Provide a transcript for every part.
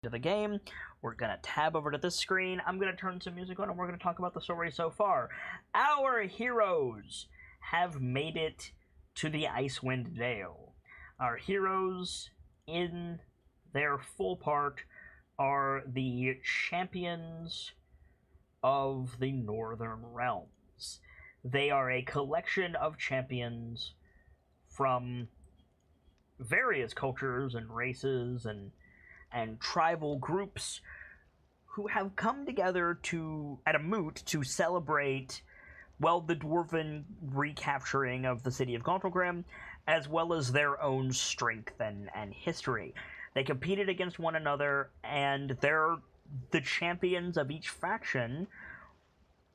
to the game. We're going to tab over to this screen. I'm going to turn some music on and we're going to talk about the story so far. Our heroes have made it to the Icewind Dale. Our heroes, in their full part, are the champions of the Northern Realms. They are a collection of champions from various cultures and races and tribal groups who have come together to at a moot to celebrate, well, the dwarven recapturing of the city of Gauntlgrim, as well as their own strength and history. They competed against one another, and the champions of each faction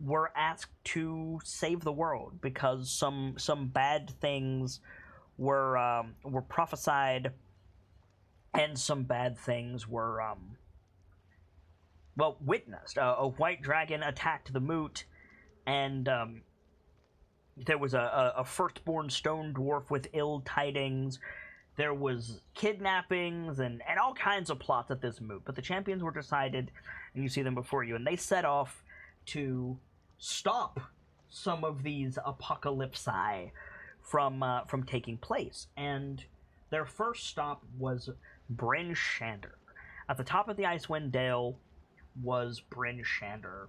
were asked to save the world because some bad things were prophesied, and some bad things were witnessed. A white dragon attacked the moot, and there was a firstborn stone dwarf with ill tidings. There was kidnappings and all kinds of plots at this moot, but the champions were decided, and you see them before you, and they set off to stop some of these apocalypsi from taking place. And their first stop was Bryn Shander. At the top of the Icewind Dale was Bryn Shander,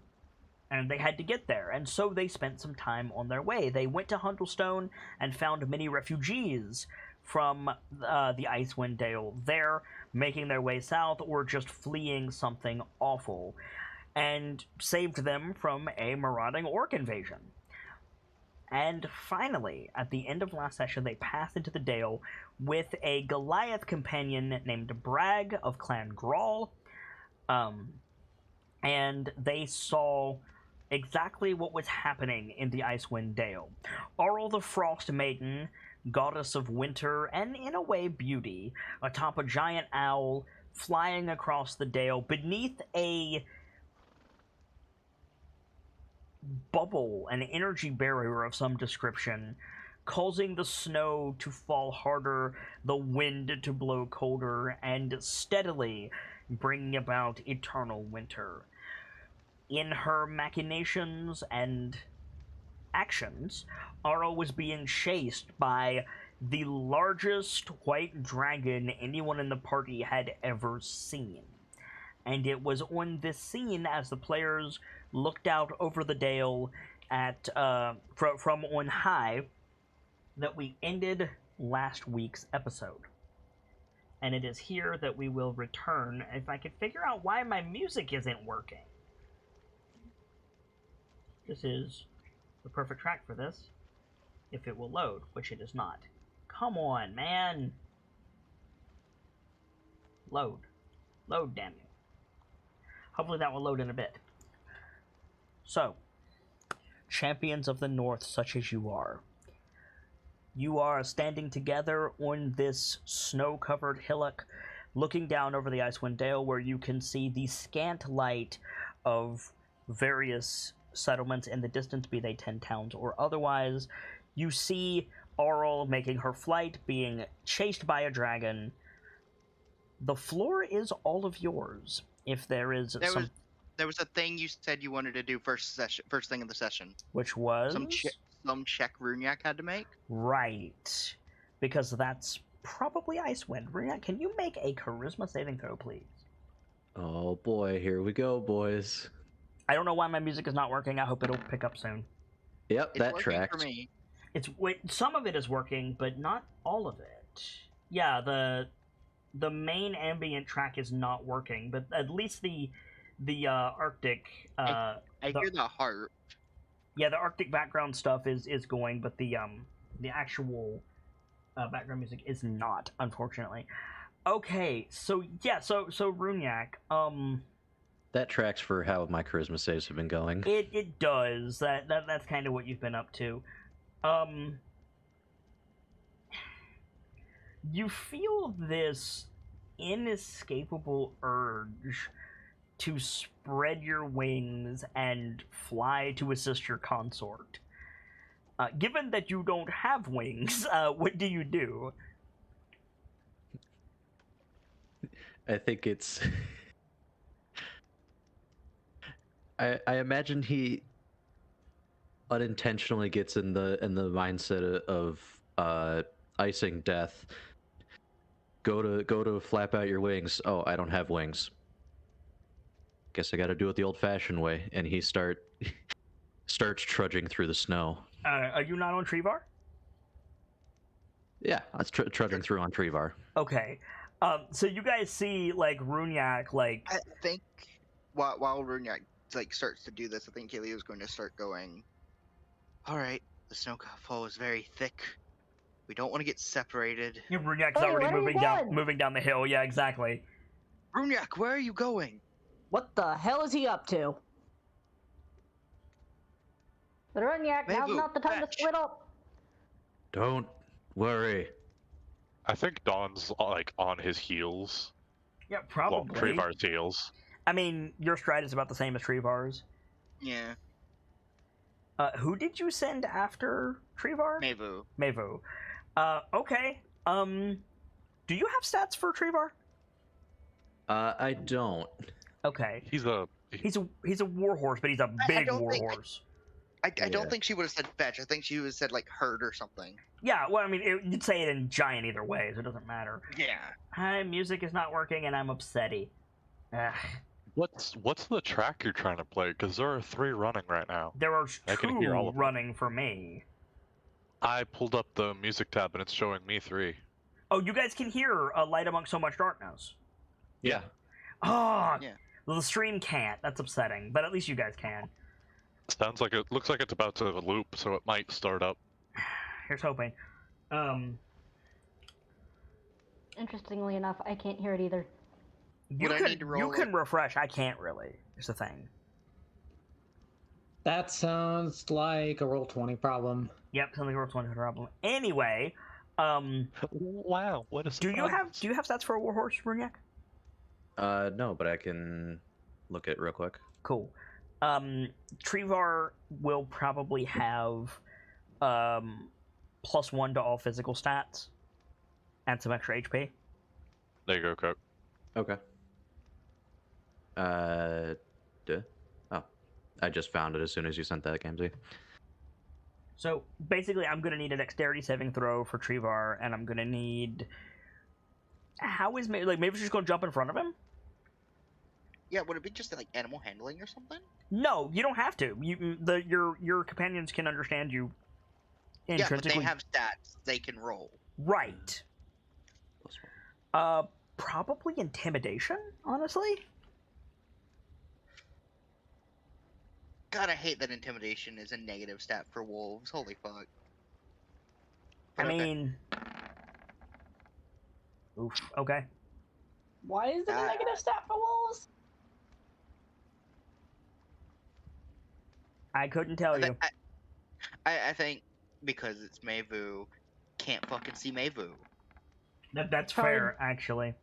and they had to get there, and so they spent some time on their way. They went to Huntlestone and found many refugees from the Icewind Dale there, making their way south or just fleeing something awful, and saved them from a marauding orc invasion. And finally, at the end of last session, they passed into the Dale with a Goliath companion named Bragg of Clan Grawl, and they saw exactly what was happening in the Icewind Dale. Auril the Frost Maiden, goddess of winter and, in a way, beauty, atop a giant owl, flying across the Dale beneath a bubble, an energy barrier of some description, causing the snow to fall harder, the wind to blow colder, and steadily bringing about eternal winter. In her machinations and actions, Auril was being chased by the largest white dragon anyone in the party had ever seen. And it was on this scene, as the players looked out over the Dale at from on high, that we ended last week's episode. And it is here that we will return. If I could figure out why my music isn't working. This is the perfect track for this, if it will load, which it is not. Come on, man! Load. Load, damn you. Hopefully that will load in a bit. So, champions of the North such as you are standing together on this snow-covered hillock, looking down over the Icewind Dale, where you can see the scant light of various settlements in the distance, be they 10 towns or otherwise. You see Auril making her flight, being chased by a dragon. The floor is all of yours. If there is there was a thing you said you wanted to do first thing in the session. Which was? Some check Runyak had to make? Right. Because that's probably Icewind. Runyak, can you make a charisma saving throw, please? Oh boy, here we go, boys. I don't know why my music is not working. I hope it'll pick up soon. Yep, that tracks. For me. Some of it is working, but not all of it. Yeah, the main ambient track is not working, but at least the Arctic. I hear the harp. Yeah, the Arctic background stuff is going, but the actual background music is not, unfortunately. Okay, so yeah, so Runyak, that tracks for how my charisma saves have been going. It does. That's kind of what you've been up to. You feel this inescapable urge to spread your wings and fly to assist your consort. Given that you don't have wings, what do you do? I think it's I imagine he unintentionally gets in the mindset of icing death. Go to flap out your wings. Oh, I don't have wings. Guess I got to do it the old-fashioned way. And he starts trudging through the snow. Are you not on Trevar? Yeah, I was trudging through on Trevar. Okay. So you guys see like Runyak like I think while Runyak like starts to do this, I think Kaylee is going to start going. All right, the snowfall is very thick. We don't want to get separated. yeah, Runyak's Hey, already where are you going? moving down the hill. Yeah, exactly. Runyak, where are you going? What the hell is he up to? Runyak, now's Maybu, not the time fetch. to split up. Don't worry. I think Don's like on his heels. Yeah, Well, probably. Trevar's heels. I mean, your stride is about the same as Trevar's. Yeah, Who did you send after Trevar? Maybu. Mevu. Okay. Do you have stats for Trevar? I don't. Okay. He's a He's a warhorse, but he's a big don't think- warhorse. I Yeah. don't think she would have said fetch. I think she would have said like herd or something. Yeah, well, I mean, you'd say it in giant either way, so it doesn't matter. Yeah. Hi, music is not working, and I'm upsetty. Ugh. what's the track you're trying to play? Because there are 3 running right now. There are I can hear all 2 of them. running for me. I pulled up the music tab and it's showing me 3. Oh, you guys can hear a light among so much darkness. Yeah. Oh, Yeah. well, the stream can't. That's upsetting, but at least you guys can. Sounds like it looks like it's about to loop, so it might start up. Here's hoping. Interestingly enough, I can't hear it either. You Would I need to you roll can refresh. I can't really. It's the thing. That sounds like a roll 20 problem. Yep, something works one problem. Anyway, Wow, what is? do you have stats for a warhorse, Brunyak? No, but I can look at it real quick. Cool. Trevar will probably have +1 to all physical stats and some extra HP. There you go, Coke. Okay. Oh, I just found it as soon as you sent that, Gamzee. So basically, I'm gonna need a dexterity saving throw for Trevar, and I'm gonna need. How is maybe maybe just gonna jump in front of him? Yeah, would it be just like animal handling or something? No, you don't have to. Your companions can understand you. Yeah, but Intrinsically, they have stats they can roll. right. Probably intimidation, honestly. God, I hate that intimidation is a negative stat for wolves. Holy fuck. I But okay. mean, oof. Okay. Why is it a negative stat for wolves? I couldn't tell you. I think because it's Mayvu, can't fucking see Mayvu. That's Probably- fair, actually.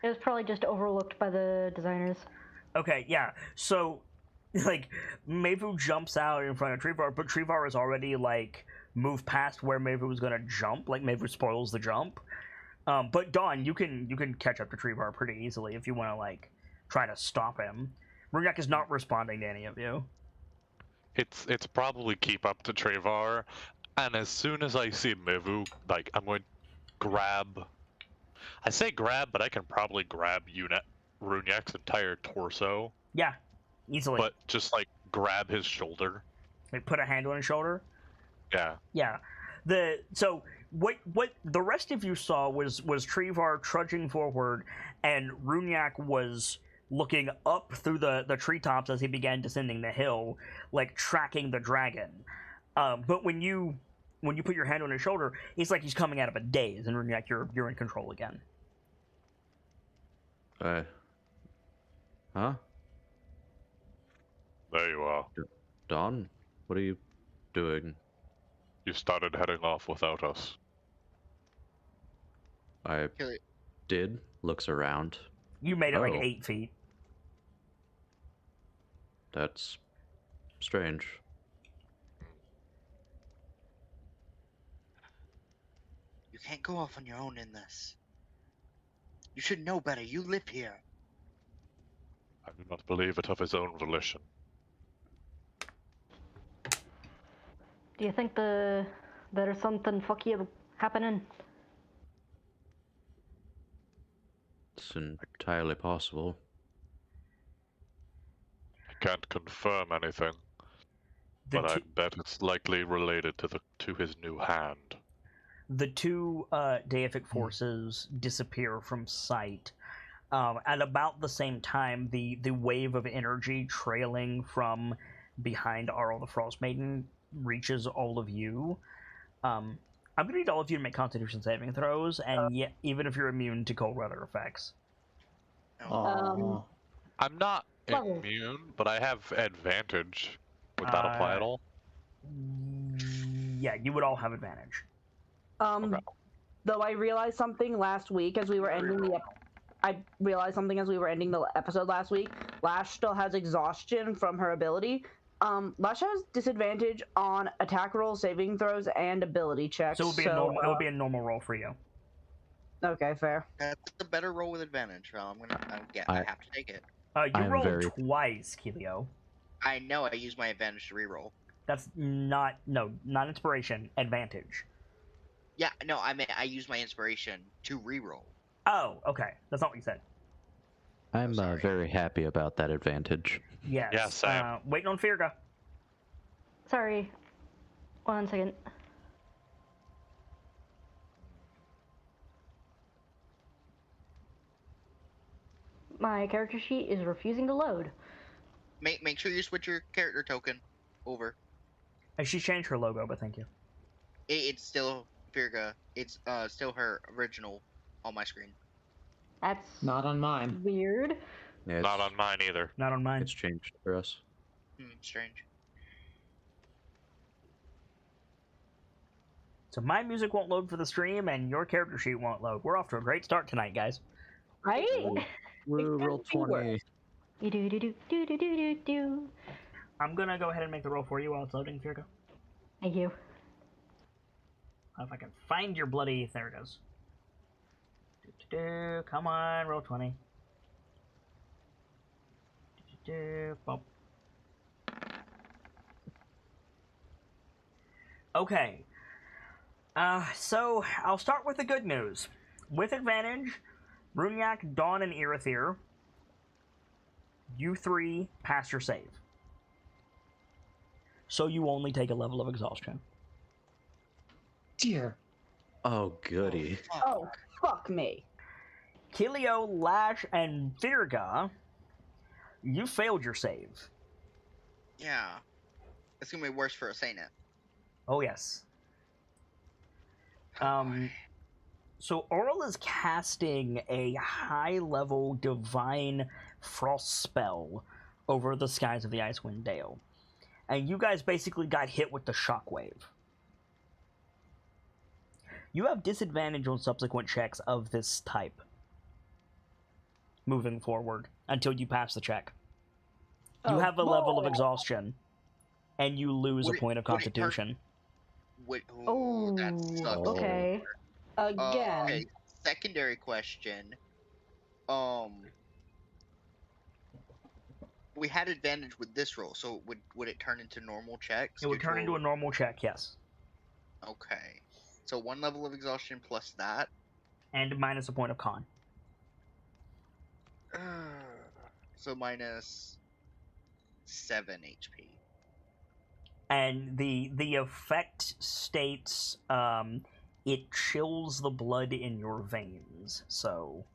It was probably just overlooked by the designers. Okay, yeah. So, like, Mayvu jumps out in front of Trevar, but Trevar is already, like, moved past where Mayvu was gonna jump. Like, Mayvu spoils the jump. But Dawn, you can catch up to Trevar pretty easily if you want to, like, try to stop him. Runyak is not responding to any of you. It's probably keep up to Trevar, and as soon as I see Mivu, like I'm going to grab. I say grab, but I can probably grab Runyak's entire torso, Yeah, easily. but just like grab his shoulder. Like, put a hand on his shoulder. Yeah. Yeah. So what the rest of you saw was Trevar trudging forward, and Runyak was looking up through the treetops as he began descending the hill, like tracking the dragon. But when you put your hand on his shoulder, it's like he's coming out of a daze, and Runyak, you're in control again. Huh? There you are. Dawn, what are you doing? You started heading off without us. I Kill it. did. Looks around. You made it like Oh. 8 feet. That's strange. You can't go off on your own in this. You should know better. You live here. I do not believe it of his own volition. Do you think there's something fucky happening? It's entirely possible. I can't confirm anything, The but I two, bet it's likely related to his new hand. the two deific forces disappear from sight. At about the same time, the wave of energy trailing from behind Arl the Frost Maiden reaches all of you. I'm going to need all of you to make Constitution saving throws, and yet, even if you're immune to cold weather effects. Aw. I'm not Level. immune, but I have advantage. Would that apply at all? Yeah, you would all have advantage. Okay. Though I realized something last week as we were ending the episode last week. Lash still has exhaustion from her ability. Lash has disadvantage on attack rolls, saving throws, and ability checks. So it would be a normal roll for you. Okay, fair. That's a better roll with advantage. So I have to take it. You I am rolled very- twice, Kelio. I know I use my advantage to reroll. That's not inspiration, advantage. Yeah, no, I mean I use my inspiration to reroll. Oh, okay. That's not what you said. I'm sorry. very happy about that advantage. Yes. Yeah, same. Waiting on Firga. Sorry. 1 second. My character sheet is refusing to load. Make sure you switch your character token over. And she changed her logo, but thank you. It's still Virga. It's still her original on my screen. That's Not on mine. weird. Yeah, Not on mine either. Not on mine. It's changed for us. Strange. So my music won't load for the stream, and your character sheet won't load. We're off to a great start tonight, guys. Right? Woo, roll 20. You do. I'm gonna go ahead and make the roll for you while it's loading, Firga. Thank you. If I can find your bloody... There it goes. Come on, roll 20. Bump. Okay. So, I'll start with the good news. With advantage, Brunyak, Dawn, and Irithir, you three pass your save. So you only take a level of exhaustion. Dear. Oh, goody. Oh, fuck me. Kilio, Lash, and Virga, you failed your save. Yeah. It's gonna be worse for a Saint. Oh, yes. So Oral is casting a high-level divine frost spell over the skies of the Icewind Dale. And you guys basically got hit with the shockwave. You have disadvantage on subsequent checks of this type moving forward until you pass the check. You Oh, have a level of boy. exhaustion, and you lose Would a it- point of would it hurt- constitution. Oh, that sucks. okay. Again. Okay, secondary question. We had advantage with this roll, so would it turn into normal checks? It would turn into a normal check, yes. Okay. So 1 level of exhaustion plus that. And minus a point of con. So minus 7 HP. And the effect states it chills the blood in your veins, so...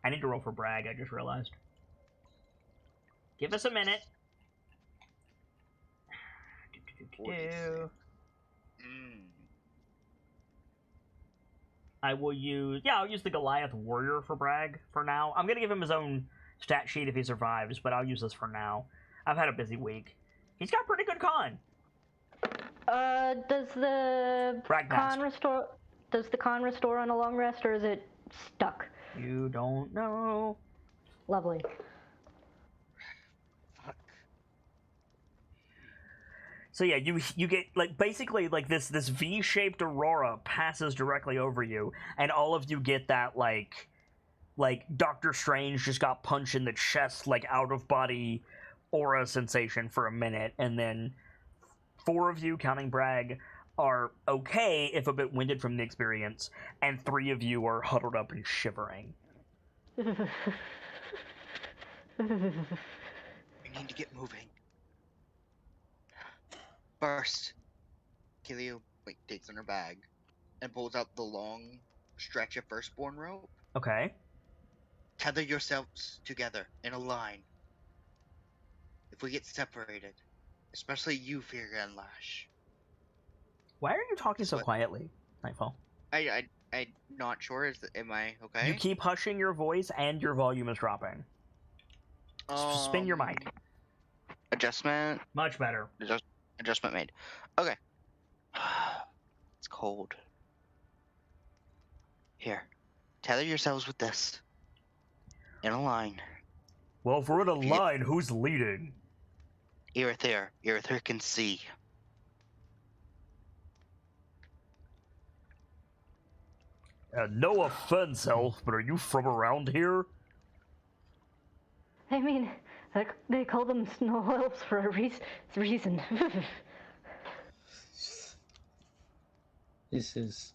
I need to roll for brag, I just realized. Give us a minute. 46. I will use... Yeah, I'll use the Goliath Warrior for brag for now. I'm gonna give him his own stat sheet if he survives, but I'll use this for now. I've had a busy week. He's got pretty good con. Does the Brag con passed. restore? Does the con restore on a long rest, or is it stuck? You don't know. Lovely. So yeah, you get like basically like this V-shaped aurora passes directly over you, and all of you get that like Doctor Strange just got punched in the chest, like out of body aura sensation for a minute, and then 4 of you, counting Bragg, are okay if a bit winded from the experience, and 3 of you are huddled up and shivering. We need to get moving. First, Kilio takes in her bag and pulls out the long stretch of firstborn rope. Okay. Tether yourselves together in a line. If we get separated, especially you, Firga and Lash. Why are you talking so What? quietly, Nightfall? I'm not sure. Am I okay? You keep hushing your voice, and your volume is dropping. Spin your mic. Adjustment. Much better. Adjustment made. Okay. It's cold. Here. Tether yourselves with this. In a line. Well, if we're in a Yeah. line, who's leading? Irithyr. Irithyr can see. No offense, Elf, but are you from around here? I mean, they call them snow elves for a reason. This is.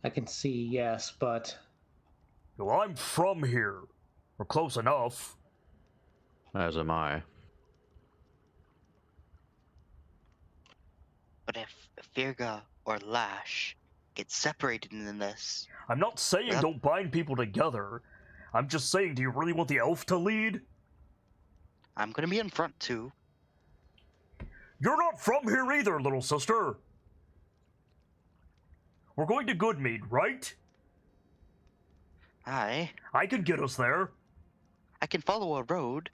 I can see, yes, but Well, I'm from here. Or close enough. As am I. But if Firga or Lash get separated in this, I'm not saying Well- don't bind people together. I'm just saying, do you really want the elf to lead? I'm gonna be in front too. You're not from here either, little sister. We're going to Goodmead, right? I I can get us there. can follow a road.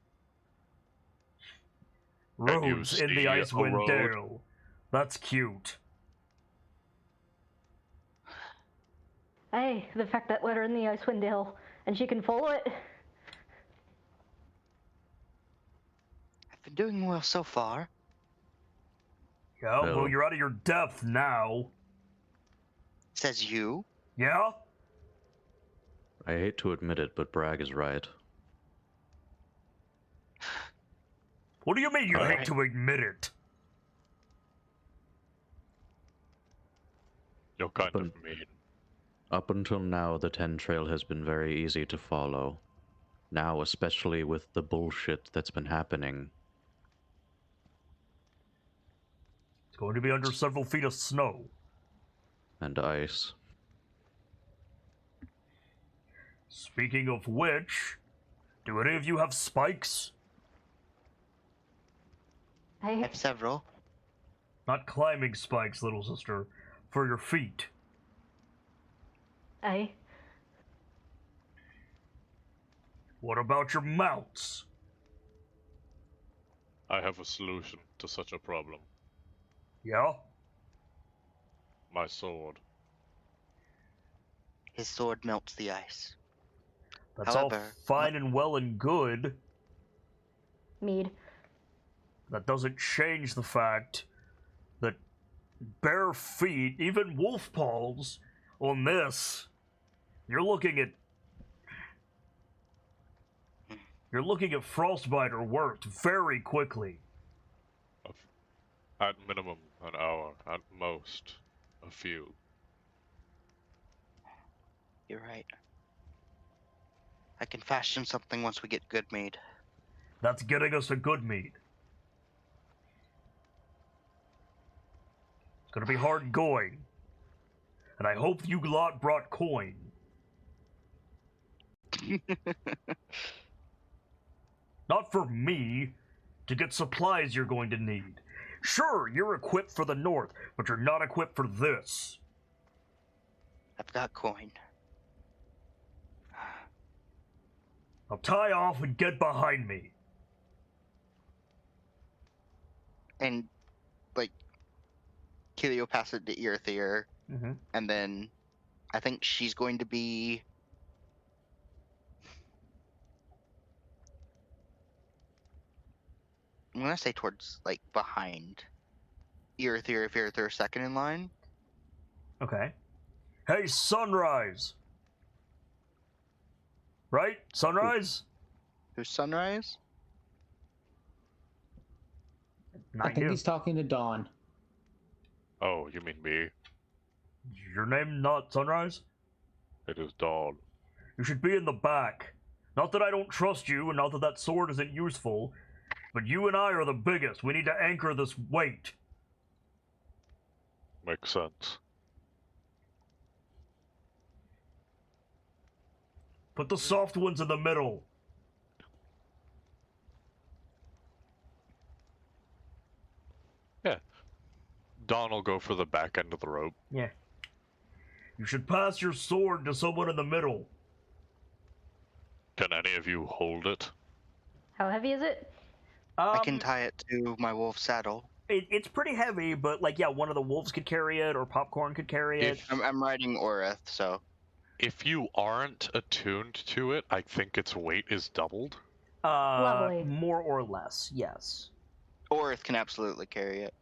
Can you Roads in the see a Icewind road? Dale. That's cute. Hey, the fact that let her in the Icewind Dale and she can follow it. I've been doing well so far. Yeah, well, No. you're out of your depth now. Says you. Yeah? I hate to admit it, but Bragg is right. What do you mean you hate Alright. to admit it? You're kind But- of mean. Up until now, the Ten Trail has been very easy to follow. Now, especially with the bullshit that's been happening. It's going to be under several feet of snow. And ice. Speaking of which, do any of you have spikes? I Hey, have several. Not climbing spikes, little sister. For your feet. hey. What about your mounts? I have a solution to such a problem. Yeah? My sword. His sword melts the ice. That's all However, fine and well and good. Mead. That doesn't change the fact that bare feet, even wolf paws, on this, you're looking at frostbite or worse very quickly. At minimum, an hour. At most, a few. You're right. I can fashion something once we get Goodmead. That's getting us a good meat. It's gonna be hard going. And I hope you lot brought coin. Not for me, to get supplies you're going to need. Sure, you're equipped for the north, but you're not equipped for this. I've got coin. Now tie off and get behind me. And, Kilio passes it to Irithyr, Mm-hmm. and then I think she's going to be... I'm gonna say towards, behind Irithyr if Irithyr's second in line. Okay. Hey, Sunrise! Right? Sunrise? Who's Sunrise? I Not think you. he's talking to Dawn. Oh, you mean me? Your name not Sunrise? It is Dawn. You should be in the back. Not that I don't trust you, and not that that sword isn't useful, but you and I are the biggest. We need to anchor this weight. Makes sense. Put the soft ones in the middle. Yeah. Dawn will go for the back end of the rope. Yeah. You should pass your sword to someone in the middle. Can any of you hold it? How heavy is it? I can tie it to my wolf saddle. It's pretty heavy, but like, yeah, one of the wolves could carry it, or Popcorn could carry it. I'm riding Orith, so. If you aren't attuned to it, I think its weight is doubled. Lovely. More or less, yes. Orith can absolutely carry it.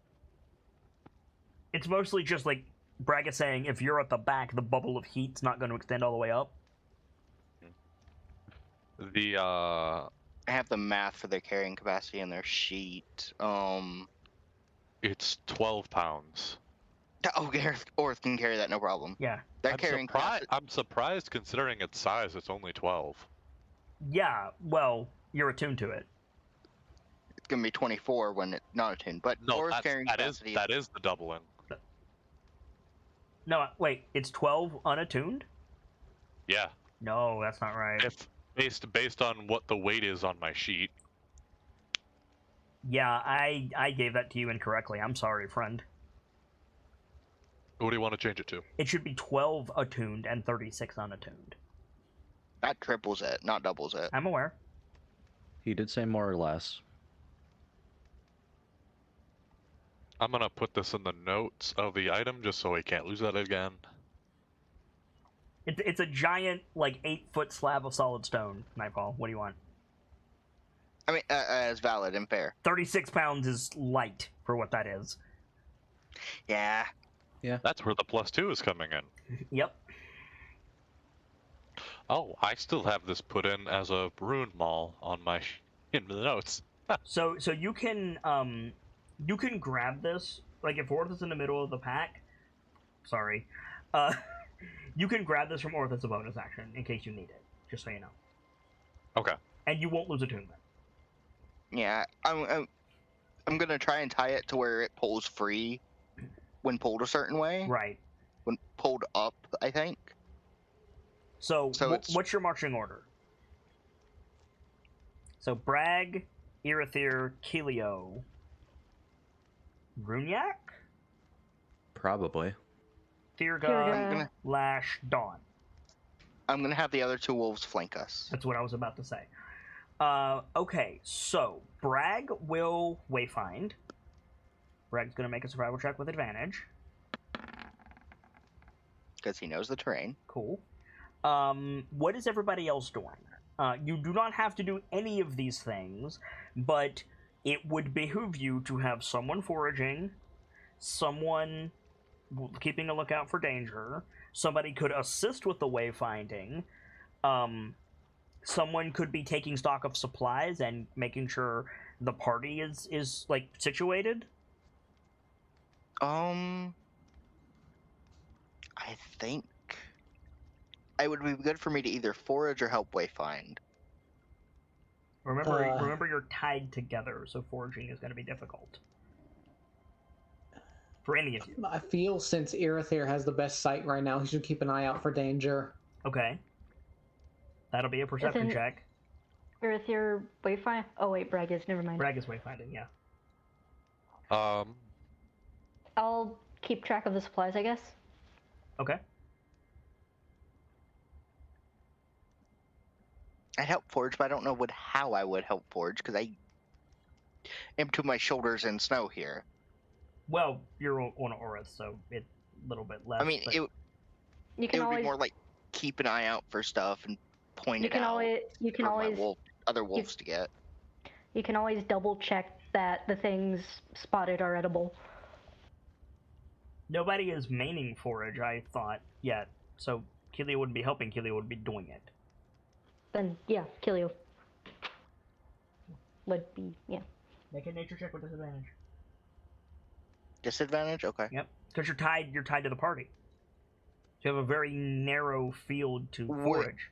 It's mostly just like Bragg saying, if you're at the back, the bubble of heat's not going to extend all the way up. The I have the math for their carrying capacity in their sheet. it's 12 pounds. Oh, Orith can carry that, no problem. Yeah. Their carrying capacity. I'm surprised considering its size. It's only 12. Yeah, well, you're attuned to it. It's gonna be 24 when it's not attuned. But No, Orith's carrying that is capacity. the doubling. No, wait, it's 12 unattuned? Yeah. No, that's not right. If based on what the weight is on my sheet. Yeah, I gave that to you incorrectly. I'm sorry, friend. What do you want to change it to? It should be 12 attuned and 36 unattuned. That triples it, not doubles it. I'm aware. He did say more or less. I'm gonna put this in the notes of the item just so I can't lose that again. It's a giant, like, 8-foot slab of solid stone, Nightfall. What do you want? I mean, as valid and fair. 36 pounds is light for what that is. Yeah. That's where the +2 is coming in. Yep. Oh, I still have this put in as a rune maul on my in the notes. So you can grab this, like, if Orth is in the middle of the pack. Sorry. You can grab this from Orth as a bonus action in case you need it, just so you know. Okay. And you won't lose attunement. Yeah, I'm gonna try and tie it to where it pulls free when pulled a certain way. Right. When pulled up, I think. So it's- what's your marching order? So Bragg, Irithyr, Kilio, Runyak, Probably. Thirga, Thirga. Lash, Dawn. I'm gonna have the other two wolves flank us. That's what I was about to say. Okay, so Bragg will wayfind. Bragg's gonna make a survival check with advantage. Because he knows the terrain. Cool. What is everybody else doing? You do not have to do any of these things, but it would behoove you to have someone foraging, someone keeping a lookout for danger, somebody could assist with the wayfinding, someone could be taking stock of supplies and making sure the party is like situated. I think it would be good for me to either forage or help wayfind. Remember you're tied together, so foraging is going to be difficult for any of you. I feel since Irithyr has the best sight right now, he should keep an eye out for danger. Okay. That'll be a perception Isn't- check. Irithyr wayfind? Oh wait, Bragg is. Never mind. Bragg is wayfinding, yeah. I'll keep track of the supplies, I guess. Okay. I'd help forage, but I don't know how I would help forage because I am to my shoulders in snow here. Well, you're on Orith, so it's a little bit less. I mean, but it You would can be always. more like keep an eye out for stuff and point You it can out always. You can for my always. other wolves to get. You can always double check that the things spotted are edible. nobody is maining forage, I thought, yet. So Kelia wouldn't be helping, Kelia would be doing it. Then yeah, kill you. Would be yeah. Make a nature check with disadvantage. Disadvantage? Okay. Yep, because you're tied. You're tied to the party. So you have a very narrow field to What- forage.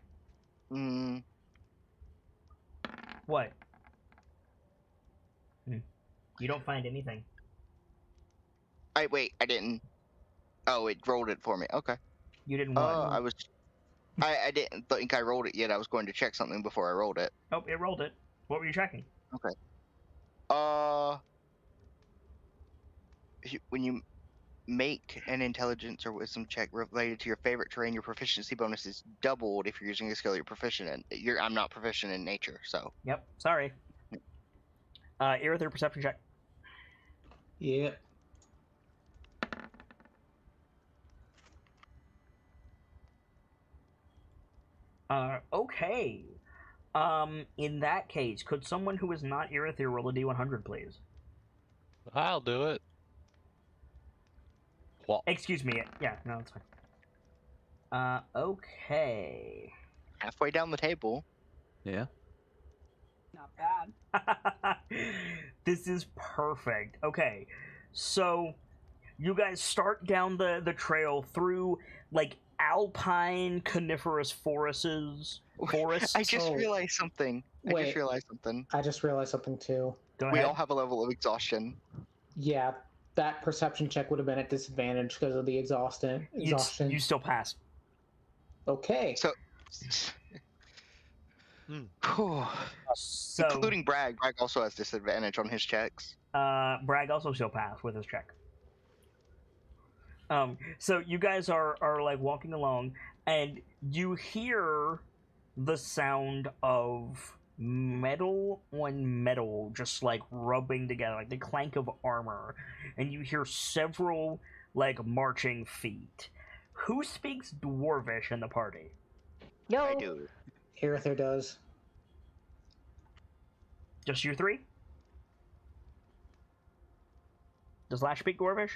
Mm, What? You don't find anything. wait, I didn't. Oh, it rolled it for me. Okay. You didn't Oh, what? I didn't think I rolled it yet. I was going to check something before I rolled it. Oh, it rolled it. What were you checking? Okay. When you make an intelligence or wisdom check related to your favorite terrain, your proficiency bonus is doubled if you're using a skill you're proficient in. I'm not proficient in nature, so. Yep. Sorry. Aerith, perception check. Yeah. Okay. In that case, could someone who is not Aerith roll a D100, please? I'll do it. What? Excuse me. Yeah, no, that's fine. Okay. Halfway down the table. Yeah. Not bad. This is perfect. Okay, so you guys start down the trail through like alpine coniferous forests. I just Oh. realized something. Wait. I just realized something too. Go We ahead. all have a level of exhaustion. Yeah, that perception check would have been at disadvantage because of the exhaustion. You still pass. Okay. So. Whew. So Including Bragg. Bragg also has disadvantage on his checks. Bragg also still passed with his check. So you guys are like walking along, and you hear the sound of metal on metal just like rubbing together, like the clank of armor, and you hear several like marching feet. Who speaks Dwarvish in the party? Yo. I do. Aerith does. Just you three? Does Lash speak Dwarvish?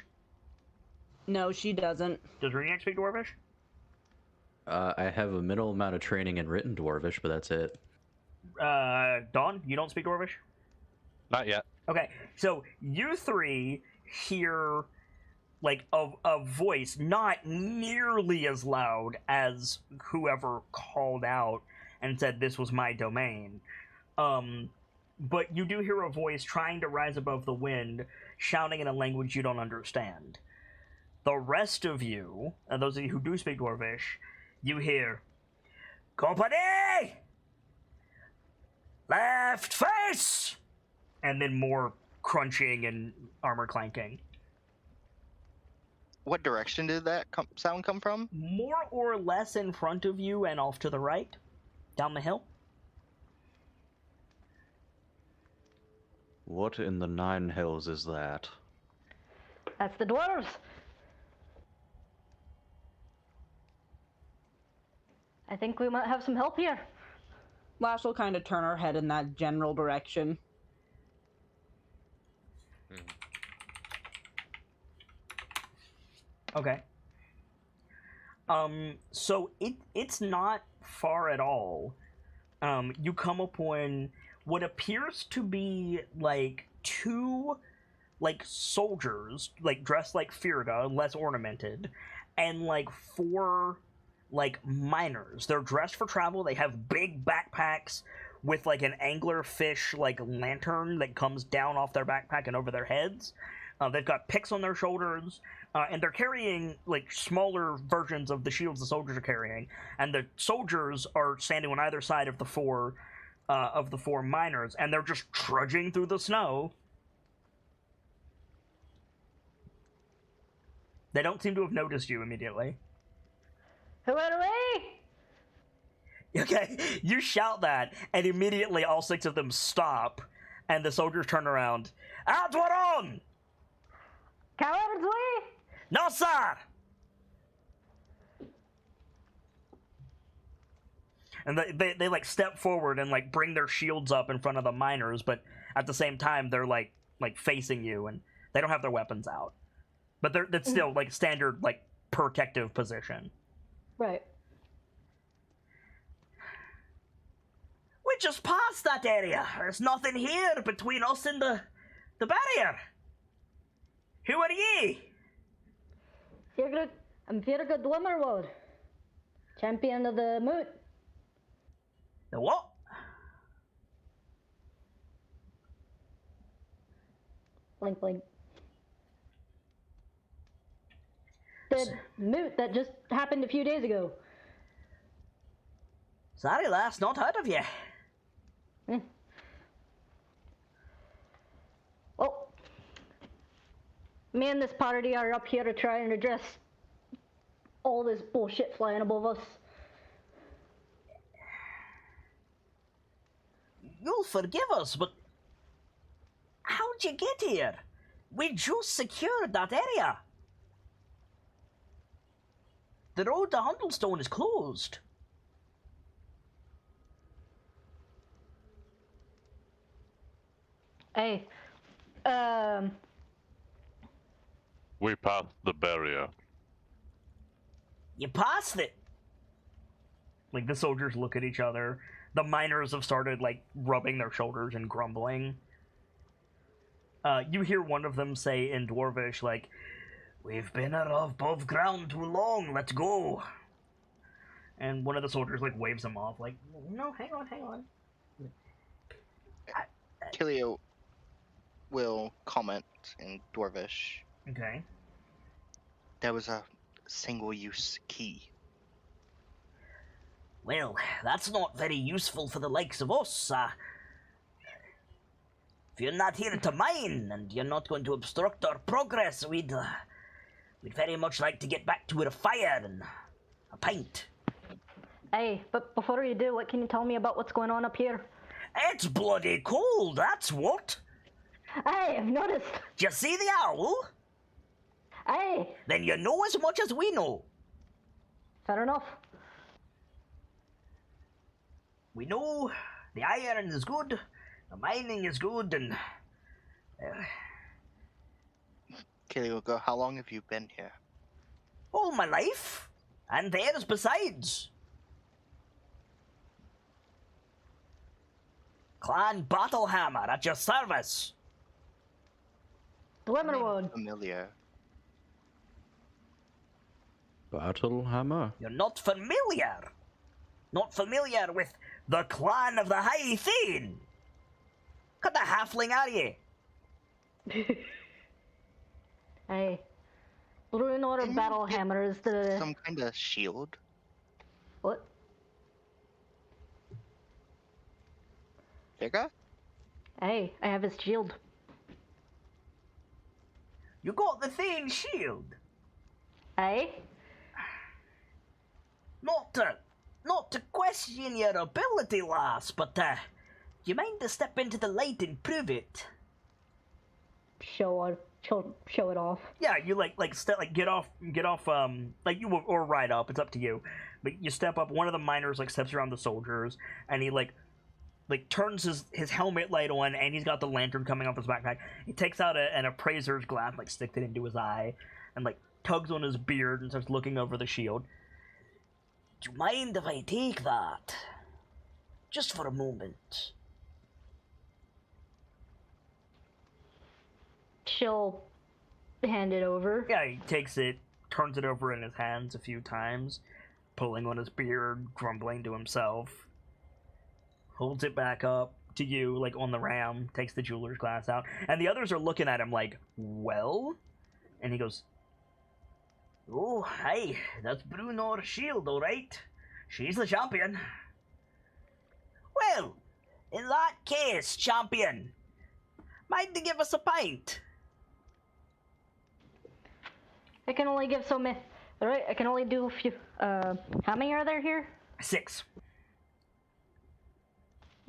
No, she doesn't. Does Runiac speak Dwarvish? I have a minimal amount of training in written Dwarvish, but that's it. Dawn, you don't speak Dwarvish? Not yet. Okay, so you three hear like a voice not nearly as loud as whoever called out and said this was my domain. But you do hear a voice trying to rise above the wind, shouting in a language you don't understand. The rest of you, and those of you who do speak Dwarvish, you hear, "Company! Left face!" And then more crunching and armor clanking. What direction did that sound come from? More or less in front of you and off to the right, down the hill. What in the Nine Hills is that? That's the dwarves. I think we might have some help here. Lash will kind of turn her head in that general direction. Okay. So it's not far at all. You come upon what appears to be like two like soldiers, like dressed like Firda, less ornamented, and like four like miners. They're dressed for travel. They have big backpacks with like an anglerfish like lantern that comes down off their backpack and over their heads. They've got picks on their shoulders, and they're carrying like smaller versions of the shields the soldiers are carrying. And the soldiers are standing on either side of the four miners, and they're just trudging through the snow. They don't seem to have noticed you immediately. Who went away? Okay, you shout that, and immediately all six of them stop, and the soldiers turn around. Outwaron! Cowards way? No, sir! And they like step forward and like bring their shields up in front of the miners, but at the same time they're like facing you, and they don't have their weapons out. But that's still like standard like protective position. Right. We just passed that area. There's nothing here between us and the barrier. Who are ye? I'm Virga Dwemerwood, champion of the moot. The what? Blink, blink. The moot that just happened a few days ago. Sorry, lass, not heard of you. Well, me and this party are up here to try and address all this bullshit flying above us. You'll forgive us, but how'd you get here? We just secured that area. The road to Hundlestone is closed. Hey, We passed the barrier. You passed it. Like, the soldiers look at each other. The miners have started, like, rubbing their shoulders and grumbling. You hear one of them say in Dwarvish, like, "We've been above ground too long, let's go." And one of the soldiers, like, waves him off, like, "No, hang on. Kilio will comment in Dwarvish. Okay. There was a single-use key. Well, that's not very useful for the likes of us. If you're not here to mine, and you're not going to obstruct our progress, we'd very much like to get back to a fire and a pint. hey, but before you do, what can you tell me about what's going on up here? It's bloody cold, that's what. Hey, I've noticed. Do you see the owl? Hey, Then you know as much as we know. fair enough. We know the iron is good, the mining is good, and... Kilio will go, how long have you been here? all my life. And theirs besides. Clan Battlehammer at your service. Dwemerwood. Familiar. Battlehammer? You're not familiar. Not familiar with the Clan of the High Thane. What the halfling are you? Hey, Blue Order Didn't you Battlehammer is the Some kind of shield? what? Vigga? Hey, I have his shield. You got the Thane shield. Hey, Not to question your ability, lass, but do you mind to step into the light and prove it? show it off. Yeah, you get off, like you or ride up. It's up to you. But you step up. One of the miners like steps around the soldiers, and he like turns his helmet light on, and he's got the lantern coming off his backpack. He takes out an appraiser's glass, like sticks it into his eye, and like tugs on his beard and starts looking over the shield. Do you mind if I take that? Just for a moment. She'll hand it over. Yeah, he takes it, turns it over in his hands a few times, pulling on his beard, grumbling to himself. Holds it back up to you, like on the ram, takes the jeweler's glass out, and the others are looking at him like, well? And he goes, "Oh, hey, that's Brunor's shield, alright. She's the champion." "Well, in that case, champion, mind to give us a pint?" I can only give so many. Alright, I can only do a few. How many are there here? 6.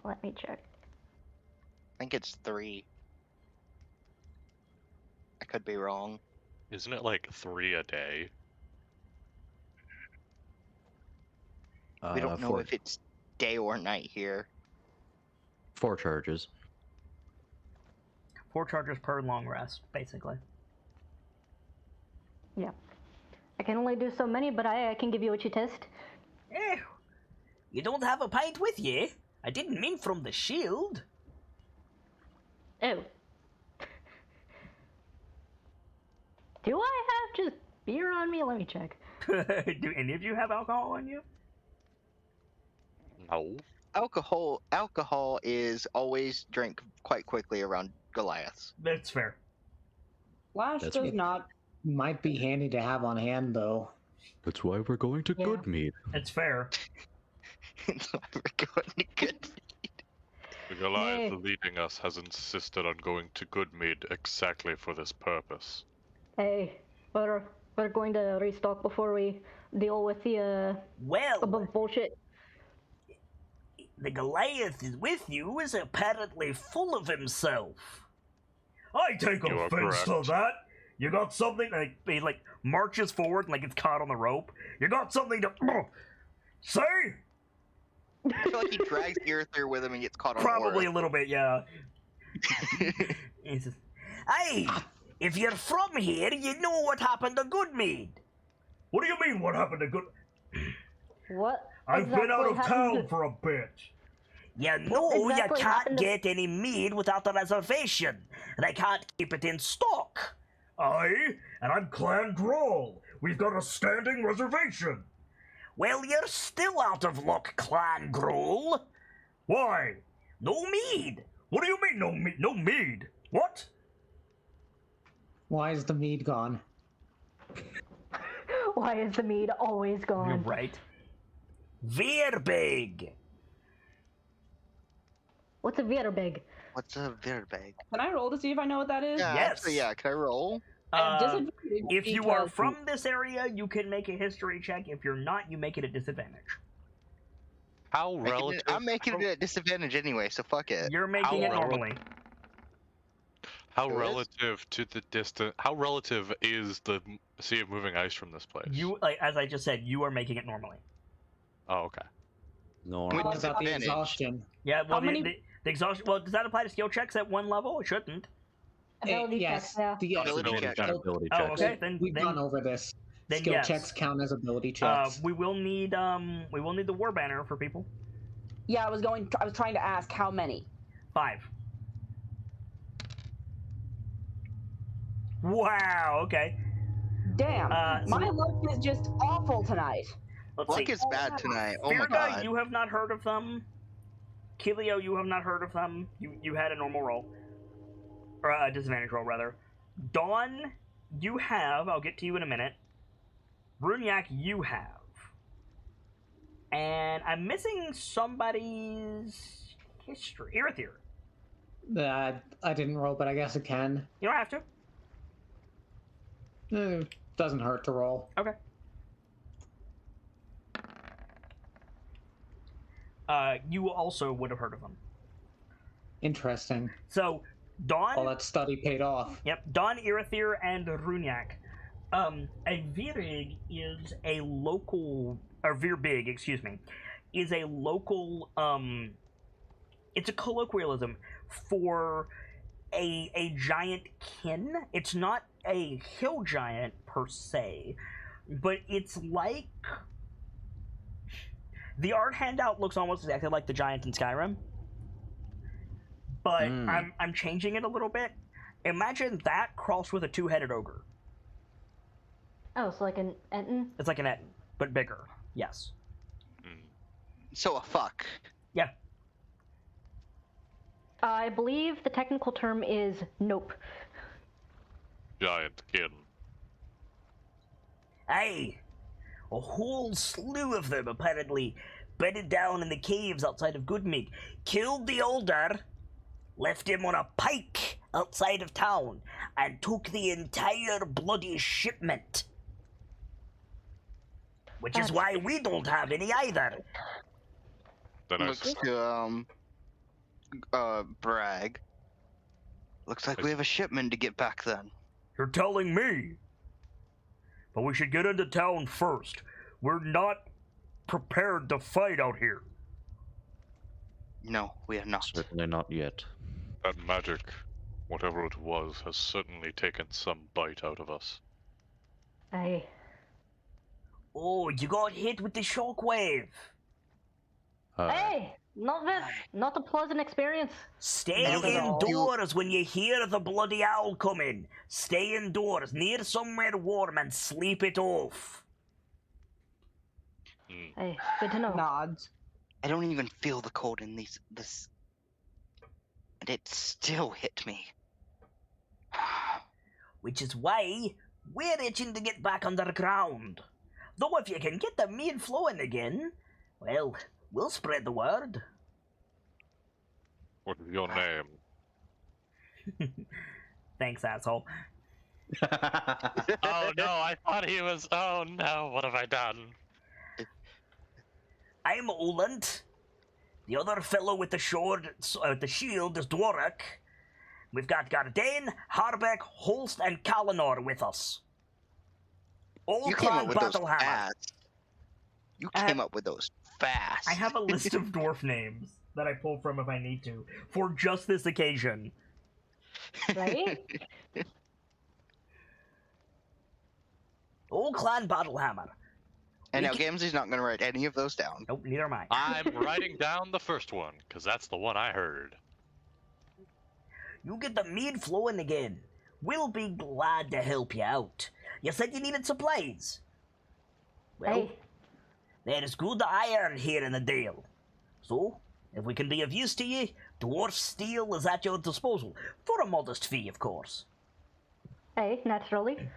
Let me check. I think it's 3. I could be wrong. Isn't it like 3 a day? We don't know if it's day or night here. 4 charges. 4 charges per long rest, basically. Yeah. I can only do so many, but I can give you what you test. Eh, you don't have a pint with ye? I didn't mean from the shield. Oh. Do I have just beer on me? Let me check. Do any of you have alcohol on you? No. Alcohol is always drank quite quickly around Goliaths. That's fair. Lash That's does what- not. Might be handy to have on hand, though. That's why we're going to Yeah. Goodmead. That's fair. It's why we're going to good. The Goliath Nay. leading us has insisted on going to Goodmead exactly for this purpose. Hey, we're going to restock before we deal with the Well, above bullshit. the Goliath is with you is apparently full of himself. I take You are offense to correct. that. You got something? He like marches forward and like it's caught on the rope. You got something to say? I feel like he drags Irithyr with him and gets caught on Probably a Aura. little bit, yeah. He says, hey, if you're from here, you know what happened to Goodmead. What do you mean, what happened to Good? What? I've been out exactly of happened town to- for a bit. You know exactly you can't happened to- get any mead without a reservation. They can't keep it in stock. Aye, and I'm Clan Droll. We've got a standing reservation. Well, you're still out of luck, Clan Droll. Why? No mead. What do you mean, no mead? No mead? What? Why is the mead gone? Why is the mead always You're gone? right. Veerbig. What's a Vierbig? What's a Verdbag? Can I roll to see if I know what that is? Yeah, Yes. actually, yeah. Can I roll? I have Uh, disadvantage if you are because- from this area, you can make a history check. If you're not, you make it a disadvantage. How relative? I'm making it at disadvantage anyway, so fuck it. You're making it How normally. How It is? relative to the distance? How relative is the sea of moving ice from this place? You, like, as I just said, you are making it normally. Oh, okay. No, With What about the disadvantage. exhaustion? Yeah, well, How many- the exhaustion. Well, does that apply to skill checks at one level? It shouldn't. Ability yes, check, yeah. the Ability ability check. check. Ability Oh, checks. okay. Then, We've then, gone over this. then Skill yes. checks count as ability checks. we will need the war banner for people. Yeah, I was trying to ask how many. 5. Wow. Okay. Damn, So- my luck is just awful tonight. Let's Luck see. is bad tonight. Oh my Virga, god. you have not heard of them. Kilio, you have not heard of them. You had a normal roll. Or a disadvantage roll, rather. Dawn, you have. I'll get to you in a minute. Brunyak, you have. And I'm missing somebody's history. Irithyr. I didn't roll, but I guess it can. You don't have to. Doesn't hurt to roll. Okay. You also would have heard of them. Interesting. So, Dawn. All that study paid off. Yep, Don Irithyr and Runyak. A Virig is a local, or Virbig, excuse me, is a local, it's a colloquialism for a giant kin. It's not a hill giant per se, but it's like, the art handout looks almost exactly like the giant in Skyrim. But I'm changing it a little bit. Imagine that crossed with a 2-headed ogre. Oh, it's like an Enten? It's like an Etten, but bigger. Yes. So a fuck. Yeah. I believe the technical term is nope. Giant kin. Hey, a whole slew of them apparently bedded down in the caves outside of Goodmead. Killed the older, left him on a pike outside of town, and took the entire bloody shipment. Which is That's- why we don't have any either. Then I Looks suspect to brag. Looks like we have a shipment to get back then. You're telling me. But we should get into town first. We're not prepared to fight out here. No, we are not. certainly not yet. that magic, whatever it was, has certainly taken some bite out of us. Aye. Oh, you got hit with the shockwave. Hey, not a pleasant experience. Stay I don't even indoors when you hear the bloody owl coming. Stay indoors, near somewhere warm, and sleep it off. Hey, good to know. Nods. I don't even feel the cold in this, and it still hit me. Which is why we're itching to get back underground. Though if you can get the mead flowing again, well, we'll spread the word. What is your name? Thanks, asshole. Oh no, I thought he was. Oh no, what have I done? I'm Oland. The other fellow with the shield is Dworak. We've got Gardain, Harbeck, Holst, and Kalinor with us. All You came clan up with those Battlehammer. fast. You came up with those fast. I have a list of dwarf names that I pull from if I need to, for just this occasion. Right? Old Clan Battlehammer. And We now can- Gamzee's not going to write any of those down. Nope, neither am I. I'm writing down the first one, because that's the one I heard. You get the mead flowing again. We'll be glad to help you out. You said you needed supplies. Well, Hey, there is good iron here in the Dale. So, if we can be of use to you, dwarf steel is at your disposal. For a modest fee, of course. hey, naturally.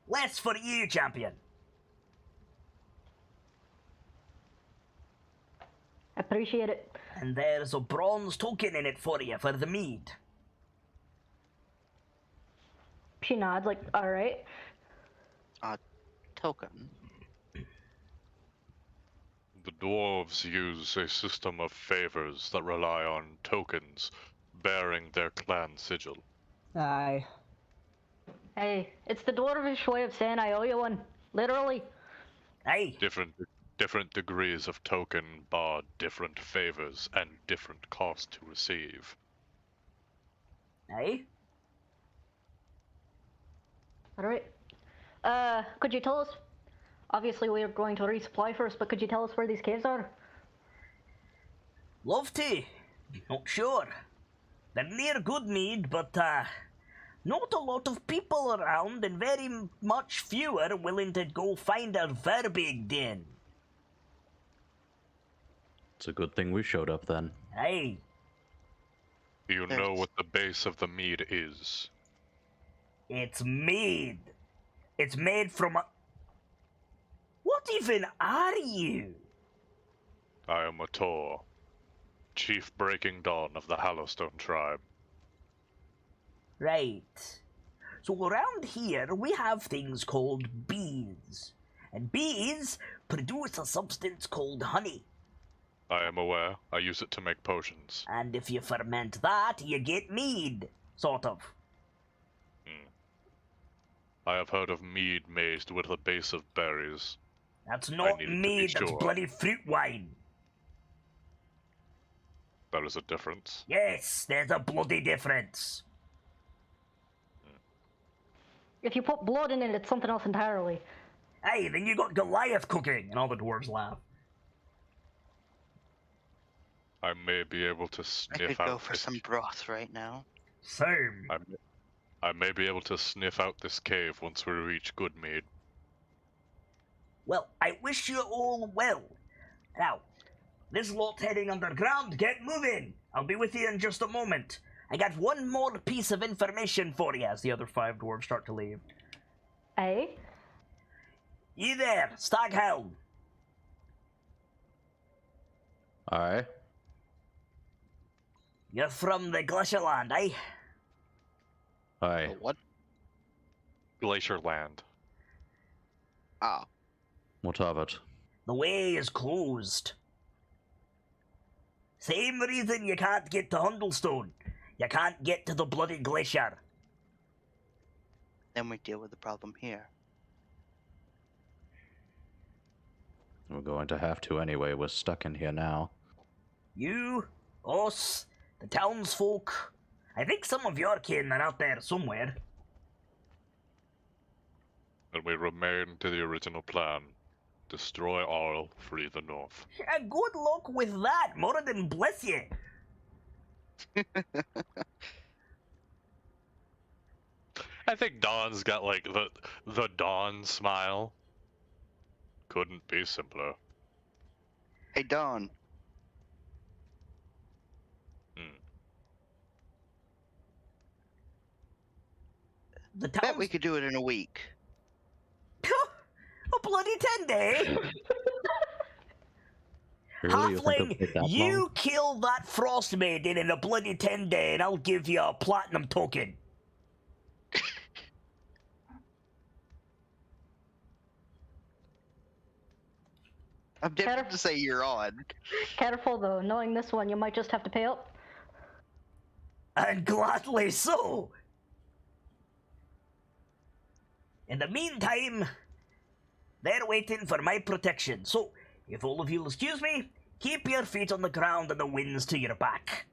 Less for you, champion. Appreciate it. And there's a bronze token in it for you for the mead. She nods like, alright. Token. The dwarves use a system of favors that rely on tokens bearing their clan sigil. Aye. Hey, it's the dwarvish way of saying I owe you one. Literally. Hey, Different degrees of token bar different favors and different cost to receive. hey. Alright. Could you tell us? Obviously, we are going to resupply first, but could you tell us where these caves are? Love to. Not sure. They're near Goodmead, but, not a lot of people around, and very much fewer willing to go find a Verbig den. It's a good thing we showed up then. Hey, Do you know what the base of the mead is? it's mead. It's made from a... What even are you? I am a Tor, Chief Breaking Dawn of the Hallowstone tribe. Right. So around here, we have things called bees. And bees produce a substance called honey. I am aware. I use it to make potions. And if you ferment that, you get mead. Sort of. I have heard of mead made with a base of berries. That's not needed to be mead, that's sure. bloody fruit wine. There is a difference. Yes, there's a bloody difference. If you put blood in it, it's something else entirely. Hey, then you got Goliath cooking, and all the dwarves laugh. I may be able to I sniff could go out for this. some broth right now. Same. I may be able to sniff out this cave once we reach Goodmead. Well, I wish you all well. Now, this lot's heading underground. Get moving. I'll be with you in just a moment. I got one more piece of information for you as the other 5 dwarves start to leave. Hey? You there, Staghelm. Alright. You're from the Glacierland, eh? Aye. What? Glacier Land. Ah, What of it? The way is closed. Same reason you can't get to Hundlestone. You can't get to the bloody glacier. then we deal with the problem here. We're going to have to anyway. We're stuck in here now. You, us, the townsfolk. I think some of your kin are out there somewhere. And we remain to the original plan. Destroy all, free the North. Yeah, good luck with that. Moradin bless you. I think Dawn's got like the Dawn smile. Couldn't be simpler. Hey, Dawn. The Bet town's we could do it in a week. a bloody 10 day. Really? You think it'll Halfling, take that you long? kill that frost maiden in a bloody 10 day, and I'll give you a platinum token. I'm tempted to say you're on. Careful though, knowing this one, you might just have to pay up. And gladly so. In the meantime, they're waiting for my protection. So, if all of you'll excuse me, keep your feet on the ground and the winds to your back.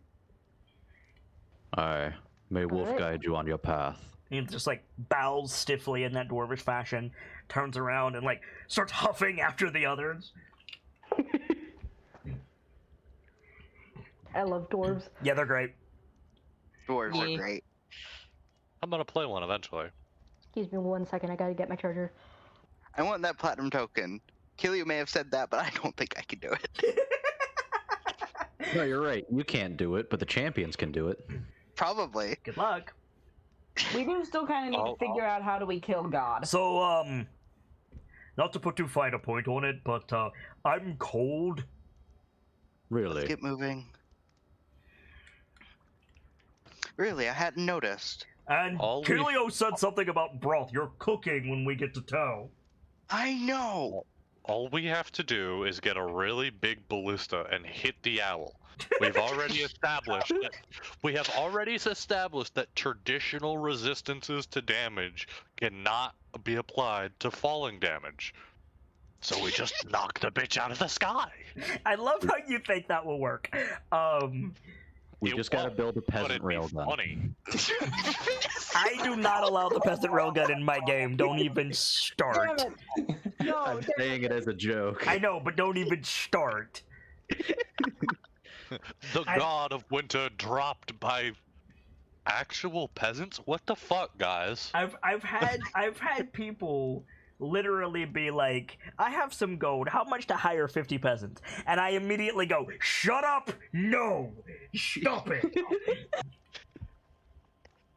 Aye. May Wolf Alright. guide you on your path. He just like bows stiffly in that dwarvish fashion, turns around and like starts huffing after the others. I love dwarves. Yeah, they're great. Dwarves Yeah. are great. I'm gonna play one eventually. Excuse me 1 second, I gotta get my charger. I want that platinum token. Killiu may have said that, but I don't think I can do it. No, you're right. You can't do it, but the champions can do it. Probably. Good luck. We do still kind of need Oh, to figure out how do we kill God. So, not to put too fine a point on it, but I'm cold. Really? Let's get moving. Really, I hadn't noticed. And All we- Kilio said something about broth. You're cooking when we get to town. I know. All we have to do is get a really big ballista and hit the owl. We've already established that traditional resistances to damage cannot be applied to falling damage. So we just knock the bitch out of the sky. I love how you think that will work. We It just gotta won't, build a But peasant it'd be railgun. funny. I do not allow the peasant railgun in my game. Don't even start. Damn it! No, I'm saying it as a joke. I know, but don't even start. The god of winter dropped by actual peasants? What the fuck, guys? I've had people literally be like, I have some gold. How much to hire 50 peasants? And I immediately go, shut up! No! Stop it!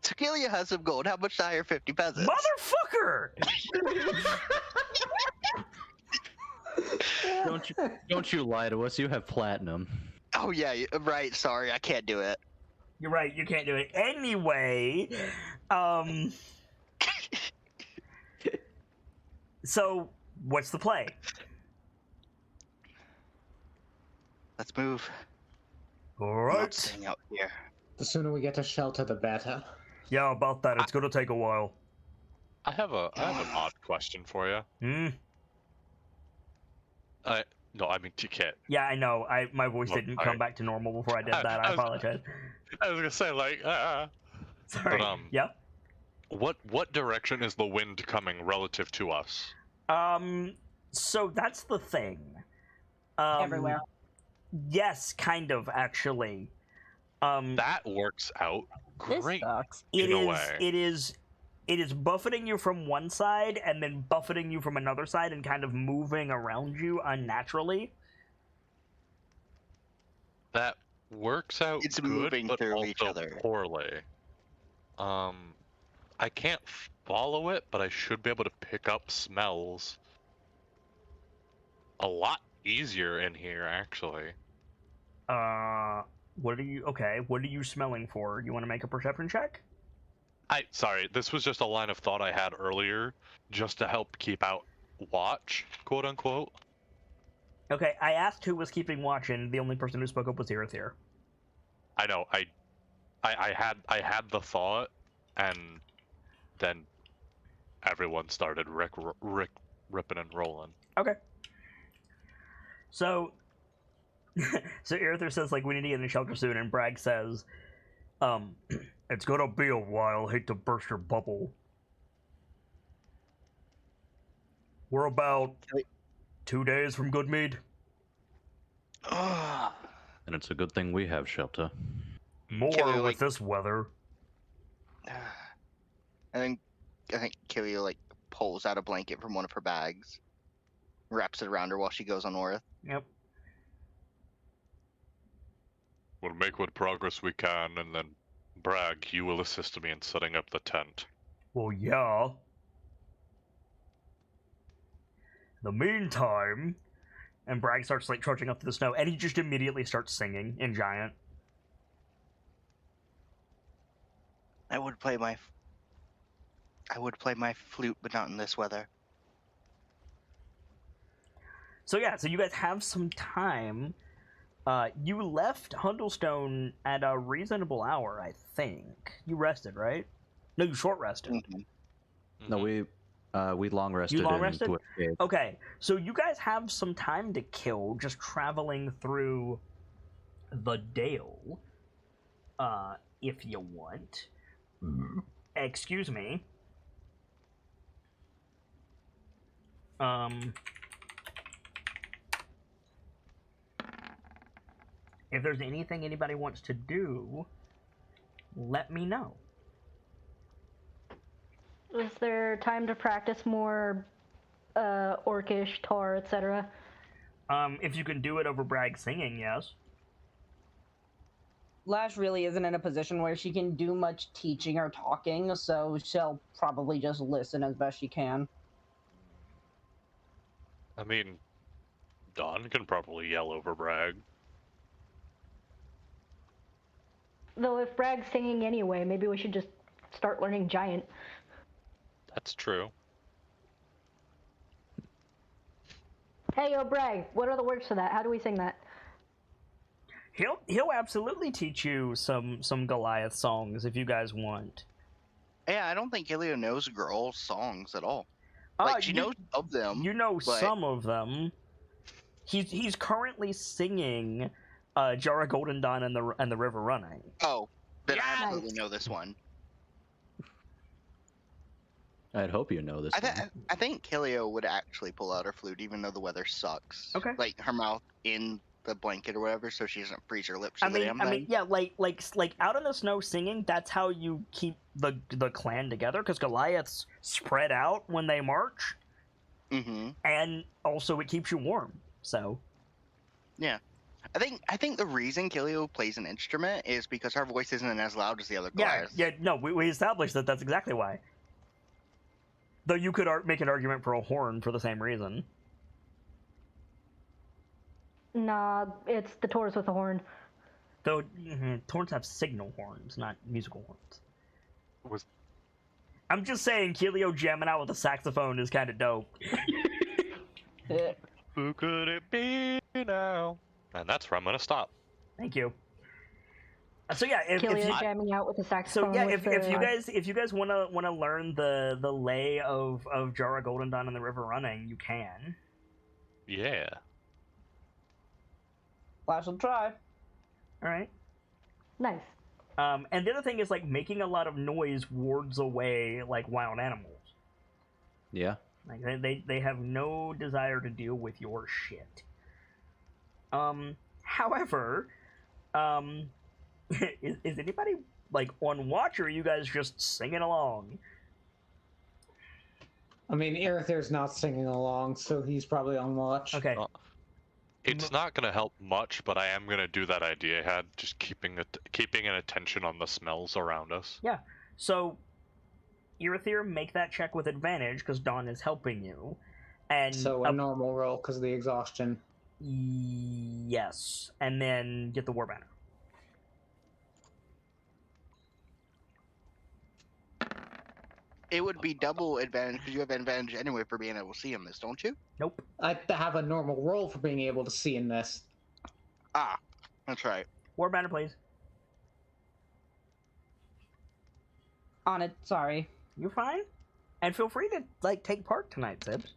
Tequila has some gold. How much to hire 50 peasants? Motherfucker! Don't you lie to us. You have platinum. Oh, yeah, right. Sorry, I can't do it. You're right, you can't do it. Anyway, so, what's the play? Let's move. I'm not Alright. staying out here. The sooner we get to shelter, the better. Yeah, about that. It's gonna take a while. I have an odd question for you. Hmm? No, I mean you can't. Yeah, I know. My voice Well, didn't alright. come back to normal before I did that. I I was- apologize. I was gonna say like, Sorry. But, Yeah? what direction is the wind coming relative to us? So that's the thing. everywhere. Yes, kind of, actually. That works out This great. sucks. It in a is. way. It is buffeting you from one side and then buffeting you from another side and kind of moving around you unnaturally. That works out It's good, moving but through also each other. poorly. I can't follow it, but I should be able to pick up smells a lot easier in here, actually. What are you? Okay, what are you smelling for? You want to make a perception check? Sorry, this was just a line of thought I had earlier, just to help keep out watch, quote unquote. Okay, I asked who was keeping watch, and the only person who spoke up was Irithir. I know, I had the thought, and then everyone started ripping and rolling. Okay. So, so Irithir says, like, we need to get in the shelter soon, and Bragg says, it's gonna be a while, hate to burst your bubble. We're about 2 days from Goodmead. Ugh. And it's a good thing we have shelter. More Kilio, with like- this weather. I think Kilio like pulls out a blanket from one of her bags, wraps it around her while she goes on north. Yep. We'll make what progress we can, and then, Bragg, you will assist me in setting up the tent. Well, yeah. In the meantime, and Bragg starts like trudging up to the snow, and he just immediately starts singing in Giant. I would play my flute, but not in this weather. So yeah, so you guys have some time. You left Hundlestone at a reasonable hour, I think. You rested, right? No, you short rested. Mhm. No, we long rested. long in rested? Dwarf Cave. Okay, so you guys have some time to kill just traveling through the Dale, if you want. Excuse me. If there's anything anybody wants to do, let me know. Is there time to practice more Orcish, Tar, etc.? If you can do it over Bragg singing, yes. Lash really isn't in a position where she can do much teaching or talking, so she'll probably just listen as best she can. I mean, Dawn can probably yell over Bragg. Though if Bragg's singing anyway, maybe we should just start learning Giant. That's true. Hey, yo, Bragg, what are the words for that? How do we sing that? He'll absolutely teach you some Goliath songs if you guys want. Yeah, I don't think Kilio knows girl songs at all. Like, she knows of them. You know but- some of them. He's currently singing Jara Golden Dawn and the River Running. Oh, then Yes! I absolutely know this one. I'd hope you know this. one. I think Kilio would actually pull out her flute, even though the weather sucks. Okay. Like her mouth in the blanket or whatever, so she doesn't freeze her lips. I or the mean, damn thing. yeah, like out in the snow singing. That's how you keep the clan together, because Goliaths spread out when they march, Mm-hmm. and also it keeps you warm. So I think the reason Kilio plays an instrument is because her voice isn't as loud as the other yeah, Goliaths. yeah, no, we established that. That's exactly why. Though you could make an argument for a horn for the same reason. Nah, it's the Taurus with the horn. Though horns have signal horns, not musical horns. Was I'm just saying, Kilio jamming out with a saxophone is kind of dope. Who could it be now? And that's where I'm gonna stop. Thank you. So yeah, if Killian you, jamming out with the saxophone. so yeah, with if you guys want to learn the lay of Jara Golden Dawn and the River Running, you can. Yeah. Lash will try. All right. Nice. And the other thing is like making a lot of noise wards away like wild animals. Yeah. Like they have no desire to deal with your shit. However, is anybody like on watch, or are you guys just singing along? I mean, Erether's not singing along, so he's probably on watch. Okay. It's not gonna help much, but I am gonna do that idea I had, just keeping an attention on the smells around us. So, Erether, make that check with advantage because Dawn is helping you, and So a normal roll because of the exhaustion. yes, and then get the war banner. It would be double advantage because you have advantage anyway for being able to see him. This, don't you? Nope. I have a normal roll for being able to see in this. Ah, that's right. War banner, please. On it, sorry. You're fine, and feel free to like take part tonight, Sibs.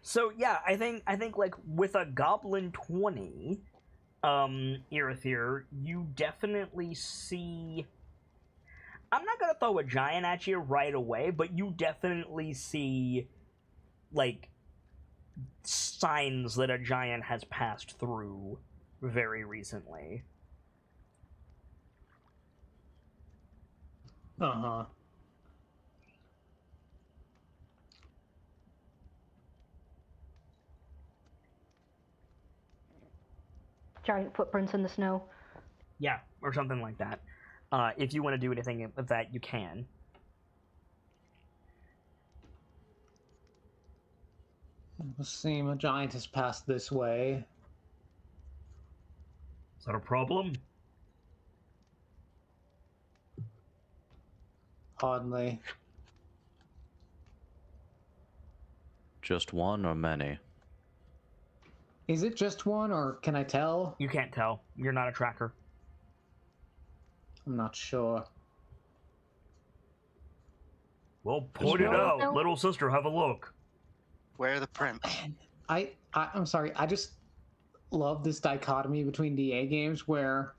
So yeah, I think like with a goblin 20, Erether, you definitely see. I'm not gonna throw a giant at you right away, but you definitely see like signs that a giant has passed through very recently. Uh-huh. Giant footprints in the snow. Yeah, or something like that. If you want to do anything with that, you can. It would seem a giant has passed this way. Is that a problem? Hardly. Just one or many? Is it just one, or can I tell? You can't tell. You're not a tracker. I'm not sure. Well, point it know out, now? little sister. Have a look. Where are the prints? I'm sorry. I just love this dichotomy between DA games where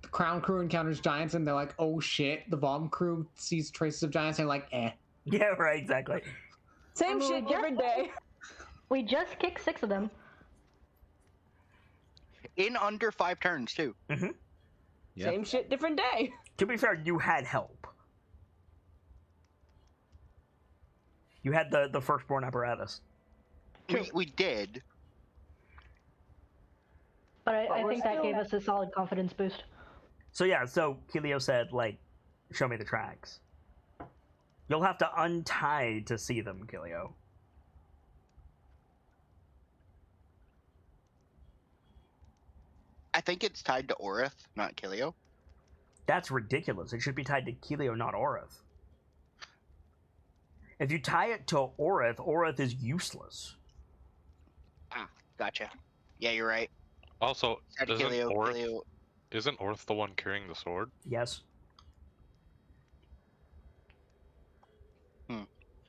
the Crown Crew encounters giants and they're like, "Oh shit!" The Bomb Crew sees traces of giants and they're like, "Eh." Yeah, right. Exactly. Same I mean, shit, we different day. We just kicked 6 of them. In under 5 turns, too. Mm-hmm. Yeah. Same shit, different day. To be fair, you had help. You had the firstborn apparatus. We did. But I we're think that still- gave us a solid confidence boost. So yeah, so Kelio said, like, show me the tracks. You'll have to untie to see them, Kelio. I think it's tied to Orith, not Kilio. That's ridiculous. It should be tied to Kelio, not Orith. If you tie it to Orith, Orith is useless. Ah, gotcha. Yeah, you're right. Also, Tied to isn't Kilio, Orth, Kilio. isn't Orth the one carrying the sword? Yes.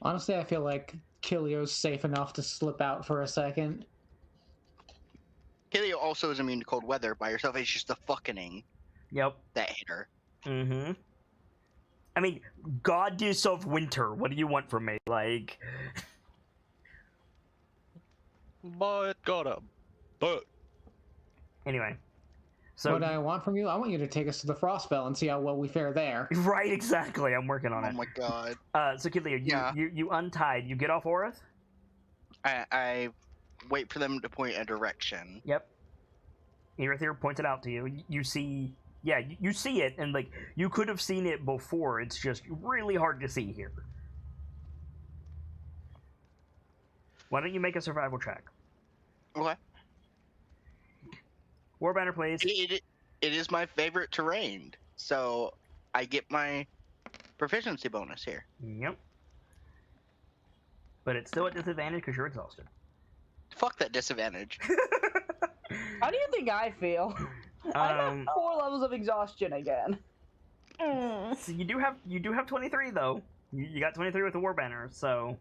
Honestly, I feel like Kilio's safe enough to slip out for a second. Kilio also is immune to cold weather by herself. It's just the fucking Yep. that hit her. Mm-hmm. I mean, goddess of winter. What do you want from me? Like, But got him. But anyway. So What I want from you, I want you to take us to the Frostbell and see how well we fare there. right, exactly. I'm working on Oh it. my god. So Kelio, Yeah. you untied. You get off Orith. I wait for them to point a direction. Yep. Erithir points it out to you. You see, yeah, you see it, and like you could have seen it before. It's just really hard to see here. Why don't you make a survival check? Okay. Warbanner, please. It is my favorite terrain, so I get my proficiency bonus here. Yep. But it's still at disadvantage because you're exhausted. Fuck that disadvantage. How do you think I feel? I'm at 4 levels of exhaustion again. So you do have 23 though. You got 23 with the Warbanner, so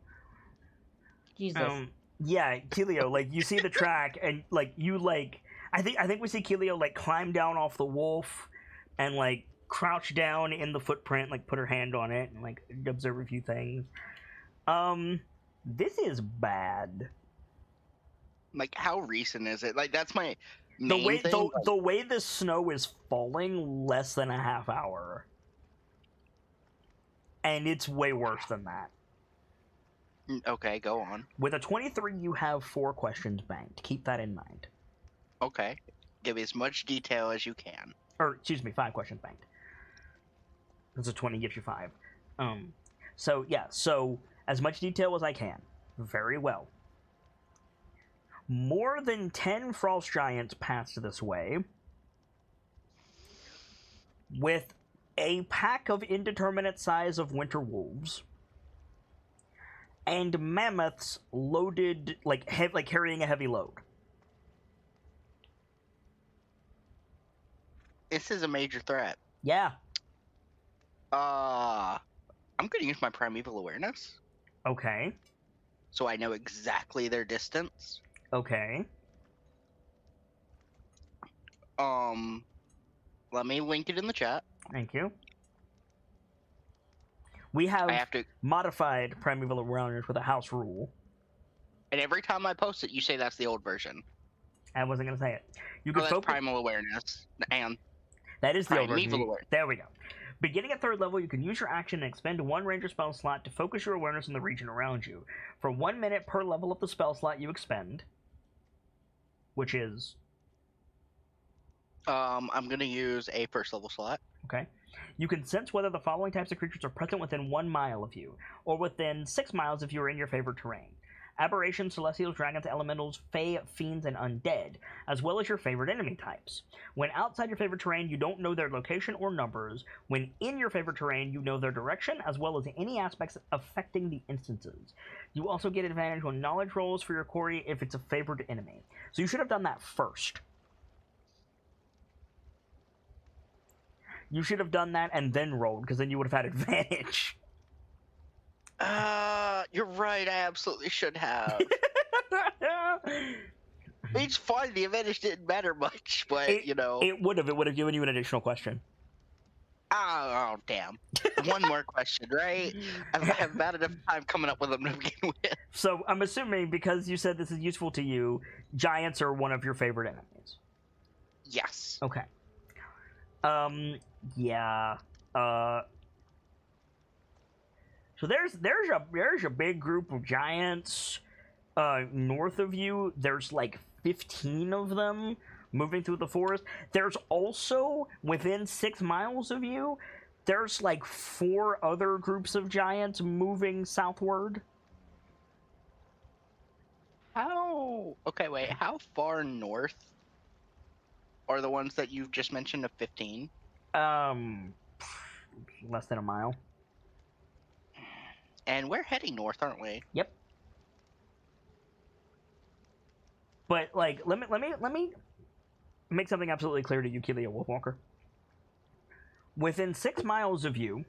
Jesus. yeah, Kelio, like you see the track and like you like I think we see Kelio like climb down off the wolf and like crouch down in the footprint, like put her hand on it and like observe a few things. This is bad. Like, how recent is it? Like, that's my The main way thing. the way the snow is falling, less than a half hour. And it's way worse than that. Okay, go on. With a 23, you have 4 questions banked. Keep that in mind. Okay. Give me as much detail as you can. Or, excuse me, 5 questions banked. Because a 20 gives you 5. So, yeah, so as much detail as I can. Very well. More than 10 frost giants passed this way. With a pack of indeterminate size of winter wolves. And mammoths loaded, like carrying a heavy load. This is a major threat. Yeah. I'm gonna use my primeval awareness, Okay. so I know exactly their distance. Okay. Let me link it in the chat. Thank you. We have, I have to. modified primeval awareness with a house rule. And every time I post it, you say that's the old version. I wasn't gonna say it. You Oh, could that's focus. Primal Awareness. And That is the old Primeval version. Awareness. There we go. Beginning at 3rd level, you can use your action and expend 1 ranger spell slot to focus your awareness on the region around you. For 1 minute per level of the spell slot you expend, which is... I'm gonna use a 1st level slot. Okay. You can sense whether the following types of creatures are present within 1 mile of you, or within 6 miles if you are in your favorite terrain. Aberrations, celestials, dragons, elementals, fae, fiends, and undead, as well as your favorite enemy types. When outside your favorite terrain, you don't know their location or numbers. When in your favorite terrain, you know their direction, as well as any aspects affecting the instances. You also get advantage on knowledge rolls for your quarry if it's a favored enemy. So you should have done that first. You should have done that and then rolled, because then you would have had advantage. You're right. I absolutely should have. It's fine. The advantage didn't matter much, but It would have. It would have given you an additional question. Oh, damn. One more question, right? I have bad enough time coming up with them to begin with. So I'm assuming, because you said this is useful to you, giants are one of your favorite enemies. Yes. Okay. Yeah. So there's a big group of giants north of you. There's like 15 of them moving through the forest. There's also, within 6 miles of you, there's like 4 other groups of giants moving southward. Okay, wait. How far north are the ones that you've just mentioned of 15? Less than a mile. And we're heading north, aren't we? Yep. But like, let me make something absolutely clear to you, Keelia Wolfwalker. Within 6 miles of you,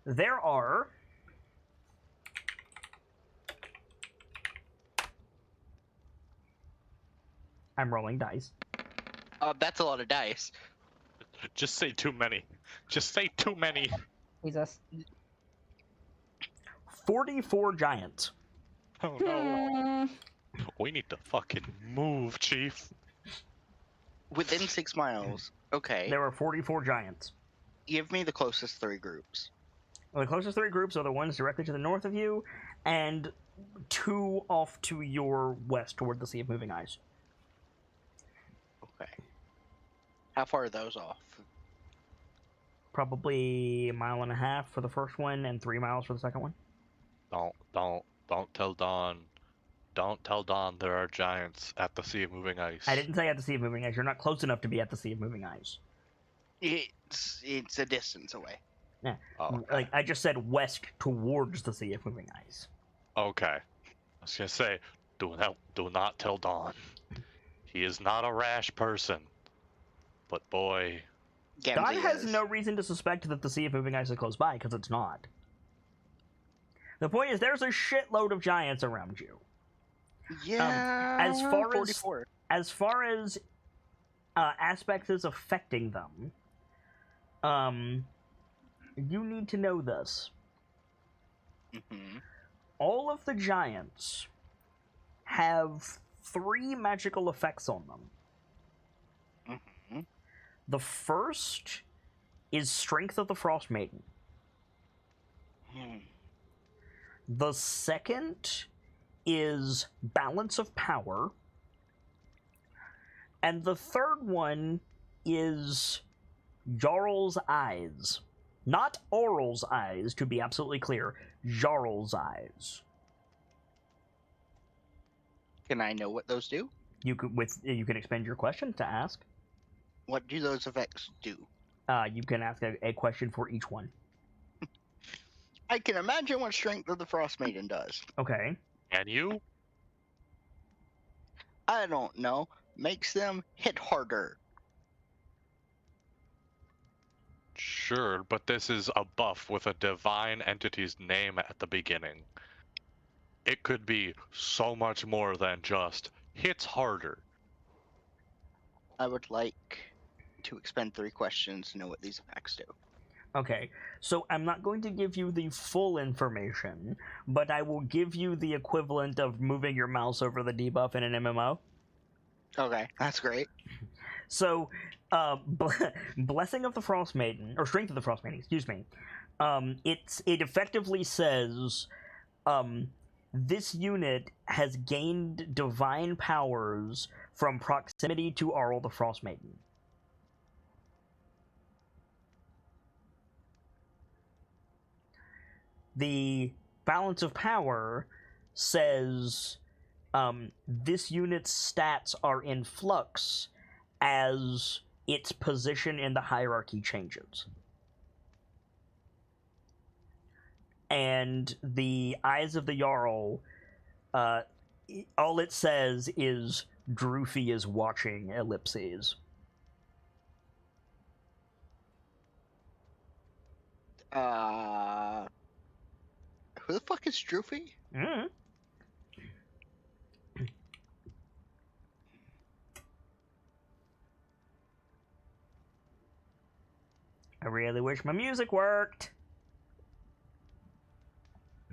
there are I'm rolling dice. That's a lot of dice. Just say too many. Just say too many. Jesus. 44 giants. Oh no. We need to fucking move, Chief. Within 6 miles. Okay. There are 44 giants. Give me the closest 3 groups. Well, the closest 3 groups are the ones directly to the north of you, and 2 off to your west toward the Sea of Moving Ice. Okay. How far are those off? Probably a mile and a half for the first one, and 3 miles for the second one. Don't tell Dawn. Don't tell Dawn there are giants at the Sea of Moving Ice. I didn't say at the Sea of Moving Ice. You're not close enough to be at the Sea of Moving Ice. It's a distance away. Yeah. Oh, okay. Like, I just said west towards the Sea of Moving Ice. Okay. I was gonna say, do not tell Dawn. He is not a rash person. But boy... Dawn has no reason to suspect that the Sea of Moving Ice is close by, because it's not. The point is, there's a shitload of giants around you. Yeah. As far 44. as aspects is affecting them, you need to know this. Mm-hmm. All of the giants have 3 magical effects on them. Mm-hmm. The first is Strength of the Frost Maiden. The second is Balance of Power. And the third one is Jarl's Eyes. Not Aural's Eyes, to be absolutely clear. Jarl's Eyes. Can I know what those do? You can expend your question to ask. What do those effects do? You can ask a question for each one. I can imagine what Strength of the Frost Maiden does. Okay. Can you? I don't know. Makes them hit harder. Sure, but this is a buff with a divine entity's name at the beginning. It could be so much more than just hits harder. I would like to expend 3 questions to know what these effects do. Okay, so I'm not going to give you the full information, but I will give you the equivalent of moving your mouse over the debuff in an MMO. Okay, that's great. So, Blessing of the Frost Maiden, or Strength of the Frost Maiden, excuse me. It effectively says, this unit has gained divine powers from proximity to Arl the Frost Maiden. The balance of power says this unit's stats are in flux as its position in the hierarchy changes. And the Eyes of the Jarl, all it says is Droofy is watching, ellipses. Who the fuck is Droofy? Mm. I really wish my music worked.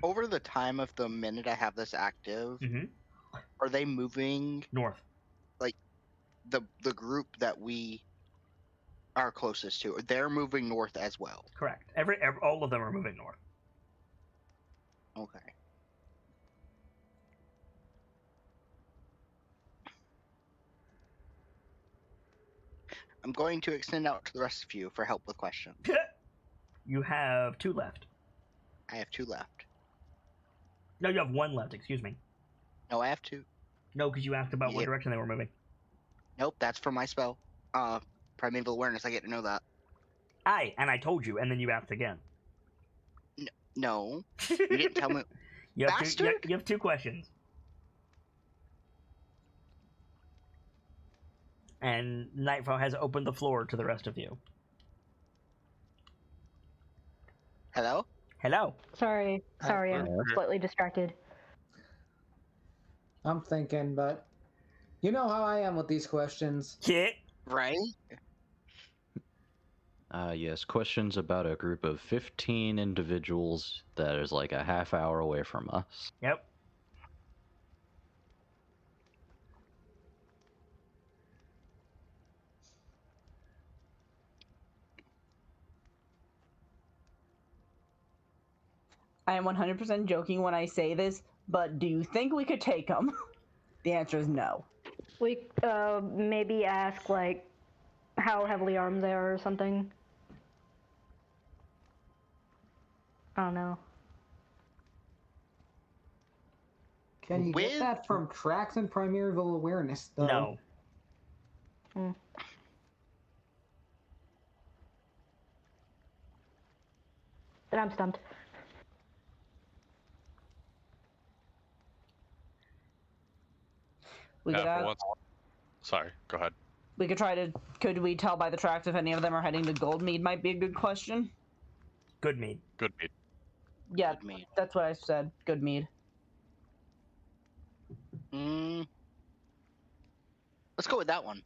Over the time of the minute I have this active, Mm-hmm. are they moving North. the group that we are closest to? They're moving north as well. Correct. All of them are moving north. Okay. I'm going to extend out to the rest of you for help with questions. You have 2 left. I have 2 left. No, you have 1 left, excuse me. No, I have 2. No, because you asked about what Yep. direction they were moving. Nope, that's for my spell. Primeval Awareness, I get to know that. Aye, and I told you, and then you asked again. No, you didn't tell me. You have Bastard! you have 2 questions. And Nightfall has opened the floor to the rest of you. Hello? Hello. Sorry, I'm slightly distracted. I'm thinking, but you know how I am with these questions. Yeah. Right? Yes, questions about a group of 15 individuals that is like a half hour away from us. Yep. I am 100% joking when I say this, but do you think we could take them? The answer is no. We maybe ask like how heavily armed they are or something. I don't know. Can you With- get that from tracks and primeval awareness, though? No. Hmm. Then I'm stumped. We could Yeah, for ask, once. Sorry, go ahead. we could try to. Could we tell by the tracks if any of them are heading to Goldmead? Might be a good question. Good mead. Good meat. Yeah, Good mead. that's what I said. Good mead. Let's go with that one.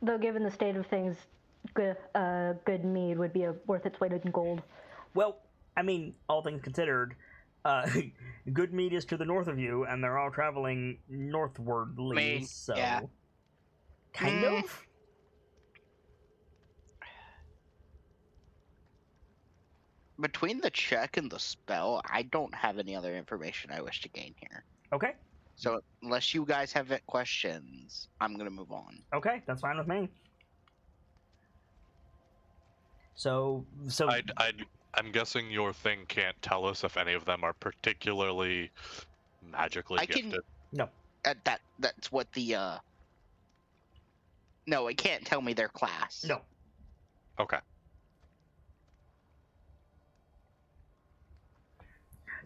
Though, given the state of things, good mead would be worth its weight in gold. Well, I mean, all things considered, Good Mead is to the north of you, and they're all traveling northwardly, so... yeah. Kind of? Between the check and the spell, I don't have any other information I wish to gain here. Okay. So unless you guys have questions, I'm gonna move on. Okay, that's fine with me. So I'm guessing your thing can't tell us if any of them are particularly magically I can- gifted. No. That's what the No, it can't tell me their class. No. Okay.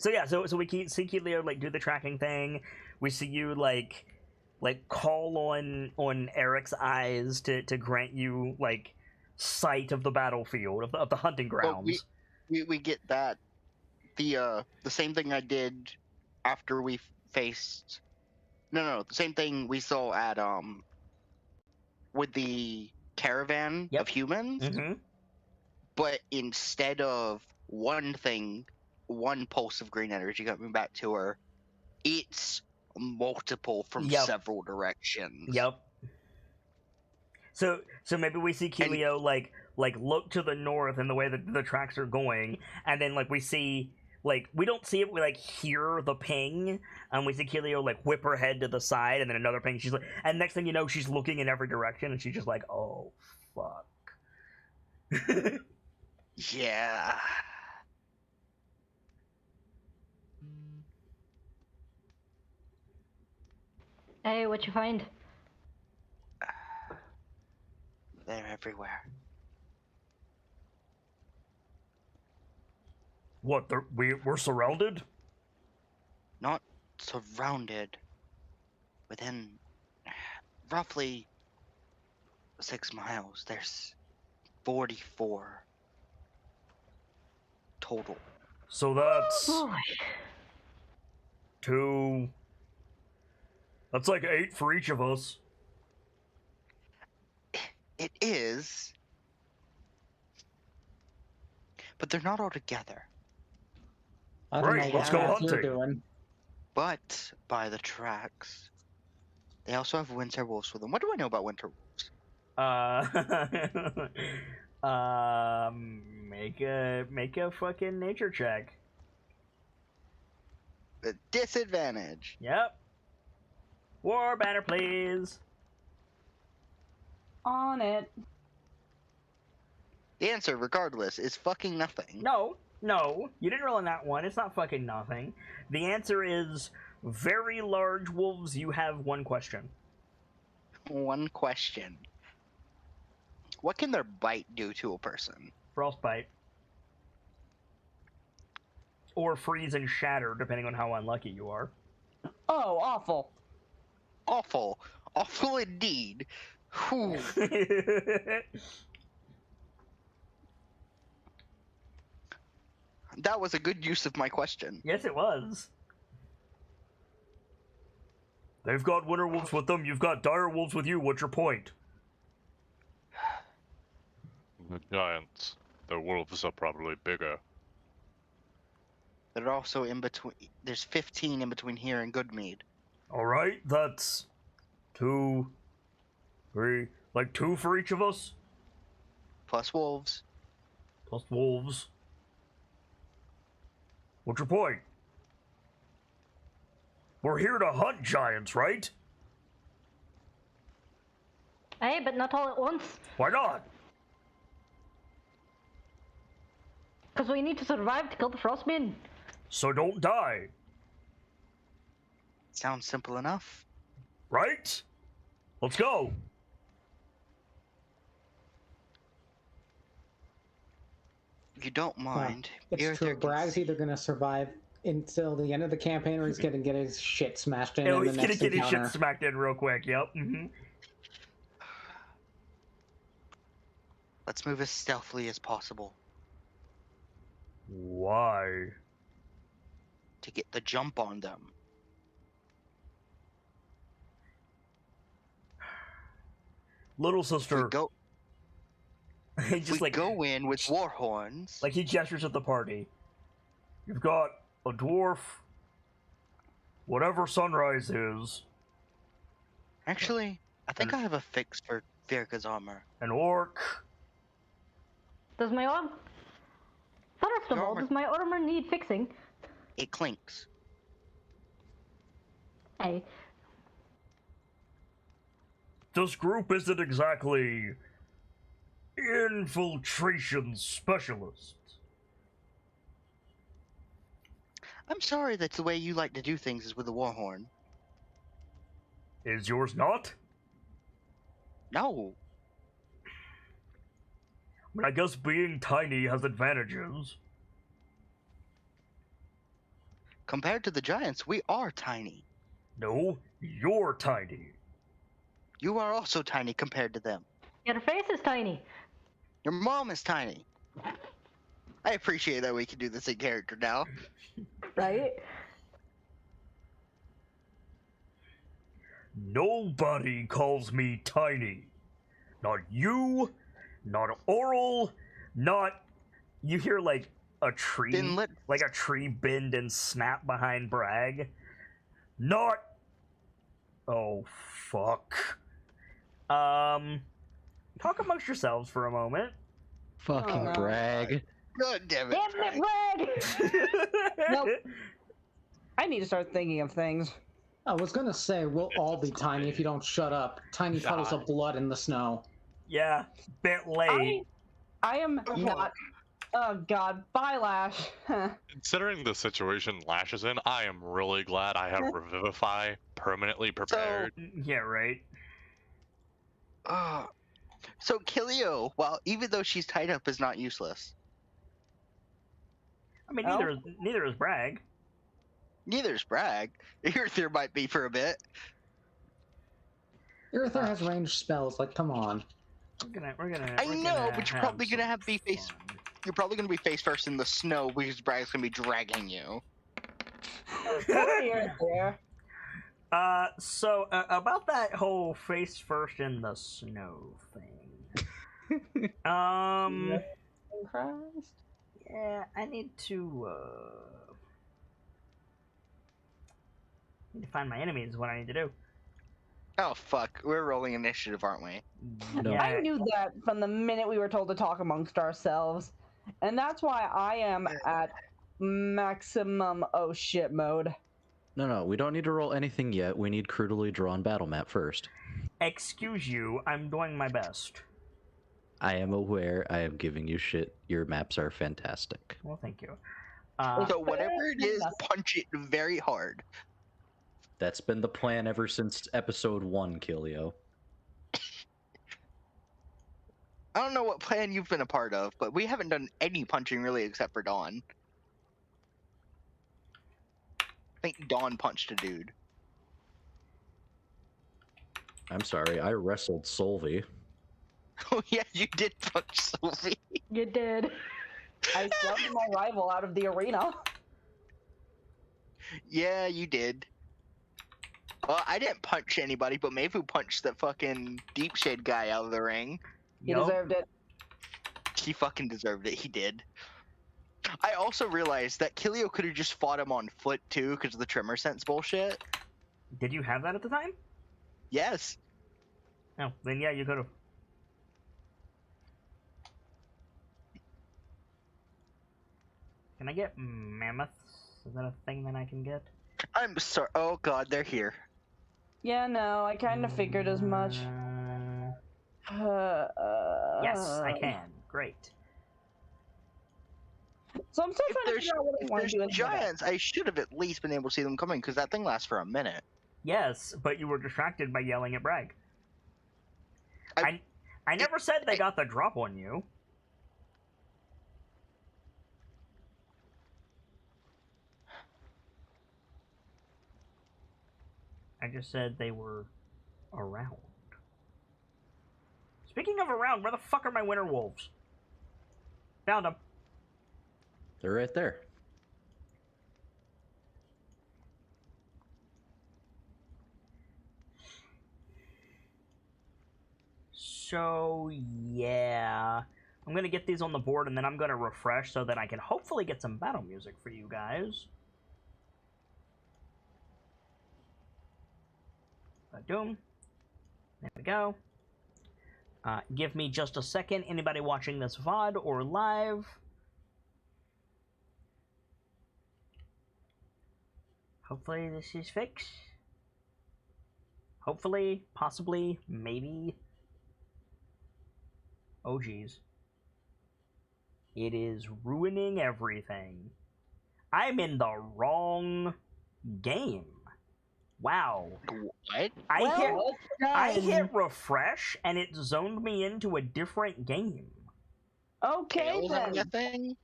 So yeah, so we see Keelio like do the tracking thing. We see you like call on Eric's eyes to grant you like sight of the battlefield of the hunting Well, grounds. we get that. The same thing I did after we faced. No, the same thing we saw at with the caravan Yep. of humans. Mm-hmm. but instead of one pulse of green energy coming back to her, it's multiple from Yep. several directions. Yep. So maybe we see Keelio like look to the north in the way that the tracks are going, and then like we see like we don't see it, we like hear the ping, and we see Keelio like whip her head to the side, and then another ping. She's like, and next thing you know, she's looking in every direction, and she's just like, oh fuck. Yeah. Hey, what you find? They're everywhere. What? We're surrounded? Not surrounded. Within roughly 6 miles, there's 44 total. So that's Oh, boy. 2. That's like 8 for each of us. It is, but they're not all together. I don't Great, know let's what go math you're hunting. doing. But by the tracks, they also have winter wolves with them. What do I know about winter wolves? Make a fucking nature check. A disadvantage. Yep. War banner, please. On it. The answer, regardless, is fucking nothing. No, you didn't roll on that one. It's not fucking nothing. The answer is very large wolves. You have one question. One question. What can their bite do to a person? Frostbite. Or freeze and shatter, depending on how unlucky you are. Oh, awful. Awful. Awful indeed. Whew. That was a good use of my question. Yes, it was. They've got winter wolves with them. You've got dire wolves with you. What's your point? The giants. The wolves are probably bigger. They're also in between. There's 15 in between here and Goodmead. All right, that's 2, 3, like 2 for each of us, Plus wolves. plus wolves. What's your point? We're here to hunt giants, right? Hey, but not all at once. Why not? Because we need to survive to kill the Frostbane. So don't die, Sounds simple enough. right? Let's go. If you don't mind, It's Earther true. can Bragg's see- either gonna survive until the end of the campaign, or he's gonna get his shit smashed in Oh, the he's gonna next get his shit encounter. smacked in real quick. Yep. Let's move as stealthily as possible Why? to get the jump on them. Little If we sister. go, He if just we like go in with war horns, he gestures at the party. You've got a dwarf, whatever Sunrise is, actually, I think I have a fix for Virka's armor. an orc. Does my arm... First of Your all, armor- does my armor need fixing? It clinks. Hey, This group isn't exactly infiltration specialists. I'm sorry that's the way you like to do things is with a war horn. Is yours not? No. I mean, I guess being tiny has advantages. Compared to the giants, we are tiny. No, you're tiny. You are also tiny compared to them. your face is tiny. Your mom is tiny. I appreciate that we can do this in character now. Right? Nobody calls me tiny. Not you, not Oral, not You hear like a tree, Then let like a tree bend and snap behind Bragg. Not. Oh fuck. Talk amongst yourselves for a moment. Fucking no. brag. God damn it. Damn it, Frank. Bragg! Nope. I need to start thinking of things. I was gonna say we'll all be tiny if you don't shut up. Tiny puddles of blood in the snow. Yeah, bit late. I am not. Oh God, bye, Lash. Considering the situation Lash is in, I am really glad I have Revivify permanently prepared. Yeah, right. So Kilio, well, even though she's tied up, is not useless. I mean, Oh. neither is Bragg. Neither's Bragg. Earther might be for a bit. Earther has ranged spells. Like, come on. We're gonna. I know, but you're probably gonna have to be face. fun. You're probably gonna be face first in the snow because Bragg's gonna be dragging you. There. So about that whole face first in the snow thing. Christ. Yeah, I need to find my enemies. What I need to do. Oh fuck, we're rolling initiative, aren't we? No. Yeah, I knew that from the minute we were told to talk amongst ourselves, and that's why I am at maximum oh shit mode. No, we don't need to roll anything yet. We need crudely drawn battle map first. excuse you. I'm doing my best. I am aware. I am giving you shit. Your maps are fantastic. Well, thank you. So whatever it is, punch it very hard. That's been the plan ever since episode 1, Kilio. I don't know what plan you've been a part of, but we haven't done any punching really except for Dawn. I think Dawn punched a dude. I'm sorry, I wrestled Solvi. Oh yeah, you did punch Sophie. You did. I shoved my rival out of the arena. Yeah, you did. Well, I didn't punch anybody, but Mavu punched the fucking Deep Shade guy out of the ring. He Yup. deserved it. He fucking deserved it. He did. I also realized that Kilio could have just fought him on foot too, because of the tremor sense bullshit. Did you have that at the time? Yes. No. Then yeah, you could have. Can I get mammoths? Is that a thing that I can get? I'm sorry. Oh god, they're here. Yeah, no, I kind of figured as much. Yes, I can. Great. So I'm still If trying to there's, figure out what I if want there's to do. with my deck. giants, I should have at least been able to see them coming, because that thing lasts for a minute. Yes, but you were distracted by yelling at Bragg. I- I never said they got the drop on you. I just said they were around. Speaking of around, where the fuck are my winter wolves? Found them. They're right there. So, yeah. I'm gonna get these on the board and then I'm gonna refresh so that I can hopefully get some battle music for you guys. Doom. There we go. Give me just a second. Anybody watching this VOD or live? Hopefully this is fixed. Hopefully, possibly, maybe. Oh geez. It is ruining everything. I'm in the wrong game. Wow. What? I hit refresh and it zoned me into a different game. Okay Tails on then. that thing?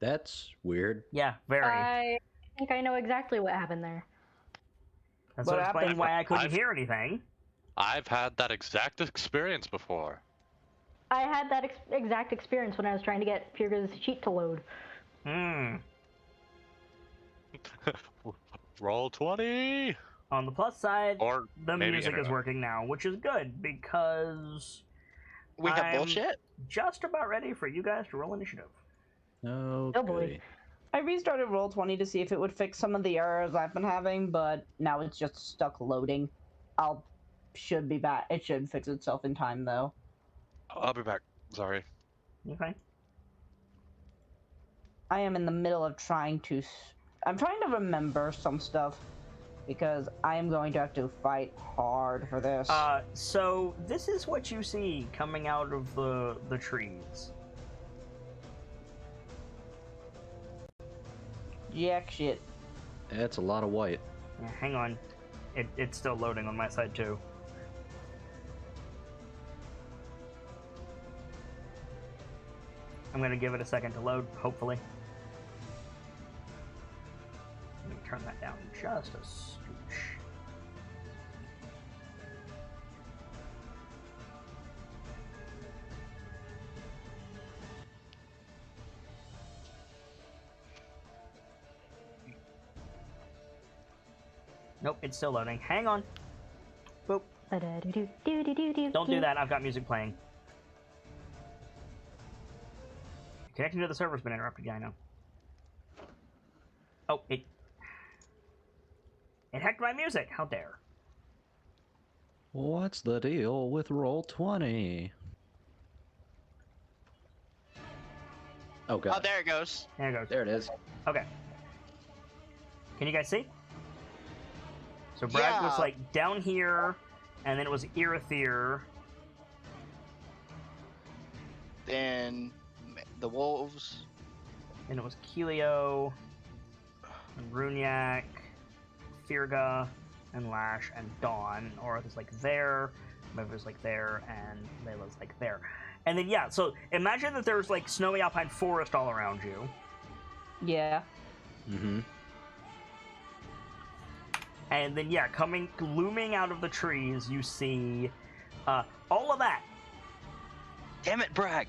That's weird. Yeah, very. I think I know exactly what happened there. That's What what explains happened? why I couldn't I've- hear anything. I've had that exact experience before. I had that exact experience when I was trying to get Purga's sheet to load. Hmm. Roll 20! On the plus side, Or the maybe music is internet. working now, which is good because We have I'm bullshit? just about ready for you guys to roll initiative. Okay. Oh boy. I restarted Roll20 to see if it would fix some of the errors I've been having, but now it's just stuck loading. Should be back. It should fix itself in time, though. I'll be back. Sorry. Okay. I am in the middle of trying to. I'm trying to remember some stuff because I am going to have to fight hard for this. So this is what you see coming out of the trees. Jack shit. It's a lot of white. Yeah, hang on. It's still loading on my side too. I'm gonna give it a second to load, hopefully. Let me turn that down just a scooch. Nope, it's still loading. Hang on. Boop. Don't do that, I've got music playing. Connecting to the server's been interrupted, yeah, I know. Oh, it hacked my music, how dare. What's the deal with Roll20? Oh god. Oh, there it goes. There it goes. There it is. Okay. Can you guys see? So Brad was Yeah. like down here, and then it was Irithyr. Then the wolves. Then it was Kelio, and Runyak, Firga, and Lash, and Dawn. Orth is like there, Meva's like there, and Layla's like there. And then yeah, so imagine that there's like snowy alpine forest all around you. Yeah. Mm-hmm. And then yeah, looming out of the trees, you see all of that. Damn it, Bragg.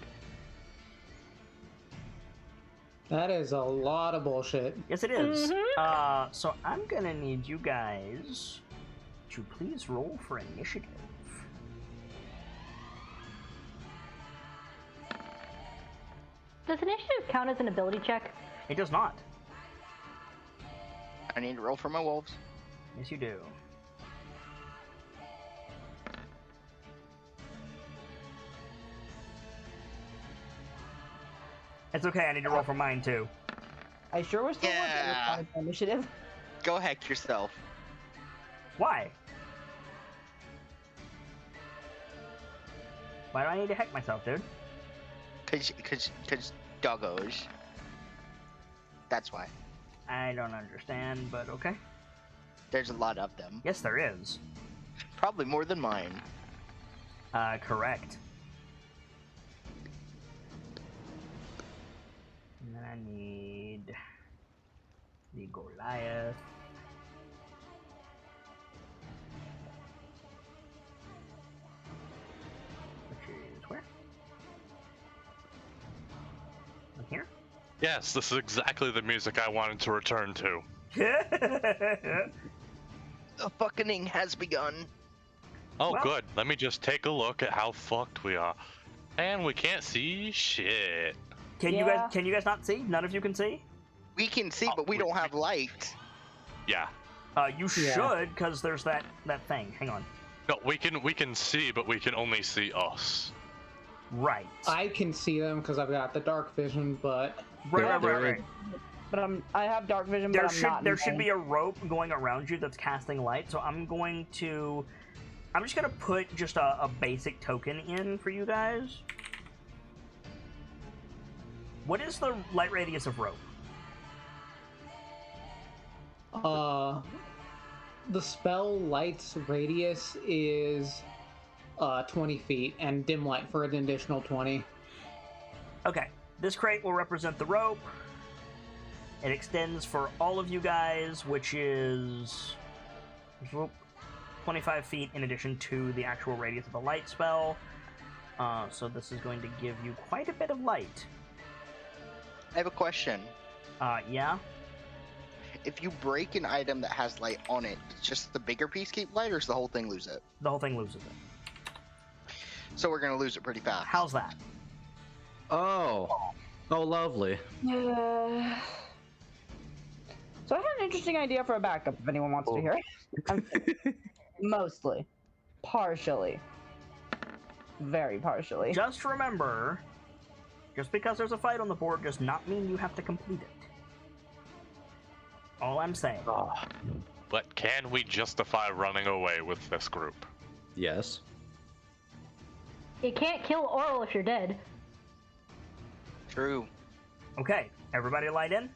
That is a lot of bullshit. Yes, it is. So I'm gonna need you guys to please roll for initiative. Does initiative count as an ability check? It does not. I need to roll for my wolves. Yes, you do. It's okay, I need to roll for mine too. I sure was still Yeah. looking at initiative. Go heck yourself. Why? Why do I need to hack myself, dude? Cause doggos. That's why. I don't understand, but okay. There's a lot of them. Yes, there is. Probably more than mine. Correct. And then I need the Goliath. Which is where? Up here? Yes, this is exactly the music I wanted to return to. The fucking has begun. Oh, Well- good. Let me just take a look at how fucked we are. And we can't see shit. Can Yeah. you guys not see? None of you can see? We can see, but we don't have light. Yeah. You Yeah. should, because there's that thing. Hang on. No, we can see, but we can only see us. Right. I can see them because I've got the dark vision, but Right. But I have dark vision, but There should be a rope going around you that's casting light. So I'm just gonna put just a basic token in for you guys. What is the light radius of rope? the spell light's radius is 20 feet, and dim light for an additional 20. Okay, this crate will represent the rope. It extends for all of you guys, which is 25 feet in addition to the actual radius of the light spell. So this is going to give you quite a bit of light. I have a question. Yeah? If you break an item that has light on it, does just the bigger piece keep light, or does the whole thing lose it? The whole thing loses it. So we're gonna lose it pretty fast. How's that? Oh. Oh, lovely. So I had an interesting idea for a backup if anyone wants to hear it. Mostly. Partially. Very partially. Just remember, just because there's a fight on the board does not mean you have to complete it. All I'm saying. But can we justify running away with this group? Yes. You can't kill Oral if you're dead. True. Okay, everybody light in?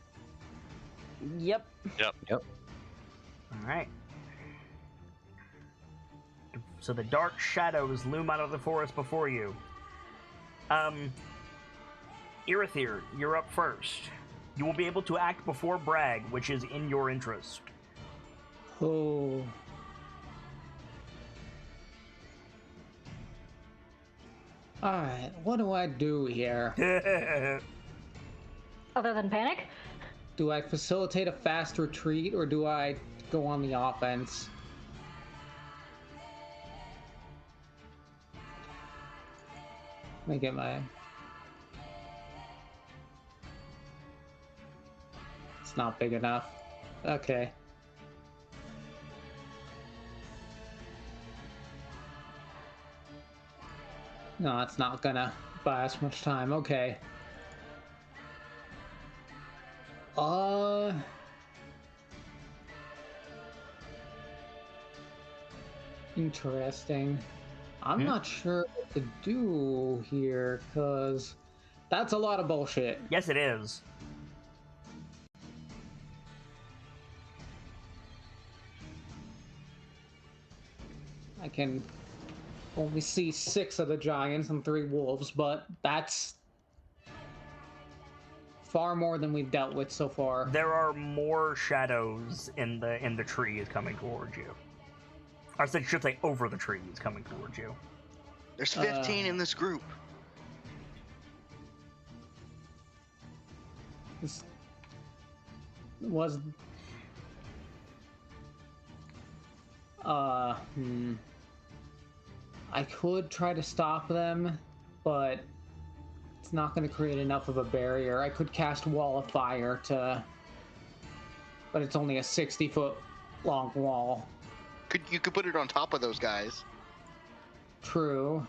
Yep. All right. So the dark shadows loom out of the forest before you. Irithyr, you're up first. You will be able to act before Bragg, which is in your interest. Oh. Alright, what do I do here? Other than panic? Do I facilitate a fast retreat or do I go on the offense? Let me get my... It's not big enough. Okay. No, it's not gonna buy us much time. Okay. Interesting. I'm not sure what to do here, because that's a lot of bullshit. Yes, it is. I can only see 6 of the giants and 3 wolves, but that's far more than we've dealt with so far. There are more shadows in the trees coming towards you. I should say over the trees coming towards you. There's 15 in this group. This was... I could try to stop them, but it's not going to create enough of a barrier. I could cast Wall of Fire to... But it's only a 60-foot long wall. You could put it on top of those guys. True.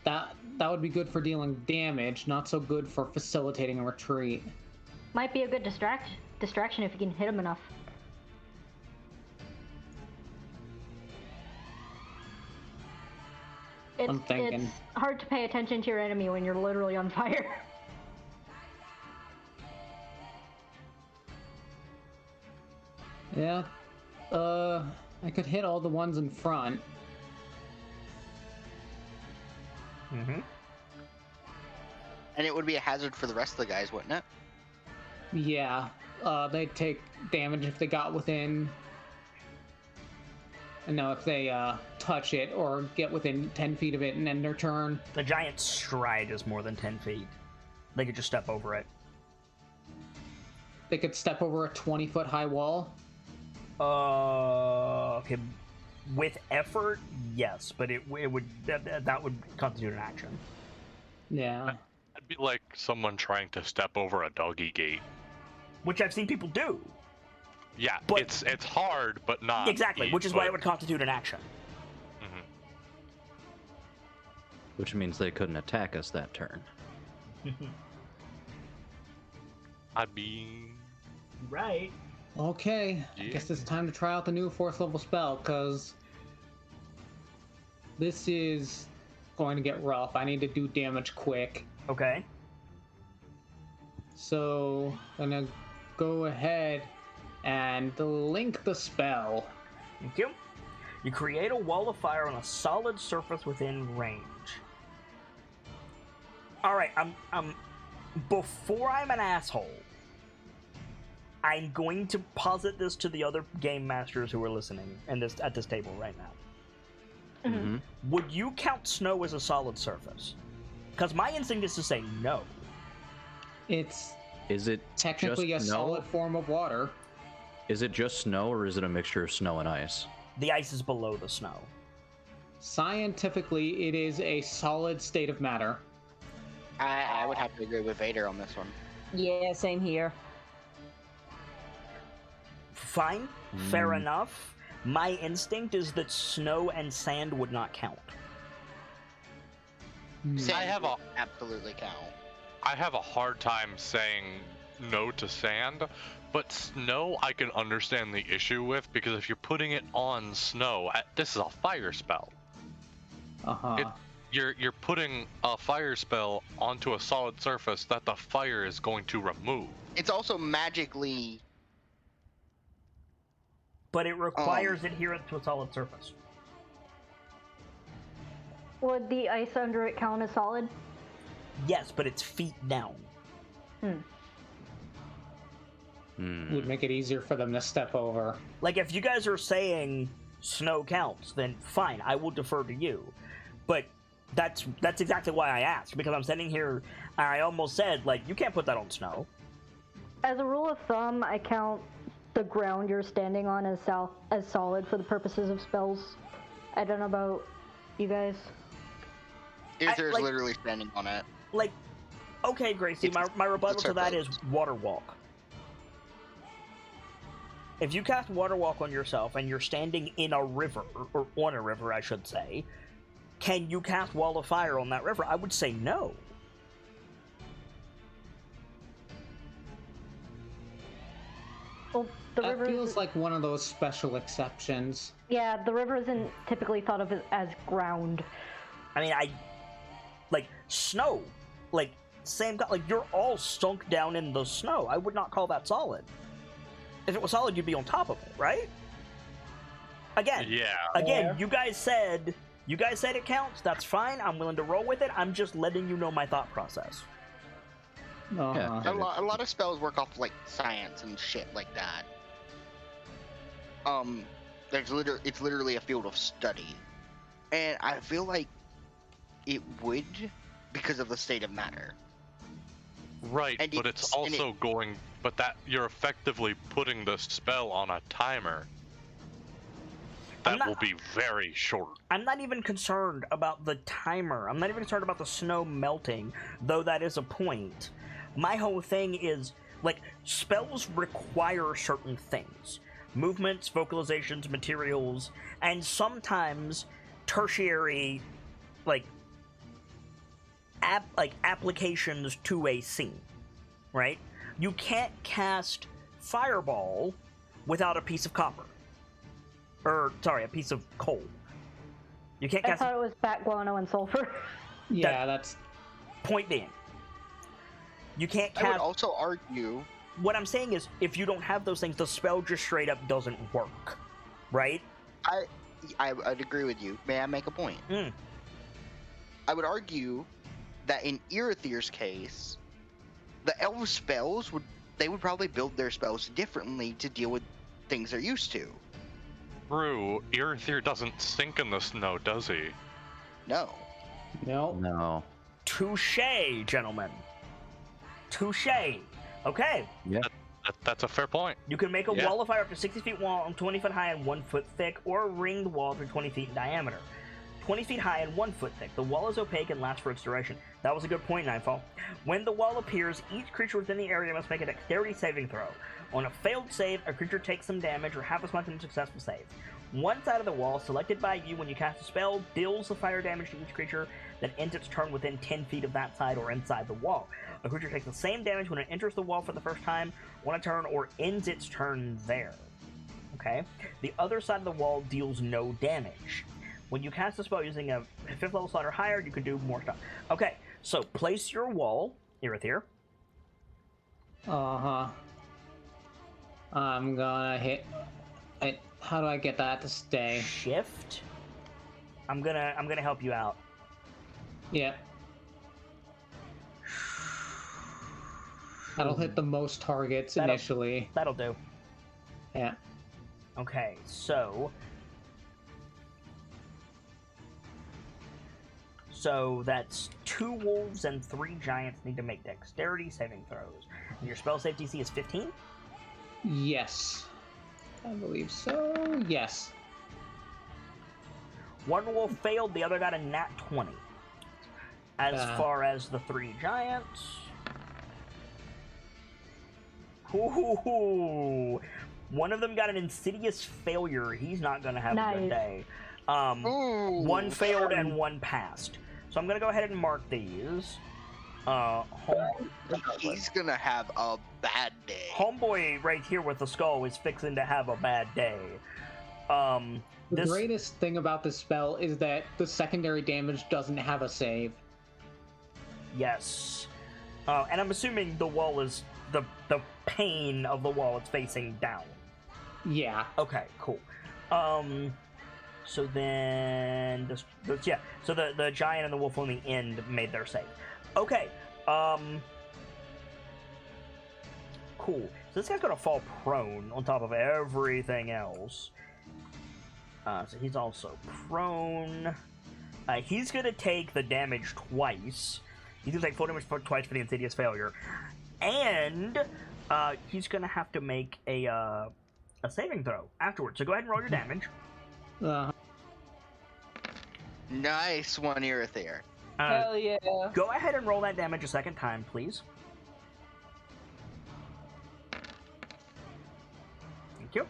That would be good for dealing damage, not so good for facilitating a retreat. Might be a good distraction if you can hit him enough. I'm thinking. It's hard to pay attention to your enemy when you're literally on fire. Yeah. I could hit all the ones in front. Mm-hmm. And it would be a hazard for the rest of the guys, wouldn't it? Yeah. They'd take damage if they got within... No, if they touch it or get within 10 feet of it and end their turn. The giant's stride is more than 10 feet. They could just step over it. They could step over a 20-foot high wall. Okay. With effort, yes, but it would that would constitute an action. Yeah. It'd be like someone trying to step over a doggy gate. Which I've seen people do. Yeah, But- it's hard, but not Exactly, which is why it would constitute an action. Mhm. Which means they couldn't attack us that turn. I mean, Right. Okay. I Yeah. guess it's time to try out the new 4th level spell, because this is going to get rough. I need to do damage quick. Okay. So, I'm gonna go ahead and link the spell. Thank you. You create a wall of fire on a solid surface within range. Alright, before I'm an asshole, I'm going to posit this to the other game masters who are listening and at this table right now. Mm-hmm. Would you count snow as a solid surface? Because my instinct is to say no. It's Is it technically a just snow? solid form of water. Is it just snow, or is it a mixture of snow and ice? The ice is below the snow. Scientifically, it is a solid state of matter. I would have to agree with Vader on this one. Yeah, same here. Fine, fair enough. My instinct is that snow and sand would not count. Sand would absolutely count. I have a hard time saying no to sand, but snow I can understand the issue with, because if you're putting it on snow, this is a fire spell. You're putting a fire spell onto a solid surface that the fire is going to remove. It's also magically... But it requires adherence to a solid surface. Would the ice under it count as solid? Yes, but it's feet down. Would make it easier for them to step over. Like, if you guys are saying snow counts, then fine, I will defer to you. But that's exactly why I asked, because I'm sitting here, and I almost said, like, you can't put that on snow. As a rule of thumb, I count the ground you're standing on as solid for the purposes of spells. I don't know about you guys. There's literally standing on it. Like, okay, Gracie, my rebuttal to that is water walk. If you cast water walk on yourself and you're standing in a river, or on a river, I should say, can you cast wall of fire on that river? I would say no. Well, the river feels like one of those special exceptions. Yeah, the river isn't typically thought of as ground. I mean, like, snow. Like, you're all sunk down in the snow. I would not call that solid. If it was solid, you'd be on top of it, right? Again, you guys said it counts. That's fine. I'm willing to roll with it. I'm just letting you know my thought process. Yeah. A lot of spells work off like science and shit like that. It's literally a field of study, and I feel like it would because of the state of matter. Right, but it's also going. But that you're effectively putting the spell on a timer. That will be very short. I'm not even concerned about the timer. I'm not even concerned about the snow melting, though that is a point. My whole thing is, like, spells require certain things. Movements, vocalizations, materials, and sometimes tertiary, applications to a scene, right? You can't cast Fireball without a piece of copper. A piece of coal. You can't cast... I thought it was bat guano and sulfur. Yeah, that's... Point being. You can't cast... I would also argue... What I'm saying is, if you don't have those things, the spell just straight up doesn't work. Right? I'd agree with you. May I make a point? I would argue that in Irithyr's case, the elf spells would probably build their spells differently to deal with things they're used to. True. Irithyr doesn't sink in the snow, does he? No. No. Touche, gentlemen. Touche. Okay. Yeah. That's a fair point. You can make a wall of fire up to 60 feet long, 20 foot high, and 1 foot thick, or a ringed wall up to 20 feet in diameter. 20 feet high and 1 foot thick. The wall is opaque and lasts for its duration. That was a good point, Nightfall. When the wall appears, each creature within the area must make a dexterity saving throw. On a failed save, a creature takes some damage or half as much in a successful save. One side of the wall, selected by you when you cast a spell, deals the fire damage to each creature that ends its turn within 10 feet of that side or inside the wall. A creature takes the same damage when it enters the wall for the first time, on a turn, or ends its turn there. Okay? The other side of the wall deals no damage. When you cast a spell using a 5th level slot or higher, you can do more stuff. Okay, so place your wall, Irithyr. I'm gonna hit... How do I get that to stay? Shift. I'm gonna help you out. Yep. That'll hit the most targets initially. That'll do. Yeah. Okay, so that's 2 wolves and 3 giants need to make dexterity saving throws. And your spell save DC is 15? Yes. I believe so. Yes. One wolf failed, the other got a nat 20. As far as the 3 giants... Ooh, one of them got an insidious failure. He's not going to have a good day. One failed and one passed. So I'm going to go ahead and mark these. He's going to have a bad day. Homeboy right here with the skull is fixing to have a bad day. The greatest thing about this spell is that the secondary damage doesn't have a save. Yes. And I'm assuming the wall is... The pane of the wall it's facing down. Yeah. Okay, cool. So then... So the giant and the wolf on the end made their save. Okay. Cool. So this guy's gonna fall prone on top of everything else. So he's also prone. He's gonna take the damage twice. He's gonna take full damage twice for the insidious failure. And he's gonna have to make a saving throw afterwards. So go ahead and roll your damage. Nice one, Irithyr. Hell yeah. Go ahead and roll that damage a second time, please. Thank you.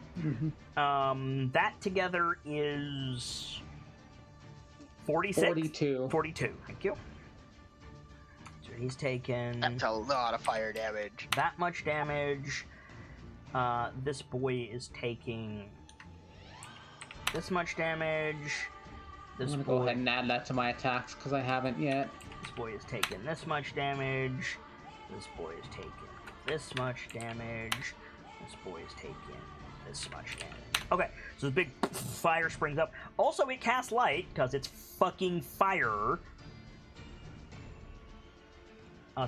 That together is 46? 42. 42. Thank you. So he's taken... That's a lot of fire damage. That much damage. This boy is taking this much damage. I'm gonna go ahead and add that to my attacks because I haven't yet. This boy is taking this much damage. This boy is taking this much damage. This boy is taking this much damage. Okay, so the big fire springs up. Also, it casts light because it's fucking fire.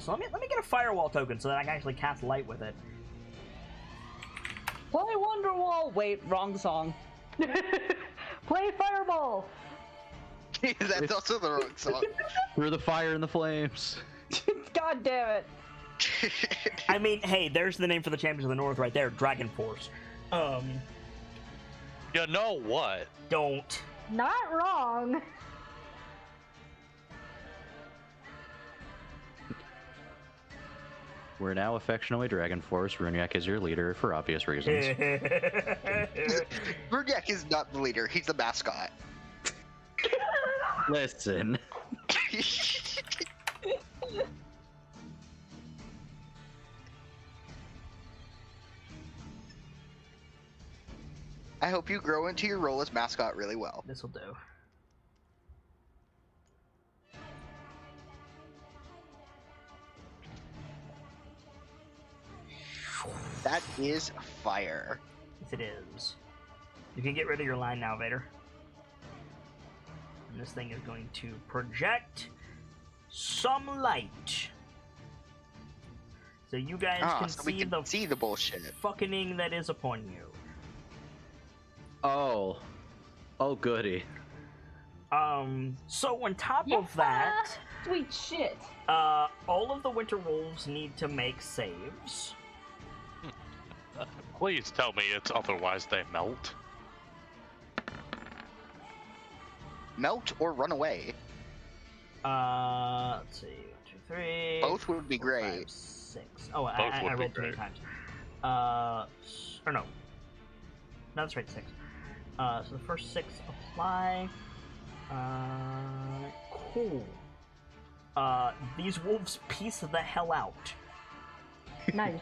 So let me get a firewall token so that I can actually cast light with it. Play Wonderwall! Wait, wrong song. Play Fireball! That's also the wrong song. Through the fire and the flames. God damn it. I mean, hey, there's the name for the champions of the North right there, Dragon Force. You know what? Don't. Not wrong. We're now affectionately Dragon Force. Runiak is your leader for obvious reasons. Runiak is not the leader, he's the mascot. Listen. I hope you grow into your role as mascot really well. This'll do. That is fire. Yes, it is. You can get rid of your line now, Vader. And this thing is going to project some light. So you guys can so we see can see the bullshit. fucking that is upon you. Oh. Oh, goody. So on top of that, Sweet shit. all of the winter wolves need to make saves. Please tell me it's otherwise they melt. Melt or run away. Let's see. 1, 2, 3. Both would be 4, 5, great. 6. Oh, Both I would be rolled 3 great. times. Or no. No, that's right, 6. So the first 6 apply. Cool. These wolves piece the hell out. Nice.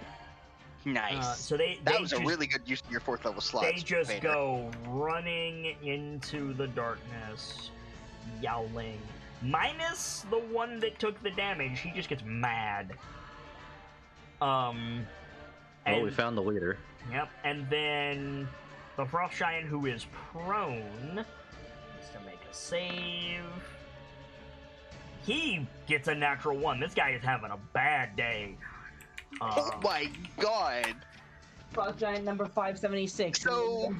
Nice. So they was a just- really good use of your 4th level slots. They just Vader. go running into the darkness, yowling. Minus the one that took the damage, he just gets mad. Oh, we and- found the leader. Yep, and then the Frost Giant, who is prone, needs to make a save. He gets a natural 1. This guy is having a bad day. Oh my god! Frost Giant number 576. So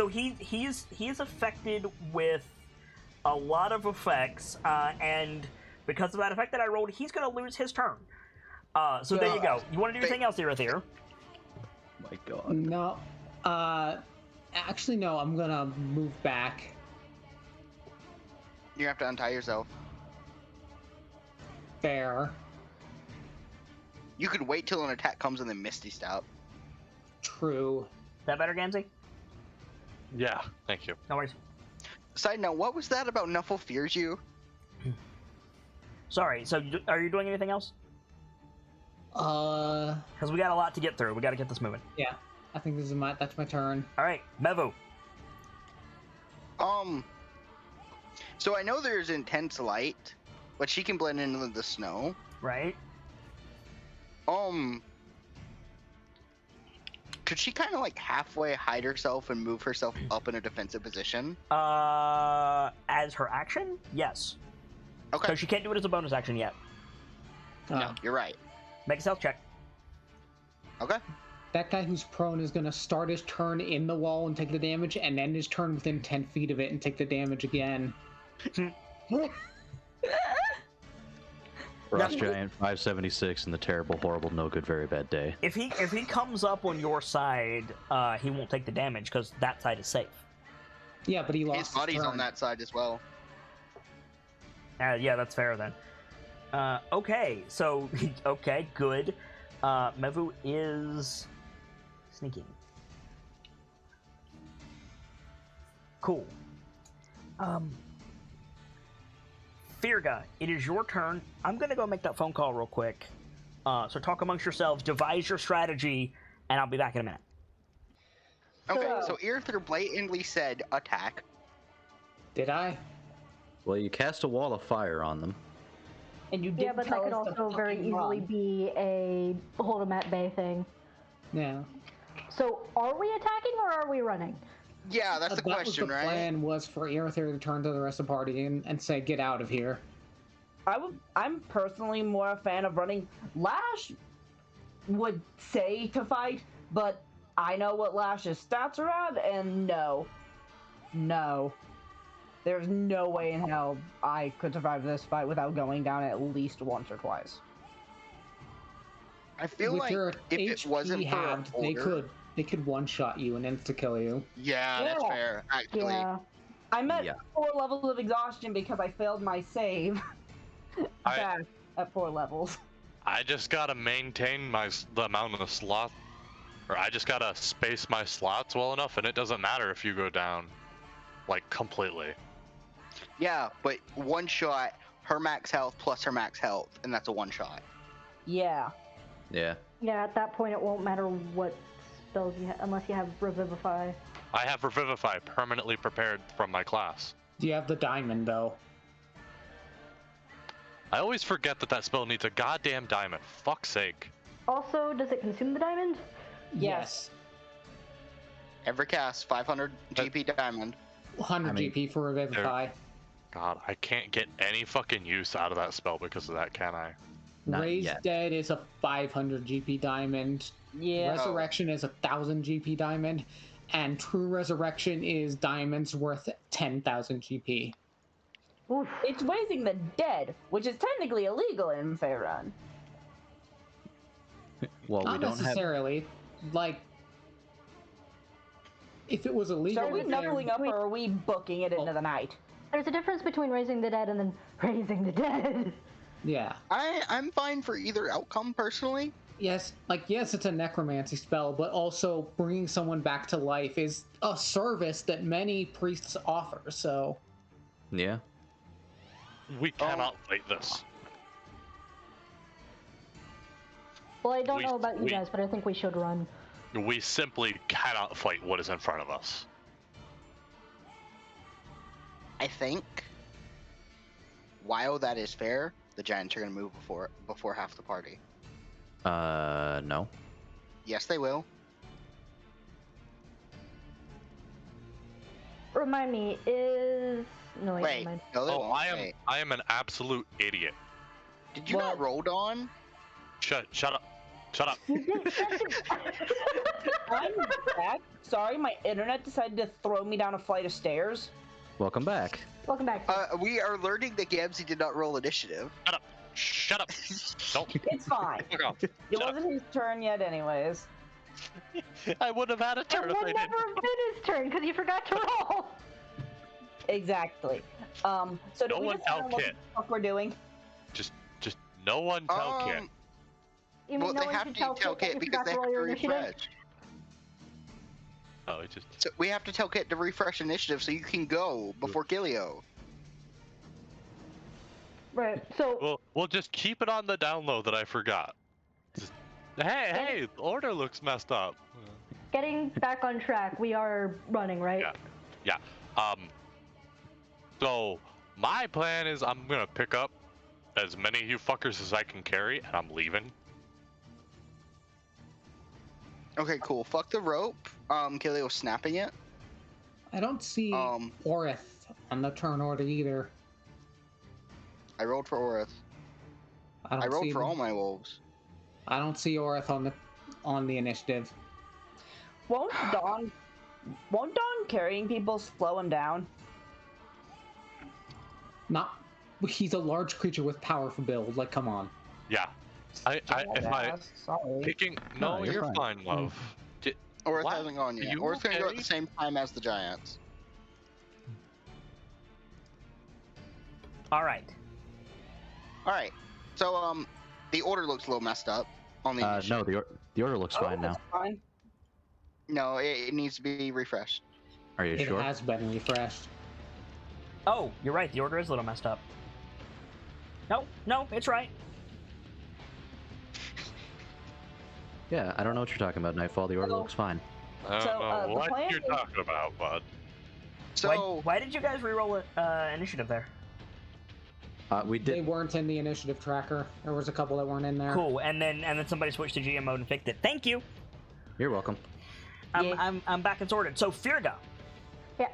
he is affected with a lot of effects, and because of that effect that I rolled, he's gonna lose his turn. So there you go. You want to do anything else, Irithyr? My god. No. Actually, no. I'm gonna move back You have to untie yourself. Fair. You could wait till an attack comes and then Misty Step. True. Is that better, Gansey? Yeah, thank you. No worries. Side note, what was that about Nuffle fears you? Sorry, so are you doing anything else? Because we got a lot to get through. We got to get this moving. Yeah. I think that's my turn. All right, Mevu. So I know there's intense light, but she can blend into the snow. Right. Could she kind of like halfway hide herself and move herself up in a defensive position? As her action, yes. Okay. So she can't do it as a bonus action yet. No, you're right. Make a stealth check. Okay. That guy who's prone is going to start his turn in the wall and take the damage, and end his turn within 10 feet of it and take the damage again. Frost Giant 576 and the terrible, horrible, no good, very bad day. If he comes up on your side, he won't take the damage because that side is safe. Yeah, but he lost His body's turn. on that side as well. Yeah, that's fair then. Okay, so okay, good. Mevu is sneaking. Cool. Firga, it is your turn. I'm gonna go make that phone call real quick. So talk amongst yourselves, devise your strategy, and I'll be back in a minute. Okay, so Earther blatantly said attack. Did I? Well, you cast a wall of fire on them. And you did Yeah, but that could also very easily be a hold 'em at bay thing. Yeah. So, are we attacking or are we running? Yeah, that's the question, The right? plan was for Earther to turn to the rest of the party and say, "Get out of here." I'm personally more a fan of running. Lash would say to fight, but I know what Lash's stats are at, and no. There's no way in hell I could survive this fight without going down at least once or twice. I feel With like your if HP it wasn't for halved, Older, they could one-shot you and insta-kill you. Yeah, that's Yeah. fair. Actually, Yeah. I'm at Yeah. 4 levels of exhaustion because I failed my save back at 4 levels. I just gotta maintain the amount of slot, or I just gotta space my slots well enough, and it doesn't matter if you go down, like, completely. yeah, but one shot, her max health plus her max health, and that's a one shot. Yeah. Yeah. Yeah, at that point it won't matter what spells you have, unless you have Revivify. I have Revivify permanently prepared from my class. Do you have the diamond, though? I always forget that spell needs a goddamn diamond. Fuck's sake. Also, does it consume the diamond? Yes. Every cast, 500 GP diamond. 100 GP for Revivify. God, I can't get any fucking use out of that spell because of that, can I? Not Raised yet. Dead is a 500 GP diamond. Yeah. Resurrection is 1,000 GP diamond. And True Resurrection is diamonds worth 10,000 GP. Oof. It's raising the dead, which is technically illegal in Faerun. Well, Not we don't have. necessarily. Like, if it was illegal... So are we then- knuckling up or are we booking it into the night? There's a difference between raising the dead and then raising the dead. Yeah. I'm fine for either outcome personally. Yes, it's a necromancy spell, but also bringing someone back to life is a service that many priests offer, so... Yeah. We cannot fight this. Well, I don't We- know about you we- guys, but I think we should run. We simply cannot fight what is in front of us. I think, while that is fair, the giants are going to move before half the party. No. Yes, they will. Remind me, is... No, wait, Wait, never mind. no, they Oh, won't. I am an absolute idiot. Did you not roll on? Shut up. I'm back. Sorry, my internet decided to throw me down a flight of stairs. Welcome back. Welcome back. We are learning that Gamzee did not roll initiative. Shut up. Don't. It's fine. Fuck off. It Shut up. wasn't his turn yet anyways. I would have had a It turn if would I never didn't. have been his turn because he forgot to roll. Exactly. So do No we one just tell tell them what the Kit. fuck we're doing? Just no one tell Kit. You mean Well, no they one have should to tell tell Kit that Kit you because forgot they to have roll to your initiative? refresh. Oh, it just. So we have to tell Kit to refresh initiative so you can go before Gilio. Right. So We'll just keep it on the down low that I forgot. Just, hey, the order looks messed up. getting back on track, we are running, right? Yeah. So my plan is I'm gonna pick up as many of you fuckers as I can carry, and I'm leaving. Okay, cool. Fuck the rope. Gilio's snapping it. I don't see Orith on the turn order either. I rolled for Orith. I rolled for all my wolves. I don't see Orith on the initiative. Won't Dawn carrying people slow him down? Not. He's a large creature with powerful build. Like, come on. Yeah. Sorry. Picking. No, No, you're you're fine. fine, love. Orith Why- hasn't gone are yet. you Orith's gonna go at okay? the same time as the giants. All right. All right. So the order looks a little messed up on the. No, the order looks fine now. That's fine. No, it needs to be refreshed. Are you It sure? has been refreshed. Oh, you're right. The order is a little messed up. No, it's right. Yeah, I don't know what you're talking about, Nightfall. The order So- looks fine. I don't So, know the what plan you're is- talking about, bud. So Why did you guys reroll initiative there? We They did. weren't in the initiative tracker. There was a couple that weren't in there. Cool. And then somebody switched to GM mode and fixed it. Thank you. You're welcome. Yeah. I'm back and sorted. So Firga. Yeah.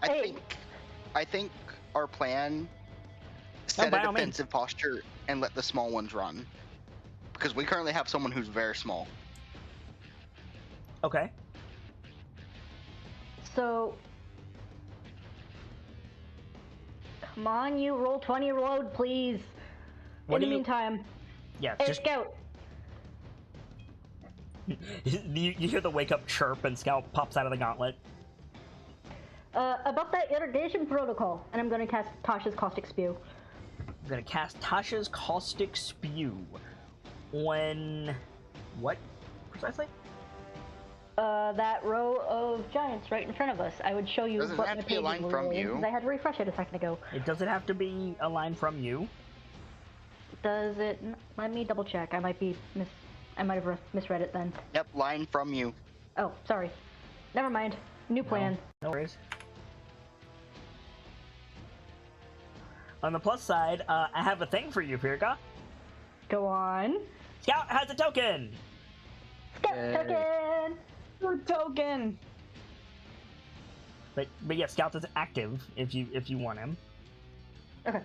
I Hey. think our plan set by a all means. defensive posture and let the small ones run, because we currently have someone who's very small. Okay. So, come on, you roll 20 load, please. What In the do you- meantime, Yeah. hey, Just Scout. you hear the wake up chirp and Scout pops out of the gauntlet. About that irrigation protocol, and I'm gonna cast Tasha's Caustic Spew. I'm gonna cast Tasha's Caustic Spew on what precisely? That row of giants right in front of us. I would show you Doesn't what have my to be a pages line were from rolling, you. 'cause I had to refresh it a second ago. Does it have to be a line from you? Does it? Let me double check. I might have misread it then. Yep, line from you. Oh, sorry. Never mind. New plan. No worries. On the plus side, I have a thing for you, Firga. Go on. Scout has a token. Scout Yay. token. Your token. But yeah, Scout is active if you want him. Okay.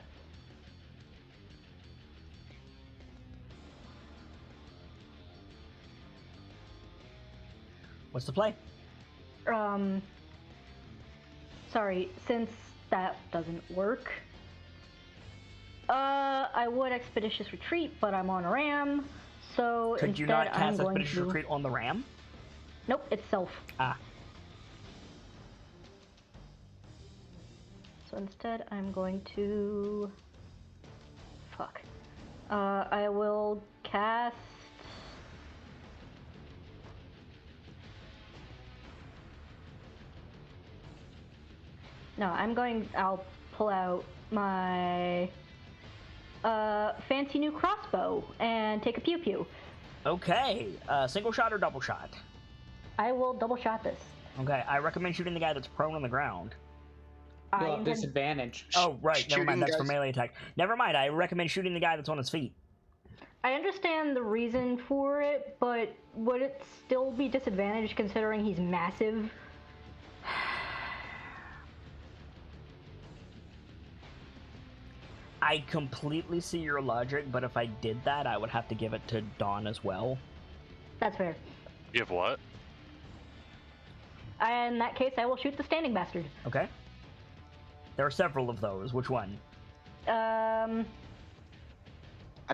What's the play? Sorry, since that doesn't work, I would Expeditious Retreat, but I'm on a ram, so Could instead you not I'm cast going Expeditious to... Retreat on the ram? Nope, it's self. Ah. So instead I'm going to... Fuck. I will cast... No, I'll pull out my fancy new crossbow and take a pew pew. Okay. Single shot or double shot? I will double shot this. Okay. I recommend shooting the guy that's prone on the ground. I You'll have intend- disadvantage. Oh, right. Never Shooting mind. That's for guys- melee attack. Never mind. I recommend shooting the guy that's on his feet. I understand the reason for it, but would it still be disadvantaged considering he's massive? I completely see your logic, but if I did that, I would have to give it to Dawn as well. That's fair. You have what? In that case, I will shoot the standing bastard. Okay. There are several of those. Which one? I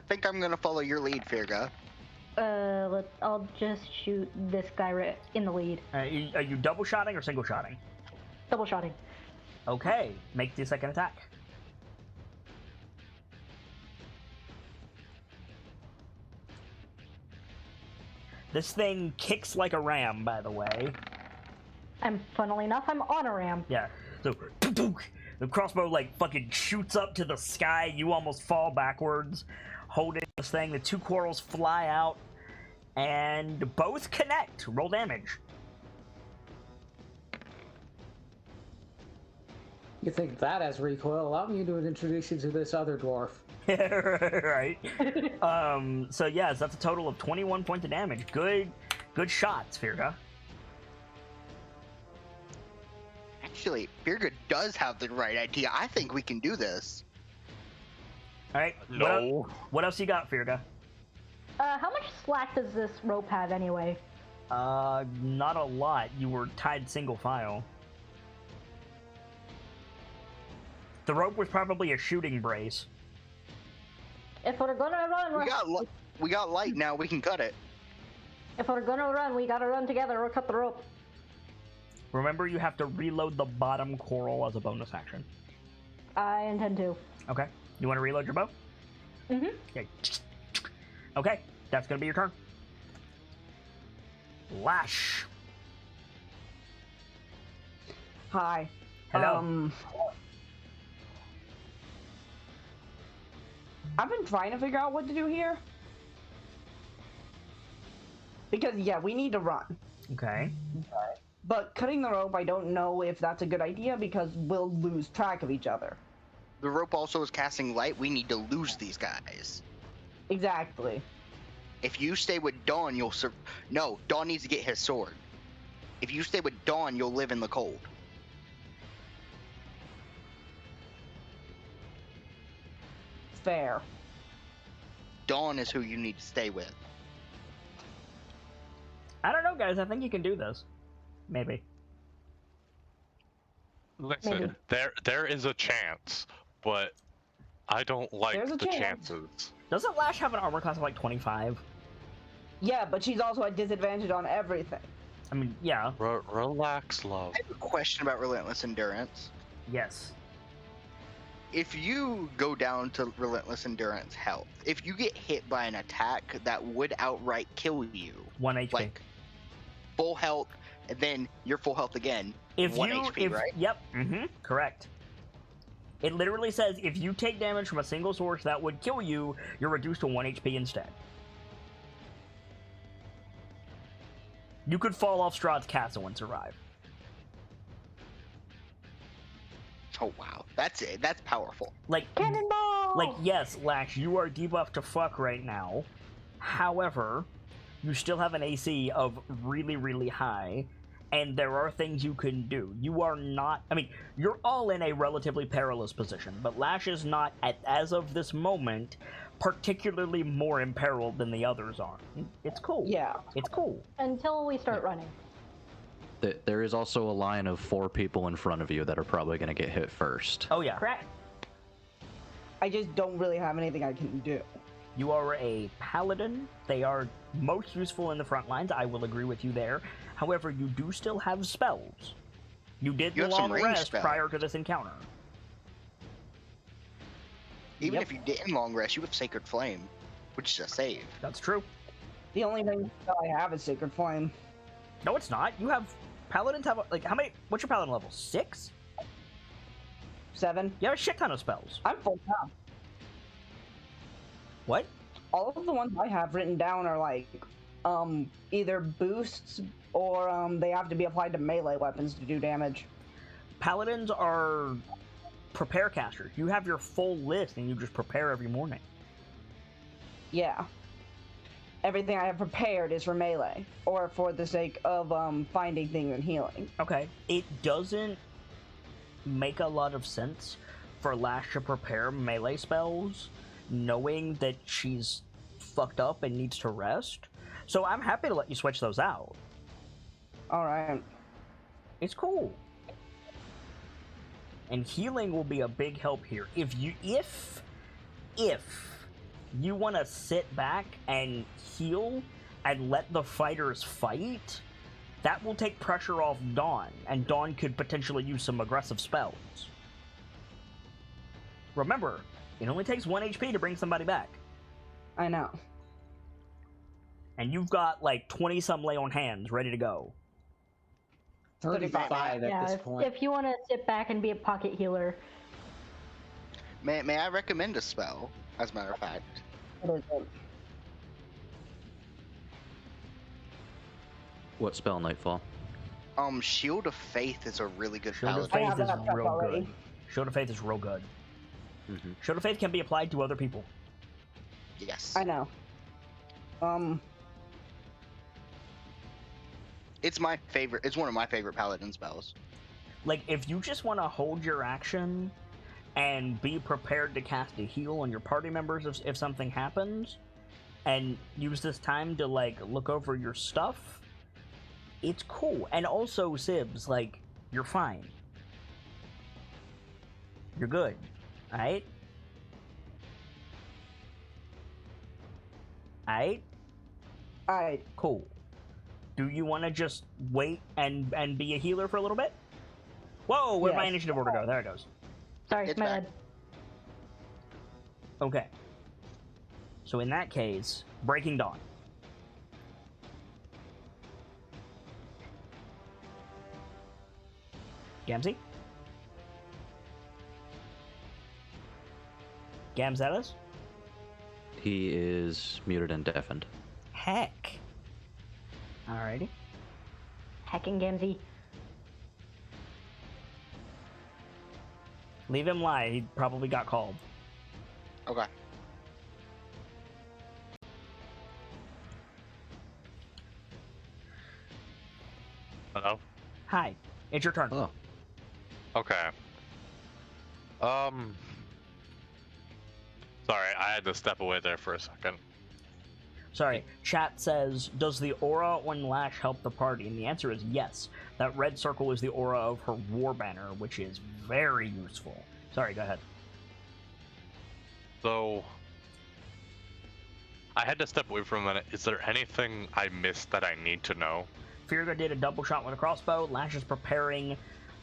think I'm gonna follow your lead, Firga. I'll just shoot this guy right in the lead. Are you double shotting or single shotting? Double shotting. Okay, make the second attack. This thing kicks like a ram, by the way. And funnily enough, I'm on a ram. Yeah, so the crossbow like fucking shoots up to the sky. You almost fall backwards, holding this thing. The two quarrels fly out, and both connect. Roll damage. You think that has recoil? Allow me to introduce you to this other dwarf. Right. So yes, that's a total of 21 points of damage. Good shots, Firga. Actually, Birga does have the right idea. I think we can do this. All right. No. What else you got, Firga? How much slack does this rope have anyway? Not a lot. You were tied single file. The rope was probably a shooting brace. If we're gonna run, We got light now. We can cut it. if we're gonna run, we gotta run together or cut the rope. Remember, you have to reload the bottom coral as a bonus action. I intend to. Okay. You want to reload your bow? Mm-hmm. Okay. Okay, that's gonna be your turn. Lash. Hi. Hello. I've been trying to figure out what to do here. Because, yeah, we need to run. Okay. But cutting the rope, I don't know if that's a good idea because we'll lose track of each other. The rope also is casting light. We need to lose these guys. Exactly. If you stay with Dawn, you'll No, Dawn needs to get his sword. If you stay with Dawn, you'll live in the cold. Fair. Dawn is who you need to stay with. I don't know, guys. I think you can do this. Maybe. Listen, Maybe. there is a chance, but I don't like There's a the chance. chances. Doesn't Lash have an armor class of like 25? Yeah, but she's also at disadvantage on everything. I mean, yeah. Relax, love. I have a question about Relentless Endurance. Yes. If you go down to Relentless Endurance health, if you get hit by an attack that would outright kill you, 1 HP. like full health, and then you're full health again, 1 HP, right? Yep. Mm-hmm. Correct. It literally says if you take damage from a single source that would kill you, you're reduced to 1 HP instead. You could fall off Strahd's castle and survive. Oh wow, that's it. That's powerful. Like, Cannonball! like yes, Lash, you are debuffed to fuck right now. However, you still have an AC of really, really high, and there are things you can do. You are not... I mean, you're all in a relatively perilous position, but Lash is not, as of this moment, particularly more imperiled than the others are. It's cool. Yeah. It's cool. Until we start running. There is also a line of 4 people in front of you that are probably going to get hit first. Oh, yeah. Correct. I just don't really have anything I can do. You are a paladin. They are most useful in the front lines. I will agree with you there. However, you do still have spells. You did You the have some long ranged rest spells. prior to this encounter. Even Yep. if you didn't long rest, you have Sacred Flame, which is a save. That's true. The only thing that I have is Sacred Flame. No, it's not. You have... Paladins have, like, how many... What's your paladin level? 6? 7. You have a shit ton of spells. I'm full now. What? All of the ones I have written down are like, either boosts or they have to be applied to melee weapons to do damage. Paladins are prepare casters. You have your full list and you just prepare every morning. Yeah. Everything I have prepared is for melee, or for the sake of finding things and healing. Okay. It doesn't make a lot of sense for Lash to prepare melee spells knowing that she's fucked up and needs to rest. So I'm happy to let you switch those out. Alright. It's cool. And healing will be a big help here. If you want to sit back and heal and let the fighters fight, that will take pressure off Dawn, and Dawn could potentially use some aggressive spells. Remember, it only takes 1 HP to bring somebody back. I know. And you've got like 20-some lay on hands ready to go. 35 at this point. If you want to sit back and be a pocket healer. May I recommend a spell, as a matter of fact? What is it? What spell, Nightfall? Shield of Faith is a really good Shield of paladin. Faith is that stuff real already. good. Shield of Faith is real good. Mm-hmm. Shield of Faith can be applied to other people. Yes. I know. It's my favorite. It's one of my favorite paladin spells. Like, if you just want to hold your action and be prepared to cast a heal on your party members if something happens, and use this time to, like, look over your stuff, it's cool. And also, Sibs, like, you're fine. You're good. Alright? Alright? Alright. Cool. Do you want to just wait and be a healer for a little bit? Whoa, where'd my Yes. initiative order go? There it goes. Sorry, It's my back. bad. Okay. So in that case, Breaking Dawn. Gamzee? Gamzelis? He is muted and deafened. Heck. Alrighty. Hacking Gamzee. Leave him lie. He probably got called. Okay. Hello? Hi. It's your turn. Oh, Okay. Sorry, I had to step away there for a second. Sorry, chat says, does the aura on Lash help the party? And the answer is yes. That red circle is the aura of her war banner, which is very useful. Sorry, go ahead. So, I had to step away for a minute. Is there anything I missed that I need to know? Firga did a double shot with a crossbow. Lash is preparing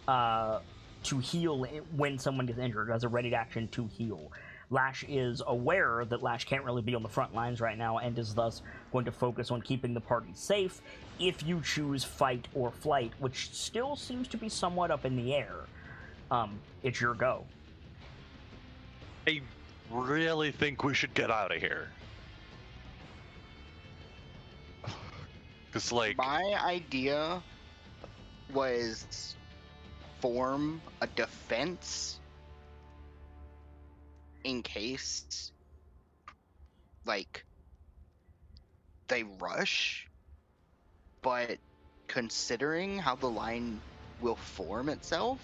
to heal when someone gets injured as a ready action to heal. Lash is aware that Lash can't really be on the front lines right now and is thus going to focus on keeping the party safe if you choose fight or flight, which still seems to be somewhat up in the air. It's your go. I really think we should get out of here. Because, like, My idea was form a defense in case, like, they rush, but considering how the line will form itself,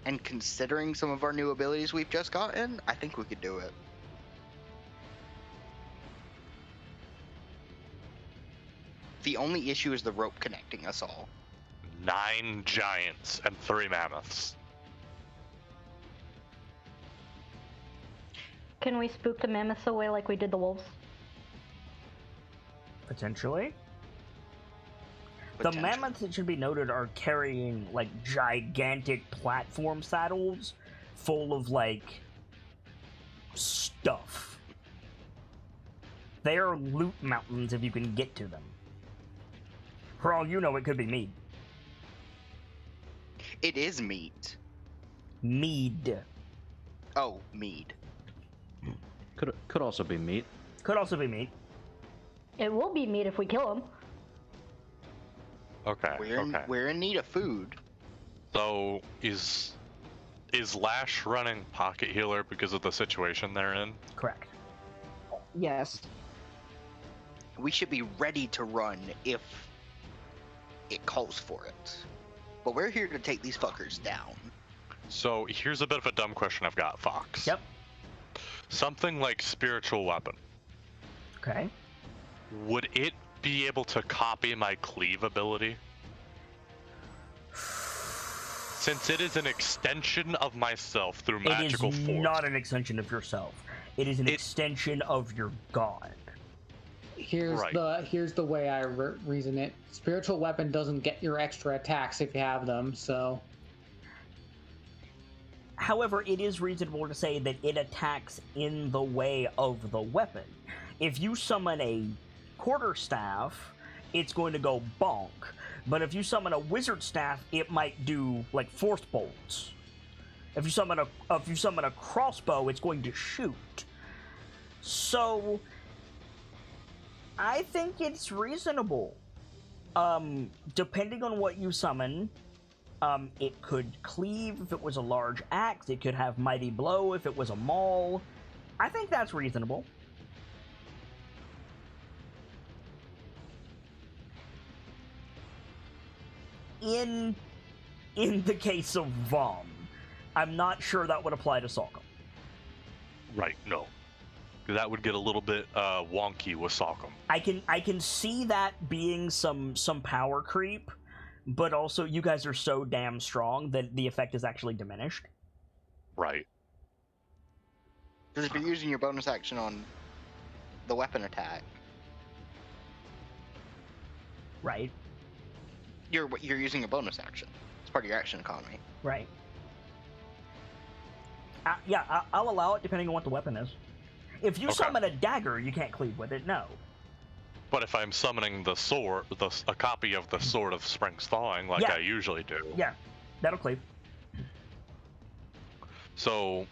and considering some of our new abilities we've just gotten, I think we could do it. The only issue is the rope connecting us all. 9 giants and 3 mammoths. Can we spook the mammoths away like we did the wolves? Potentially. The mammoths, it should be noted, are carrying, like, gigantic platform saddles full of, like, stuff. They are loot mountains if you can get to them. For all you know, it could be mead. It is meat. Mead. Oh, mead. could also be meat. Could also be meat. It will be meat if we kill him. Okay, okay. We're in need of food. So, is Lash running Pocket Healer because of the situation they're in? Correct. Yes. We should be ready to run if it calls for it. But we're here to take these fuckers down. So, here's a bit of a dumb question I've got, Fox. Yep. Something like Spiritual Weapon. Okay. Would it be able to copy my Cleave ability? Since it is an extension of myself through magical force. It is not an extension of yourself. It is an extension of your god. Here's Right. the way I reason it. Spiritual weapon doesn't get your extra attacks if you have them, so. However, it is reasonable to say that it attacks in the way of the weapon. If you summon a quarterstaff, it's going to go bonk. But if you summon a wizard staff, it might do like force bolts. If you summon a crossbow, it's going to shoot. So I think it's reasonable. Depending on what you summon, it could cleave if it was a large axe. It could have mighty blow if it was a maul. I think that's reasonable. In the case of Vom, I'm not sure that would apply to Salcom. Right, no. That would get a little bit wonky with Salcom. I can see that being some power creep, but also you guys are so damn strong that the effect is actually diminished. Right. Because if you're using your bonus action on the weapon attack, Right. you're using a bonus action. It's part of your action economy. Right. Yeah, I'll allow it depending on what the weapon is. If you Okay. summon a dagger, you can't cleave with it, no. But if I'm summoning the sword, a copy of the Sword of Spring's Thawing, like Yeah. I usually do. Yeah, that'll cleave. So,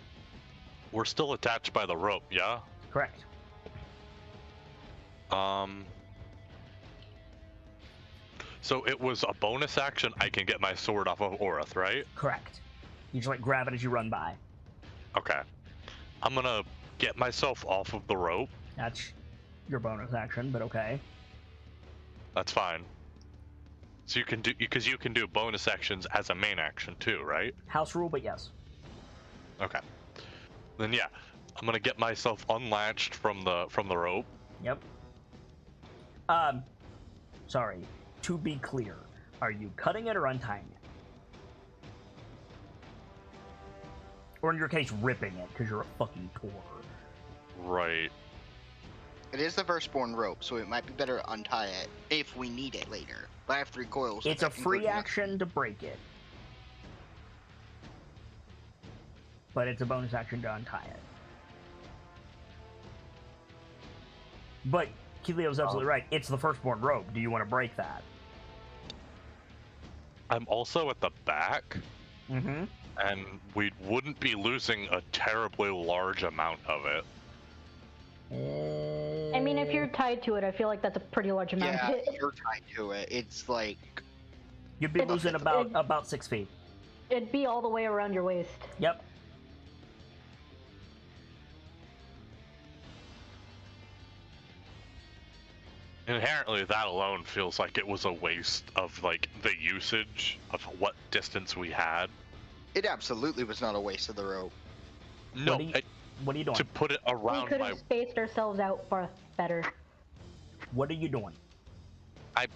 we're still attached by the rope, yeah? Correct. So it was a bonus action. I can get my sword off of Orith, right? Correct. You just like grab it as you run by. Okay. I'm gonna get myself off of the rope. That's your bonus action, but okay. That's fine. So you can do bonus actions as a main action too, right? House rule, but yes. Okay. Then yeah, I'm gonna get myself unlatched from the rope. Yep. Sorry. To be clear, are you cutting it or untying it? Or in your case, ripping it, because you're a fucking tour. Right. It is the firstborn rope, so it might be better to untie it if we need it later. But I have 3 coils. It's a including free the- action to break it. But it's a bonus action to untie it. But Keelio's absolutely right. It's the firstborn rope. Do you want to break that? I'm also at the back, Mm-hmm. and we wouldn't be losing a terribly large amount of it. I mean, if you're tied to it, I feel like that's a pretty large amount Yeah, of it. you're tied to it. It's like You'd be losing about 6 feet. It'd be all the way around your waist. Yep. Inherently, that alone feels like it was a waste of like the usage of what distance we had. it absolutely was not a waste of the rope. No, What are you doing? to put it We around could my. have spaced ourselves out far better. What are you doing? I-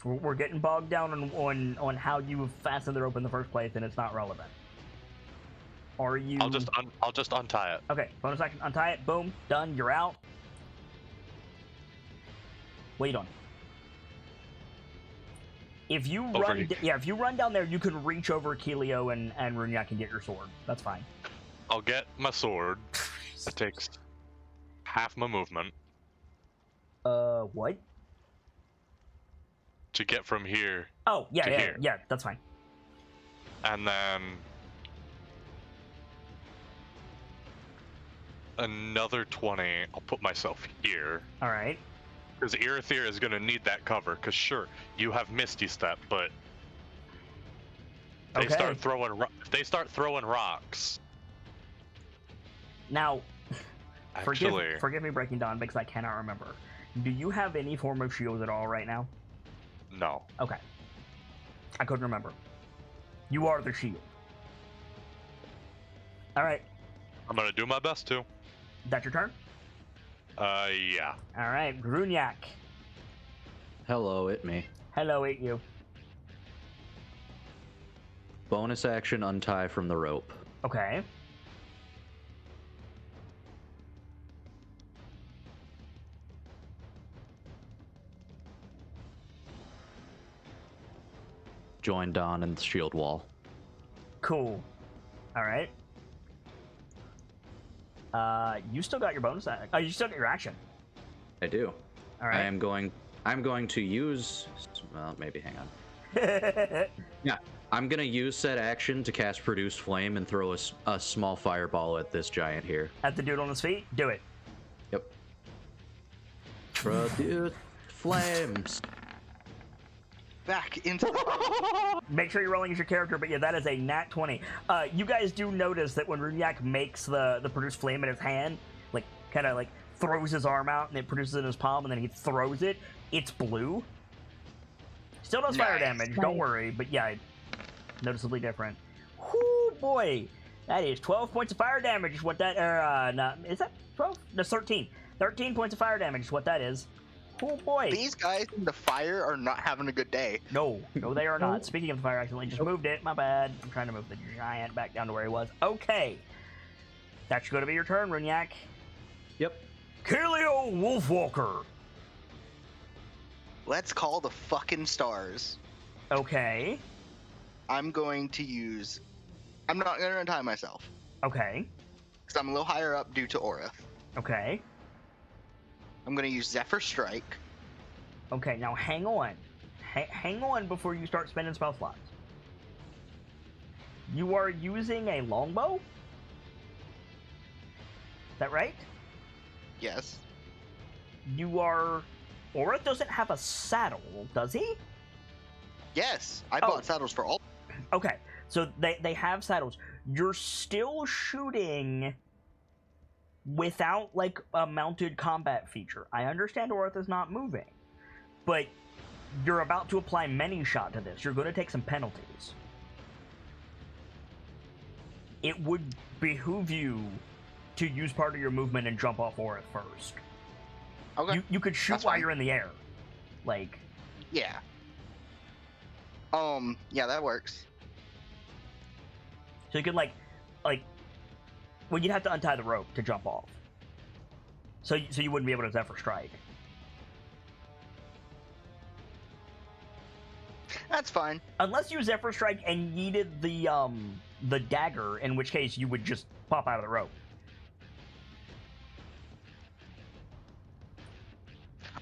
We're getting bogged down on how you fastened the rope in the first place, and it's not relevant. Are you? I'll just untie it. Okay, bonus action, untie it. Boom, done. You're out. What are you doing? If you Over run, here. if you run down there, you can reach over Keelio and Runyak and get your sword. That's fine. I'll get my sword. It takes half my movement What? to get from here, Oh, yeah, To yeah, here. yeah. That's fine. and then another 20. I'll put myself here. All right. Because Irithyr is going to need that cover. Because sure, you have Misty Step, but Okay. if they start throwing rocks. Now, Actually, forgive me breaking down because I cannot remember. Do you have any form of shield at all right now? no. Okay. I couldn't remember. You are the shield. All right. I'm going to do my best to. That's your turn? Yeah. All right. Grunyak. Hello, it me. Hello, it you. Bonus action untie from the rope. Okay. joined on in the shield wall. Cool. All right. You still got your bonus action. Oh, you still got your action. I do. All right. I'm going to use. Well, maybe hang on. Yeah, I'm gonna use said action to cast Produce Flame and throw a small fireball at this giant here. At the dude on his feet. Do it. Yep. Produce flames. Back into Make sure you're rolling as your character, but yeah, that is a nat 20. You guys do notice that when Runyak makes the Produce Flame in his hand, like, kind of like throws his arm out and it produces it in his palm and then he throws it, it's blue. Still does fire damage, don't worry, but yeah, noticeably different. Whoo, boy! That is 12 points of fire damage is what that, is that 12? That's 13. 13 points of fire damage is what that is. Oh boy. These guys in the fire are not having a good day. No, they are not. Speaking of the fire, I accidentally just moved it. My bad. I'm trying to move the giant back down to where he was. Okay. That's going to be your turn, Runyak. Yep. Kilio Wolfwalker. Let's call the fucking stars. Okay. I'm going to use... I'm not going to untie myself. Okay. Because I'm a little higher up due to Orith. Okay. I'm going to use Zephyr Strike. Okay, now hang on. Hang on before you start spending spell slots. You are using a longbow? Is that right? Yes. You are... Orith doesn't have a saddle, does he? Yes. I bought saddles for all... Okay, so they have saddles. You're still shooting without, like, a mounted combat feature. I understand Orith is not moving, but you're about to apply many shot to this. You're going to take some penalties. It would behoove you to use part of your movement and jump off Orith first. Okay. You could shoot while you're in the air. Like... Yeah. Yeah, that works. So you could, like... Well, you'd have to untie the rope to jump off. So you wouldn't be able to Zephyr Strike. That's fine. Unless you Zephyr Strike and yeeted the dagger, in which case you would just pop out of the rope.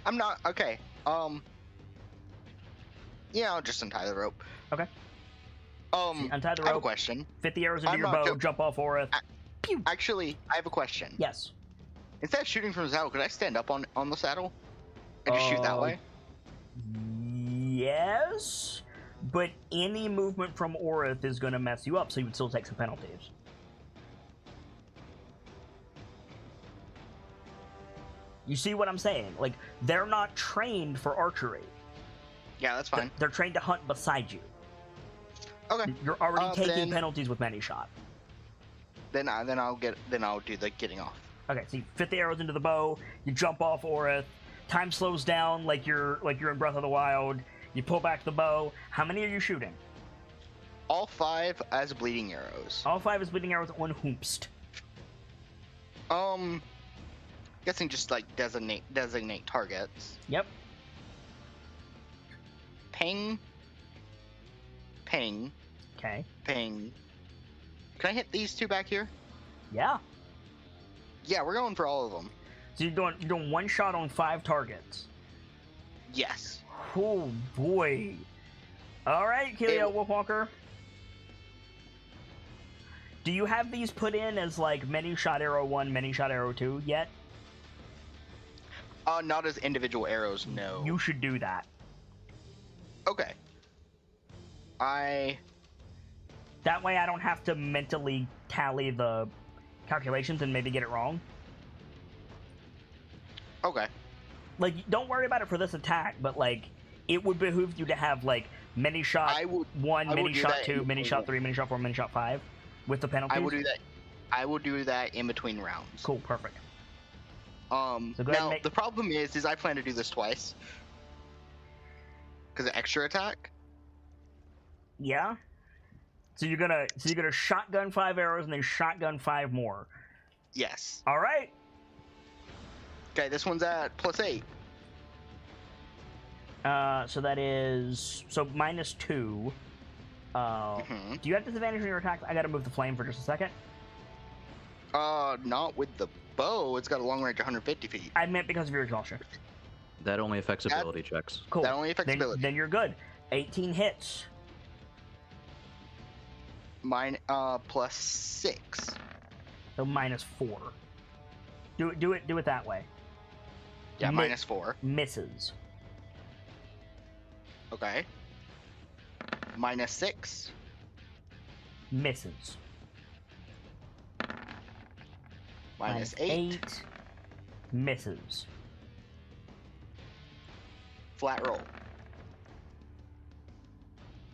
I'm not... Okay. Yeah, I'll just untie the rope. Okay. Untie the rope. I have a question. Fit the arrows into your bow, jump off Orith. Pew! Actually, I have a question. Yes. Instead of shooting from the saddle, could I stand up on the saddle and just shoot that way? Yes, but any movement from Orith is going to mess you up, so you would still take some penalties. You see what I'm saying? Like, they're not trained for archery. Yeah, that's fine. They're trained to hunt beside you. Okay. You're already taking penalties with many shot. Then I'll do the getting off. Okay, so you fit the arrows into the bow, you jump off Orith, time slows down like you're in Breath of the Wild, you pull back the bow. How many are you shooting? All 5 as bleeding arrows. All 5 as bleeding arrows, 1 hoopst. Guessing just like designate targets. Yep. Ping. Ping. Okay. Ping. Can I hit these 2 back here? Yeah. Yeah, we're going for all of them. So you're doing 1 shot on 5 targets. Yes. Oh boy. All right, Kilio Wolfwalker. Do you have these put in as like many shot arrow 1, many shot arrow 2 yet? Not as individual arrows, no. You should do that. Okay. That way I don't have to mentally tally the calculations and maybe get it wrong. Okay. Like, don't worry about it for this attack, but like, it would behoove you to have like mini shot 1, mini shot 2, mini shot 3, mini shot 4, mini shot 5 with the penalties. I will do that. I will do that in between rounds. Cool, perfect. So now the problem is I plan to do this twice because of extra attack. Yeah. So you're gonna shotgun 5 arrows and then shotgun 5 more. Yes. All right. Okay, this one's at +8. So that is -2. Do you have disadvantage on your attacks? I gotta move the flame for just a second. Not with the bow. It's got a long range, 150 feet. I meant because of your exhaustion. That only affects ability checks. Cool. That only affects ability. Then you're good. 18 hits. Mine, plus 6. So -4. Do it that way. Yeah, -4. Misses. Okay. -6. Misses. -8. Misses. Flat roll.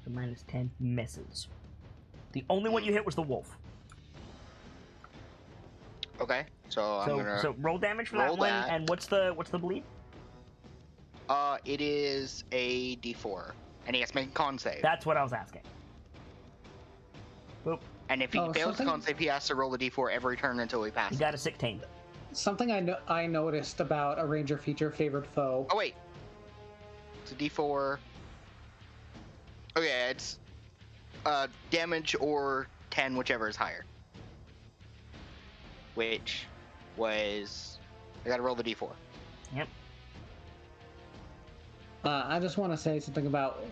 So -10 misses. The only one you hit was the wolf. Okay, so I'm gonna so roll damage for that roll one. that. And what's the bleed? It is a D4, and he has to make a con save. That's what I was asking. Boop. And if he fails the con save, he has to roll the D4 every turn until he passes. You got a 16. Something I noticed about a ranger feature favored foe. Oh wait, it's a D4. Oh yeah, it's damage or 10, whichever is higher. Which was I gotta roll the D4. Yep. I just want to say something about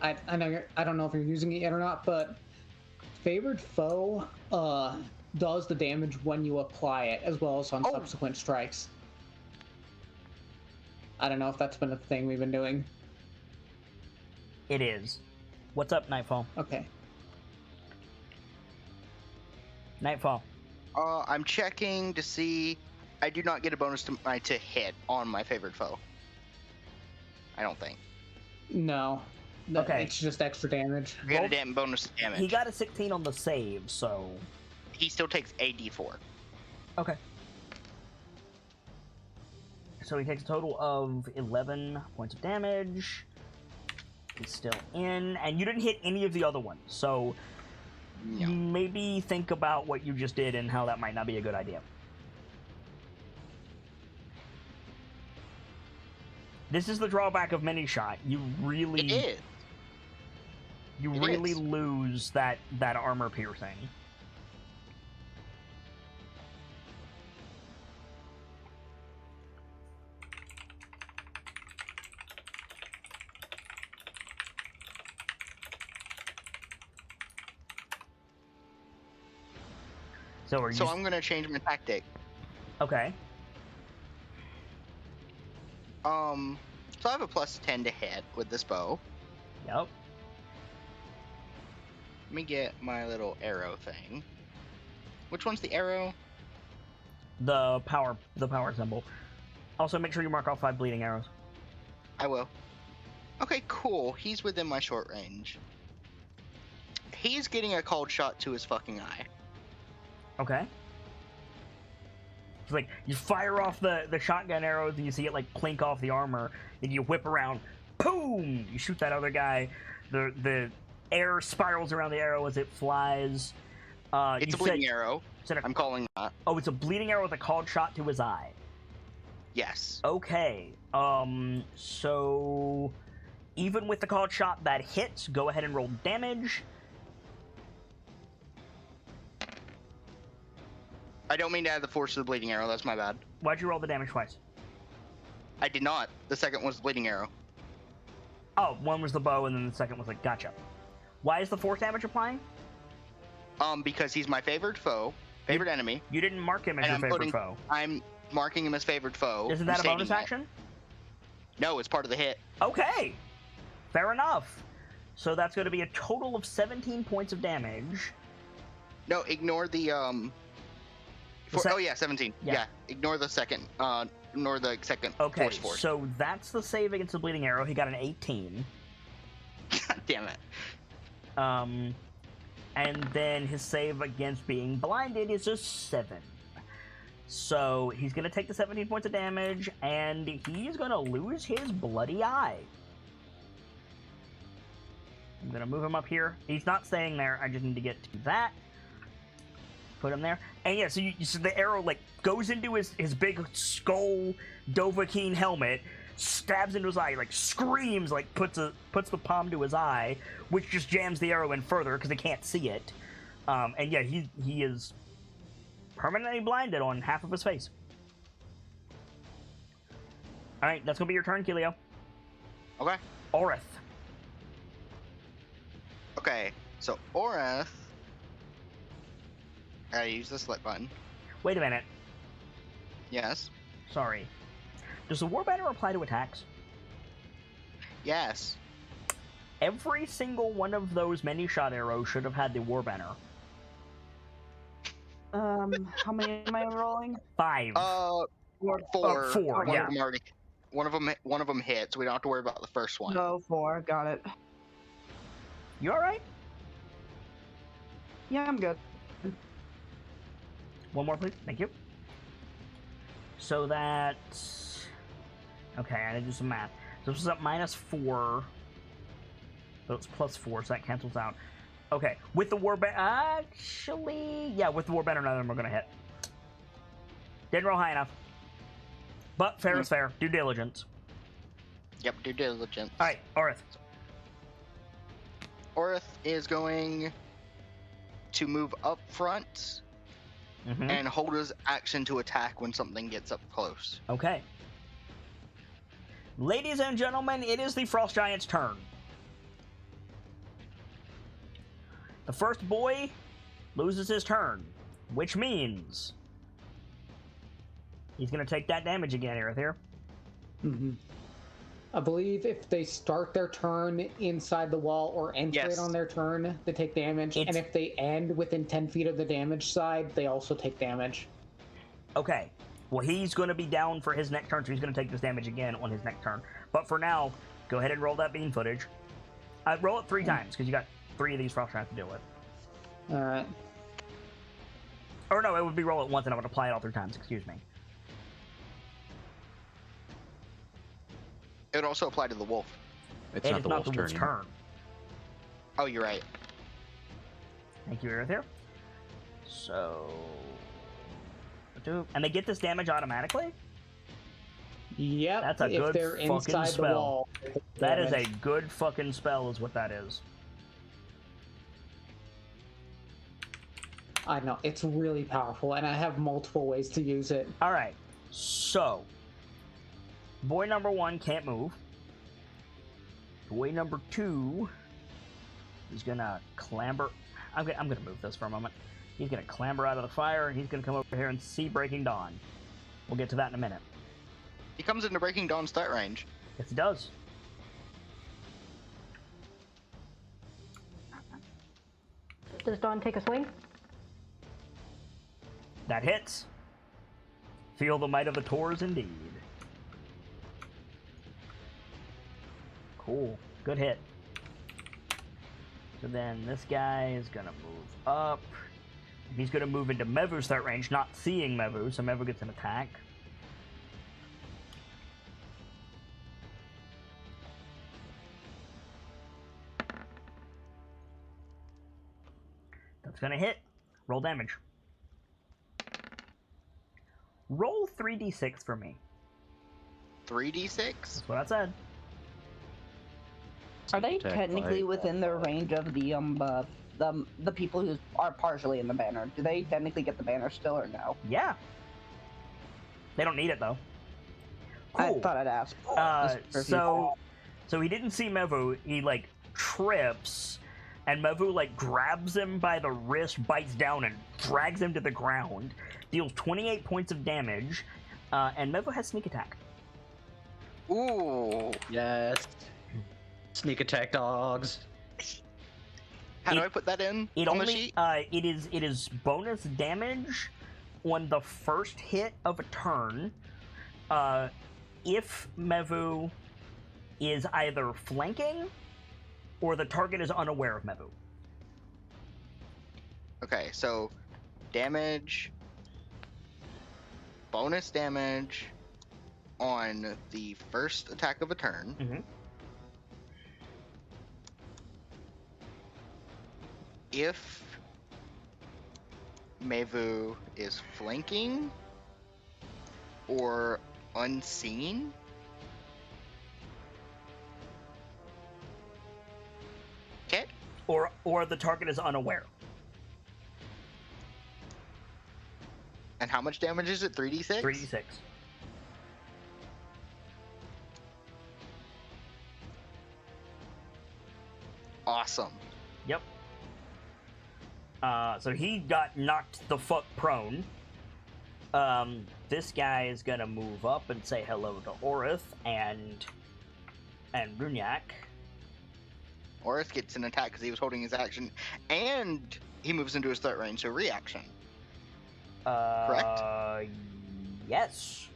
I know I don't know if you're using it yet or not, but favored foe does the damage when you apply it, as well as on subsequent strikes. I don't know if that's been a thing we've been doing. It is. What's up, Nightfall? Okay. Nightfall. I'm checking to see. I do not get a bonus to hit on my favorite foe. I don't think. No. Okay. It's just extra damage. I got a bonus to damage. He got a 16 on the save, so... He still takes a D4. Okay. So he takes a total of 11 points of damage. He's still in, and you didn't hit any of the other ones, so... No. Maybe think about what you just did and how that might not be a good idea. This is the drawback of mini shot. You really... It is. You It really is. lose that armor piercing. So I'm gonna change my tactic. Okay. So I have a plus 10 to hit with this bow. Yep. Let me get my little arrow thing. Which one's the arrow? The power symbol. Also, make sure you mark off 5 bleeding arrows. I will. Okay, cool. He's within my short range. He's getting a cold shot to his fucking eye. Okay. It's like, you fire off the shotgun arrows and you see it like clink off the armor, then you whip around, boom! You shoot that other guy, the air spirals around the arrow as it flies. It's a bleeding arrow. I'm calling that. Oh, it's a bleeding arrow with a called shot to his eye. Yes. Okay. So even with the called shot that hits, go ahead and roll damage. I don't mean to add the force to the bleeding arrow. That's my bad. Why'd you roll the damage twice? I did not. The second was the bleeding arrow. Oh, one was the bow and then the second was like, gotcha. Why is the force damage applying? Because he's my favorite foe, favorite enemy. You didn't mark him as your favorite foe. I'm marking him as favorite foe. Isn't that a bonus action? No, it's part of the hit. Okay. Fair enough. So that's going to be a total of 17 points of damage. No, ignore the oh yeah, 17. Yeah. Ignore the second. Ignore the second. Okay. Force. So that's the save against the bleeding arrow. He got an 18. God damn it. And then his save against being blinded is a 7. So he's going to take the 17 points of damage, and he's going to lose his bloody eye. I'm going to move him up here. He's not staying there. I just need to get to that. Put him there. And yeah, so, so the arrow like goes into his big skull Dovahkiin helmet, stabs into his eye, like screams, like puts the palm to his eye, which just jams the arrow in further because he can't see it. And yeah, he is permanently blinded on half of his face. All right, that's gonna be your turn, Kilio. Okay. Orith. Okay, so Orith. I gotta use the select button. Wait a minute. Yes. Sorry. Does the War Banner apply to attacks? Yes. Every single one of those many shot arrows should have had the War Banner. How many am I rolling? 5. Four. Four, One yeah. of them already. One of them hit, so we don't have to worry about the first one. No, 4. Got it. You alright? Yeah, I'm good. One more, please. Thank you. So that's... Okay, I need to do some math. So this is up -4. So it's +4, so that cancels out. Okay, with the War Banner... Actually... Yeah, with the War Banner, none of them are going to hit. Didn't roll high enough. But fair is fair. Due diligence. Yep, due diligence. Alright, Orith. Orith is going to move up front and hold his action to attack when something gets up close. Okay. Ladies and gentlemen, it is the Frost Giant's turn. The first boy loses his turn, which means he's going to take that damage again, Erithir. Mm-hmm. I believe if they start their turn inside the wall or enter it on their turn, they take damage. And if they end within 10 feet of the damage side, they also take damage. Okay. Well, he's going to be down for his next turn, so he's going to take this damage again on his next turn. But for now, go ahead and roll that bean footage. Roll it 3 times, because you got 3 of these frost giants to deal with. Alright. Or no, it would be roll it once, and I would apply it all 3 times, excuse me. It would also apply to the wolf. It's It not is the not wolf's the wolf's turn. turn. Oh, you're right. Thank you, Erithir. So... And they get this damage automatically? Yep. That's a if good they're fucking inside spell. the wall. That is a good fucking spell, is what that is. I know, it's really powerful, and I have multiple ways to use it. Alright, so... Boy number 1 can't move. Boy number 2 is gonna clamber... I'm gonna move this for a moment. He's gonna clamber out of the fire, and he's gonna come over here and see Breaking Dawn. We'll get to that in a minute. He comes into Breaking Dawn's start range. Yes, he does. Does Dawn take a swing? That hits. Feel the might of the Tors indeed. Cool. Good hit. So then this guy is gonna move up. He's gonna move into Mevu's threat range, not seeing Mevu, so Mevu gets an attack. That's gonna hit. Roll damage. Roll 3d6 for me. 3d6? That's what I said. Are they Attack technically by- within the range of the people who are partially in the banner? Do they technically get the banner still or no? Yeah. They don't need it though. Cool. I thought I'd ask. So he didn't see Mevu. He like trips, and Mevu like grabs him by the wrist, bites down, and drags him to the ground. Deals 28 points of damage, and Mevu has sneak attack. Ooh. Yes. Sneak attack dogs. How do I put that in It on the only sheet? it is bonus damage on the first hit of a turn. If Mevu is either flanking or the target is unaware of Mevu. Okay, so damage, bonus damage on the first attack of a turn. Mhm. If Mevu is flanking or unseen, or the target is unaware. And how much damage is it? 3d6? 3d6. Awesome. Yep. So he got knocked the fuck prone. This guy is gonna move up and say hello to Orith and Runyak. Orith gets an attack because he was holding his action, and he moves into his threat range, so reaction. Correct? Yes.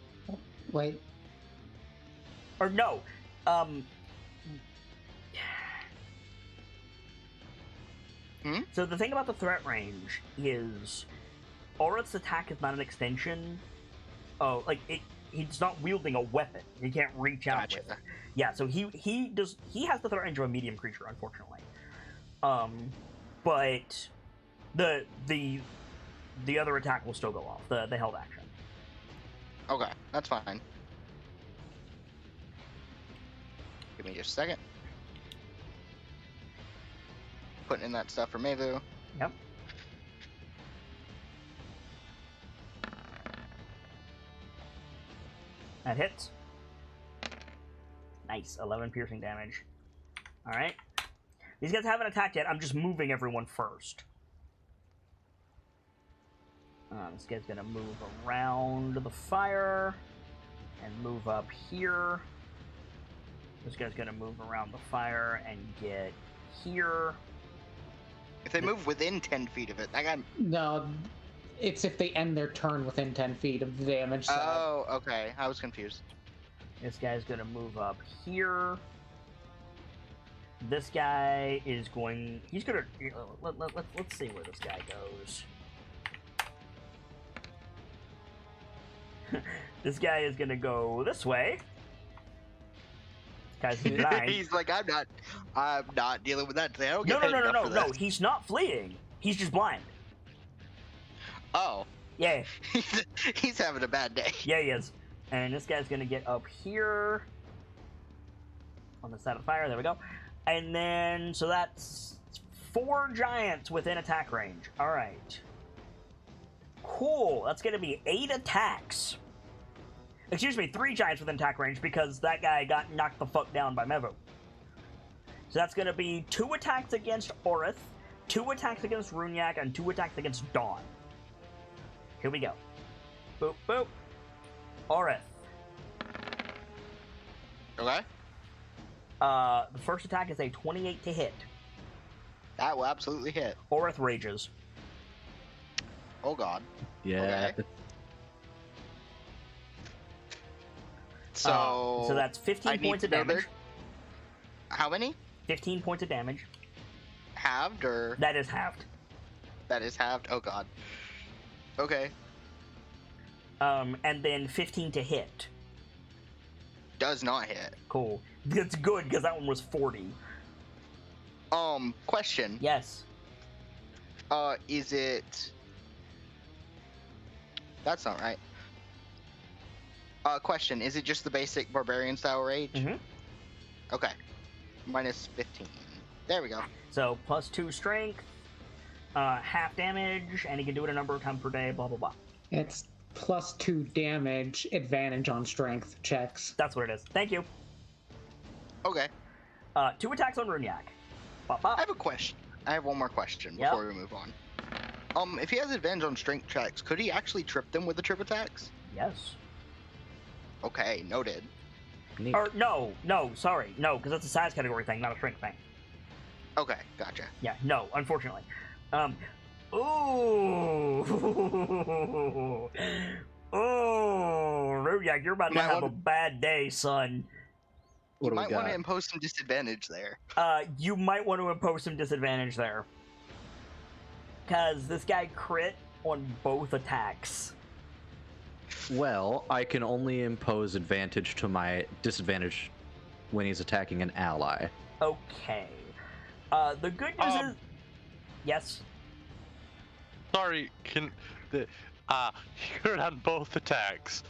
Wait. Or no. So the thing about the threat range is Orith's attack is not an extension. Oh, like he's not wielding a weapon. He can't reach out with it. Yeah, so he has the threat range of a medium creature, unfortunately. But the other attack will still go off, the held action. Okay, that's fine. Give me just a second. Putting in that stuff for Mevu. Yep. That hits. Nice, 11 piercing damage. Alright. These guys haven't attacked yet, I'm just moving everyone first. This guy's gonna move around the fire and move up here. This guy's gonna move around the fire and get here. If they move within 10 feet of it, that guy... No, it's if they end their turn within 10 feet of the damage side. Oh, okay. I was confused. This guy's gonna move up here. This guy is going... He's gonna... Let's see where this guy goes. This guy is gonna go this way. This guy's 9. He's like, I'm not dealing with that today. I don't get paid enough for No. this. He's not fleeing. He's just blind. Oh. Yeah. He's having a bad day. Yeah, he is. And this guy's gonna get up here on the side of the fire. There we go. And then, so that's 4 giants within attack range. All right. Cool. That's gonna be 8 attacks. Excuse me, 3 giants within attack range because that guy got knocked the fuck down by Mevu. So that's gonna be 2 attacks against Orith, 2 attacks against Runyak, and 2 attacks against Dawn. Here we go. Boop, boop. Orith. Okay. The first attack is a 28 to hit. That will absolutely hit. Orith rages. Oh god. Yeah. Okay. So that's 15 points of damage. How many? 15 points of damage. Halved or? That is halved. That is halved? Oh god. Okay. And then 15 to hit. Does not hit. Cool. That's good, because that one was 40. Question. Yes. Is it... That's not right. Question. Is it just the basic barbarian style rage? Mm-hmm. Okay. Minus 15. There we go. So, plus 2 strength, half damage, and he can do it a number of times per day, blah, blah, blah. It's plus 2 damage, advantage on strength checks. That's what it is. Thank you. Okay. 2 attacks on Runyak. Bop, bop. I have a question. I have one more question Yep. before we move on. If he has advantage on strength checks, could he actually trip them with the trip attacks? Yes. Okay, noted. Neat. Or, no, sorry. No, because that's a size category thing, not a strength thing. Okay, gotcha. Yeah, no, unfortunately. Ooh. Oh, Runyak, you're about to Might have a want bad day, son. What You do we might want got? to impose some disadvantage there. You might want to impose some disadvantage there. Because this guy crit on both attacks. Well, I can only impose advantage to my disadvantage when he's attacking an ally. Okay. The good news is... Yes? Sorry, you're on both attacks.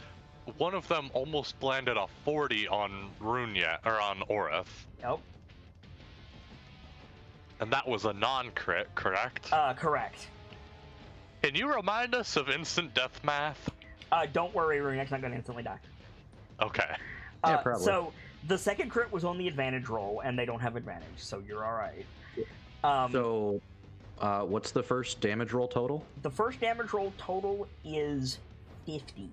One of them almost landed a 40 on Runya, or on Orith. Nope. And that was a non-crit, correct? Correct. Can you remind us of instant death math? Don't worry, Runek's not gonna instantly die. Okay. Yeah, probably. So the second crit was on the advantage roll, and they don't have advantage, so you're all right. So, what's the first damage roll total? The first damage roll total is 50.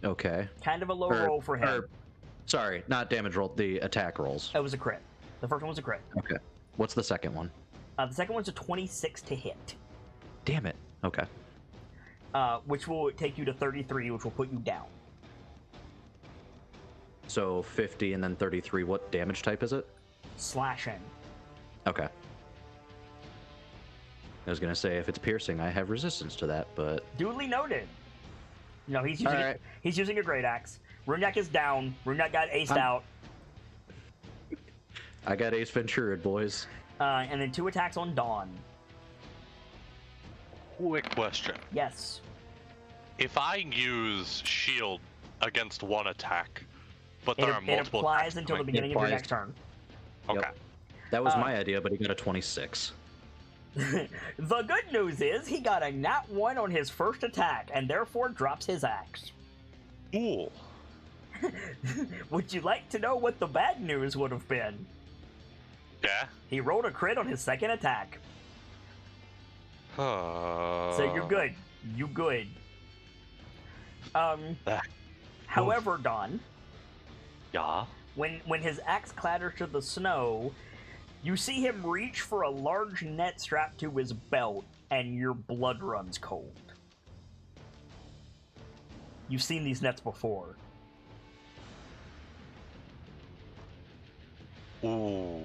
Okay. Kind of a low roll for him. Sorry, not damage roll. The attack rolls. It was a crit. The first one was a crit. Okay. What's the second one? The second one's a 26 to hit. Damn it. Okay. Which will take you to 33, which will put you down. So 50 and then 33. What damage type is it? Slashing. Okay. I was gonna say if it's piercing, I have resistance to that, but Duly noted. No, he's using he's using a great axe. Runek is down. Runek got aced out. I got Ace Ventura, boys. And then 2 attacks on Dawn. Quick question. Yes. If I use shield against one attack, but there are It multiple applies attacks until the coming- beginning of your next turn. Okay. Yep. That was my idea, but he got a 26. The good news is he got a nat 1 on his first attack, and therefore drops his axe. Cool. Would you like to know what the bad news would have been? Yeah. He rolled a crit on his second attack. So you're good. You good. However, Don, Yeah. when his axe clatters to the snow, you see him reach for a large net strapped to his belt, and your blood runs cold. You've seen these nets before. Ooh.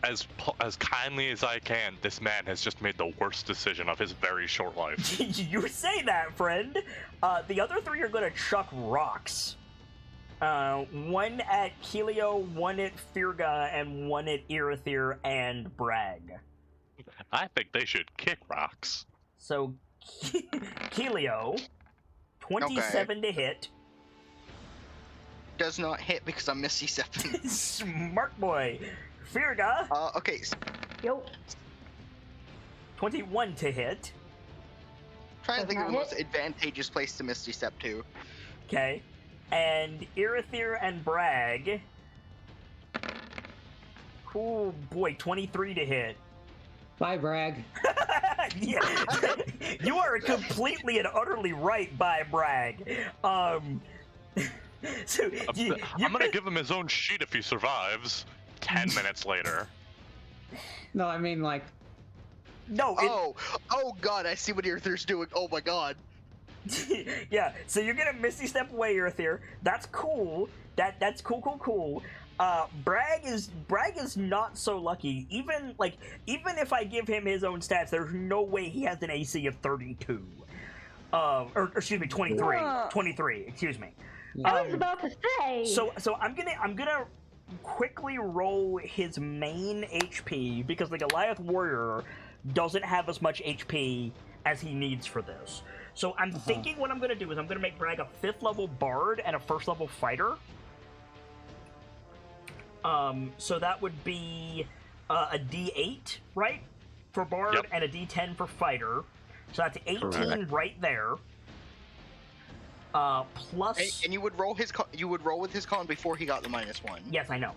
As kindly as I can, this man has just made the worst decision of his very short life. You say that, friend. The other 3 are gonna chuck rocks. 1 at Kelio, 1 at Firga, and 1 at Irithyr and Bragg. I think they should kick rocks. So, Kelio, 27 to hit. Does not hit because I'm Misty Stepping. Smart boy. Firga, Okay. Yo. 21 to hit. Trying to Does think of the not most hit. advantageous place to Misty Step to. Okay. And Irithyr and Bragg. Oh boy, 23 to hit. Bye, Bragg. Yeah. You are completely and utterly right by Bragg. So I'm gonna give him his own sheet if he survives. 10 minutes later. No, I mean, like, no. Oh god, I see what Earther's doing. Oh my god. Yeah. So you're gonna Misty Step away, Earthyr. That's cool. That's cool. Bragg is not so lucky. Even if I give him his own stats, there's no way he has an AC of 32. Or excuse me, 23. 23. Excuse me. I was about to say. So I'm gonna quickly roll his main HP because the Goliath Warrior doesn't have as much HP as he needs for this. So I'm thinking what I'm gonna do is I'm gonna make Bragg a 5th level Bard and a 1st level Fighter. So that would be a D8, right, for Bard, Yep. and a D10 for Fighter. So that's 18 Correct. right there. Plus, And you would roll you would roll with his con before he got the -1. yes, I know.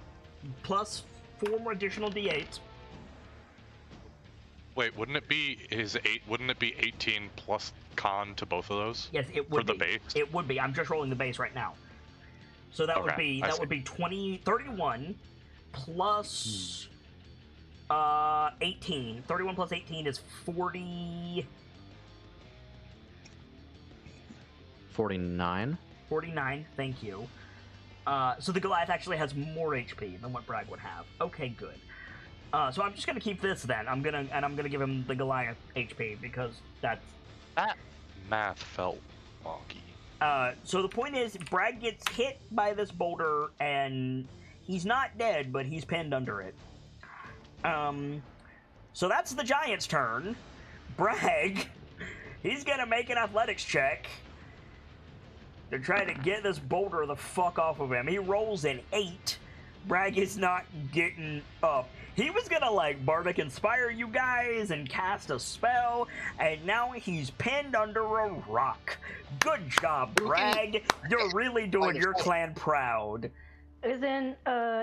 Plus 4 more additional D8s. Wait, wouldn't it be 18 plus con to both of those? Yes, it would For the be. base? It would be. I'm just rolling the base right now. So that would Okay, be I see. 31 plus 18. 31 plus 18 is 40. 49. 49. Thank you. So the Goliath actually has more HP than what Bragg would have. Okay, good. So I'm just gonna keep this then. I'm gonna give him the Goliath HP because that's. That math felt wonky. So the point is, Bragg gets hit by this boulder, and he's not dead, but he's pinned under it. So that's the Giant's turn. Bragg, he's gonna make an athletics check to try to get this boulder the fuck off of him. He rolls an 8, Bragg is not getting up. He was gonna like Bardic Inspire you guys and cast a spell, and now he's pinned under a rock. Good job, Bragg. You're really doing your clan proud. Isn't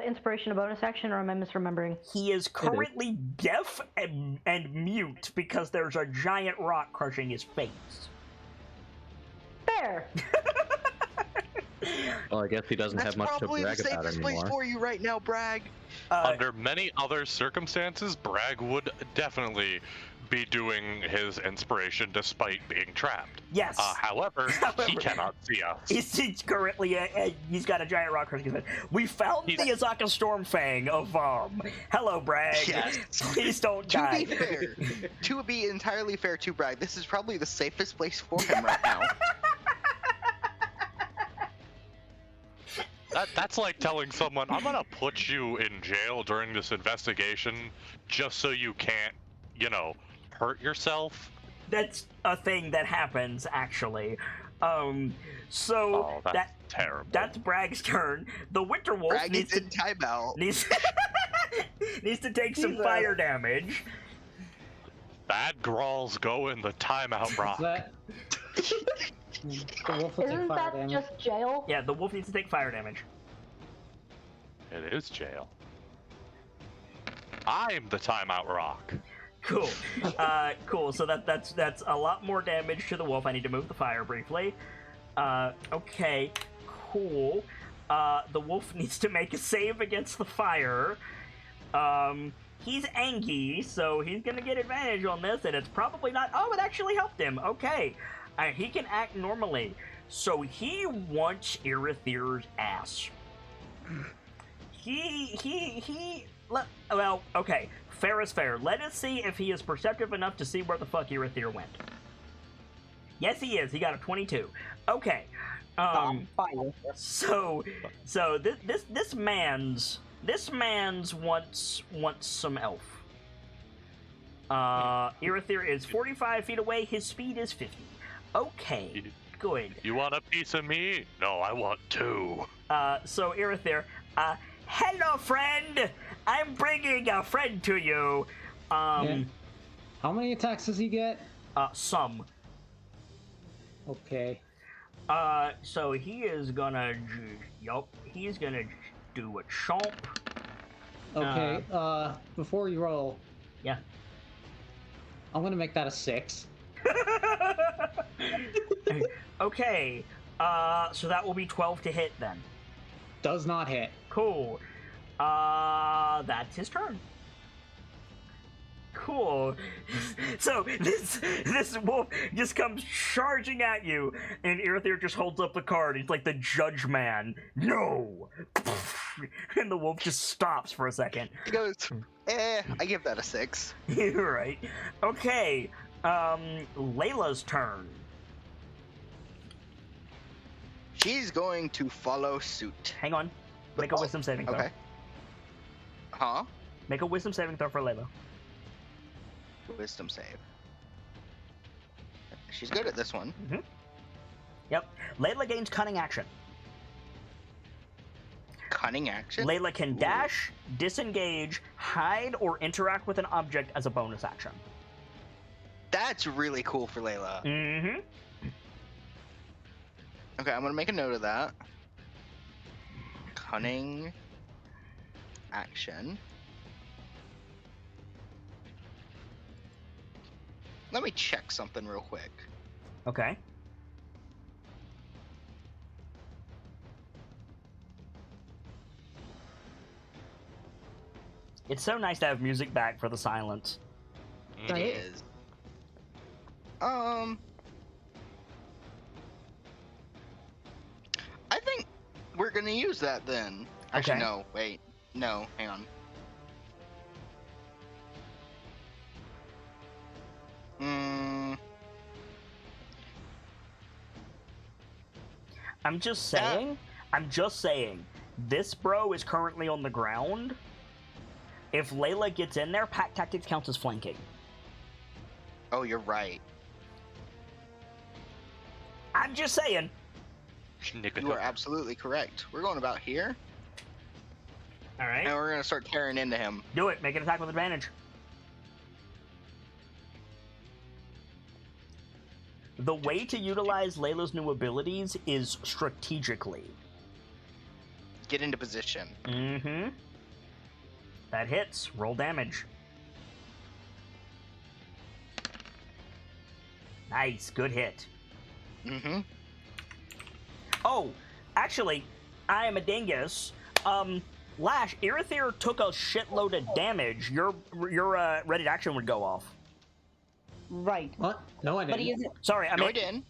inspiration a bonus action, or am I misremembering? He is currently deaf and mute because there's a giant rock crushing his face. Fair. Well, I guess he doesn't have much to brag about That's probably the safest place anymore. for you right now, Bragg. Under many other circumstances, Bragg would definitely be doing his inspiration despite being trapped. Yes. However, he cannot see us. He's currently he's got a giant rock crushing his face. We found the Azaka Stormfang of Hello, Bragg. Yes. Please don't die. To be entirely fair to Bragg, this is probably the safest place for him right now. That's like telling someone, I'm gonna put you in jail during this investigation just so you can't, hurt yourself. That's a thing that happens, actually. Oh, that's terrible. That's Bragg's turn. The Winter Wolf Bragg needs is in timeout. needs to take some fire damage. Bad Growls go in the timeout, Brock. The wolf will take Isn't fire that damage. just jail? Yeah, the wolf needs to take fire damage. It is jail. I'm the timeout rock. Cool. Cool. So that's a lot more damage to the wolf. I need to move the fire briefly. Okay. Cool. The wolf needs to make a save against the fire. He's angry, so he's gonna get advantage on this, and it's probably not. Oh, it actually helped him. Okay. He can act normally. So he wants Irithir's ass. Well, okay. Fair is fair. Let us see if he is perceptive enough to see where the fuck Irithir went. Yes, he is. He got a 22. Okay. So this man's wants some elf. Irithir is 45 feet away. His speed is 50. Okay. Good. You want a piece of me? No, I want two. So Irithir, hello, friend. I'm bringing a friend to you. Yeah. How many attacks does he get? Some. Okay. So he is gonna, he's gonna do a chomp. Okay. Before you roll. Yeah. I'm gonna make that a 6. Okay. So that will be 12 to hit then. Does not hit. Cool. That's his turn. Cool. So this wolf just comes charging at you, and Irithir just holds up the card. He's like the judge man. No. And the wolf just stops for a second. He goes, I give that a 6. You're right. Okay. Layla's turn. She's going to follow suit. Hang on. Make a wisdom saving throw. Okay. Huh? Make a wisdom saving throw for Layla. Wisdom save. She's good at this one. Mm-hmm. Yep. Layla gains cunning action. Cunning action? Layla can dash, disengage, hide, or interact with an object as a bonus action. That's really cool for Layla. Mm-hmm. Okay, I'm gonna make a note of that. Cunning action. Let me check something real quick. Okay. It's so nice to have music back for the silence. It is. I think we're gonna use that then. Actually, Okay. no. Wait. No. Hang on. I'm just saying, this bro is currently on the ground. If Layla gets in there, pack tactics counts as flanking. Oh, you're right. I'm just saying. You are absolutely correct. We're going about here. All right. And we're gonna start tearing into him. Do it. Make an attack with advantage. The way to utilize Layla's new abilities is strategically. Get into position. Mm-hmm. That hits. Roll damage. Nice. Good hit. Mm-hmm. Oh, actually, I am a dingus. Lash, Irithyr took a shitload of damage. Your ready to action would go off. Right. What? No, I didn't. But he isn't. Sorry, I No, I mean, didn't.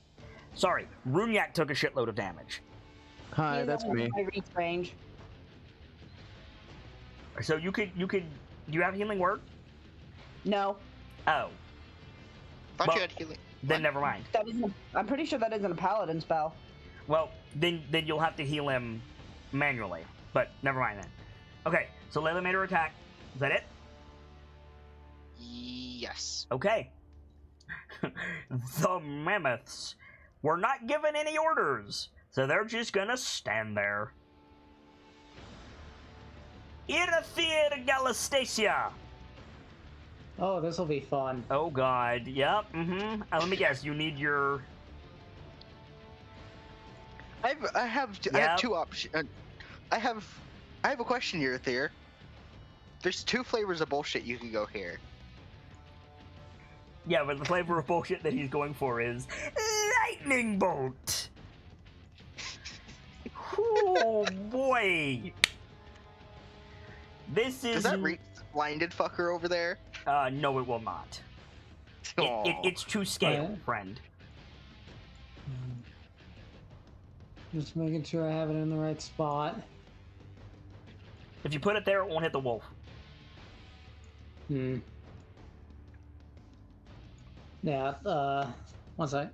sorry. Runyak took a shitload of damage. Hi, he that's isn't me. in my reach range. So you could. Do you have healing word? No, Oh, Thought Well, you had healing. then never mind. that isn't. I'm pretty sure that isn't a paladin spell. Well, then you'll have to heal him manually. But never mind then. Okay, so Layla made her attack. Is that it? Yes. Okay. The mammoths were not given any orders, so they're just gonna stand there. Irithyr Galastasia. Oh, this will be fun. Oh god, yep, mm-hmm. Let me guess, you need your... I have Yep. two options. I have a question here, Thea. There's two flavors of bullshit you can go here. Yeah, but the flavor of bullshit that he's going for is lightning bolt. Oh boy. This is... Does that reach the blinded fucker over there? No, it will not. Aw. It's to scale, Oh, yeah? friend. Just making sure I have it in the right spot. If you put it there, it won't hit the wolf. Hmm. Yeah, one sec.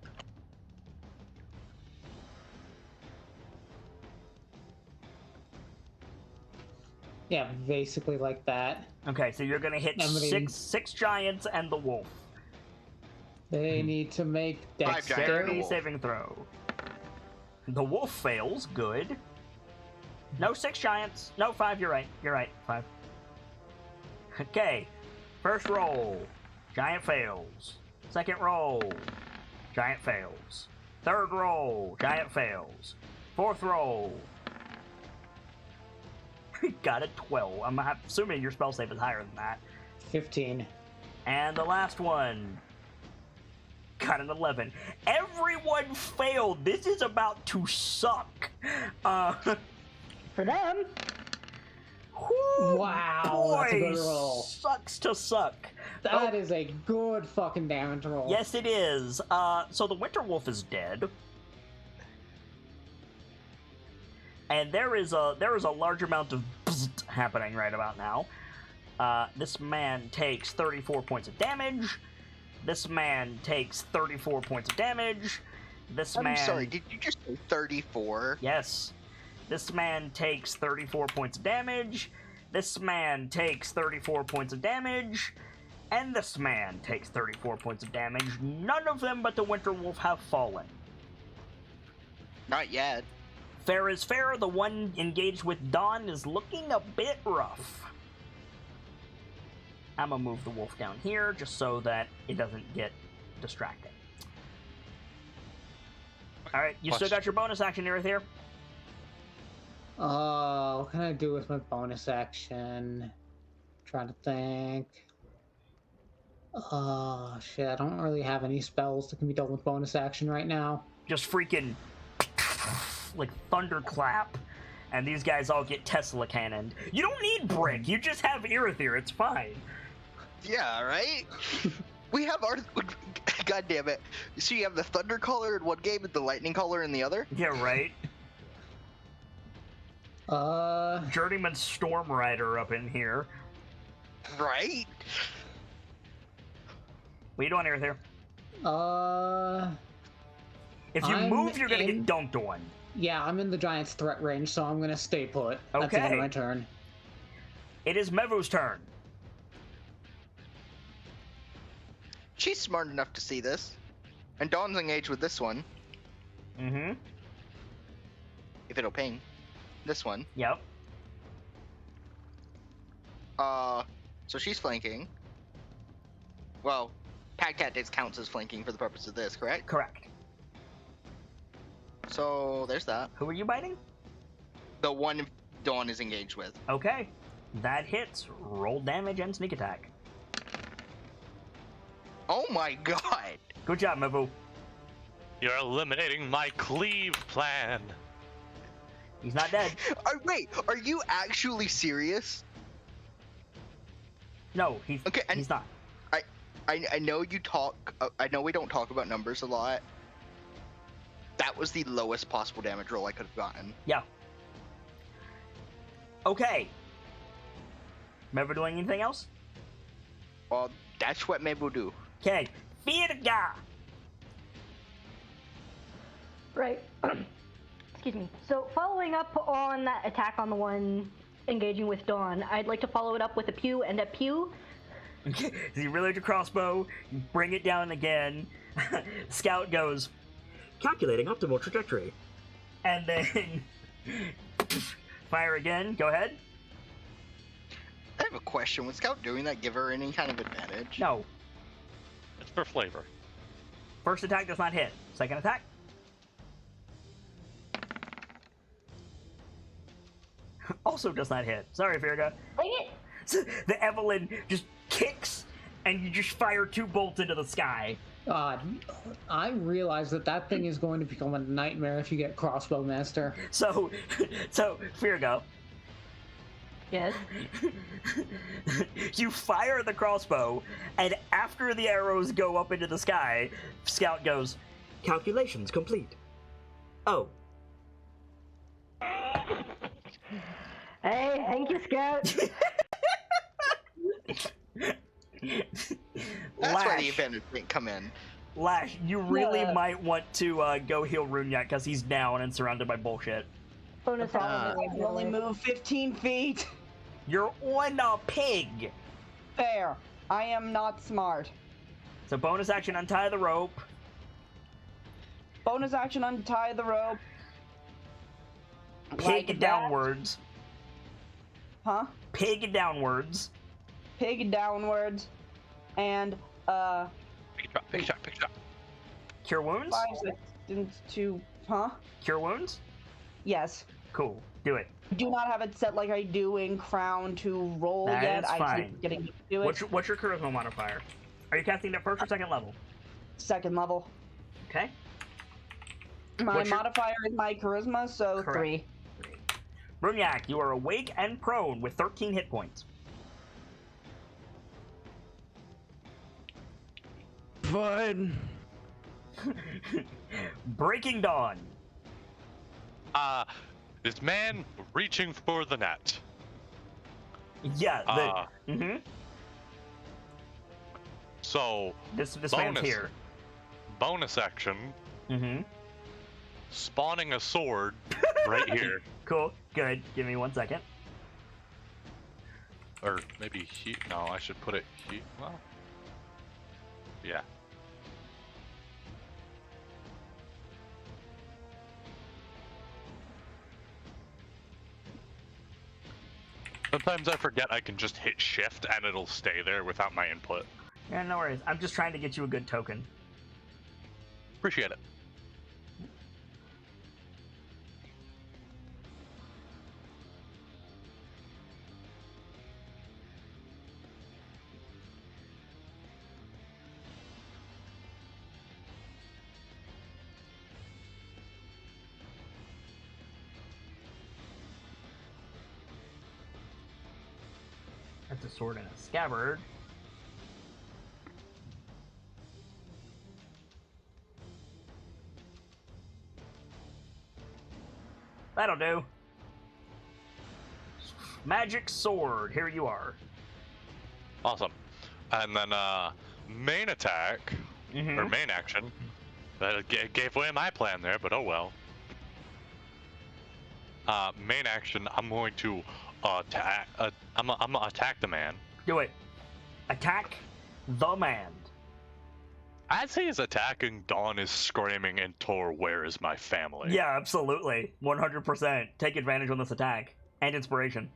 Yeah, basically like that. Okay, so you're gonna hit Somebody- six giants and the wolf. They need to make Five giant Dexterity wolf. saving throw. The wolf fails. Good. No 6 giants. No 5. You're right. You're right. 5. Okay. First roll. Giant fails. Second roll. Giant fails. Third roll. Giant fails. Fourth roll. Got a 12. I'm assuming your spell save is higher than that. 15. And the last one. Got an 11. Everyone failed. This is about to suck. For them. Whew, Wow, that's a good boy, roll. Sucks to suck. That is a good fucking damage roll. Yes, it is. So the Winter Wolf is dead. And there is a large amount of bzzzt happening right about now. This man takes 34 points of damage. This man takes 34 points of damage. This man... I'm sorry, did you just say 34? Yes. This man takes 34 points of damage. This man takes 34 points of damage. And this man takes 34 points of damage. None of them but the Winter Wolf have fallen. Not yet. Fair is fair. The one engaged with Dawn is looking a bit rough. I'm gonna move the wolf down here just so that it doesn't get distracting. Alright, you still got your bonus action here. What can I do with my bonus action? Trying to think. Oh, shit, I don't really have any spells that can be done with bonus action right now. Just freaking like thunderclap, and these guys all get Tesla cannoned. You don't need brick. You just have Irithyr. It's fine. Yeah, right? We have our... God damn it. So you have the Thunder Caller in one game and the Lightning Caller in the other? Yeah, right. Journeyman Storm Rider up in here. Right? What are you doing, Irithyr? If you I'm move, you're gonna in- get dunked on. Yeah, I'm in the giant's threat range, so I'm gonna stay put. That's the end Okay. of my turn. It is Mevu's turn. She's smart enough to see this. And Dawn's engaged with this one, Mm-hmm. if it'll ping. This one. Yep. So she's flanking. Well, Pack Tactics counts as flanking for the purpose of this, correct? Correct. So there's that. Who are you biting? The one Dawn is engaged with. Okay. That hits. Roll damage and sneak attack. Oh my god! Good job, Mevu. You're eliminating my cleave plan. He's not dead. Wait, are you actually serious? No, he's Okay, and he's not. I know you talk. I know we don't talk about numbers a lot. That was the lowest possible damage roll I could have gotten. Yeah. Okay. Mevu doing anything else? Well, that's what Mabel do. Okay. Virga! Right. Excuse me. So, following up on that attack on the one engaging with Dawn, I'd like to follow it up with a pew and a pew. So you reload your crossbow, you bring it down again. Scout goes, calculating optimal trajectory. And then fire again. Go ahead. I have a question. Would Scout doing that give her any kind of advantage? No. It's for flavor. First attack does not hit. Second attack. Also does not hit. Sorry, Virga. Dang it! So the Evelyn just kicks, and you just fire 2 bolts into the sky. I realize that thing is going to become a nightmare if you get Crossbow Master. So Virgo, Yes. you fire the crossbow, and after the arrows go up into the sky, Scout goes, calculations complete. Oh. Hey, thank you, Scout. That's why the Lash, advantage didn't come in. Lash, you really Yeah. might want to go heal Runyak because he's down and surrounded by bullshit. Bonus action. I can only move 15 feet. You're on a pig. Fair. I am not smart. So bonus action, untie the rope. Bonus action, untie the rope. Pig Like that. downwards. Huh? Pig downwards. Pig downwards. And, Big shot, big shot. Cure wounds? 5 seconds to, huh? Cure wounds? Yes. Cool. Do it. Do not have it set like I do in Crown to roll That yet. is I fine. keep getting to do it. What's your charisma modifier? Are you casting at first or second level? Second level. Okay. My What's your- modifier is my charisma, so Correct. 3. Brunyak, you are awake and prone with 13 hit points. Fine. Breaking Dawn. This man reaching for the net. Yeah. So This man's bonus. here. Bonus action, Mm-hmm. spawning a sword right here. Cool. Good. Give me 1 second. Or maybe he. No, I should put it he. Well. Yeah. Sometimes I forget I can just hit shift and it'll stay there without my input. Yeah, no worries. I'm just trying to get you a good token. Appreciate it. That's a sword and a scabbard. That'll do. Magic sword. Here you are. Awesome. And then main attack Mm-hmm. or main action. That gave away my plan there, but oh well. Main action. I'm going to attack. I'm gonna attack the man. Do it. Attack the man. As he is attacking, Dawn is screaming in Tor, "Where is my family?" Yeah, absolutely. 100%. Take advantage on this attack. And inspiration.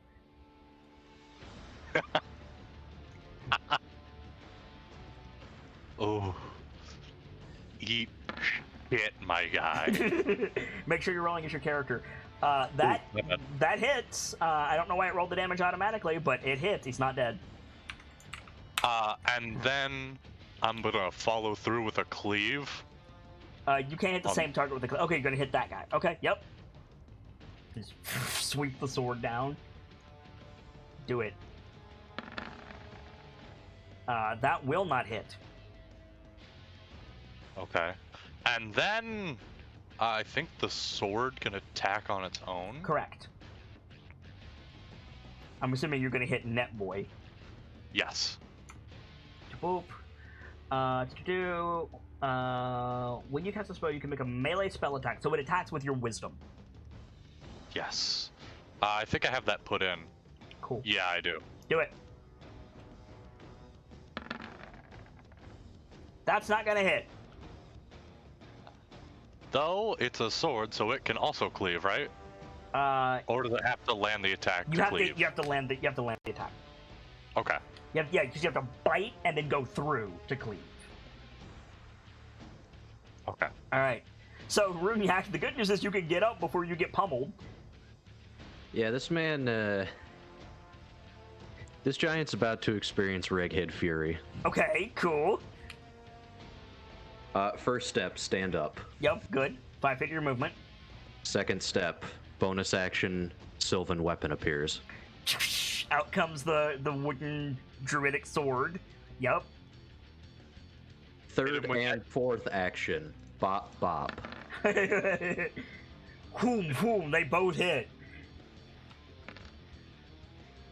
Oh. Eat shit, my guy. Make sure you're rolling as your character. That hits. I don't know why it rolled the damage automatically, but it hits. He's not dead. And then I'm gonna follow through with a cleave. You can't hit the same target with the cleave. Okay, you're gonna hit that guy. Okay, yep. Just sweep the sword down. Do it. That will not hit. Okay. And then I think the sword can attack on its own. Correct. I'm assuming you're gonna hit Net Boy. Yes. Boop. When you cast a spell, you can make a melee spell attack, so it attacks with your wisdom. Yes. I think I have that put in. Cool. Yeah, I do. Do it. That's not gonna hit. Though it's a sword, so it can also cleave, right? Or does it have to land the attack to cleave? You have to land the attack. Okay. Yeah, because you have to bite and then go through to cleave. Okay. All right. So Runyak, the good news is you can get up before you get pummeled. Yeah, this man, this giant's about to experience Reghead Fury. Okay, cool. First step, stand up. Yep, good. 5 feet of your movement. Second step, bonus action, Sylvan weapon appears. Out comes the wooden druidic sword. Yep. Third and fourth action, bop bop. Whoom, whoom, they both hit.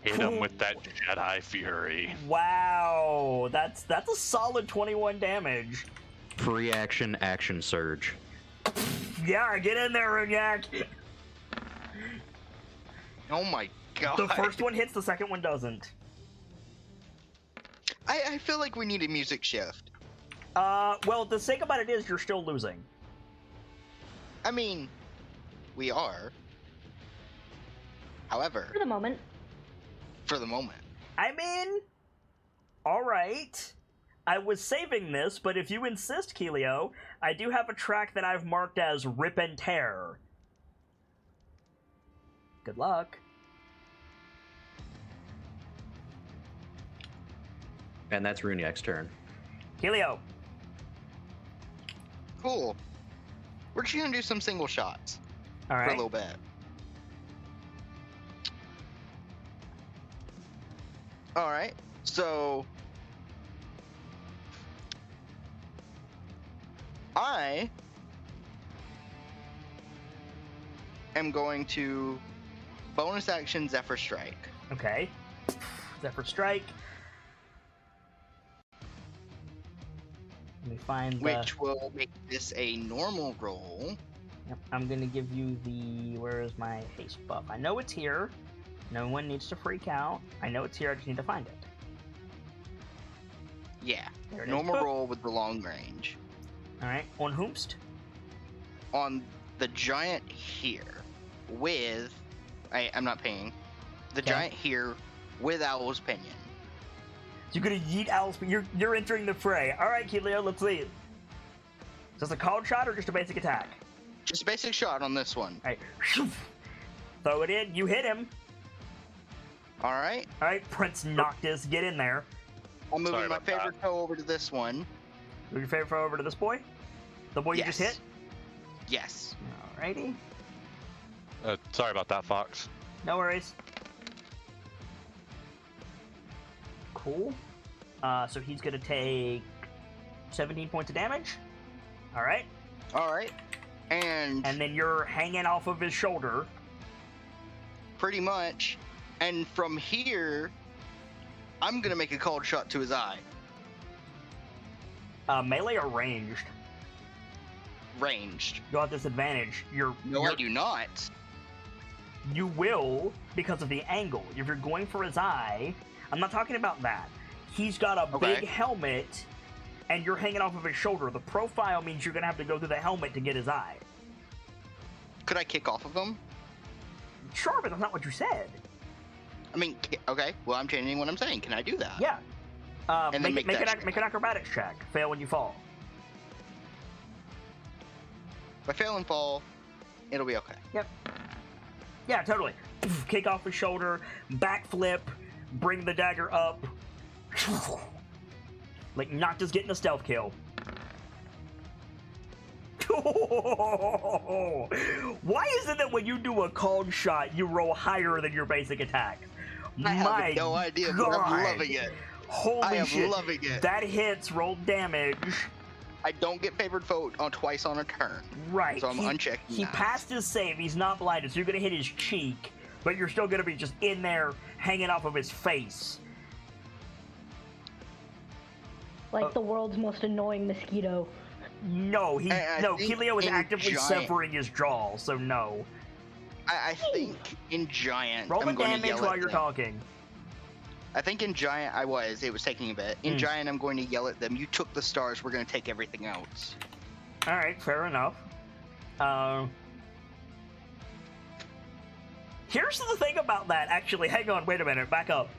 Hit him with that Jedi Fury. Wow, that's a solid 21 damage. Free action, action surge. Yeah, get in there, Runyak. Oh my god. The first one hits, the second one doesn't. I feel like we need a music shift. Well, the thing about it is you're still losing. I mean, we are. However, For the moment. for the moment. I mean, alright. I was saving this, but if you insist, Keelio, I do have a track that I've marked as Rip and Tear. Good luck. And that's Runyak's turn. Keelio. Cool. We're just gonna do some single shots All for a right. little bit. All right. So I am going to bonus action Zephyr Strike. Okay. Zephyr Strike. Let me find the... Which will make this a normal roll. Yep, I'm gonna give you the... Where is my haste buff? I know it's here. No one needs to freak out. I know it's here, I just need to find it. Yeah. There it is. Normal Boop. roll with the long range. Alright, on whomst? On the giant here with... I'm not paying. The Okay. giant here with Owl's Pinion. You're gonna yeet Owl's... You're entering the fray. Alright, Keelio, let's see. Is this a called shot or just a basic attack? Just a basic shot on this one. Alright. Throw it in. You hit him. Alright. Alright, Prince Noctis, get in there. I'm moving Sorry my about favorite toe over to this one. Move your favorite foe over to this boy. The boy you just hit. Yes. Alrighty. Sorry about that, Fox. No worries. Cool. So he's gonna take 17 points of damage. Alright. Alright. And And then you're hanging off of his shoulder. pretty much. And from here, I'm gonna make a cold shot to his eye. Melee or ranged? Ranged. You'll have disadvantage. No, I do not. You will, because of the angle. If you're going for his eye, I'm not talking about that. He's got a Okay. big helmet, and you're hanging off of his shoulder. The profile means you're gonna have to go through the helmet to get his eye. Could I kick off of him? Sure, but that's not what you said. I mean, okay. Well, I'm changing what I'm saying. Can I do that? Yeah. And then make an acrobatics check. Fail when you fall. If I fail and fall, it'll be okay. Yep. Yeah, totally. Kick off his shoulder, backflip, bring the dagger up. Like, not just getting a stealth kill. Why is it that when you do a called shot, you roll higher than your basic attack? I have no idea, but I'm loving it. Holy shit. Loving it. That hits, roll damage. I don't get favored foe twice on a turn. Right. So I'm unchecking He that. passed his save. He's not blinded, so you're going to hit his cheek, but you're still going to be just in there hanging off of his face. Like the world's most annoying mosquito. No, Keelio is actively Giant, severing his jaw, so no. I think in Giant, Roll I'm the going to damage yell while at you're them. talking. I think in Giant it was taking a bit. In Giant, I'm going to yell at them, you took the stars, we're going to take everything else. Alright, fair enough. Here's the thing about that, actually. Hang on, wait a minute, back up.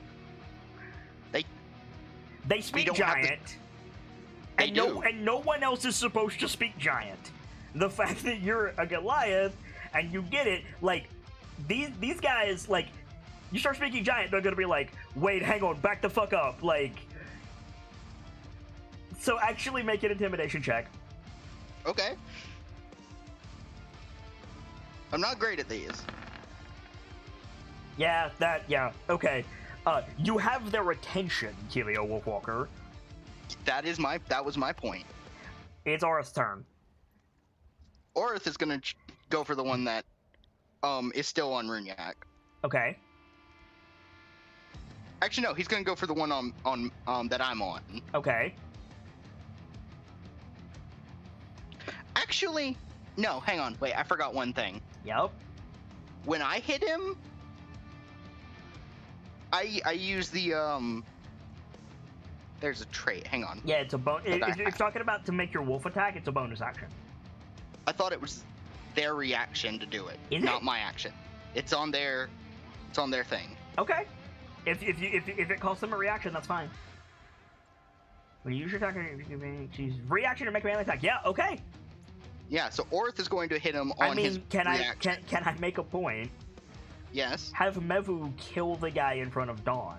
They speak don't have Giant, They and do. no one else is supposed to speak Giant. The fact that you're a Goliath and you get it, like, these guys, like, you start speaking Giant, they're gonna be like, wait, hang on, back the fuck up, like. So actually make an intimidation check. Okay. I'm not great at these. Yeah, okay. You have their attention, Keelio Wolfwalker. That was my point. It's Aura's turn. Orith is gonna go for the one that is still on Runyak. Okay. Actually, no, he's gonna go for the one on that I'm on. Okay. Actually, no, hang on, wait, I forgot one thing. Yep. When I hit him, I use the there's a trait. Hang on. Yeah, it's a bonus. If you're talking about to make your wolf attack, it's a bonus action. I thought it was their reaction to do it, Is not it? my action. It's on their thing. Okay. If it costs them a reaction, that's fine. When you use your attack, she's reaction to make a melee attack. Yeah. Okay. Yeah. So Orith is going to hit him on his reaction. Can I make a point? Yes. Have Mevu kill the guy in front of Dawn.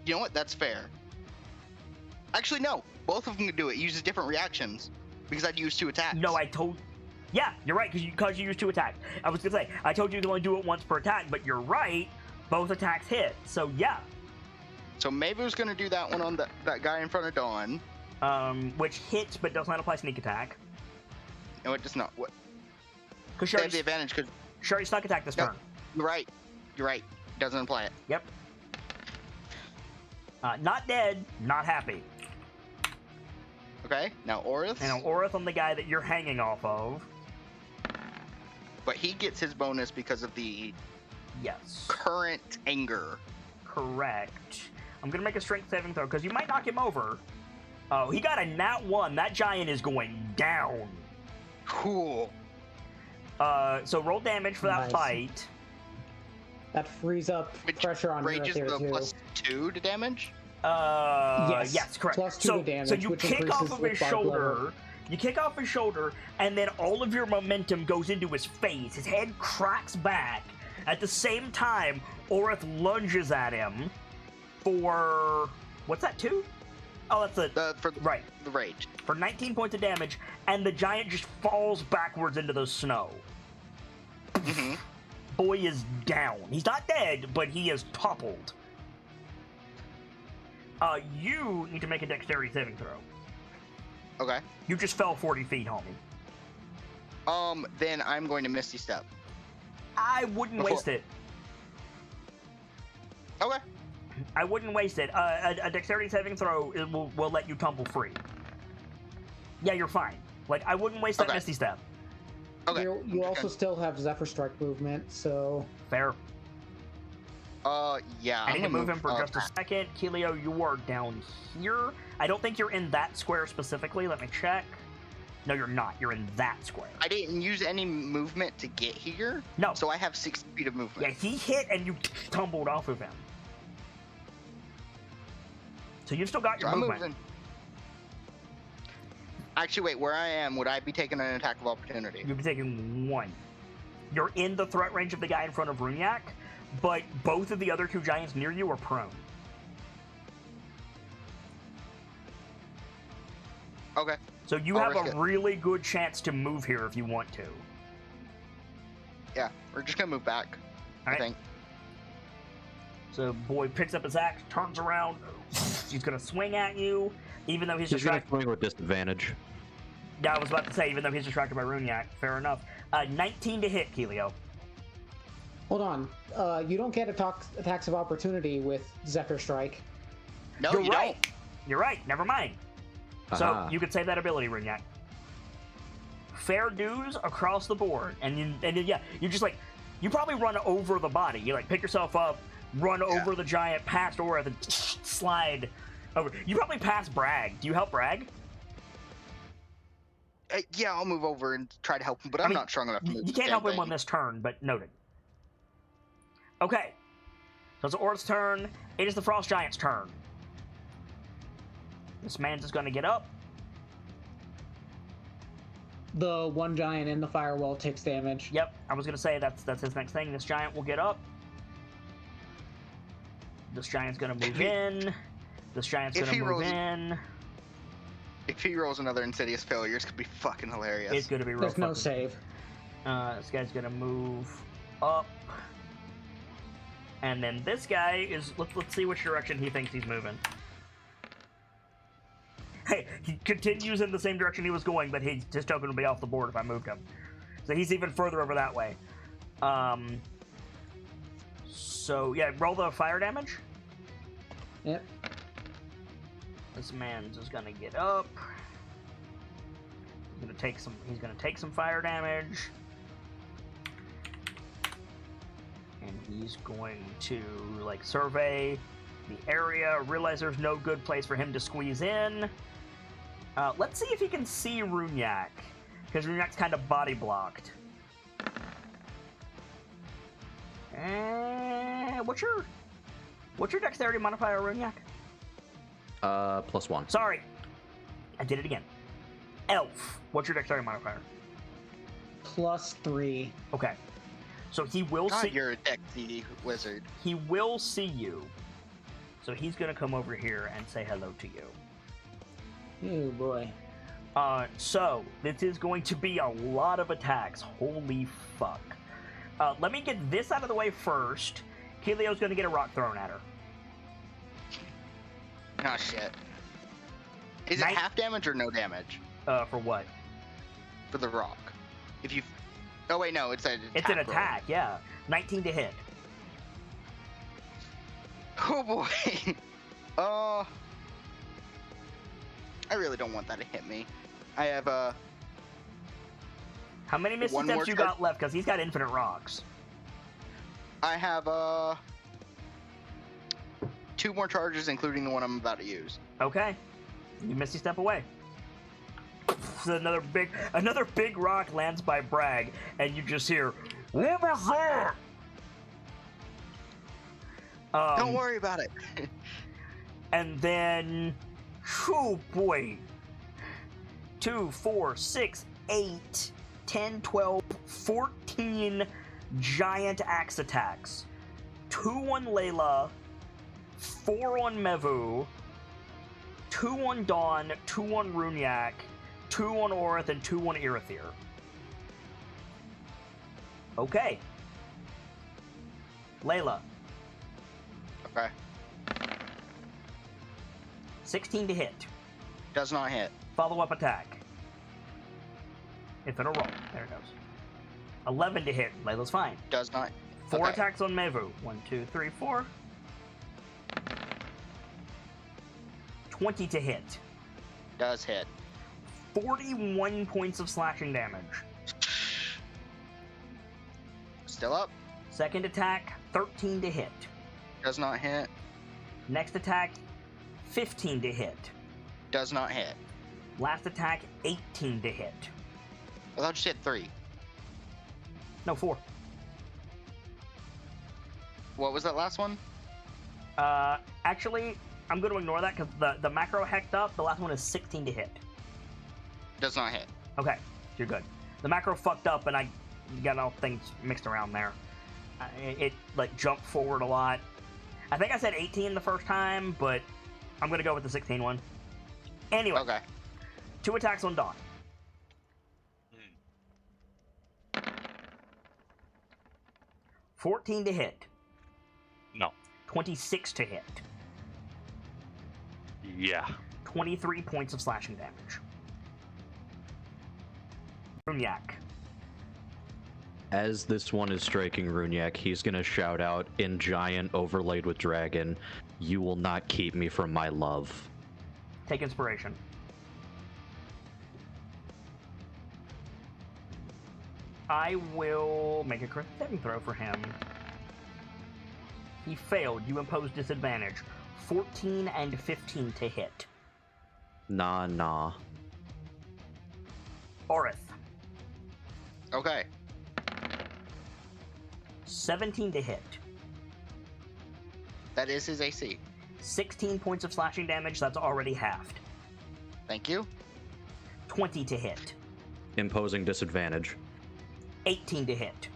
You know what? That's fair. Actually, no. Both of them can do it. It uses different reactions because I'd use 2 attacks. No, yeah, you're right, because you used 2 attacks. I was gonna say, I told you to only do it once per attack, but you're right, both attacks hit, so yeah. So Mavu's gonna do that one on that guy in front of Dawn. Which hits, but does not apply sneak attack. No, it does not. What? Because They have the advantage because... Sure, sneak attack this No. turn. You're right. You're right. Doesn't apply it. Yep. Not dead, not happy. Okay, now Orith. And Orith on the guy that you're hanging off of. But he gets his bonus because of the Yes. current anger. Correct. I'm gonna make a strength saving throw, because you might knock him over. Oh, he got a nat 1. That giant is going down. Cool. So roll damage for that Nice. fight. That frees up Which pressure on ranges Hero the too. +2 to damage. Yes, correct. Plus 2 so, to damage, so you which kick off increases of with his barbed shoulder. leather. You kick off his shoulder, and then all of your momentum goes into his face. His head cracks back. At the same time, Orith lunges at him for what's that? 2? Oh, that's right. The rage. For 19 points of damage, and the giant just falls backwards into the snow. Mm-hmm. Boy is down. He's not dead, but he is toppled. You need to make a dexterity saving throw. Okay. You just fell 40 feet, homie. Then I'm going to Misty Step. I wouldn't waste it. Okay. I wouldn't waste it. A dexterity saving throw will let you tumble free. Yeah, you're fine. Like, I wouldn't waste that Misty Step. Okay. You also still have Zephyr Strike movement, so... Fair. Yeah. I need to move him for just a second. Keelio, you are down here. I don't think you're in that square specifically. Let me check. No, you're not. You're in that square. I didn't use any movement to get here. No. So I have 6 feet of movement. Yeah, he hit and you tumbled off of him. So you've still got your So I'm movement. moving. Actually, wait. Where I am, would I be taking an attack of opportunity? You'll be taking 1. You're in the threat range of the guy in front of Runyak, but both of the other 2 giants near you are prone. Okay. So you I'll have risk a it. really good chance to move here if you want to. Yeah, we're just gonna move back. All I right. think. So boy picks up his axe, turns around. He's gonna swing at you, even though he's He's gonna distracted. swing with disadvantage. Yeah, I was about to say, even though he's distracted by Runyak. Fair enough. 19 to hit, Keelio. Hold on. You don't get attacks of opportunity with Zephyr Strike. No, You're you right. don't. You're right. Never mind. So Aha. you could save that ability, Runyak. Fair dues across the board, and you just like you probably run over the body. You like pick yourself up, run over the giant, past Oreth, and slide over. You probably pass Bragg. Do you help Bragg? Yeah, I'll move over and try to help him, but I'm mean, not strong enough to move. You this can't damn help him thing. on this turn, but noted. Okay, so it's Oreth's turn. It is the Frost Giant's turn. This man's just going to get up. The one giant in the firewall takes damage. Yep, I was going to say that's his next thing. This giant will get up. This giant's going to move in. This giant's if going he to move rolls- in. If he rolls another Insidious failure, it's gonna be fucking hilarious. It's going to be real There's no fucking- save. This guy's going to move up. And then this guy is... Let's see which direction he thinks he's moving. Hey, he continues in the same direction he was going, but his token will be off the board if I moved him. So he's even further over that way. So, yeah, roll the fire damage. Yep. This man's just gonna get up. He's gonna take some fire damage. And he's going to, like, survey the area, realize there's no good place for him to squeeze in. Let's see if he can see Runyak, because Runyak's kind of body blocked. What's your dexterity modifier, Runyak? +1. Sorry, I did it again. Elf, what's your dexterity modifier? +3. Okay, so he will God, see. you're a Dexy wizard. He will see you. So he's gonna come over here and say hello to you. Oh boy. So this is going to be a lot of attacks. Holy fuck. Let me get this out of the way first. Keelio's gonna get a rock thrown at her. Oh shit. Is Nice. it half damage or no damage For what? for the rock? If you. Oh wait, no, it's an attack. It's an roll. attack, yeah. 19 to hit. Oh boy. I really don't want that to hit me. I have How many misty One steps more you charge. got left? Because he's got infinite rocks. I have 2 more charges, including the one I'm about to use. Okay. You misty step away. So another big rock lands by Bragg, and you just hear, "What was that?" Don't worry about it. And then, oh boy, 2, 4, 6, 8, 10, 12, 14 giant axe attacks. 2 on Layla, 4 on Mevu, 2 on Dawn, 2 on Runyak, 2 on Oreth, and 2 on Irithyr. Okay. Layla, Okay. 16 to hit. Does not hit. Follow-up attack. If it'll roll. There it goes. 11 to hit. Layla's fine. Does not. 4 Okay. attacks on Mevu. 1, 2, 3, 4. 20 to hit. Does hit. 41 points of slashing damage. Still up. Second attack, 13 to hit. Does not hit. Next attack, 15 to hit. Does not hit. Last attack, 18 to hit. I thought you said 3. No, 4. What was that last one? Actually, I'm going to ignore that because the macro hecked up. The last one is 16 to hit. Does not hit. Okay, you're good. The macro fucked up and I got all things mixed around there. It like jumped forward a lot. I think I said 18 the first time, but I'm going to go with the 16 one. Anyway. Okay. 2 attacks on Dawn. 14 to hit. No. 26 to hit. Yeah. 23 points of slashing damage. Runyak. As this one is striking Runyak, he's gonna shout out in giant overlaid with dragon, "You will not keep me from my love." Take inspiration. I will make a correct saving throw for him. He failed. You impose disadvantage. 14 and 15 to hit. Nah. Orith. Okay. 17 to hit. That is his AC. 16 points of slashing damage. That's already halved. Thank you. 20 to hit. Imposing disadvantage. 18 to hit.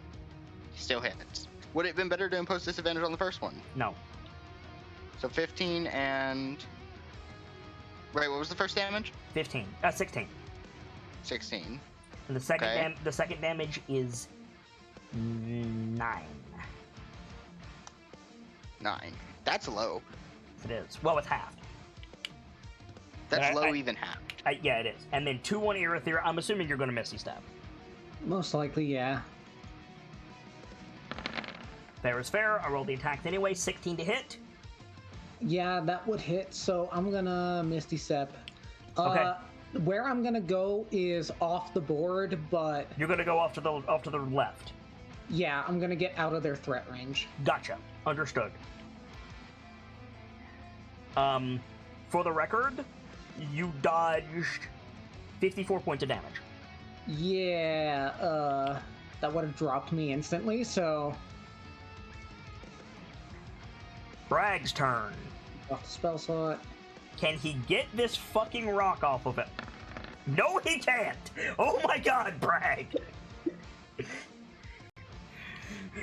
Still hits. Would it have been better to impose disadvantage on the first one? No. So 15 and... Right, what was the first damage? 16. 16. And the second Okay. the second damage is 9. 9. That's low. It is. Well, it's halved. That's low even half. Yeah, it is. And then 2-1 Irithyr. I'm assuming you're going to Misty Step. Most likely, yeah. Fair is fair. I rolled the attacks anyway. 16 to hit. Yeah, that would hit, so I'm gonna Misty Step. Okay. Where I'm gonna go is off the board, but You're going to go off to the left. yeah, I'm gonna get out of their threat range. Gotcha. Understood. For the record, you dodged 54 points of damage. Yeah, that would have dropped me instantly, so Brag's turn. off the spell slot. Can he get this fucking rock off of it? No, he can't! Oh my god, Brag!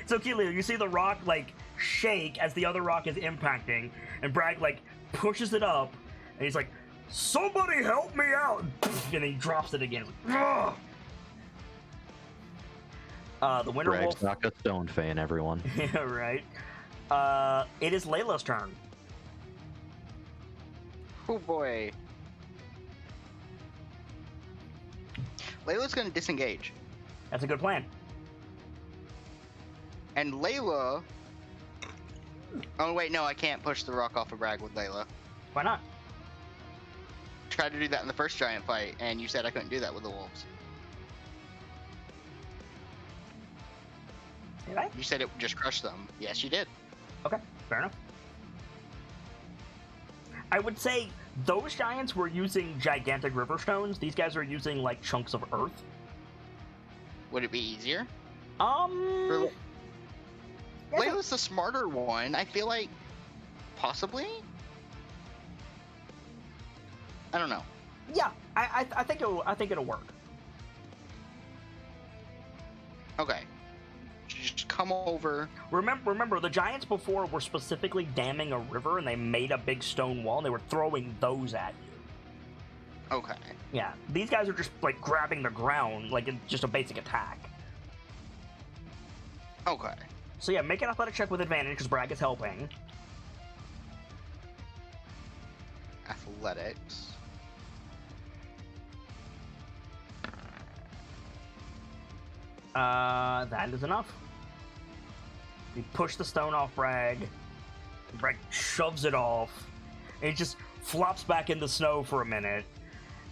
So, Keelio, you see the rock, like, shake as the other rock is impacting, and Brag, like, pushes it up, and he's like, "Somebody help me out!" And he drops it again. Ugh! The Winter Brag's Wolf... not a stone fan, everyone. Yeah, right. It is Layla's turn. Oh boy. Layla's gonna disengage. That's a good plan. And Layla... Oh wait, no, I can't push the rock off of Brag with Layla. Why not? Tried to do that in the first giant fight, and you said I couldn't do that with the wolves. Did I? You said it would just crush them. Yes, you did. Okay, fair enough. I would say those giants were using gigantic river stones. These guys are using, like, chunks of earth. Would it be easier? Yeah, Layla's the smarter one. I feel like... Possibly? I don't know. yeah, I think it'll work. Okay. Just come over. Remember, the giants before were specifically damming a river, and they made a big stone wall, and they were throwing those at you. Okay. Yeah, these guys are just, like, grabbing the ground, like, in just a basic attack. Okay. So yeah, make an athletic check with advantage, because Bragg is helping. Athletics. That is enough. You push the stone off Bragg. Bragg shoves it off. And it just flops back in the snow for a minute.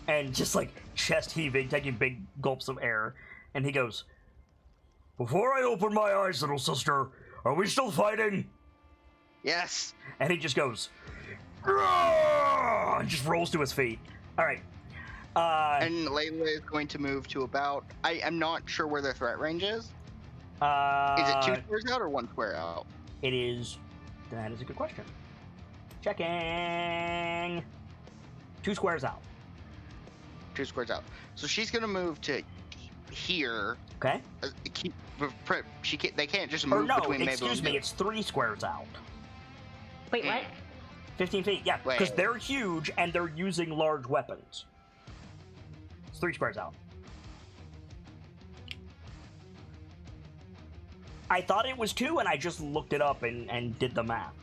And just like chest heaving, taking big gulps of air. And he goes, "Before I open my eyes, little sister, are we still fighting?" Yes. And he just goes, "Rah!" and just rolls to his feet. Alright. And Layla is going to move to about. I'm not sure where their threat range is. Is it 2 squares out or 1 square out? It is. That is a good question. Checking. 2 squares out. 2 squares out. So she's gonna move to here. Okay. They can't just Or move no, between Mabel excuse and me, it's 3 squares out. Wait, what? 15 feet, yeah, because Wait. they're huge and they're using large weapons. It's 3 squares out. I thought it was 2, and I just looked it up and did the math.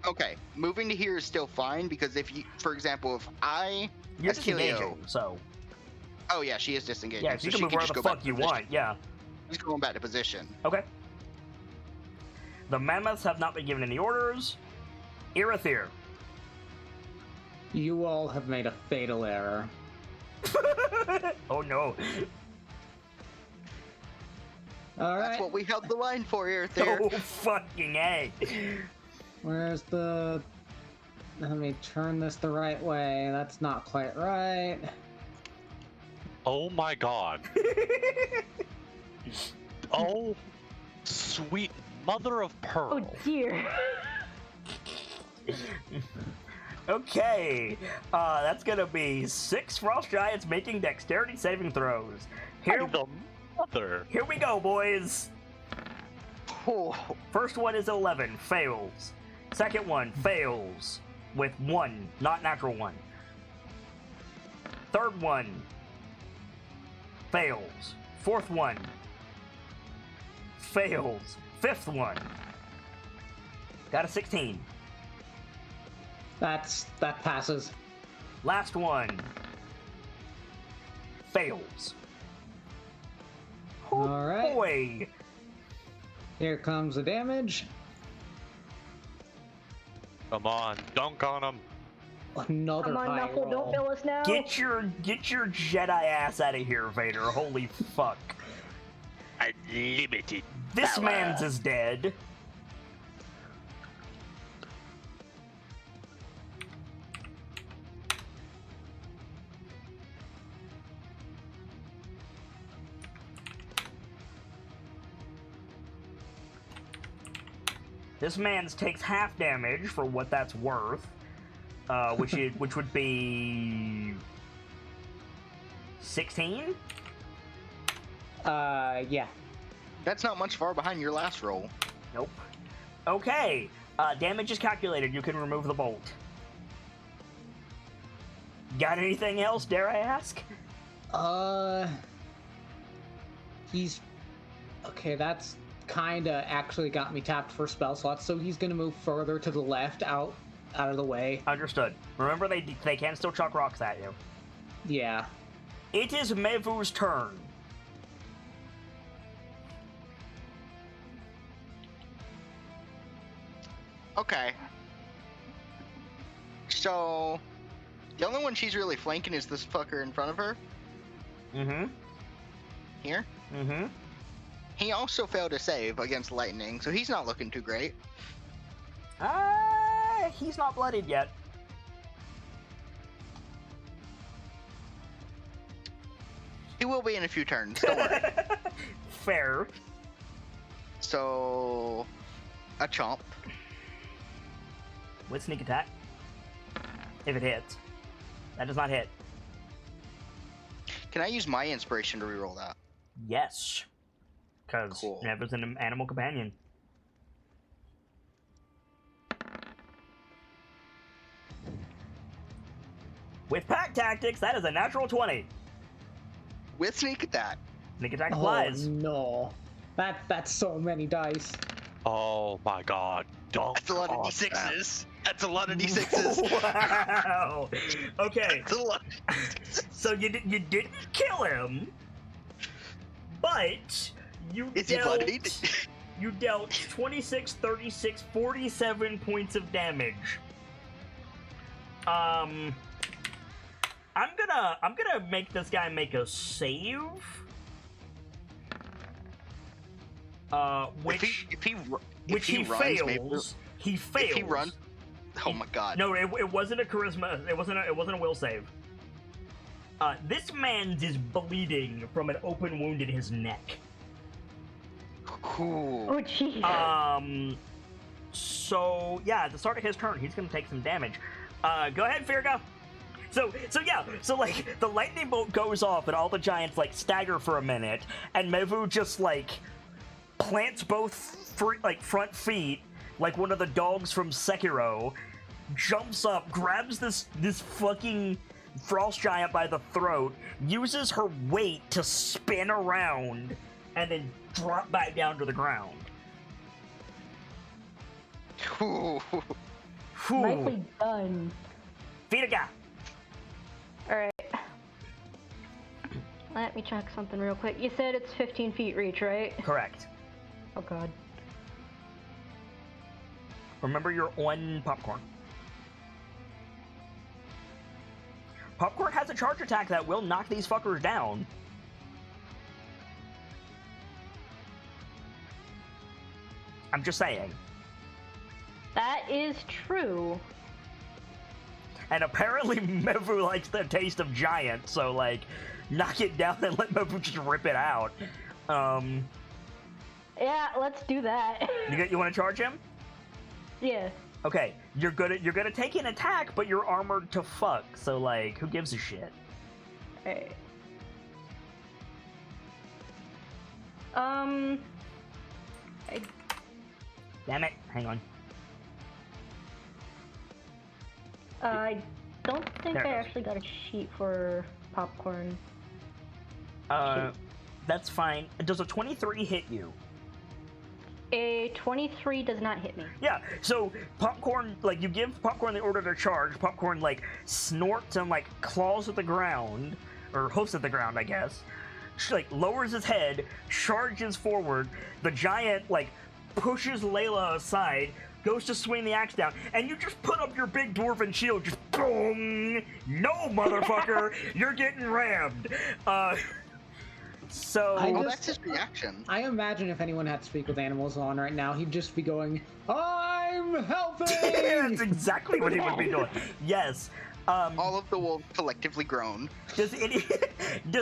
Okay, moving to here is still fine because if you, for example, if I You're as Kilio- disengaging, so Oh yeah, she is disengaging. yeah, so you can move wherever the fuck you want. Yeah. She's going back to position. Okay. The mammoths have not been given any orders. Irithyr. You all have made a fatal error. Oh no. All That's right. what we held the line for here. There. Oh fucking A. Where's the... Let me turn this the right way. That's not quite right. Oh my god. Oh, sweet mother of pearl. Oh dear. Okay. That's gonna be 6 frost giants making dexterity saving throws. Hey, the mother. Here we go, boys. Oh, First one is 11, fails. Second one fails with 1, not natural 1. Third one fails. Fourth one fails. Fifth one got a 16. That passes. Last one fails. Oh, All right. boy. Here comes the damage. Come on, dunk on him. Another Come on, high Knuckle, roll. don't kill us now. Get your Jedi ass out of here, Vader. Holy fuck. Unlimited. This power. man's is dead. This man's takes half damage for what that's worth, which would be 16. Yeah. that's not much far behind your last roll. Nope. Okay. Damage is calculated. You can remove the bolt. Got anything else, dare I ask? He's... Okay, that's kinda actually got me tapped for spell slots, so he's gonna move further to the left, out of the way. Understood. Remember, they can still chuck rocks at you. Yeah. It is Mevu's turn. Okay. So, the only one she's really flanking is this fucker in front of her. Mm-hmm. Here. Mm-hmm. He also failed to save against lightning, so he's not looking too great. He's not bloodied yet. He will be in a few turns, don't worry. Fair. So, a chomp. With sneak attack. If it hits. That does not hit. Can I use my inspiration to reroll that? Yes. Because Cool. Neva's an animal companion. With pack tactics, that is a natural 20. With sneak attack. Sneak attack applies. Oh no. That's so many dice. Oh my god, dunk That's a lot of on d6s. That's a lot of d6s. Wow. Okay, That's a lot of d6s. so you didn't kill him, but you Is he dealt bloodied? you dealt 26, 36, 47 points of damage. I'm gonna make this guy make a save. Which if he runs, fails. maybe- He fails. If he runs, oh my god. No, it wasn't a charisma. It wasn't a will save. This man's is bleeding from an open wound in his neck. Cool. Oh, jeez. So yeah, at the start of his turn, he's gonna take some damage. Go ahead, Firga. So like the lightning bolt goes off and all the giants like stagger for a minute, and Mevu just like plants both front feet like one of the dogs from Sekiro, jumps up, grabs this fucking frost giant by the throat, uses her weight to spin around, and then drop back down to the ground. Nicely done. Firga. Alright. Let me check something real quick. You said it's 15 feet reach, right? Correct. Oh god. Remember, you're on Popcorn. Popcorn has a charge attack that will knock these fuckers down. I'm just saying. That is true. And apparently Mevu likes the taste of giant, so like, knock it down and let Mevu just rip it out. Yeah, let's do that. You want to charge him? Yeah. Okay, you're gonna take an attack, but you're armored to fuck. So like, who gives a shit? Alright. Damn it! Hang on. I don't think There it I is. actually got a sheet for popcorn. That's fine. Does a 23 hit you? A 23 does not hit me. Yeah, so Popcorn, like, you give Popcorn the order to charge, Popcorn, like, snorts and, like, claws at the ground, or hoofs at the ground, I guess, like, lowers his head, charges forward, the giant, like, pushes Layla aside, goes to swing the axe down, and you just put up your big dwarven shield, just boom! No, motherfucker! You're getting rammed! So... Oh, that's his reaction. I imagine if anyone had to speak with animals on right now, he'd just be going, I'm helping! That's exactly what he would be doing. Yes. All of the wolves collectively groan. Does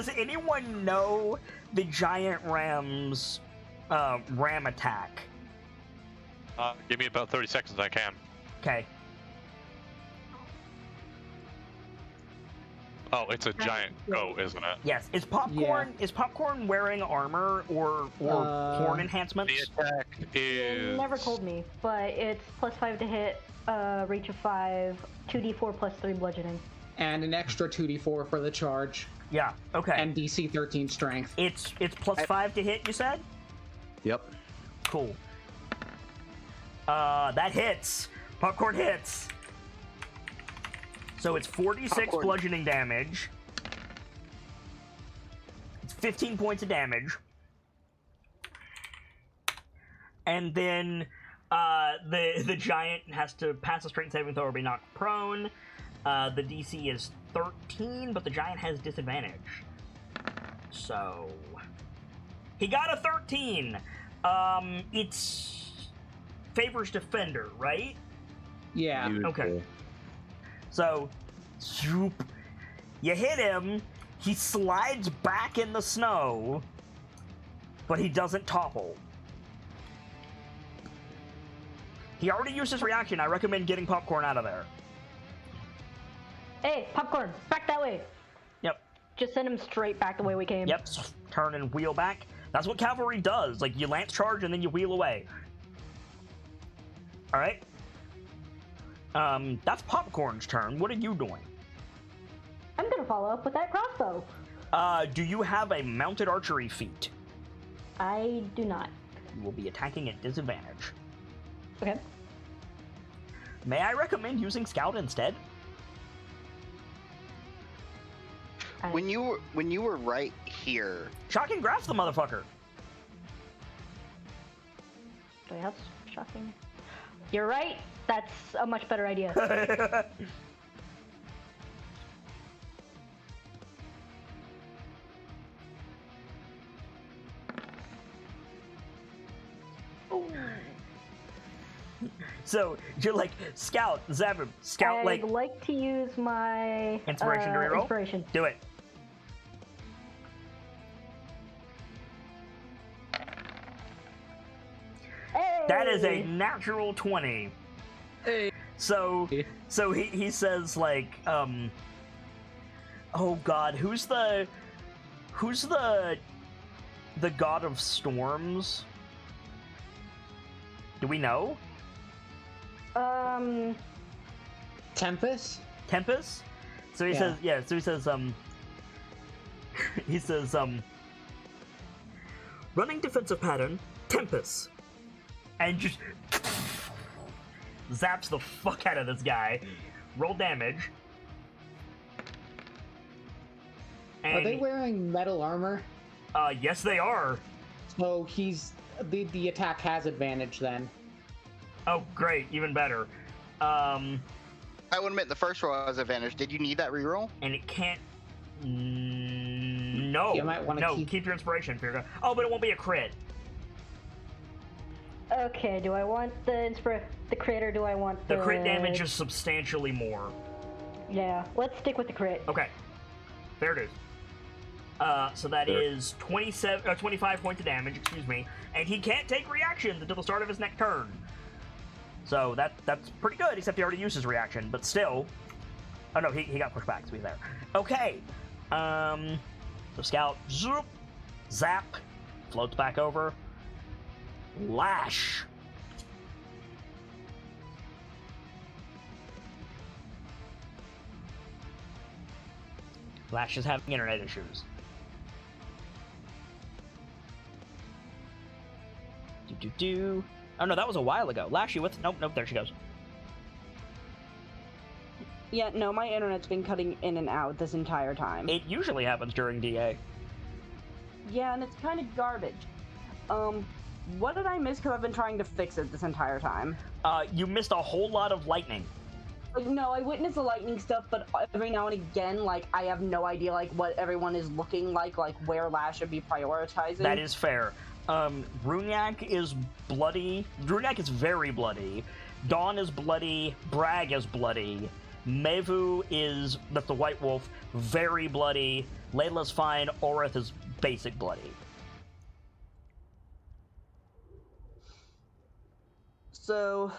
anyone know the giant ram's ram attack? Give me about 30 seconds, I can. Okay. Oh, it's a giant goat, isn't it? Yes. Is Popcorn wearing armor or horn enhancements? The attack is... Never told me, but it's +5 to hit, reach of 5, 2d4 plus 3 bludgeoning. And an extra 2d4 for the charge. Yeah. Okay. And DC 13 strength. It's +5 to hit, you said? Yep. Cool. That hits. Popcorn hits. So it's 46 Popcorn. bludgeoning damage. It's 15 points of damage. And then the giant has to pass a strength saving throw or be knocked prone. The DC is 13, but the giant has disadvantage. So he got a 13. It's favors defender, right? Yeah. Okay. So, swoop. You hit him, he slides back in the snow, but he doesn't topple. He already used his reaction. I recommend getting Popcorn out of there. Hey, popcorn, back that way. Yep. Just send him straight back the way we came. Yep. Turn and wheel back. That's what cavalry does. Like, you lance charge and then you wheel away. Alright? That's Popcorn's turn. What are you doing? I'm gonna follow up with that crossbow. Do you have a mounted archery feat? I do not. You will be attacking at disadvantage. Okay. May I recommend using Scout instead? When you were right here, Shock and grasp the motherfucker. Do I have shocking? You're right. That's a much better idea. So you're like, Scout, Zabib, Scout, I'd like like to use my inspiration to reroll. Inspiration. Do it. That is a natural 20. Hey. So he says like, oh god, who's the god of storms? Do we know? Tempest? Tempest? So he Yeah. says, yeah, so he says, he says, running defensive pattern, Tempest. And just zaps the fuck out of this guy. Roll damage. Are they wearing metal armor? Yes they are. So he's the attack has advantage then. Oh, great, even better. I would admit the first roll has advantage. Did you need that reroll? And it can't. No. You might wanna keep your inspiration, Firga. Oh, but it won't be a crit. Okay, do I want the crit or do I want the... The crit damage is substantially more. Yeah, let's stick with the crit. Okay. There it is. So that is 25 points of damage, excuse me. And he can't take reactions until the start of his next turn. So that's pretty good, except he already used his reaction, but still. Oh no, he got pushed back, so he's there. Okay. So Scout, zoop, zap, floats back over. Lash. Lash is having internet issues. Do. Oh no, that was a while ago. Lash, you with? Nope, there she goes. Yeah, no, my internet's been cutting in and out this entire time. It usually happens during DA. Yeah, and it's kind of garbage. What did I miss? Because I've been trying to fix it this entire time. You missed a whole lot of lightning. Like, no, I witnessed the lightning stuff, but every now and again, like, I have no idea, like, what everyone is looking like where Lash should be prioritizing. That is fair. Runyak is bloody. Runyak is very bloody. Dawn is bloody. Bragg is bloody. Mevu is, that's the White Wolf, very bloody. Layla's fine. Orith is basic bloody. So...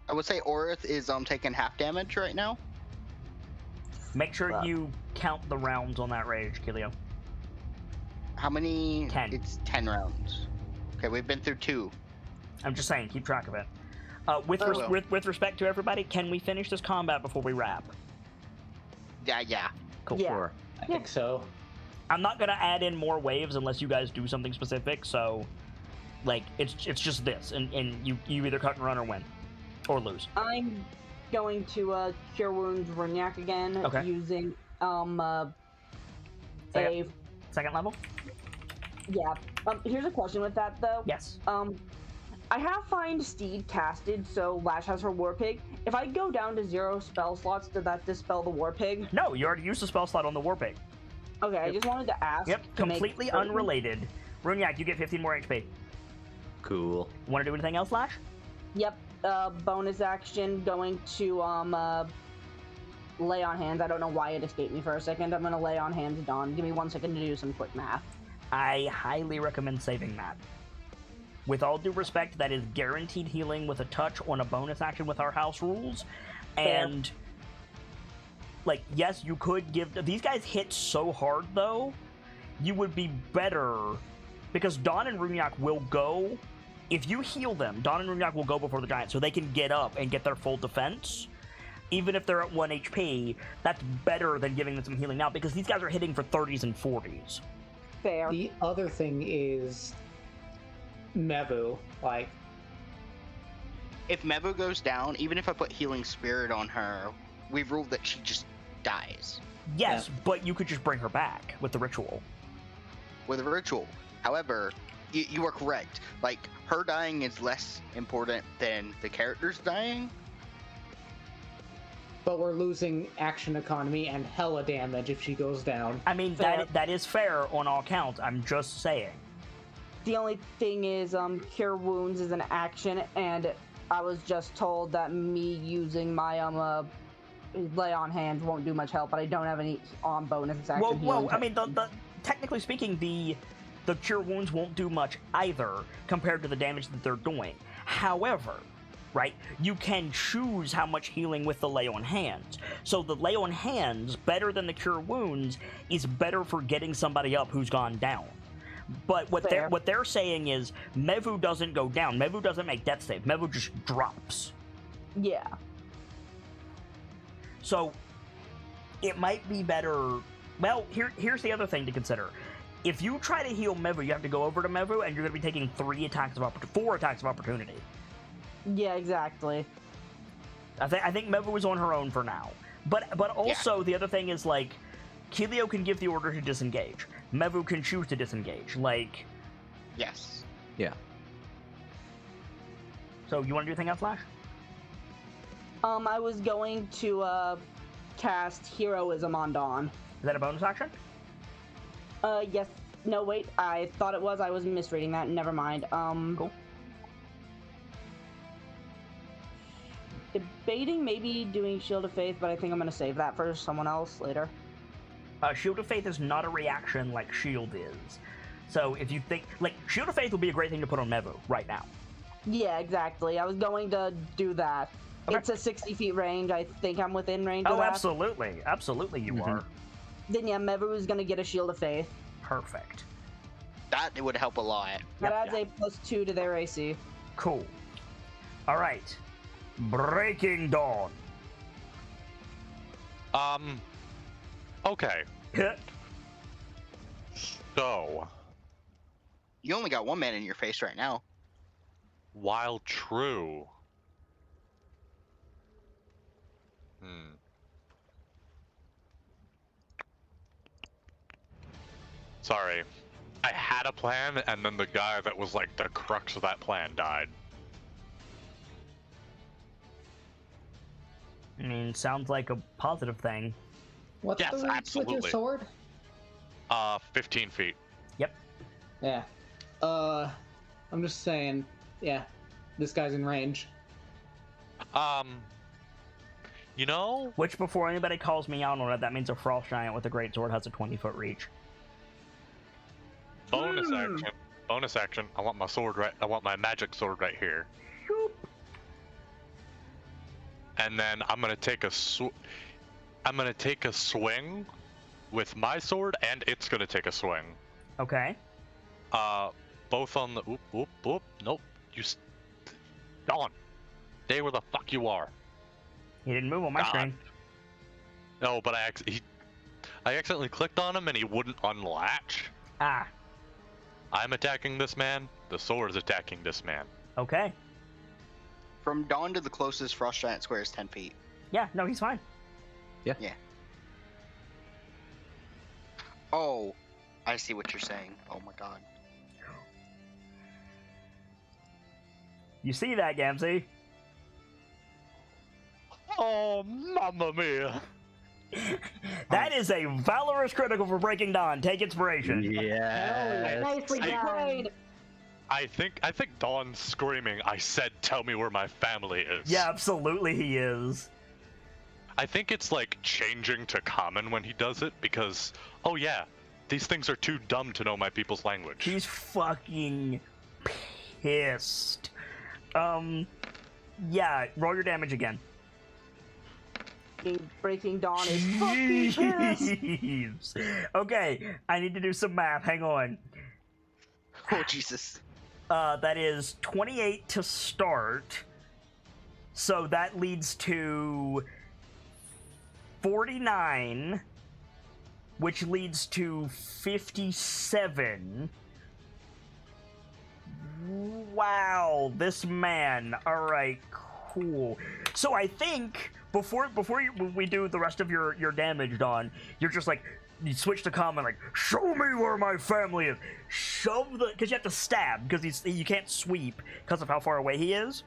I would say Orith is taking half damage right now. Make sure you count the rounds on that rage, Kilio. How many? 10. It's 10 rounds. Okay, we've been through 2. I'm just saying, keep track of it. With respect to everybody, can we finish this combat before we wrap? Yeah. Cool. Yeah. Sure. I think so. I'm not gonna add in more waves unless you guys do something specific. So, like, it's just this, and you either cut and run or win, or lose. I'm going to Cure Wounds Runyak again, Okay. using Second level? Yeah. Here's a question with that though. Yes. I have Find Steed casted, so Lash has her War Pig. If I go down to 0 spell slots, did that dispel the War Pig? No, you already used the spell slot on the War Pig. Okay, I just wanted to ask. Yep, to make completely certain. unrelated. Runyak, you get 15 more HP. Cool. Want to do anything else, Lash? Yep. Bonus action going to lay on hands. I don't know why it escaped me for a second. I'm gonna lay on hands Dawn. Give me 1 second to do some quick math. I highly recommend saving that. With all due respect, that is guaranteed healing with a touch on a bonus action with our house rules. And, like, yes, you could give... These guys hit so hard, though, you would be better... Because Dawn and Runyak will go... If you heal them, Dawn and Runyak will go before the Giant, so they can get up and get their full defense. Even if they're at 1 HP, that's better than giving them some healing now, because these guys are hitting for 30s and 40s. Fair. The other thing is Mevu. Like, If Mevu goes down, even if I put Healing Spirit on her, we've ruled that she just dies. Yes, but you could just bring her back with the ritual. With a ritual. However, you are correct. Like, her dying is less important than the characters dying. but we're losing action economy and hella damage if she goes down. I mean, that is fair on all counts. I'm just saying. The only thing is, Cure Wounds is an action, and I was just told that me using my lay on hands won't do much help, but I don't have any bonus action. Well, I mean, technically speaking, the the Cure Wounds won't do much either compared to the damage that they're doing. However, right, you can choose how much healing with the Lay on Hands. So the Lay on Hands, better than the Cure Wounds, is better for getting somebody up who's gone down. But what they're saying is Mevu doesn't go down. Mevu doesn't make death save. Mevu just drops. Yeah. So it might be better. Well, here's the other thing to consider. If you try to heal Mevu, you have to go over to Mevu, and you're going to be taking 4 attacks of opportunity. Yeah, exactly. I think Mevu is on her own for now. But also the other thing is, like, Keelio can give the order to disengage. Mevu can choose to disengage. Like, yes. Yeah. So you want to do anything else, Flash? I was going to cast Heroism on Dawn. Is that a bonus action? Yes. No, wait. I thought it was. I was misreading that. Never mind. Cool. Debating maybe doing Shield of Faith, but I think I'm going to save that for someone else later. Shield of Faith is not a reaction like Shield is. So if you think... Like, Shield of Faith would be a great thing to put on Mevu right now. Yeah, exactly. I was going to do that. Okay. It's a 60 feet range. I think I'm within range of Oh, that. absolutely. Absolutely you are. Then yeah, Mevu is going to get a Shield of Faith. Perfect. That would help a lot. That adds a +2 to their AC. Cool. All right. Breaking Dawn. Okay. So, You only got 1 man in your face right now. while true... Sorry. I had a plan, and then the guy that was like the crux of that plan died. I mean, sounds like a positive thing. What's Yes, the reach absolutely. with your sword? 15 feet. Yep. Yeah. I'm just saying, yeah, this guy's in range. You know, Which, before anybody calls me out on it, that means a Frost Giant with a Great Sword has a 20-foot reach. bonus action. Bonus action. I want my sword right. I want my magic sword right here. And then I'm gonna take a swing with my sword, and it's gonna take a swing. Okay. Both on the nope. Dawn. Stay where the fuck you are. He didn't move on my God. screen. No, but I accidentally clicked on him and he wouldn't unlatch. Ah. I'm attacking this man. The sword is attacking this man. Okay. From Dawn to the closest Frost Giant square is 10 feet. Yeah, no, he's fine. Yeah. Oh, I see what you're saying. Oh my god. You see that, Gamzee? Oh, mamma mia! That is a valorous critical for Breaking Dawn. Take inspiration. Yeah. Nicely done. I think Dawn's screaming, I said tell me where my family is. Yeah, absolutely he is. I think it's like changing to common when he does it because, oh yeah, these things are too dumb to know my people's language. He's fucking pissed. Yeah, roll your damage again. Breaking Dawn is fucking pissed. Jeez. Okay, I need to do some math. Hang on. Oh, Jesus. That is 28 to start. So that leads to 49, which leads to 57. Wow, this man. All right, cool. So I think before we do the rest of your damage, Dawn, you're just like, you switch to common, like, show me where my family is. Shove the, because you have to stab, because you can't sweep because of how far away he is.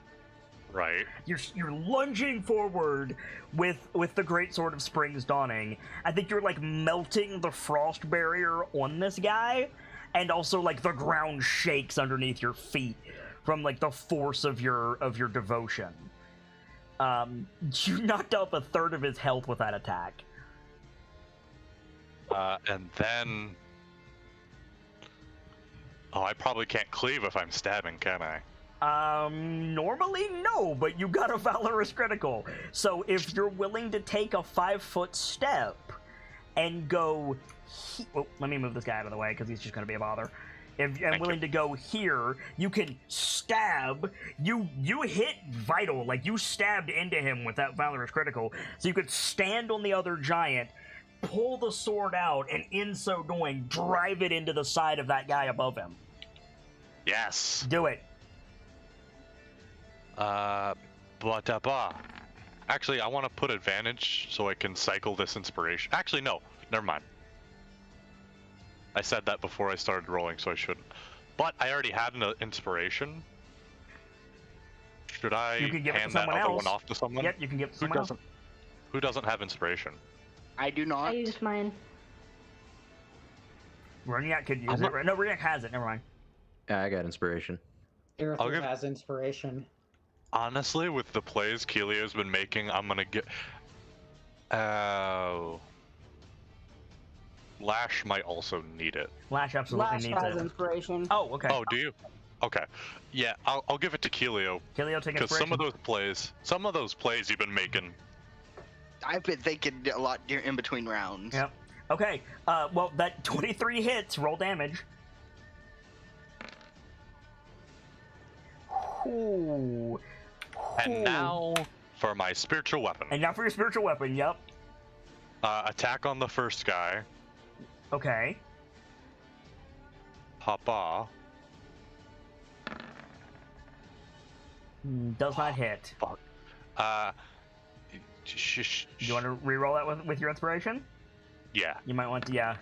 Right. You're lunging forward with the Great Sword of Springs dawning. I think you're like melting the frost barrier on this guy, and also like the ground shakes underneath your feet from like the force of your devotion. You knocked off a third of his health with that attack. And then Oh, I probably can't cleave if I'm stabbing, can I? Normally no, but you got a Valorous critical. So if you're willing to take a 5-foot step and go... Oh, let me move this guy out of the way because he's just going to be a bother. If I'm willing to go here, you can stab. You hit vital, like you stabbed into him with that Valorous critical. So you could stand on the other giant, pull the sword out, and in so doing, drive it into the side of that guy above him. Yes. Do it. Actually, I want to put advantage so I can cycle this inspiration. Actually, no. Never mind. I said that before I started rolling, so I shouldn't. But I already had an inspiration. Should I hand that other one off to someone? Yep, you can give it to someone else. Who doesn't have inspiration? I do not. I used mine. Runiak could use it. No, Runiak has it. Never mind. I got inspiration. Irithyr has inspiration. Honestly, with the plays Keelio's been making, I'm gonna get... Lash might also need it. Lash absolutely Lash needs has it. inspiration. Oh, okay. Oh, do you? Okay. Yeah, I'll give it to Keelio. Keelio, take because inspiration. some of those plays you've been making. I've been thinking a lot in between rounds. Yep. Okay. Well, that 23 hits. Roll damage. Ooh. And now for my spiritual weapon. And now for your spiritual weapon. Yep. Attack on the first guy. Okay. Papa. Does not hit. Fuck. Do you want to re-roll that with your inspiration? Yeah. You might want to, yeah.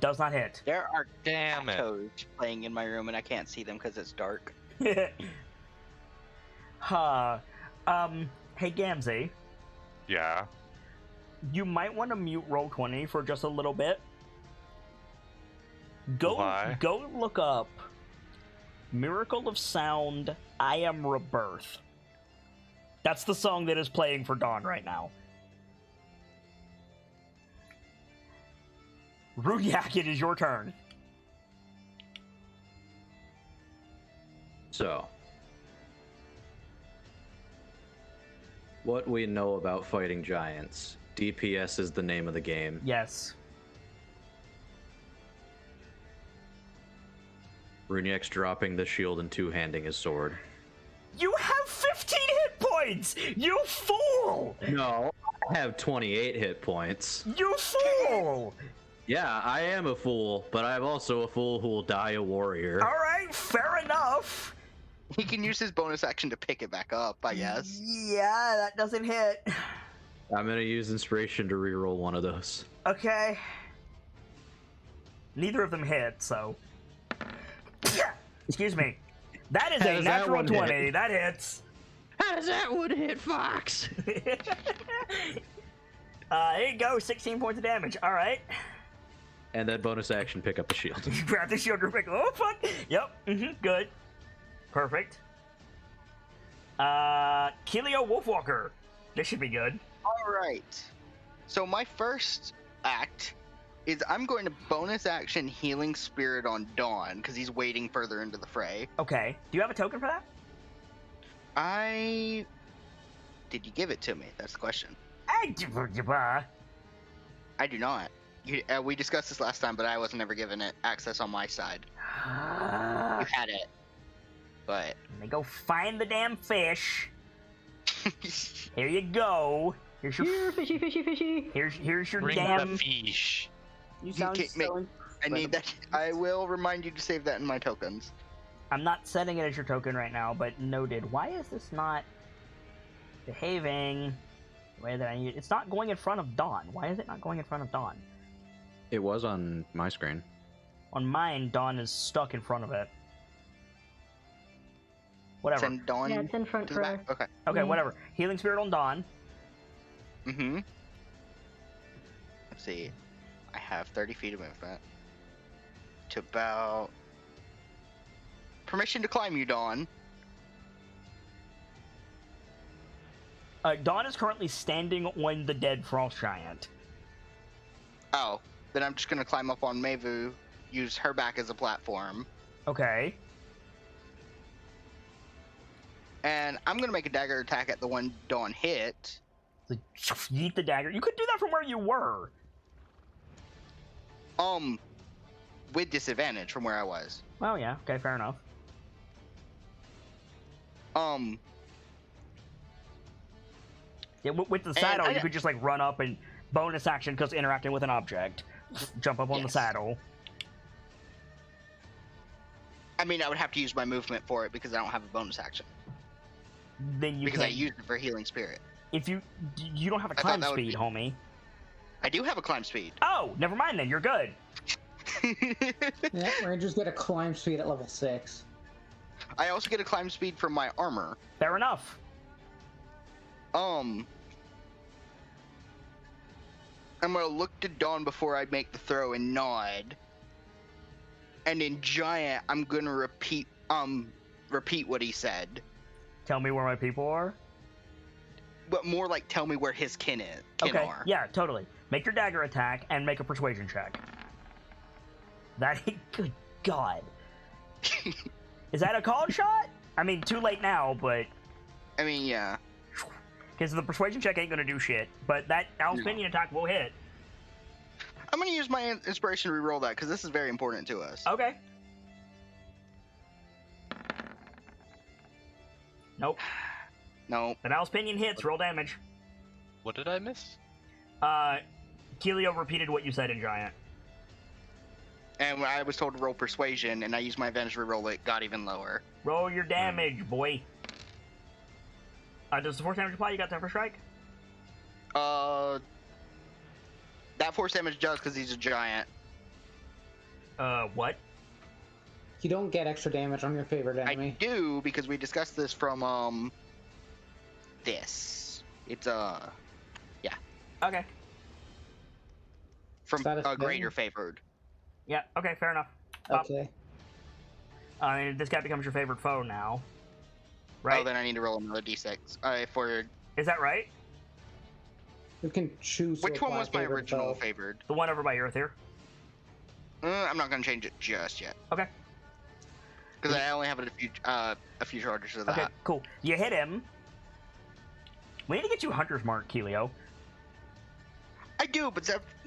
Does not hit. There are Damn it. toads playing in my room, and I can't see them because it's dark. Huh. Hey, Gamzee. Yeah. You might want to mute Roll20 for just a little bit. Why? Go look up Miracle of Sound, I Am Rebirth. That's the song that is playing for Dawn right now. Runiak, it is your turn. So, what we know about fighting giants. DPS is the name of the game. Yes. Runiak's dropping the shield and two-handing his sword. You have 15 hit points! You fool! No, I have 28 hit points. You fool! Yeah, I am a fool, but I'm also a fool who will die a warrior. Alright, fair enough. He can use his bonus action to pick it back up, I guess. Yeah, that doesn't hit. I'm gonna use inspiration to reroll one of those. Okay. Neither of them hit, so... Excuse me. That is a natural 20. That hits. How does that one hit, Fox? Here you go, 16 points of damage. Alright. And then bonus action, pick up the shield. You grab the shield real quick. Oh, fuck. Yep. Good. Perfect. Keelio Wolfwalker. This should be good. Alright. So my first act is I'm going to bonus action Healing Spirit on Dawn, because he's waiting further into the fray. Okay. Do you have a token for that? Did you give it to me? That's the question. I do not. We discussed this last time, but I wasn't ever given it access on my side. You had it. But... Let me go find the damn fish. Here you go. Here's your... Here, fishy, fishy, fishy. Here's your Bring damn... the fish. You sound so I need that. I will remind you to save that in my tokens. I'm not setting it as your token right now, but noted. Why is this not behaving the way that I need it? It's not going in front of Dawn. Why is it not going in front of Dawn? It was on my screen. On mine, Dawn is stuck in front of it. Whatever. Send Dawn Yeah, it's in front to the for back. Okay. Okay, Yeah. whatever. Healing Spirit on Dawn. Mm-hmm. Let's see. I have 30 feet of movement. To about... Permission to climb you, Dawn. Dawn is currently standing on the dead frost giant. Oh. Then I'm just gonna climb up on Mevu use her back as a platform. Okay. And I'm gonna make a dagger attack at the one Dawn hit. Like, yeet the dagger. You could do that from where you were. With disadvantage from where I was. Well, yeah. Okay, fair enough. Yeah, with the saddle, you could just like run up and bonus action because interacting with an object. Jump up on the saddle. I mean, I would have to use my movement for it because I don't have a bonus action. Then you because I used it for healing spirit. If you don't have a climb speed, homie. I do have a climb speed. Oh, never mind then. You're good. Yeah, Rangers get a climb speed at level 6. I also get a climb speed from my armor. Fair enough. I'm gonna look to Dawn before I make the throw and nod. And in Giant, I'm gonna repeat what he said. Tell me where my people are? But more like tell me where his kin are. Yeah, totally. Make your dagger attack and make a persuasion check. Good God. Is that a called shot? I mean, too late now, but... I mean, yeah. Because the persuasion check ain't gonna do shit, but that Owl's Pinion attack will hit. I'm gonna use my inspiration to reroll that, because this is very important to us. Okay. Nope. Nope. The Owl's Pinion hits, roll damage. What did I miss? Keelio repeated what you said in Giant. And when I was told to roll persuasion, and I used my advantage to reroll it, got even lower. Roll your damage, boy. Does the force damage apply? You got that for strike? That force damage does because he's a giant. What? You don't get extra damage on your favorite enemy. I do, because we discussed this from, this. It's, yeah. Okay. From a greater favored. Yeah, okay, fair enough. Okay. I mean, this guy becomes your favorite foe now. Right? Oh, then I need to roll another d6. Is that right? You can choose. Which one was my original favored? The one over by Earth here. I'm not going to change it just yet. Okay. Because I only have a few charges of that. Okay, cool. You hit him. We need to get you Hunter's Mark, Keelio. I do, but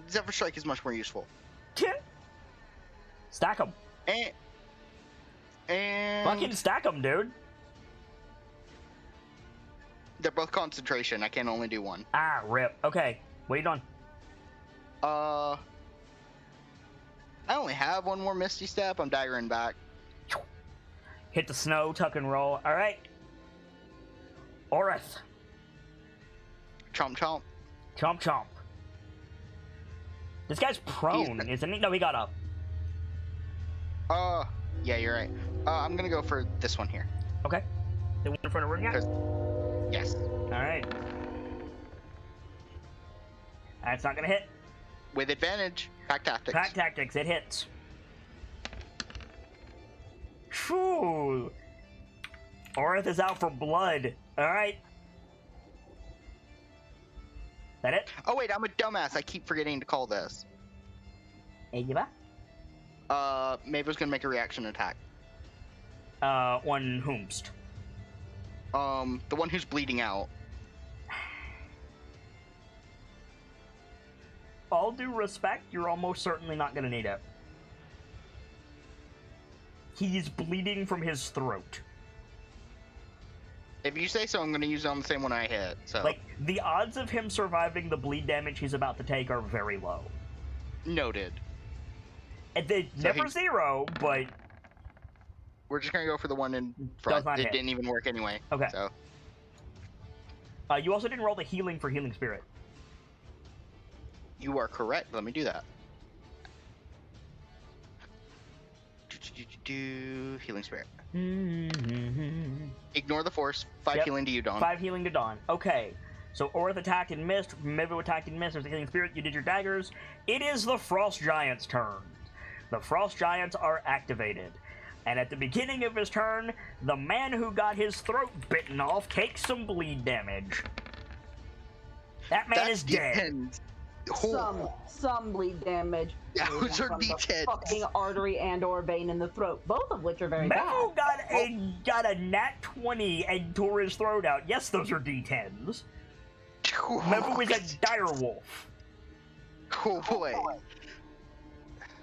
Zephyr Strike is much more useful. Stack them. And Fucking stack them, dude. They're both concentration. I can only do one. Ah, rip. Okay. What are you doing? I only have one more Misty Step. I'm daggering back. Hit the snow, tuck and roll. All right. Orith. Chomp chomp. Chomp chomp. This guy's prone, isn't he? No, he got up. Yeah, you're right. I'm gonna go for this one here. Okay. The one in front of Ringat? Yes. Alright. That's not gonna hit. With advantage. Pack tactics. Pack tactics, it hits. Phew. Orith is out for blood. Alright. That it? Oh wait, I'm a dumbass. I keep forgetting to call this. Eva? Mavis gonna make a reaction attack. On whomst? The one who's bleeding out. All due respect, you're almost certainly not gonna need it. He's bleeding from his throat. If you say so, I'm gonna use it on the same one I hit, so. Like, the odds of him surviving the bleed damage he's about to take are very low. Noted. Never zero, but... We're just gonna go for the one in front. It didn't even work anyway. Okay. So. You also didn't roll the healing for Healing Spirit. You are correct. Let me do that. Healing Spirit. Ignore the force. 5 healing to you, Dawn. 5 healing to Dawn. Okay. So Orith attacked and missed. Mivu attacked and missed. There's the Healing Spirit. You did your daggers. It is the Frost Giant's turn. The Frost Giants are activated. And at the beginning of his turn, the man who got his throat bitten off takes some bleed damage. That man is dead. some bleed damage. Those are from the D10s. fucking artery and/or vein in the throat, both of which are very Mevo bad. got a nat 20 and tore his throat out. Yes, those are D10s. Mevo is a dire wolf. Oh boy.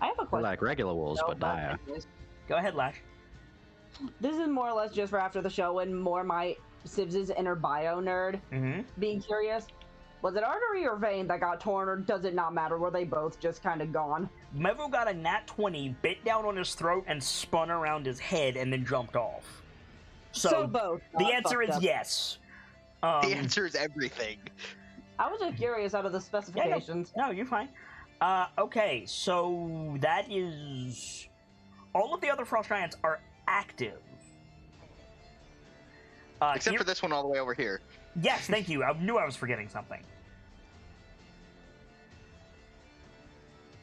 I have a They're question. like regular wolves, No, but dire. Go ahead, Lash. This is more or less just for after the show and more my Civs' inner bio nerd Mm-hmm. being curious. Was it artery or vein that got torn, or does it not matter? Were they both just kind of gone? Mevo got a nat 20, bit down on his throat, and spun around his head, and then jumped off. So both. the answer is yes. The answer is everything. I was just curious out of the specifications. No, you're fine. Okay, so that is... All of the other Frost Giants are active. Except for this one all the way over here. Yes, thank you. I knew I was forgetting something.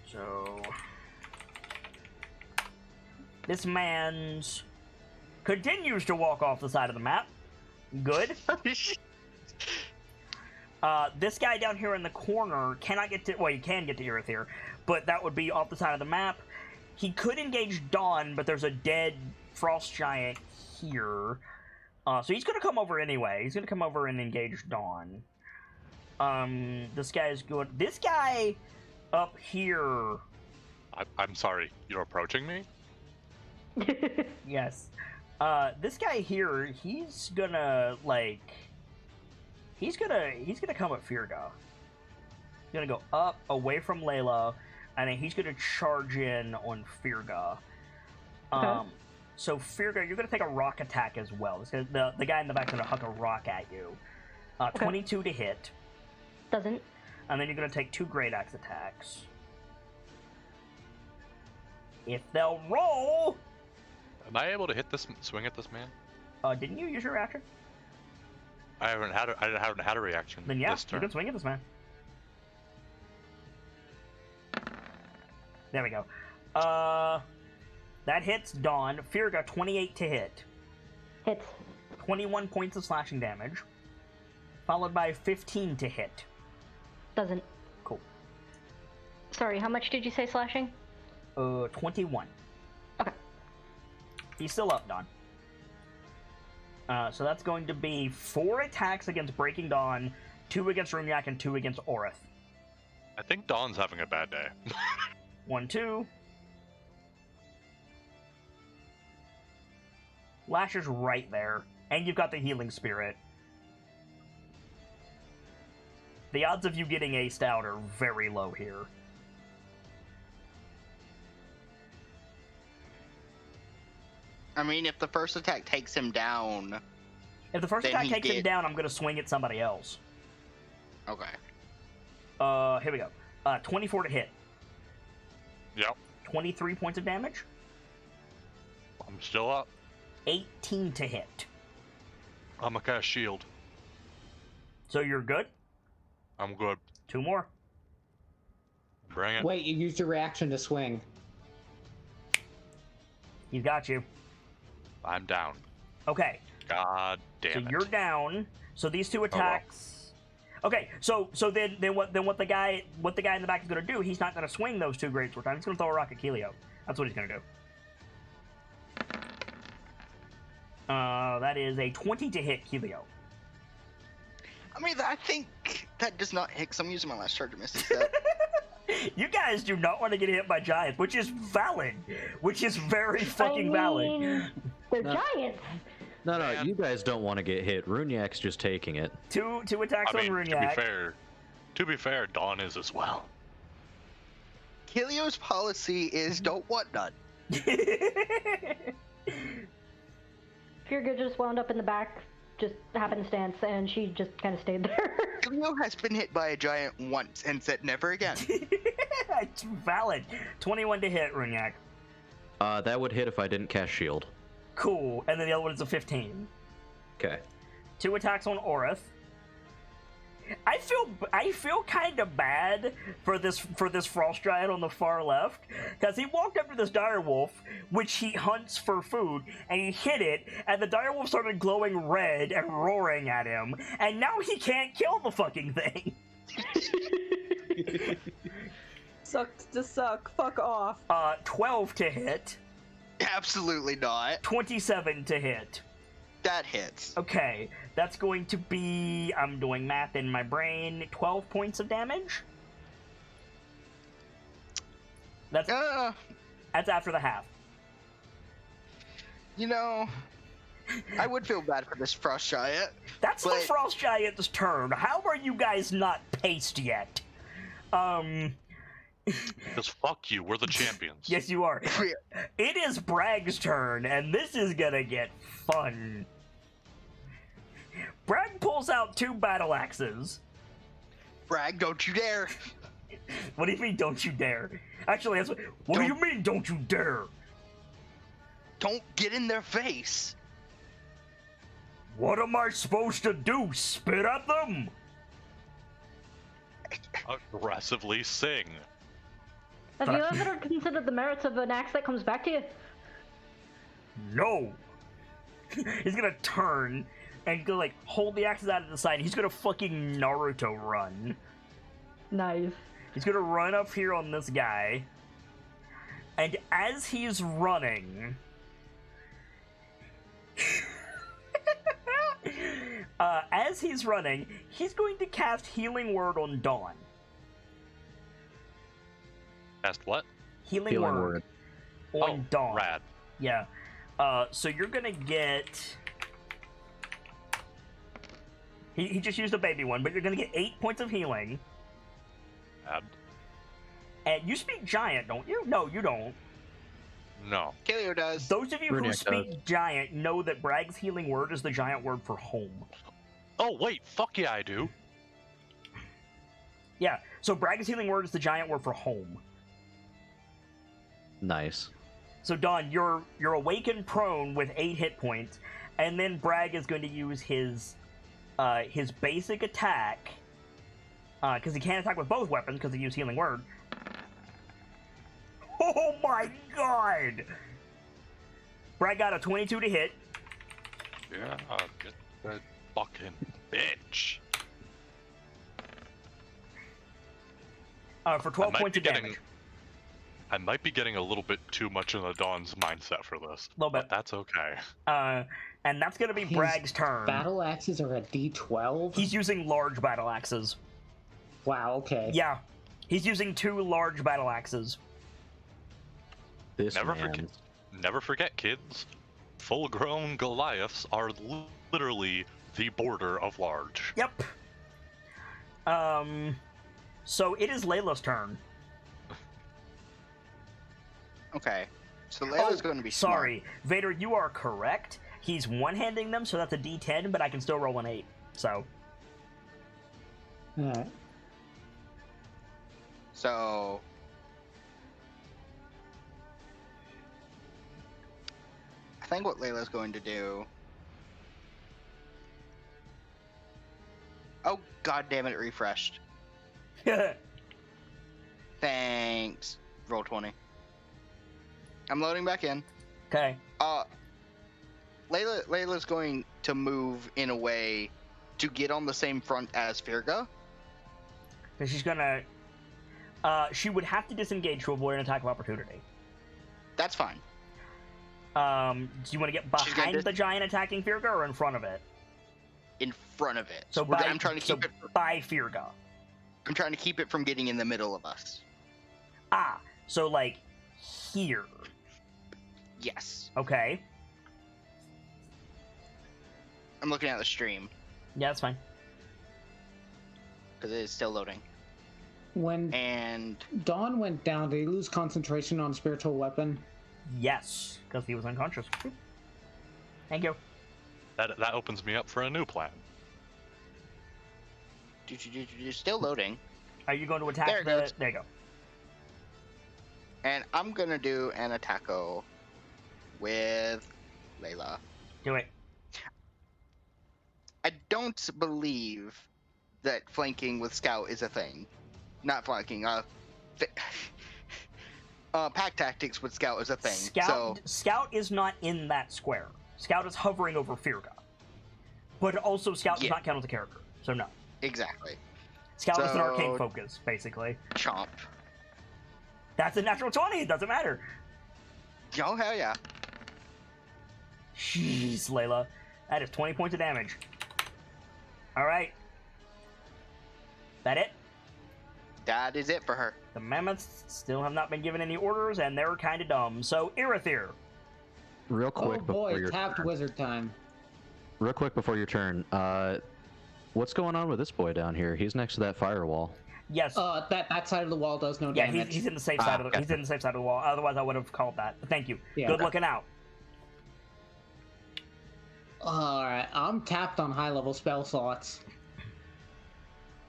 So... This man's... continues to walk off the side of the map. Good. This guy down here in the corner cannot get to... Well, he can get to Irithyr, but that would be off the side of the map. He could engage Dawn, but there's a dead Frost Giant here. So he's going to come over anyway. He's going to come over and engage Dawn. This guy's good. This guy up here... I'm sorry, you're approaching me? Yes. This guy here, he's gonna, like... He's gonna come at Firga. He's gonna go up, away from Layla, and then he's gonna charge in on Firga. Okay. So Firga, you're gonna take a rock attack as well. The guy in the back's gonna huck a rock at you. 22 to hit. Doesn't. And then you're gonna take 2 Great Axe attacks. If they'll roll... Am I able to hit this, swing at this man? Didn't you use your reaction? I haven't had a reaction Then yeah, this you turn. can swing at this man. There we go. That hits Dawn. Firga, 28 to hit. Hits. 21 points of slashing damage. Followed by 15 to hit. Doesn't. Cool. Sorry, how much did you say slashing? 21. Okay. He's still up, Dawn. So that's going to be 4 attacks against Breaking Dawn, 2 against Runyak, and 2 against Orith. I think Dawn's having a bad day. 1, 2. Lash is right there. And you've got the Healing Spirit. The odds of you getting aced out are very low here. I mean, if the first attack takes him down... If the first Then attack he takes him did. down, I'm going to swing at somebody else. Okay. Here we go. 24 to hit. Yep, 23 points of damage. I'm still up. 18 to hit. I'm a cast shield. So you're good? I'm good. 2 more. Bring it. Wait, you used your reaction to swing. He's got you. I'm down. Okay. God damn So it. you're down. So these 2 attacks. Okay. So then what the guy in the back is gonna do? He's not gonna swing those 2 great sword times. He's gonna throw a rock at Kelio. That's what he's gonna do. That is a 20 to hit Kelio. I mean, I think that does not hit, because I'm using my last charge of Misty Step. You guys do not want to get hit by giants, which is valid. Which is very fucking valid. They're No. giants. No, Man. you guys don't want to get hit. Runyak's just taking it. Two attacks I mean, on to be Runyak. fair, Dawn is as well. Kelio's policy is don't want none. Firga just wound up in the back, just happenstance, and she just kind of stayed there. Kelio has been hit by a giant once and said never again. It's valid. 21 to hit, Runyak. That would hit if I didn't cast shield. Cool. And then the other one is a 15. Okay. 2 attacks on Orith. I feel kind of bad for this frost giant on the far left, because he walked up to this direwolf, which he hunts for food, and he hit it, and the direwolf started glowing red and roaring at him, and now he can't kill the fucking thing. Sucks to suck. Fuck off. 12 to hit. Absolutely not. 27 to hit. That hits. Okay, that's going to be, I'm doing math in my brain, 12 points of damage? That's after the half. You know, I would feel bad for this frost giant. That's the frost giant's turn. How are you guys not paced yet? Because fuck you, we're the champions. Yes, you are. It is Bragg's turn, and this is gonna get fun. Bragg pulls out 2 battle axes. Bragg, don't you dare! What do you mean, don't you dare? Actually, that's what do you mean, don't you dare? Don't get in their face! What am I supposed to do? Spit at them? Aggressively sing. Have you ever considered the merits of an axe that comes back to you? No. He's gonna turn and go like hold the axes out of the side. He's gonna fucking Naruto run. Nice. He's gonna run up here on this guy. And as he's running... he's going to cast Healing Word on Dawn. Cast what? Healing Word on Dawn. Rad. Yeah. So you're gonna get... He just used a baby one, but you're gonna get 8 points of healing. Rad. And you speak giant, don't you? No, you don't. No. Kaleo does. Those of you who Runic speak does. giant know that Bragg's healing word is the giant word for home. Oh, wait, fuck yeah, I do. Yeah, so Bragg's healing word is the giant word for home. Nice. So Dawn, you're awakened prone with 8 hit points, and then Bragg is going to use his basic attack, because he can't attack with both weapons because he used healing word. Oh my god! Bragg got a 22 to hit. Yeah, get that fucking bitch. For 12 points of damage. I might be getting a little bit too much in the Dawn's mindset for this. A little bit. But that's okay. And that's going to be His Bragg's turn. Battle axes are a D12? He's using large battle axes. Wow, okay. Yeah. He's using 2 large battle axes. This Never man. forget, kids. Full-grown Goliaths are literally the border of large. Yep. So it is Layla's turn. Okay. So Layla's going to be smart. Sorry. Vader, you are correct. He's one-handing them, so that's a D10, but I can still roll an 8. So. Alright. So... I think what Layla's going to do... Oh, god damn it, it refreshed. Thanks. Roll 20. I'm loading back in. Okay. Layla's going to move in a way to get on the same front as Firga. So she's gonna... she would have to disengage to avoid an attack of opportunity. That's fine. Do you want to get She's gonna behind the giant attacking Firga or in front of it? In front of it. So I'm trying to keep it. by Firga. I'm trying to keep it from getting in the middle of us. Ah, so like here. Yes. Okay. I'm looking at the stream Yeah, that's fine. because it is still loading. When And Dawn went down, did he lose concentration on spiritual weapon? Yes, because he was unconscious. Thank you. That opens me up for a new plan. still loading. Are you going to attack There it goes. There you go. And I'm gonna do an attacko with Layla. Do it. I don't believe that flanking with Scout is a thing. Not flanking. Pack tactics with Scout is a thing. Scout is not in that square. Scout is hovering over Firga. But also Scout does not count as a character, so no. Exactly. Scout is an So- arcane focus, basically. Chomp. That's a natural 20. It doesn't matter. Oh, hell yeah. Jeez, Layla. That is 20 points of damage. Alright. That it? That is it for her. The mammoths still have not been given any orders, and they're kind of dumb. So, Irithyr. Real Oh quick before boy, your tapped turn. wizard time. Real quick before your turn. What's going on with this boy down here? He's next to that firewall. Yes. That side of the wall does no yeah, damage. he's in the safe side of the, okay. he's in the safe side of the wall. Otherwise, I would have called that. But thank you. Yeah. Good looking out. Alright, I'm tapped on high level spell slots.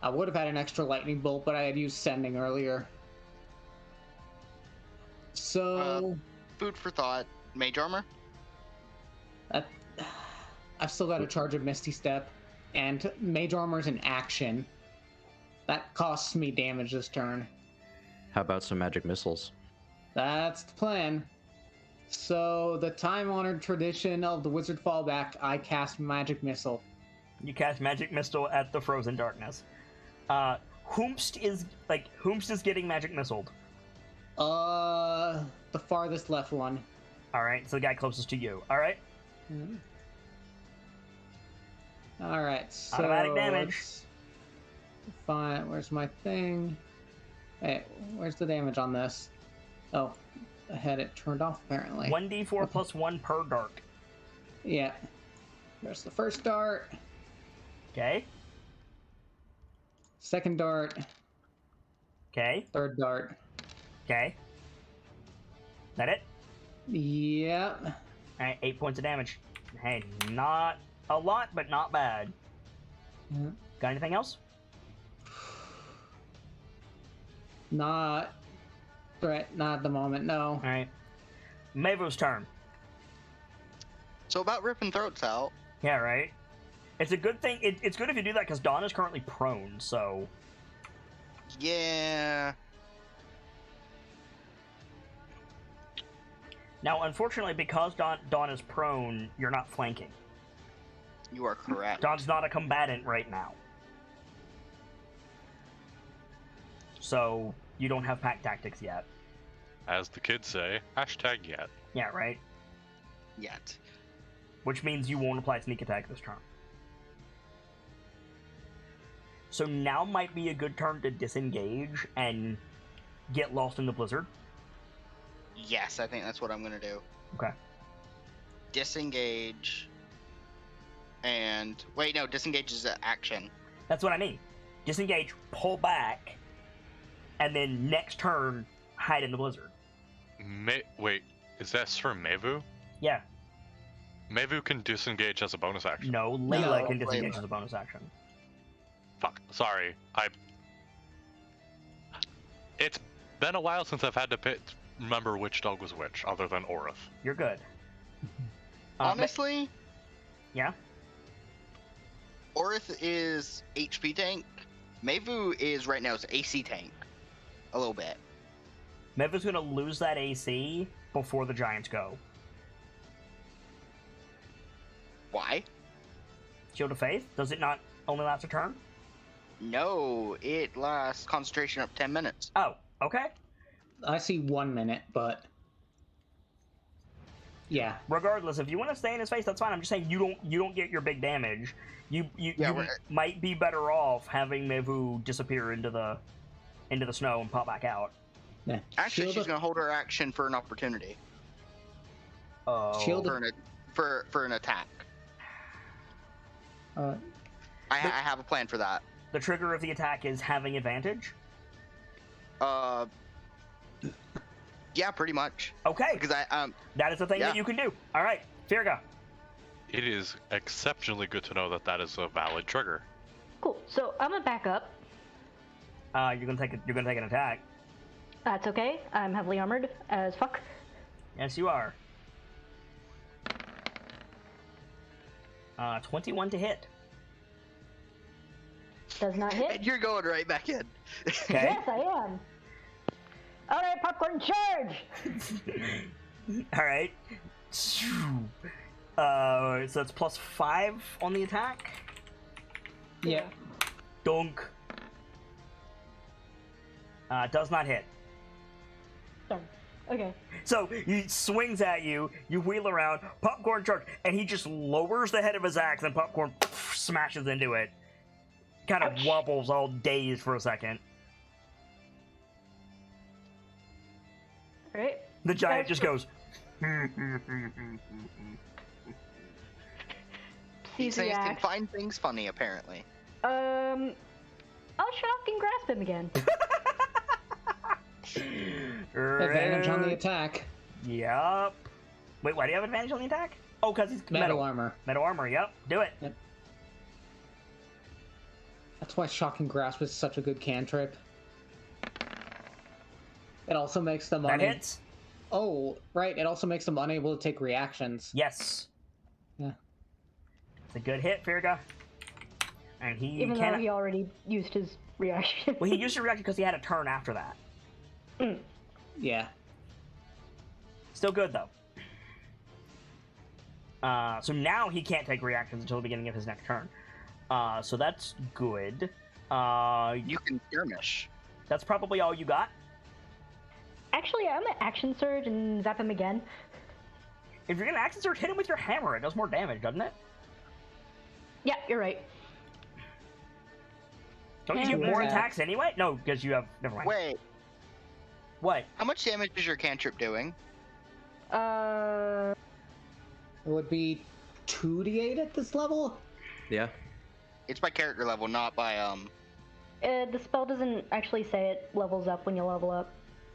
I would have had an extra lightning bolt, but I had used sending earlier. So Food for thought. Mage armor? I've still got a charge of Misty Step, and Mage Armor's an action. That costs me damage this turn. How about some magic missiles? That's the plan. So, the time-honored tradition of the wizard fallback, I cast Magic Missile. You cast Magic Missile at the Frozen Darkness. Whomst is getting Magic Missiled. The farthest left one. Alright, so the guy closest to you. Alright? Alright, so... Automatic damage. let's find... Where's my thing? Hey, where's the damage on this? Oh, I had it turned off, apparently. 1d4 plus 1 per dart. Yeah. There's the first dart. Okay? Second dart. Okay? Third dart. Okay? That it? Yep. Alright, 8 points of damage. Hey, not a lot, but not bad. Mhm. Got anything else? Not at the moment, no. Alright. Mevu's turn. So about ripping throats out. Yeah, right? It's a good thing. It's good if you do that, because Dawn is currently prone, so... Yeah. Now, unfortunately, because Dawn is prone, you're not flanking. You are correct. Dawn's not a combatant right now. So, you don't have pack tactics yet. As the kids say, hashtag yet. Yeah, right? Yet. Which means you won't apply sneak attack this turn. So now might be a good turn to disengage and get lost in the blizzard. Yes, I think that's what I'm gonna do. Okay. Disengage. And wait, no, disengage is an action. That's what I mean. Disengage, pull back, and then next turn, hide in the blizzard. Wait, is that for Mevu? Yeah. Mevu can disengage as a bonus action. No, Layla No, can disengage Layla. as a bonus action. Fuck, sorry. It's been a while since I've had to remember which dog was which, other than Orif. You're good. Honestly, Yeah? Orith is HP tank. Mevu is right now is AC tank. A little bit. Meva's gonna lose that AC before the Giants go. Why? Shield of Faith? Does it not only last a turn? No, it lasts concentration up 10 minutes. Oh, okay. I see 1 minute, but yeah. Regardless, if you want to stay in his face, that's fine. I'm just saying you don't get your big damage. You Yeah, might be better off having Mevu disappear into the snow and pop back out. Yeah. Actually, Shield she's of- gonna hold her action for an opportunity. Oh, Shield of- For an attack. uh, I have a plan for that. the trigger of the attack is having advantage. Yeah, pretty much. Okay, Because that is the thing that yeah. you can do. All right, Firga. It is exceptionally good to know that that is a valid trigger. Cool. So I'm gonna back up. You're gonna take an attack. That's okay. I'm heavily armored as fuck. Yes, you are. 21 to hit. Does not hit. and you're going right back in. Okay. Yes, I am. All right, popcorn charge. All right. So that's +5 on the attack. yeah. Dunk. Does not hit. Darn. Okay. So he swings at you, you wheel around, Popcorn charge, and he just lowers the head of his axe, and Popcorn smashes into it. Kind of wobbles all dazed for a second. Alright. The giant just goes. Sees the These can axe. find things funny, apparently. I'll shock and grasp him again. Advantage on the attack. Yup. Wait, why do you have advantage on the attack? Oh, because he's Metal armor. Metal armor, yep. Do it. Yep. That's why Shock and Grasp is such a good cantrip. It also makes them That hits? Oh, right. It also makes them unable to take reactions. Yes. Yeah. It's a good hit, Firga. And he Even though cannot... he already used his reaction. Well, he used his reaction because he had a turn after that. Yeah. Still good, though. So now he can't take reactions until the beginning of his next turn. So that's good. You can skirmish. That's probably all you got. Actually, I'm gonna action surge and zap him again. If you're gonna action surge, hit him with your hammer. It does more damage, doesn't it? Yeah, you're right. Don't you get Hammer. more attacks anyway? No, because you have... Never mind. Wait, What? how much damage is your cantrip doing? It would be 2d8 at this level? Yeah. It's by character level, not by The spell doesn't actually say it levels up when you level up.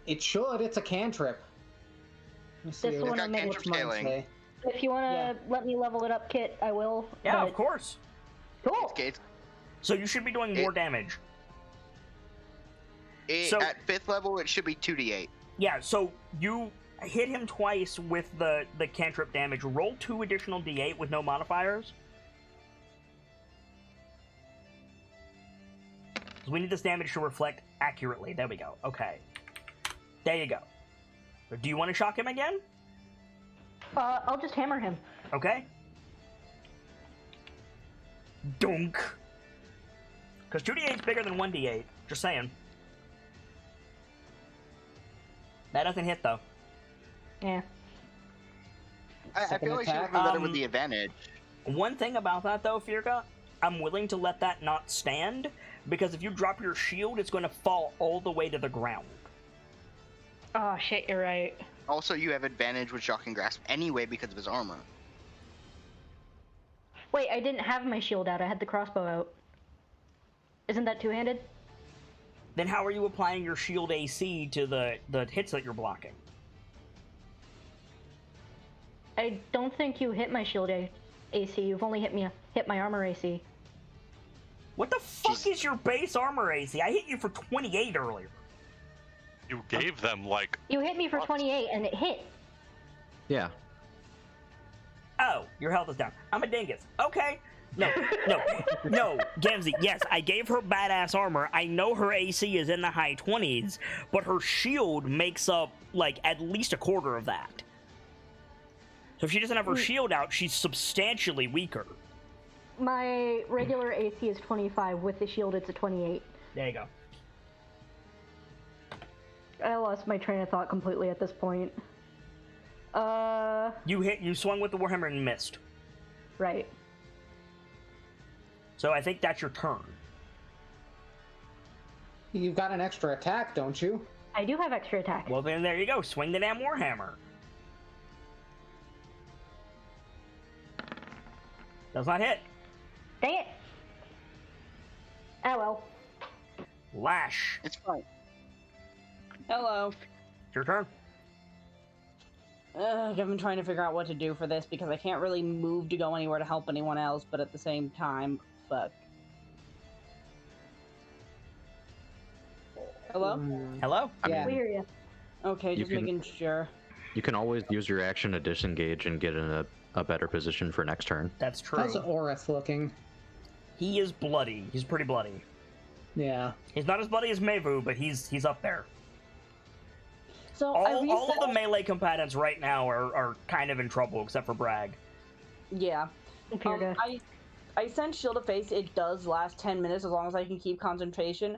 It should. It's a cantrip. Let's see This what one got will make cantrip mine scaling. say. If you wanna Yeah. let me level it up, Kit, I will. Yeah, but- of course. Cool. It's So you should be doing more damage. So- at 5th level, it should be 2d8. Yeah, so you hit him twice with the cantrip damage. Roll 2 additional d8 with no modifiers. 'Cause we need this damage to reflect accurately. There we go. Okay. There you go. So do you want to shock him again? I'll just hammer him. Okay. Dunk. Because 2d8 is bigger than 1d8. Just saying. That doesn't hit, though. Yeah. I Second feel like she would attack? be better with the advantage. One thing about that, though, Firga, I'm willing to let that not stand, because if you drop your shield, it's going to fall all the way to the ground. Oh shit, you're right. Also, you have advantage with Shock and Grasp anyway because of his armor. Wait, I didn't have my shield out. I had the crossbow out. Isn't that two-handed? Then how are you applying your shield AC to the hits that you're blocking? I don't think you hit my shield AC. You've only hit my armor AC. What the fuck is your base armor AC? I hit you for 28 earlier. You gave them like You hit me for 28 and it hit. Yeah. Oh, your health is down. I'm a dingus. Okay. No, Gamzee, yes, I gave her badass armor. I know her AC is in the high 20s, but her shield makes up, like, at least a quarter of that. So if she doesn't have her shield out, she's substantially weaker. My regular AC is 25. With the shield, it's a 28. There you go. I lost my train of thought completely at this point. You swung with the Warhammer and missed. Right. So I think that's your turn. You've got an extra attack, don't you? I do have extra attack. Well, then there you go. Swing the damn Warhammer. Does not hit. Dang it! Oh well. Lash. It's fine. Hello. It's your turn. I've been trying to figure out what to do for this because I can't really move to go anywhere to help anyone else, but at the same time, fuck. Hello? Hello? Yeah. We hear you. Okay, You just can- making sure. You can always use your action to disengage and get in a better position for next turn. That's true. How's Oreth looking? He is bloody. He's pretty bloody. Yeah. He's not as bloody as Mevu, but he's up there. So I All of reset- the melee combatants right now are kind of in trouble, except for Bragg. Yeah. Imperial. I sent Shield of Face. It does last 10 minutes as long as I can keep concentration.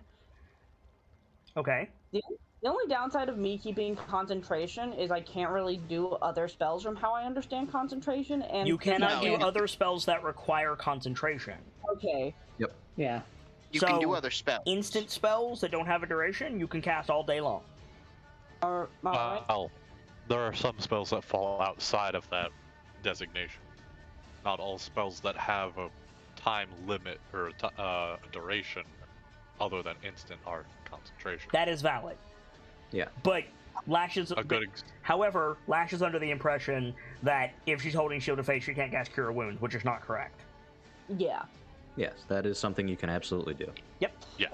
Okay. The only downside of me keeping concentration is I can't really do other spells from how I understand concentration. And You cannot do you- other spells that require concentration. Okay. Yeah. You So, can do other spells. Instant spells that don't have a duration, you can cast all day long. Alright. Well, there are some spells that fall outside of that designation. Not all spells that have a time limit or a duration other than instant are concentration. That is valid. Yeah. But Lash is... A good However, Lash is under the impression that if she's holding Shield of Faith, she can't cast Cure Wounds, which is not correct. Yeah. Yes, that is something you can absolutely do. Yep. Yeah.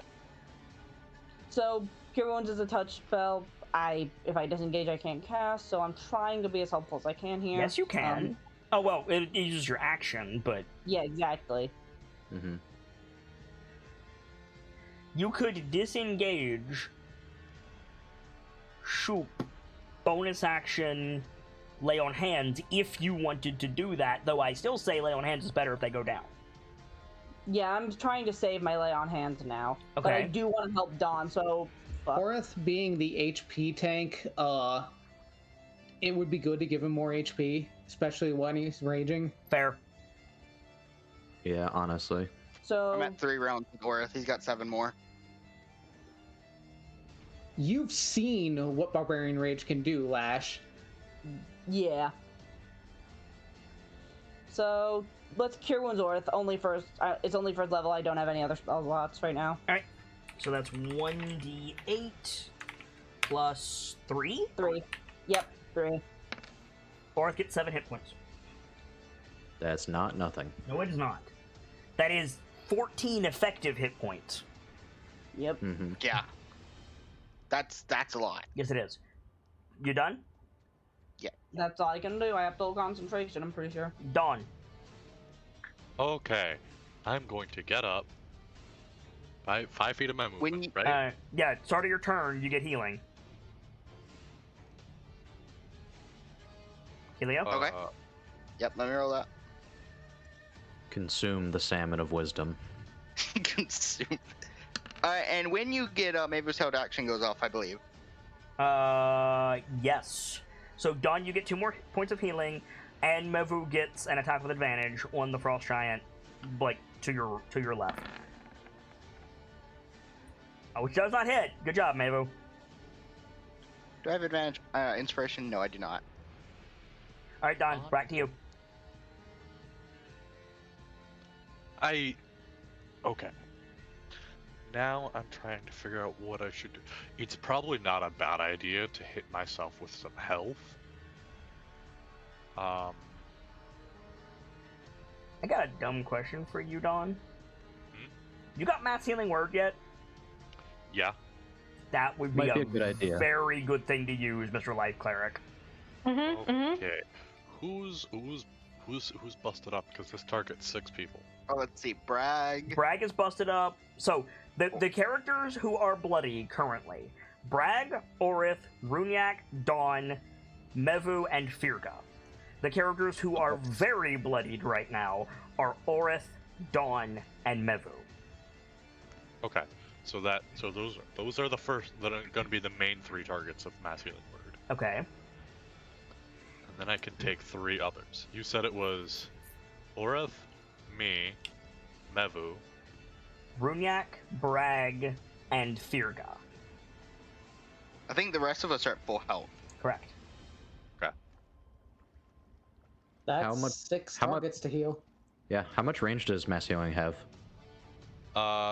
So Cure Wounds is a touch spell. If I disengage, I can't cast. So I'm trying to be as helpful as I can here. Yes, you can. Oh, well, it uses your action, but... Yeah, exactly. Mm-hmm. You could disengage, shoop, bonus action, lay on hands if you wanted to do that, though I still say lay on hands is better if they go down. Yeah, I'm trying to save my lay on hands now. Okay. But I do want to help Dawn, so... Orith being the HP tank, it would be good to give him more HP, especially when he's raging. Fair. Yeah, honestly. So... I'm at 3 rounds with Orith. He's got 7 more. You've seen what Barbarian Rage can do, Lash. Yeah. So, let's Cure Wounds Orith, only first... it's only first level, I don't have any other spell slots right now. Alright. So that's 1d8 plus 3? 3. Yep, 3. Orith gets 7 hit points. That's not nothing. No, it is not. That is 14 effective hit points. Yep. Mm-hmm. Yeah. That's a lot. Yes, it is. You done? That's all I can do. I have full concentration, I'm pretty sure. Dawn. Okay, I'm going to get up. 5 feet of my movement, When you- right? Yeah, start of your turn, you get healing. Helio? Okay. Yep, let me roll that. Consume the salmon of wisdom. Consume. And when you get Mavis held action goes off, I believe. Yes. So Dawn, you get 2 more points of healing, and Mevu gets an attack with advantage on the Frost Giant, like to your left. Which does not hit. Good job, Mevu. Do I have advantage? Inspiration? No, I do not. All right, Dawn, back to you. Okay. Now I'm trying to figure out what I should do. It's probably not a bad idea to hit myself with some health. I got a dumb question for you, Dawn. You got Mass Healing Word yet? Yeah. That would Might be be a good idea. very good thing to use, Mr. Life Cleric. Okay. Who's busted up? Because this targets 6 people. Oh, let's see. Bragg. Bragg is busted up. So, the characters who are bloody currently. Bragg, Orith, Runyak, Dawn, Mevu, and Firga. The characters who are very bloodied right now are Orith, Dawn, and Mevu. Okay. So those are the first that are going to be the main 3 targets of Mass Healing Word. Okay. And then I can take 3 others. You said it was Orith, me, Mevu. Runyak, Bragg, and Firga. I think the rest of us are at full health. Correct. That's How much- 6 how much- targets to heal. Yeah, how much range does mass healing have?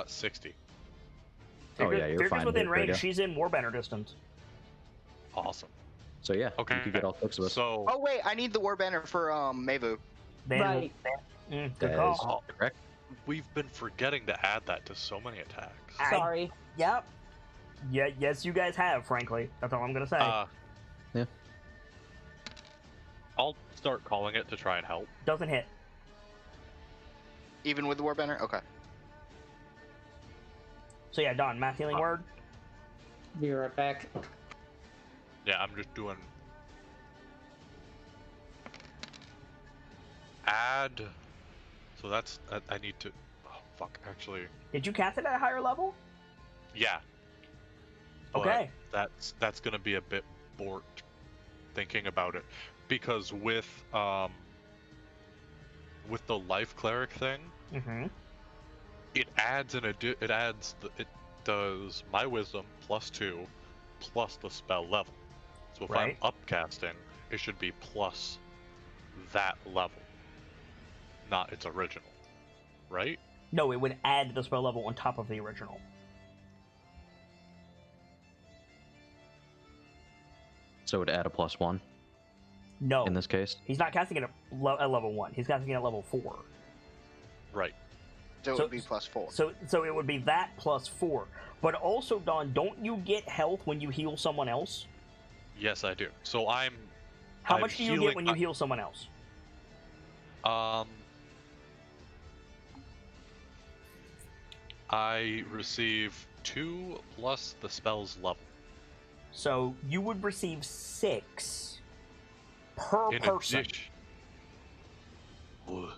60. Oh yeah, you're Firga's fine. within there, range. Frigga. She's in Warbender distance. Awesome. So yeah, Okay. you could get all 6 of us. So Oh wait, I need the war banner for Then, Mavu. Right. Good That is call. correct. we've been forgetting to add that to so many attacks. Sorry. Yep. Yeah. Yes, you guys have. Frankly, that's all I'm gonna say. Yeah. I'll start calling it to try and help. Doesn't hit. Even with the war banner? Okay. So yeah, Dawn, Mass Healing Word. Be right back. Yeah, I'm just doing add. So that's I need to. Oh fuck! Actually, Did you cast it at a higher level? yeah. But Okay. that's gonna be a bit borked thinking about it, because with the life cleric thing, Mm-hmm. it does my wisdom +2 plus the spell level. So if Right. I'm upcasting, it should be plus that level, not its original, right? No, it would add the spell level on top of the original. So it would add a +1 No, in this case. he's not casting it at level 1. He's casting it at level 4. Right. So it So- would be +4. So it would be that plus 4. But also, Don, don't you get health when you heal someone else? Yes, I do. So How I'm much do you get healing- when you heal someone else? I receive 2 plus the spell's level. So you would receive 6 per In person. addition. Ugh.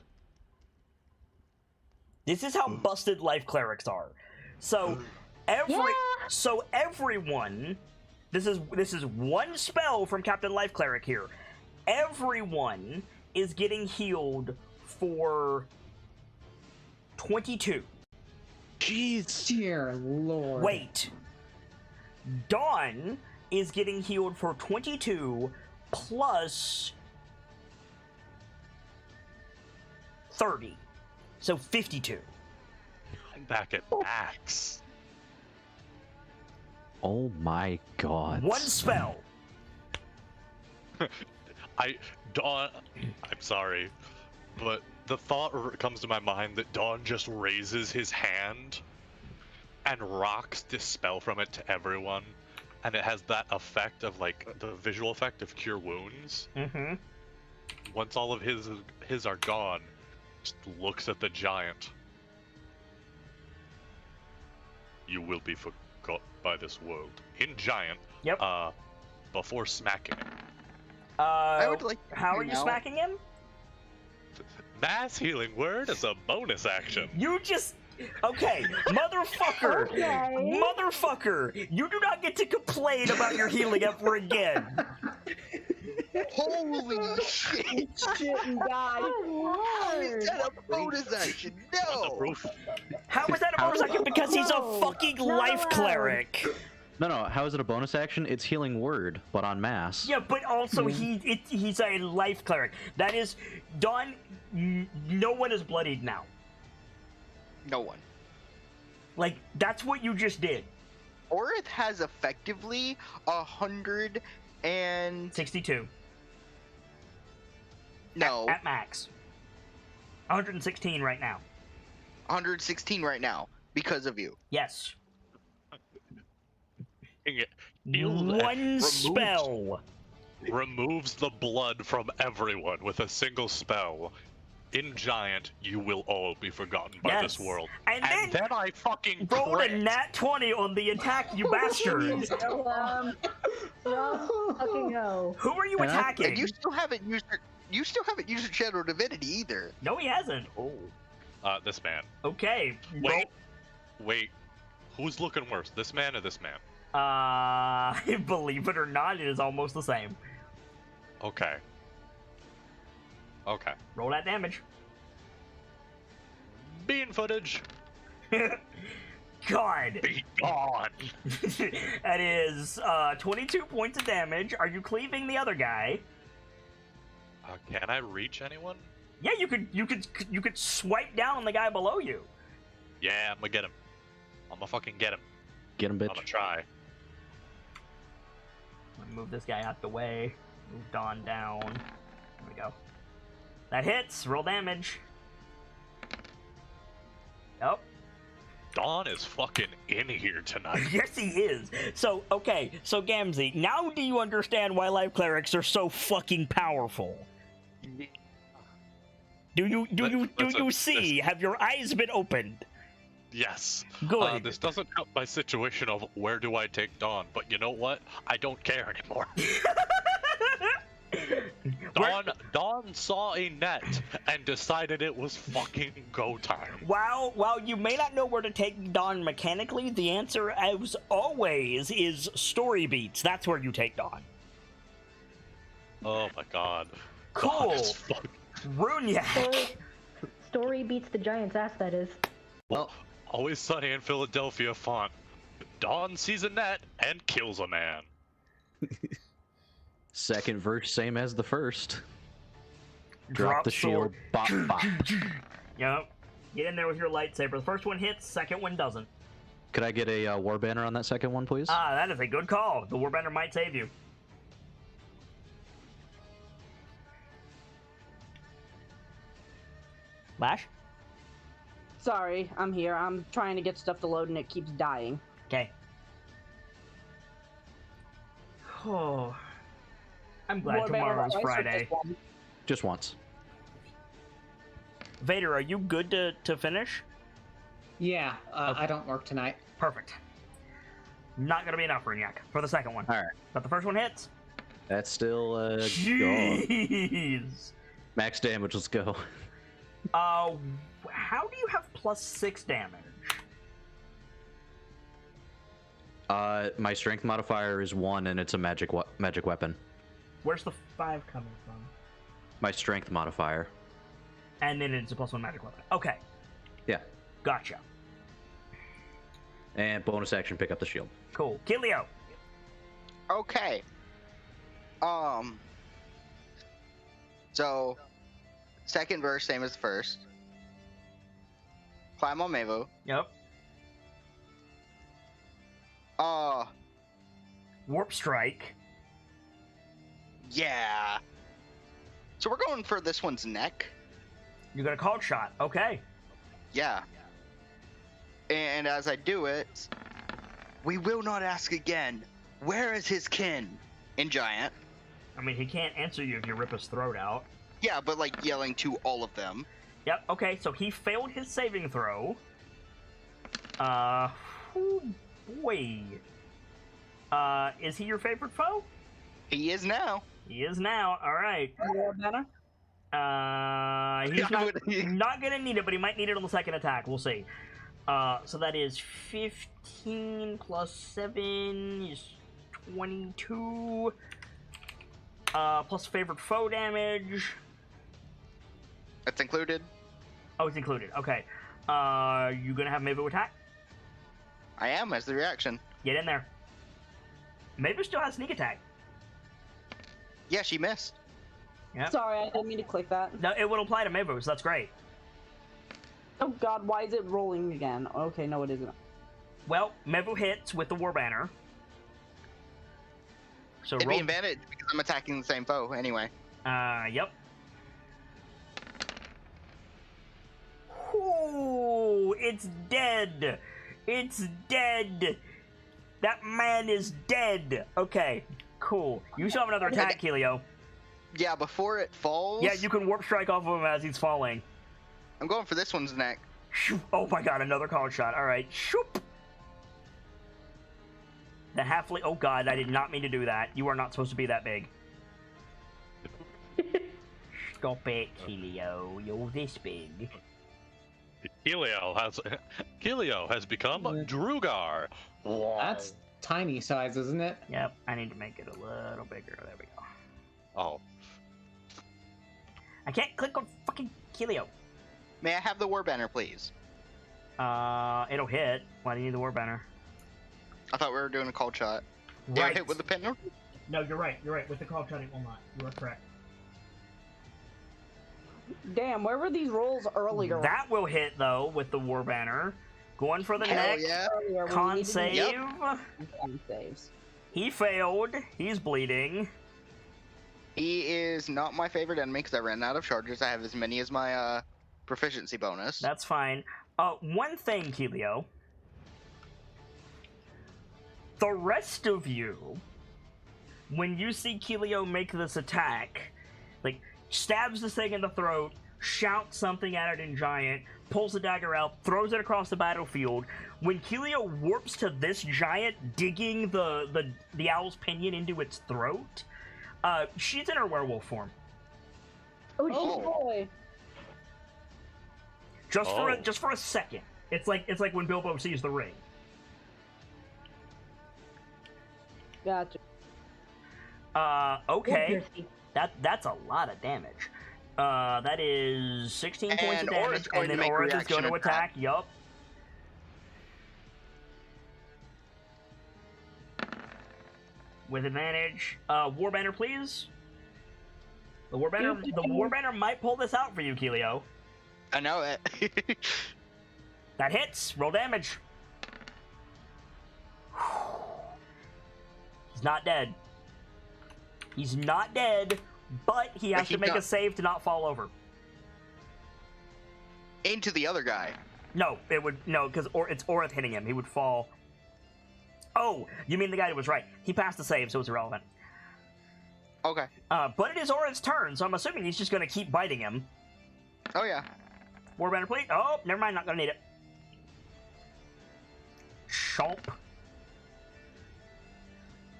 This is how busted life clerics are. So everyone, this is one spell from Captain Life Cleric here. Everyone is getting healed for 22. Jeez. Dear Lord. Wait. Dawn is getting healed for 22 plus 30. So 52. I'm back at max. Oh my god. One spell. Dawn, I'm sorry, but the thought comes to my mind that Dawn just raises his hand and rocks this spell from it to everyone, and it has that effect of, like, the visual effect of Cure Wounds. Mm-hmm. Once all of his are gone, just looks at the giant. You will be forgot by this world. In giant. Yep. Before smacking him. I would like to How are point you out- smacking him? Mass healing word is a bonus action. You just... Okay, motherfucker! Okay. Motherfucker! You do not get to complain about your healing ever again! Holy shit! Shit, you guys. How is that a bonus action? No! Proof. How is that a bonus action? Because he's a No, fucking not life allowed. cleric! No, how is it a bonus action? It's healing word, but on mass. Yeah, but also he's a life cleric. That is... Dawn, no one is bloodied now. No one. Like, that's what you just did. Orith has effectively 100 and 62. no At max. 116 right now. 116 right now because of you. Yes. Dang it. Heal- One spell. Removes the blood from everyone with a single spell. In giant, you will all be forgotten by this Yes. world. And then I fucking rolled a crit. nat 20 on the attack, you bastard. Fucking no. Who are you And attacking? And you still haven't used your Shadow Divinity either. No, he hasn't. Oh. This man. Okay. Wait. Who's looking worse, this man or this man? Believe it or not, it is almost the same. Okay. Roll that damage. Bean footage. God. Be gone. That is 22 points of damage. Are you cleaving the other guy? Can I reach anyone? Yeah, you could swipe down on the guy below you. Yeah, I'm gonna get him. I'm gonna fucking get him. Get him, I'm bitch. gonna try. I'm gonna move this guy out the way. Move Dawn down. There we go. That hits. Roll damage. Oh. Dawn is fucking in here tonight. Yes, he is. So, okay. So, Gamzee, now do you understand why life clerics are so fucking powerful? Do you see? Have your eyes been opened? Yes. Good. This doesn't help my situation of where do I take Dawn, but you know what? I don't care anymore. Dawn saw a net and decided it was fucking go time. While you may not know where to take Dawn mechanically, the answer, as always, is story beats. That's where you take Dawn. Oh my god. Cool. Dawn is fucking... Runyak. Story beats the giant's ass, that is. Well, Always Sunny in Philadelphia font. Dawn sees a net and kills a man. second verse, same as the first. Drop the sword. shield. Bop, bop. Yep. Get in there with your lightsaber. The first one hits, second one doesn't. Could I get a war banner on that second one, please? Ah, that is a good call. The warbender might save you. Lash? Sorry, I'm here. I'm trying to get stuff to load and it keeps dying. Okay. Oh. I'm glad Warband tomorrow's Rice or Friday. just one? Just once. Vader, are you good to finish? Yeah, I don't work tonight. Perfect. Not gonna be enough, Runyak, for the second one. All right. But the first one hits. That's still go. Jeez. Max damage. Let's go. How do you have +6 damage? My strength modifier is 1, and it's a magic weapon. Where's the 5 coming from? My strength modifier. And then it's a +1 magic weapon. Okay, Yeah. gotcha. And bonus action, pick up the shield. Cool. Kilio. Okay. So, second verse, same as the first. Climb on Mevo. Yep. Warp strike. Yeah. So we're going for this one's neck. You got a called shot. Okay. Yeah. And as I do it, we will not ask again, where is his kin? In Giant. I mean, he can't answer you if you rip his throat out. Yeah, but like yelling to all of them. Yep, okay, so he failed his saving throw. Oh boy. Is he your favorite foe? He is now. He is now, alright. Banner? He's not gonna need it, but he might need it on the second attack. We'll see. So that is 15 plus 7 is 22. Plus favorite foe damage. That's included. Oh, it's included. Okay. You gonna have Mevo attack? I am as the reaction. Get in there. Mevo still has sneak attack. Yeah, she missed. Yep. Sorry, I didn't mean to click that. No, it will apply to Mevo, so that's great. Oh god, why is it rolling again? Okay, no it isn't. Well, Mevo hits with the War Banner. So It'd roll. be advantage because I'm attacking the same foe anyway. Yep. Ooh, it's dead. It's dead. That man is dead. Okay, cool. You still have another attack, Helio. Yeah, before it falls. Yeah, you can warp strike off of him as he's falling. I'm going for this one's neck. Shoop. Oh my god, another call shot. Alright, shoop. The halfling. Oh god, I did not mean to do that. You are not supposed to be that big. Stop it, Helio. You're this big. Helio has become Drugar. That's tiny size, isn't it? Yep, I need to make it a little bigger. There we go. Oh. I can't click on fucking Helio. May I have the war banner, please? It'll hit. Why do you need the war banner? I thought we were doing a cold shot. Did I hit with the pin? No, you're right. You're right. With the call shot, it will not. You are correct. Damn, where were these rolls earlier? That will hit, though, with the war banner. Going for the Hell neck. yeah. Earlier, Con save. Yep. Con saves. He failed. He's bleeding. He is not my favorite enemy because I ran out of charges. I have as many as my proficiency bonus. That's fine. One thing, Helio. The rest of you, when you see Helio make this attack, like, stabs this thing in the throat, shouts something at it in Giant, pulls the dagger out, throws it across the battlefield. When Helio warps to this giant, digging the owl's pinion into its throat, she's in her werewolf form. Oh, boy. Just for a second. It's like when Bilbo sees the ring. Gotcha. Okay. That's a lot of damage. That is 16 points of damage, and then Orith is going to attack. Yup. With advantage. Warbanner, please. The Warbanner might pull this out for you, Keelio. I know it. That hits. Roll damage. He's not dead. He's not dead, but he has to make a save to not fall over. Into the other guy. No, because it's Orith hitting him. He would fall. Oh, you mean the guy who was right. He passed the save, so it's irrelevant. Okay. But it is Orith's turn, so I'm assuming he's just going to keep biting him. Oh, yeah. Warbanner, please. Oh, never mind, not going to need it. Chomp.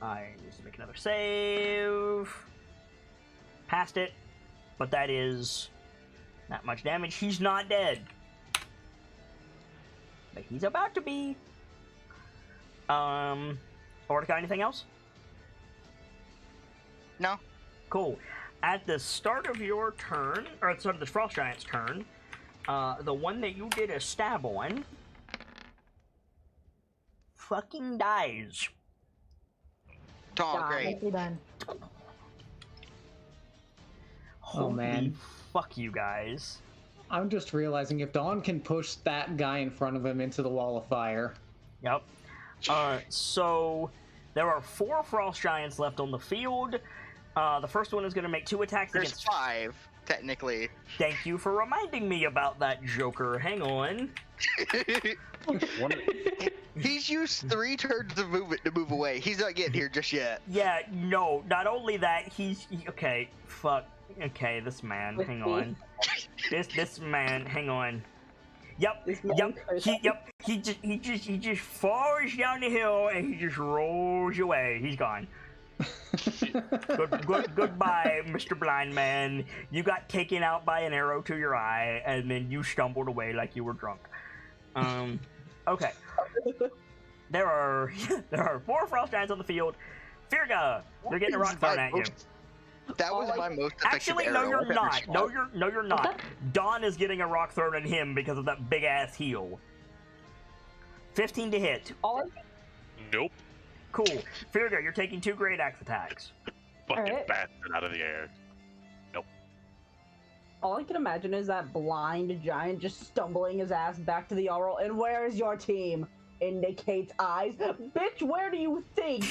I need to make another save. Passed it, but that is not much damage. He's not dead. But he's about to be. Orca, anything else? No. Cool. At the start of your turn, or at the start of the Frost Giant's turn, the one that you did a stab on fucking dies. Oh, great. Nicely done. Holy man. Fuck you guys. I'm just realizing if Dawn can push that guy in front of him into the wall of fire. Yep. So there are 4 Frost Giants left on the field. The first one is going to make 2 attacks There's against... 5, technically. Thank you for reminding me about that, Joker. Hang on. He's used 3 turns to move away. He's not getting here just yet. Yeah, no. Not only that, okay, fuck. Okay, this man. Hang on. This man. Hang on. Yep. He just falls down the hill and he just rolls away. He's gone. Goodbye, Mr. Blind Man. You got taken out by an arrow to your eye, and then you stumbled away like you were drunk. Okay. There are 4 Frost Giants on the field. Firga, they're getting a rock thrown at you. That was my most effective Actually, arrow no, you're I've ever not. shot. No, you're not. Dawn is getting a rock thrown at him because of that big ass heel. 15 to hit. Nope. Cool. Firga, you're taking 2 great axe attacks. Fucking Alright. bastard out of the air. All I can imagine is that blind giant just stumbling his ass back to the Jarl. And where is your team? Indicates eyes. Bitch, where do you think?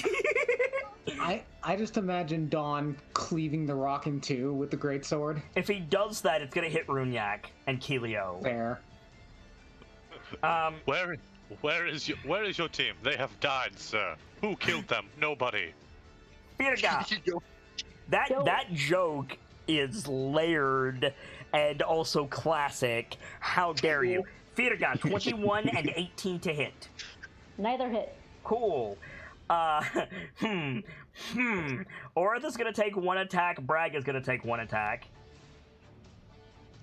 I just imagine Dawn cleaving the rock in 2 with the greatsword. If he does that, it's gonna hit Runyak and Keelio. There. Where is your team? They have died, sir. Who killed them? Nobody. Firga, that joke is layered and also classic. How dare you? Firga, 21 and 18 to hit. Neither hit. Cool. Orith is gonna take 1 attack. Bragg is gonna take 1 attack.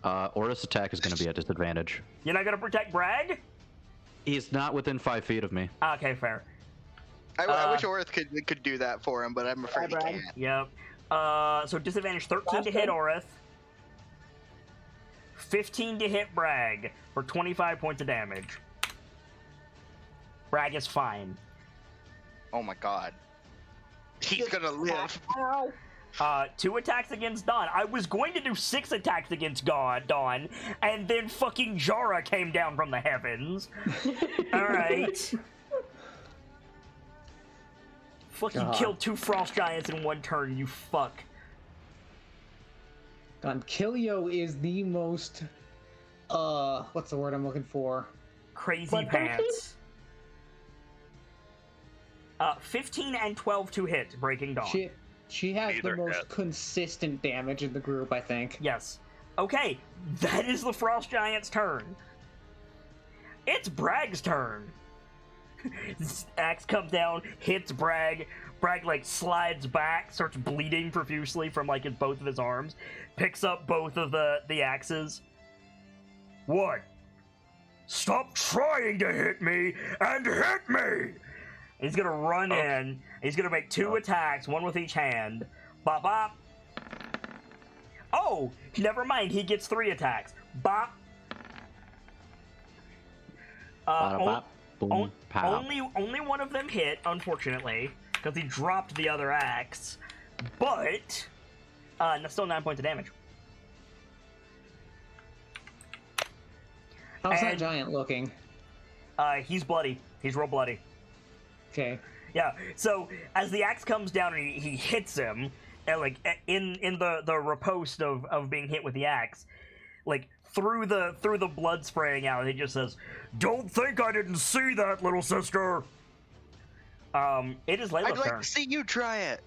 Orith's attack is going to be at disadvantage. You're not gonna protect Bragg? He's not within 5 feet of me. Okay, fair. I wish Orith could do that for him, but I'm afraid he can't. Yep. So disadvantage 13 to hit Orith. 15 to hit Bragg for 25 points of damage. Bragg is fine. Oh my god. He's gonna live. Ow. 2 attacks against Dawn. I was going to do 6 attacks against Dawn, and then fucking Jara came down from the heavens. Alright. Fucking killed 2 Frost Giants in 1 turn, you fuck. God, Kilio is the most, what's the word I'm looking for? Crazy pants. 15 and 12 to hit, breaking Dawn. She has Neither the most hit. consistent damage in the group, I think. Yes. Okay, that is the Frost Giant's turn. It's Bragg's turn. Axe comes down, hits Bragg. Bragg like slides back, starts bleeding profusely from like both of his arms, picks up both of the axes. What? Stop trying to hit me and hit me! He's gonna run in. He's gonna make 2 attacks, one with each hand. Bop bop. Oh, never mind. He gets 3 attacks. Bop. Bada-bop, boom, pow. Only one of them hit, unfortunately, because he dropped the other axe. But that's still 9 points of damage. How's that giant looking? He's bloody. He's real bloody. Okay. Yeah. So as the axe comes down and he hits him, and like in the riposte of being hit with the axe, like through the blood spraying out, he just says, "Don't think I didn't see that, little sister." It is Layla's I'd like turn. to see you try it.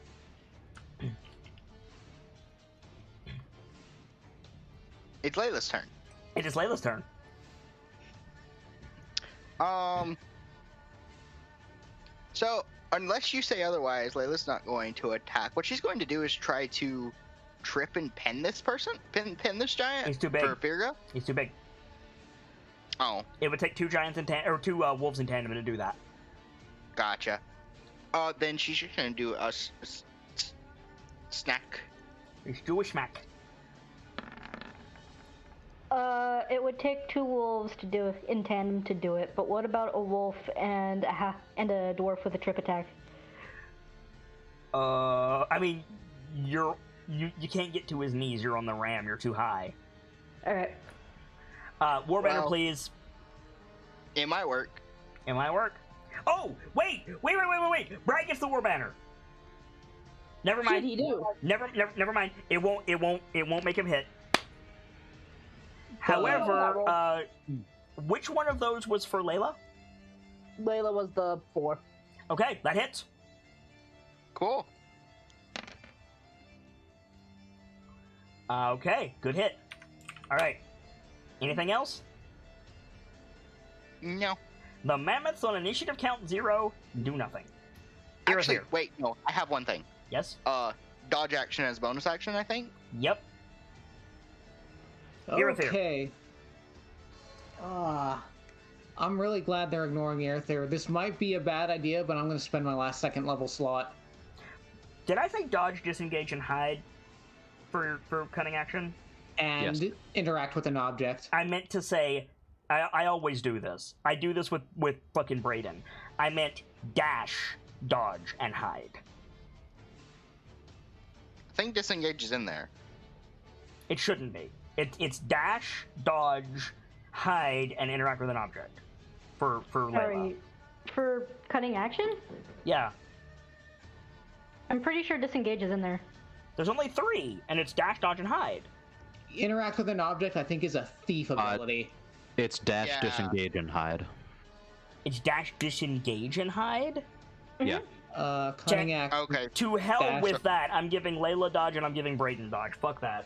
It's Layla's turn. It is Layla's turn. So, unless you say otherwise, Layla's not going to attack. What she's going to do is try to trip and pin this person? Pin this giant? He's too big. For Virgo? He's too big. Oh, It would take 2 giants in or 2 wolves in tandem to do that. gotcha. Then she's just going to do a snack. He's do a smack. It would take 2 wolves to do it in tandem to do it, but what about a wolf and a dwarf with a trip attack? I mean, you can't get to his knees. You're on the ram. You're too high. All right. Warbanner, Well- please. It might work. It might work. Oh, wait! Bragg gets the Warbanner. Never Should mind. he do? Never mind. It won't make him hit. However, which one of those was for Layla? Layla was the 4. Okay, that hits. Cool. Okay, good hit. All right. Anything else? No. The mammoths on initiative count 0 do nothing. Actually, Here. wait, no. I have one thing. Yes. Dodge action as bonus action, I think. Yep. Irithyr. Okay. I'm really glad they're ignoring Irithyr. This might be a bad idea, but I'm going to spend my last 2nd level slot. Did I say dodge, disengage, and hide for cunning action? And Yes. interact with an object. I meant to say, I always do this. I do this with fucking Brayden. I meant dash, dodge, and hide. I think disengage is in there. It shouldn't be. It's dash, dodge, hide, and interact with an object. For Layla. Sorry. For cutting action? Yeah. I'm pretty sure disengage is in there. There's only 3, and it's dash, dodge, and hide. Interact with an object, I think, is a thief ability. It's dash, Yeah. disengage, and hide. It's dash, disengage, and hide? Yeah. Cunning act. Okay. To hell Dash. with that. I'm giving Layla dodge, and I'm giving Brayden dodge. Fuck that.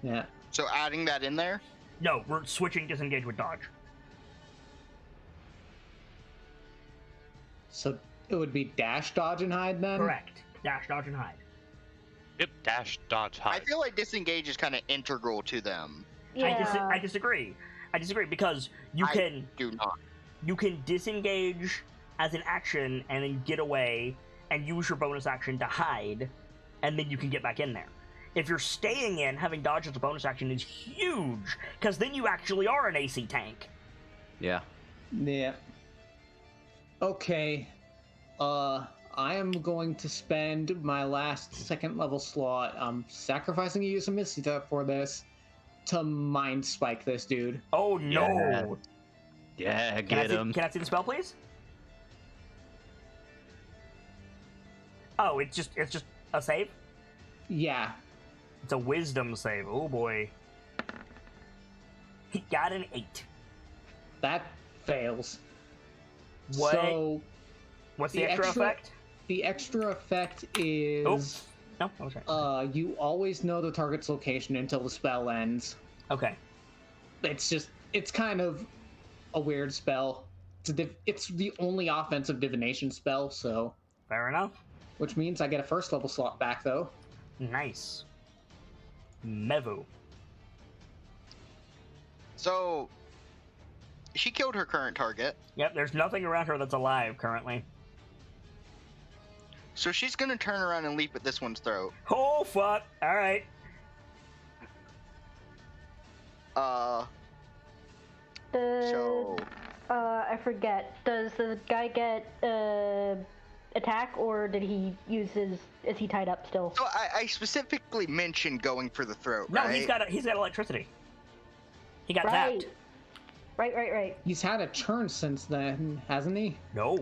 Yeah. So adding that in there? No, we're switching disengage with dodge. So it would be dash, dodge, and hide then? Correct. Dash, dodge, and hide. Yep, dash, dodge, I hide. feel like disengage is kind of integral to them. Yeah. I disagree. I disagree because I do not. you can disengage as an action and then get away and use your bonus action to hide, and then you can get back in there. If you're staying in, having dodge as a bonus action is huge, because then you actually are an AC tank. Yeah. Yeah. Okay. I am going to spend my last 2nd level slot. I'm sacrificing a use of Misty Step for this to mind spike this dude. Oh no! Yeah, get him. Can I see the spell, please? Oh, it's just a save? Yeah. It's a wisdom save. Oh boy. He got an 8. That fails. What? So What's the the extra extra- effect? the extra effect is No, I was right. you always know the target's location until the spell ends. Okay. It's kind of a weird spell. it's the only offensive divination spell, so. Fair enough. Which means I get a first level slot back, though. Nice. Mevu. So, she killed her current target. Yep, there's nothing around her that's alive currently. So she's gonna turn around and leap at this one's throat. Oh, fuck. Alright. I forget. Does the guy get attack, or did he use his? Is he tied up still? So I specifically mentioned going for the throat. No, right? he's got electricity. He got Right. zapped. Right. He's had a turn since then, hasn't he? No.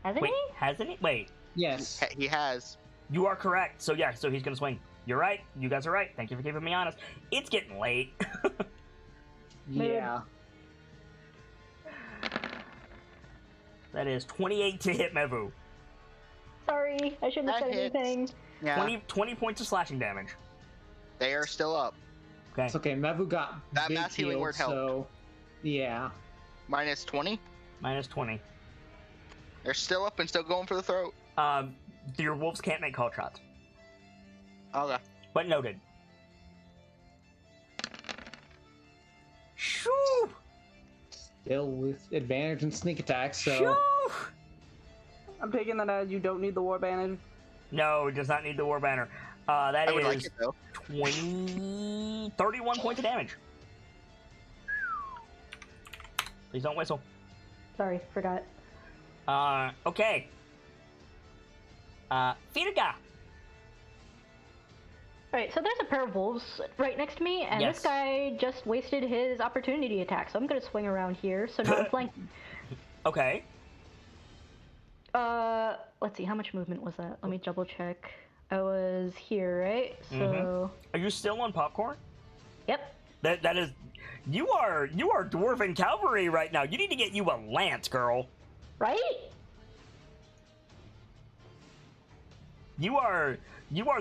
Hasn't Wait, he? hasn't he? Wait. Yes. He has. You are correct. So yeah, so he's gonna swing. You're right. You guys are right. Thank you for keeping me honest. It's getting late. Yeah. That is 28 to hit Mevu. Sorry, I shouldn't have That said hits. anything. Yeah. 20 points of slashing damage. They are still up. Okay. It's okay. Mevu got That big mass healing healed, word helped. so yeah. Minus 20. Minus 20. They're still up and still going for the throat. Your wolves can't make call shots. Okay. But noted. Shoo! Still with advantage and sneak attack, so Shoo! I'm taking that as you don't need the war bandage. No, it does not need the war banner. That I would is like it though. 31 points of damage. Please don't whistle. Sorry, forgot. Okay. Firga. Alright, so there's a pair of wolves right next to me, and Yes. this guy just wasted his opportunity attack, so I'm gonna swing around here, so no flanking. Okay. Let's see, how much movement was that? Let me double check. I was here, right? So, Are you still on popcorn? yep. That is, you are dwarven cavalry right now. You need to get you a lance, girl. Right? You are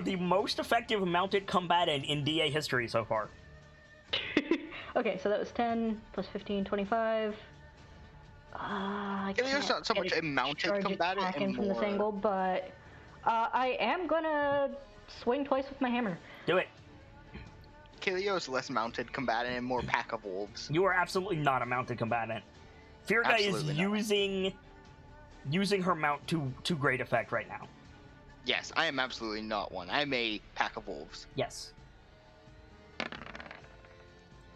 the most effective mounted combatant in DA history so far. Okay, so that was 10 plus 15, 25. It's not so much a mounted combatant attacking and from this more. angle, but I am gonna swing twice with my hammer. Do it. Kilio's less mounted combatant and more pack of wolves. You are absolutely not a mounted combatant. Firga is Absolutely not. using her mount to great effect right now. Yes, I am absolutely not one. I'm a pack of wolves. Yes.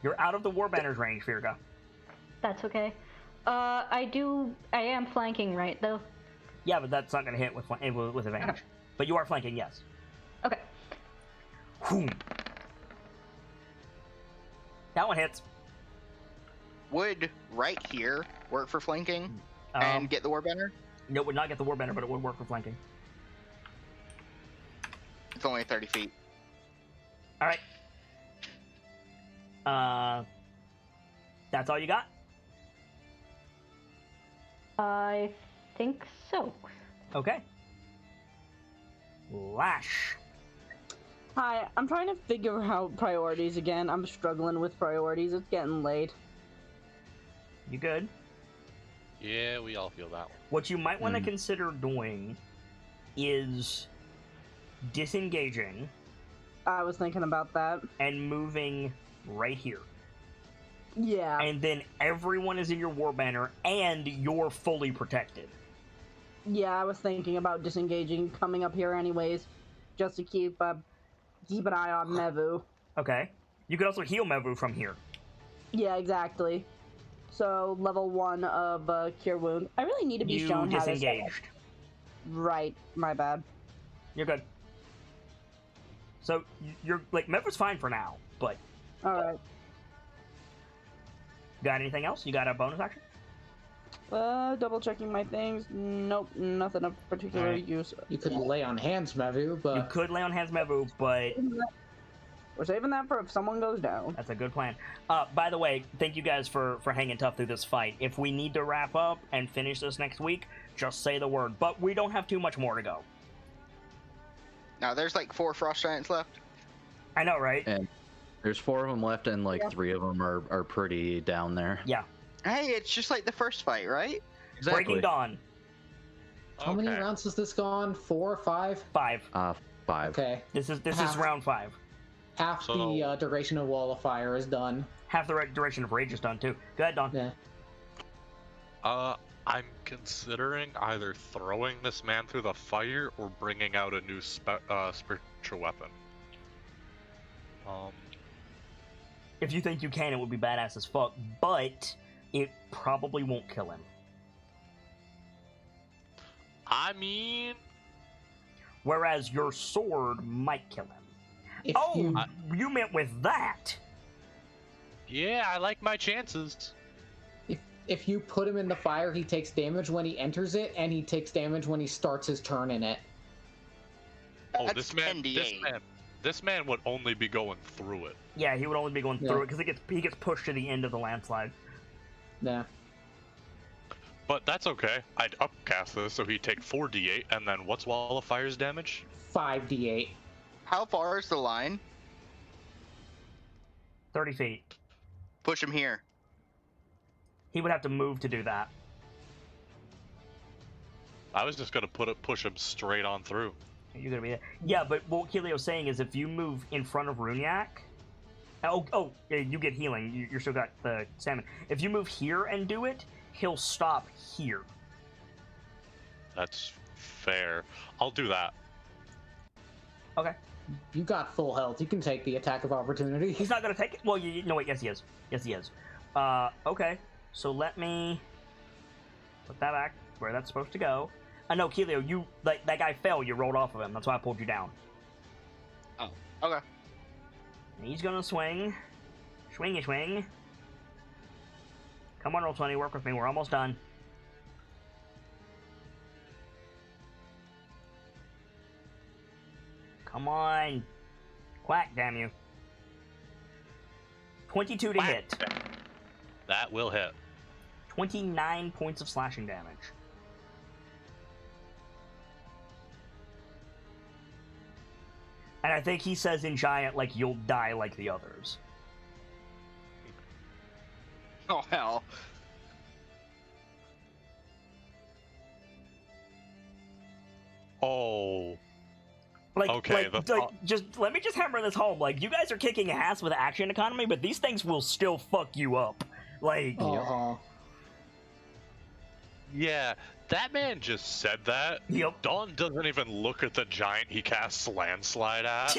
You're out of the warbanner's range, Firga. That's okay. I am flanking, right, though? Yeah, but that's not going to hit with advantage. Okay. But you are flanking, yes. Okay. Whoom. That one hits. Would right here work for flanking and get the warbender? No, it would not get the warbanner, but it would work for flanking. It's only 30 feet. All right. That's all you got? I think so. Okay. Lash. Hi, I'm trying to figure out priorities again. I'm struggling with priorities. It's getting late. You good? Yeah, we all feel that one. What you might want to consider doing is disengaging I was thinking about that. and moving right here. Yeah. And then everyone is in your warbanner and you're fully protected. Yeah, I was thinking about disengaging, coming up here anyways, just to keep an eye on Mevu. Okay. You could also heal Mevu from here. Yeah, exactly. So, level 1 of Cure Wound. I really need to be You shown how to say disengaged. it. Right, my bad. You're good. So, you're, like, Mevu's fine for now, but Alright. got anything else? You got a bonus action? Double checking my things. Nope, nothing of particular Alright. use. you could lay on hands, Mevu, You but could lay on hands Mevu, but We're saving that for if someone goes down. that's a good plan. By the way, thank you guys for hanging tough through this fight. If we need to wrap up and finish this next week, just say the word. But we don't have too much more to go. Now, there's like 4 frost giants left. I know, right? And there's 4 of them left, and like 3 of them are pretty down there. Yeah. Hey, it's just like the first fight, right? Exactly. Breaking Dawn. How many rounds has this gone? 4 or 5? 5. 5. Okay. This is round 5. Half the duration of Wall of Fire is done. Half the duration of Rage is done too. Go ahead, Dawn. Yeah. I'm considering either throwing this man through the fire or bringing out a new spiritual weapon. If you think you can, it would be badass as fuck, but it probably won't kill him. I mean, Whereas your sword might kill him. If You meant with that. yeah, I like my chances. If you put him in the fire, he takes damage when he enters it, and he takes damage when he starts his turn in it. Oh, That's this man would only be going through it. Yeah, he would only be going through it because he gets pushed to the end of the landslide. Yeah. But that's okay. I'd upcast this so he'd take 4d8, and then what's Wall of Fire's damage? 5d8. How far is the line? 30 feet. Push him here. He would have to move to do that. I was just gonna push him straight on through. You're gonna be there. Yeah, but what Keelio's saying is if you move in front of Runyak... yeah, you get healing. You still got the salmon. If you move here and do it, he'll stop here. That's fair. I'll do that. Okay. You got full health. You can take the attack of opportunity. He's not gonna take it? Well, no, wait, yes he is. Yes he is. Okay. So let me... put that back where that's supposed to go. No, Keelio, you... that guy fell, you rolled off of him. That's why I pulled you down. Oh, okay. And he's gonna swing. Swingy swing. Come on, Roll20, work with me. We're almost done. Come on. Quack, damn you. 22 to hit. That will hit. 29 points of slashing damage. And I think he says in Giant, like, you'll die like the others. Oh, hell. Oh. Okay, just let me just hammer this home. Like, you guys are kicking ass with action economy, but these things will still fuck you up. Like, yeah, that man just said that. Yep. Dawn doesn't even look at the giant he casts landslide at.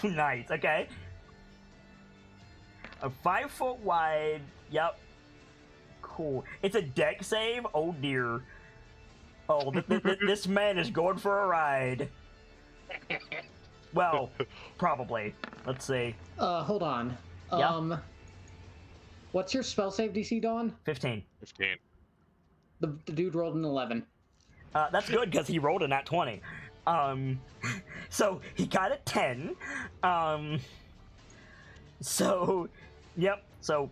Nice. Okay. A 5 foot wide. Yep. Cool. It's a deck save. Oh dear. Oh, this man is going for a ride. Well, probably. Let's see. Hold on. Yep. What's your spell save DC, Dawn? 15. 15. The dude rolled an 11. That's good because he rolled a nat 20. So he got a 10. So, yep. So,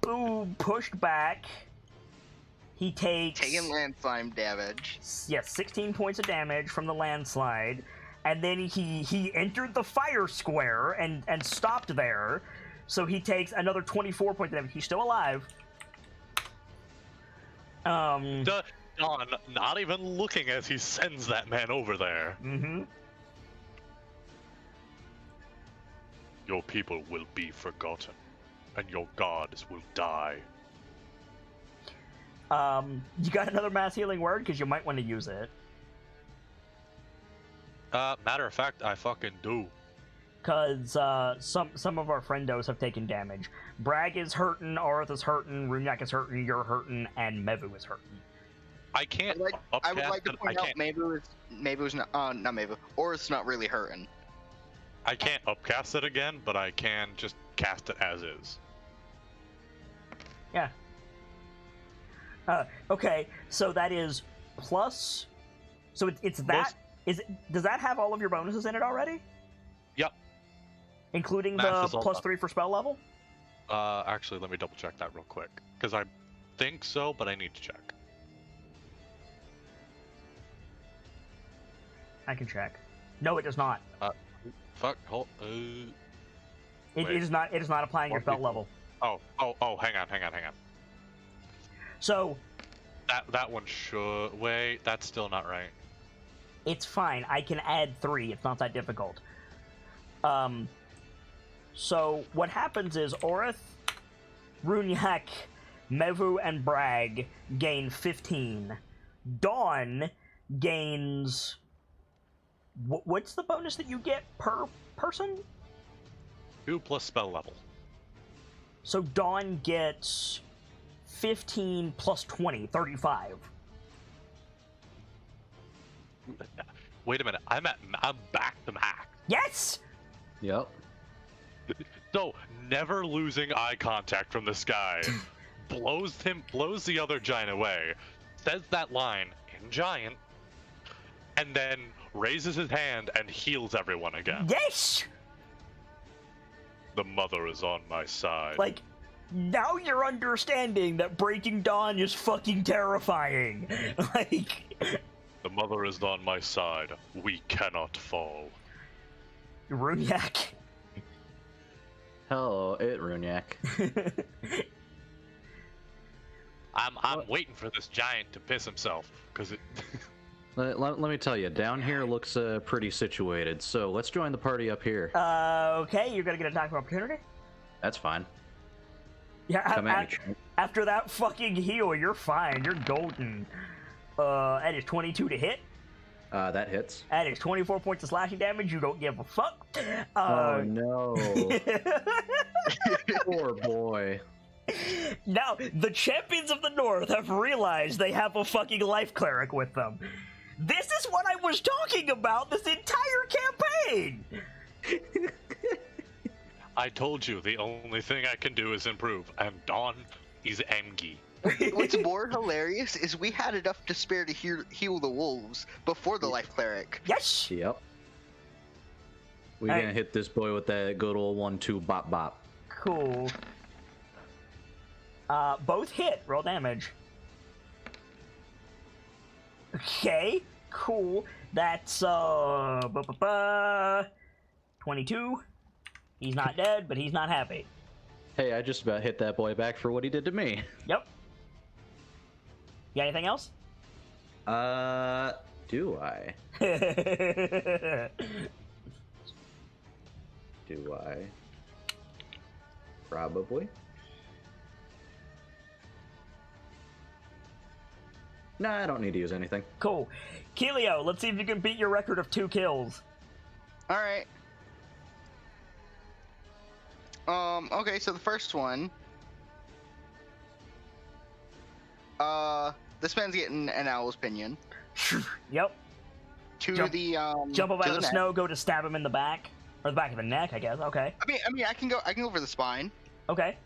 boom, pushed back. He takes... taking landslide damage. Yes, 16 points of damage from the landslide. And then he entered the fire square and stopped there. So he takes another 24 points of damage. He's still alive. Dawn, not even looking as he sends that man over there. Mm-hmm. Your people will be forgotten, and your gods will die. You got another mass healing word? Because you might want to use it. Matter of fact, I fucking do. Because some of our friendos have taken damage. Bragg is hurting, Aerith is hurting, Runyak is hurting, you're hurting, and Mevu is hurting. I can't. I would like to point out Mevu is not Mevu, or it's not really hurting. I can't upcast it again, but I can just cast it as is. Yeah. Okay, so that is plus. So it's that. Does that have all of your bonuses in it already? Yep. Including the plus 3 for spell level? Actually, let me double check that real quick. Because I think so, but I need to check. I can check. No, it does not. Fuck, hold, It is not applying your spell level. Hang on. So That one should wait. That's still not right. it's fine. I can add 3. It's not that difficult. So what happens is Orith, Runyak, Mevu, and Bragg gain 15. Dawn gains... What's the bonus that you get per person? 2 plus spell level. So Dawn gets 15 plus 20, 35. Wait a minute. I'm back to max. Yes! Yep. So never losing eye contact from this guy blows the other giant away, says that line in giant, and then raises his hand and heals everyone again. Yes! The mother is on my side. Like, now you're understanding that Breaking Dawn is fucking terrifying. Like... The mother is on my side. We cannot fall. Runyak. Hello, Runyak. I'm waiting for this giant to piss himself, because it... Let me tell you, down here looks pretty situated, so let's join the party up here. Okay, you're gonna get an attack of opportunity? That's fine. Yeah, Come at me. after that fucking heal, you're fine. You're golden. That is 22 to hit. That hits. That is 24 points of slashing damage. You don't give a fuck. Oh no. Poor boy. Now, the champions of the North have realized they have a fucking life cleric with them. This is what I was talking about this entire campaign! I told you the only thing I can do is improve, and Dawn is Engi. What's more hilarious is we had enough to spare to heal the wolves before the life cleric. Yes! Yep. We're gonna hit this boy with that good old 1-2 bop bop. Cool. Both hit. Roll damage. Okay, cool. That's 22. He's not dead, but he's not happy. Hey, I just about hit that boy back for what he did to me. Yep. You got anything else? Do I? Do I? Probably. Nah, I don't need to use anything. Cool. Keelio, let's see if you can beat your record of 2 kills. Alright. Okay, so the first one. This man's getting an owl's pinion. Yep. Jump Jump up out of the snow, go to stab him in the back. Or the back of the neck, I guess. Okay. I mean, I can go for the spine. Okay.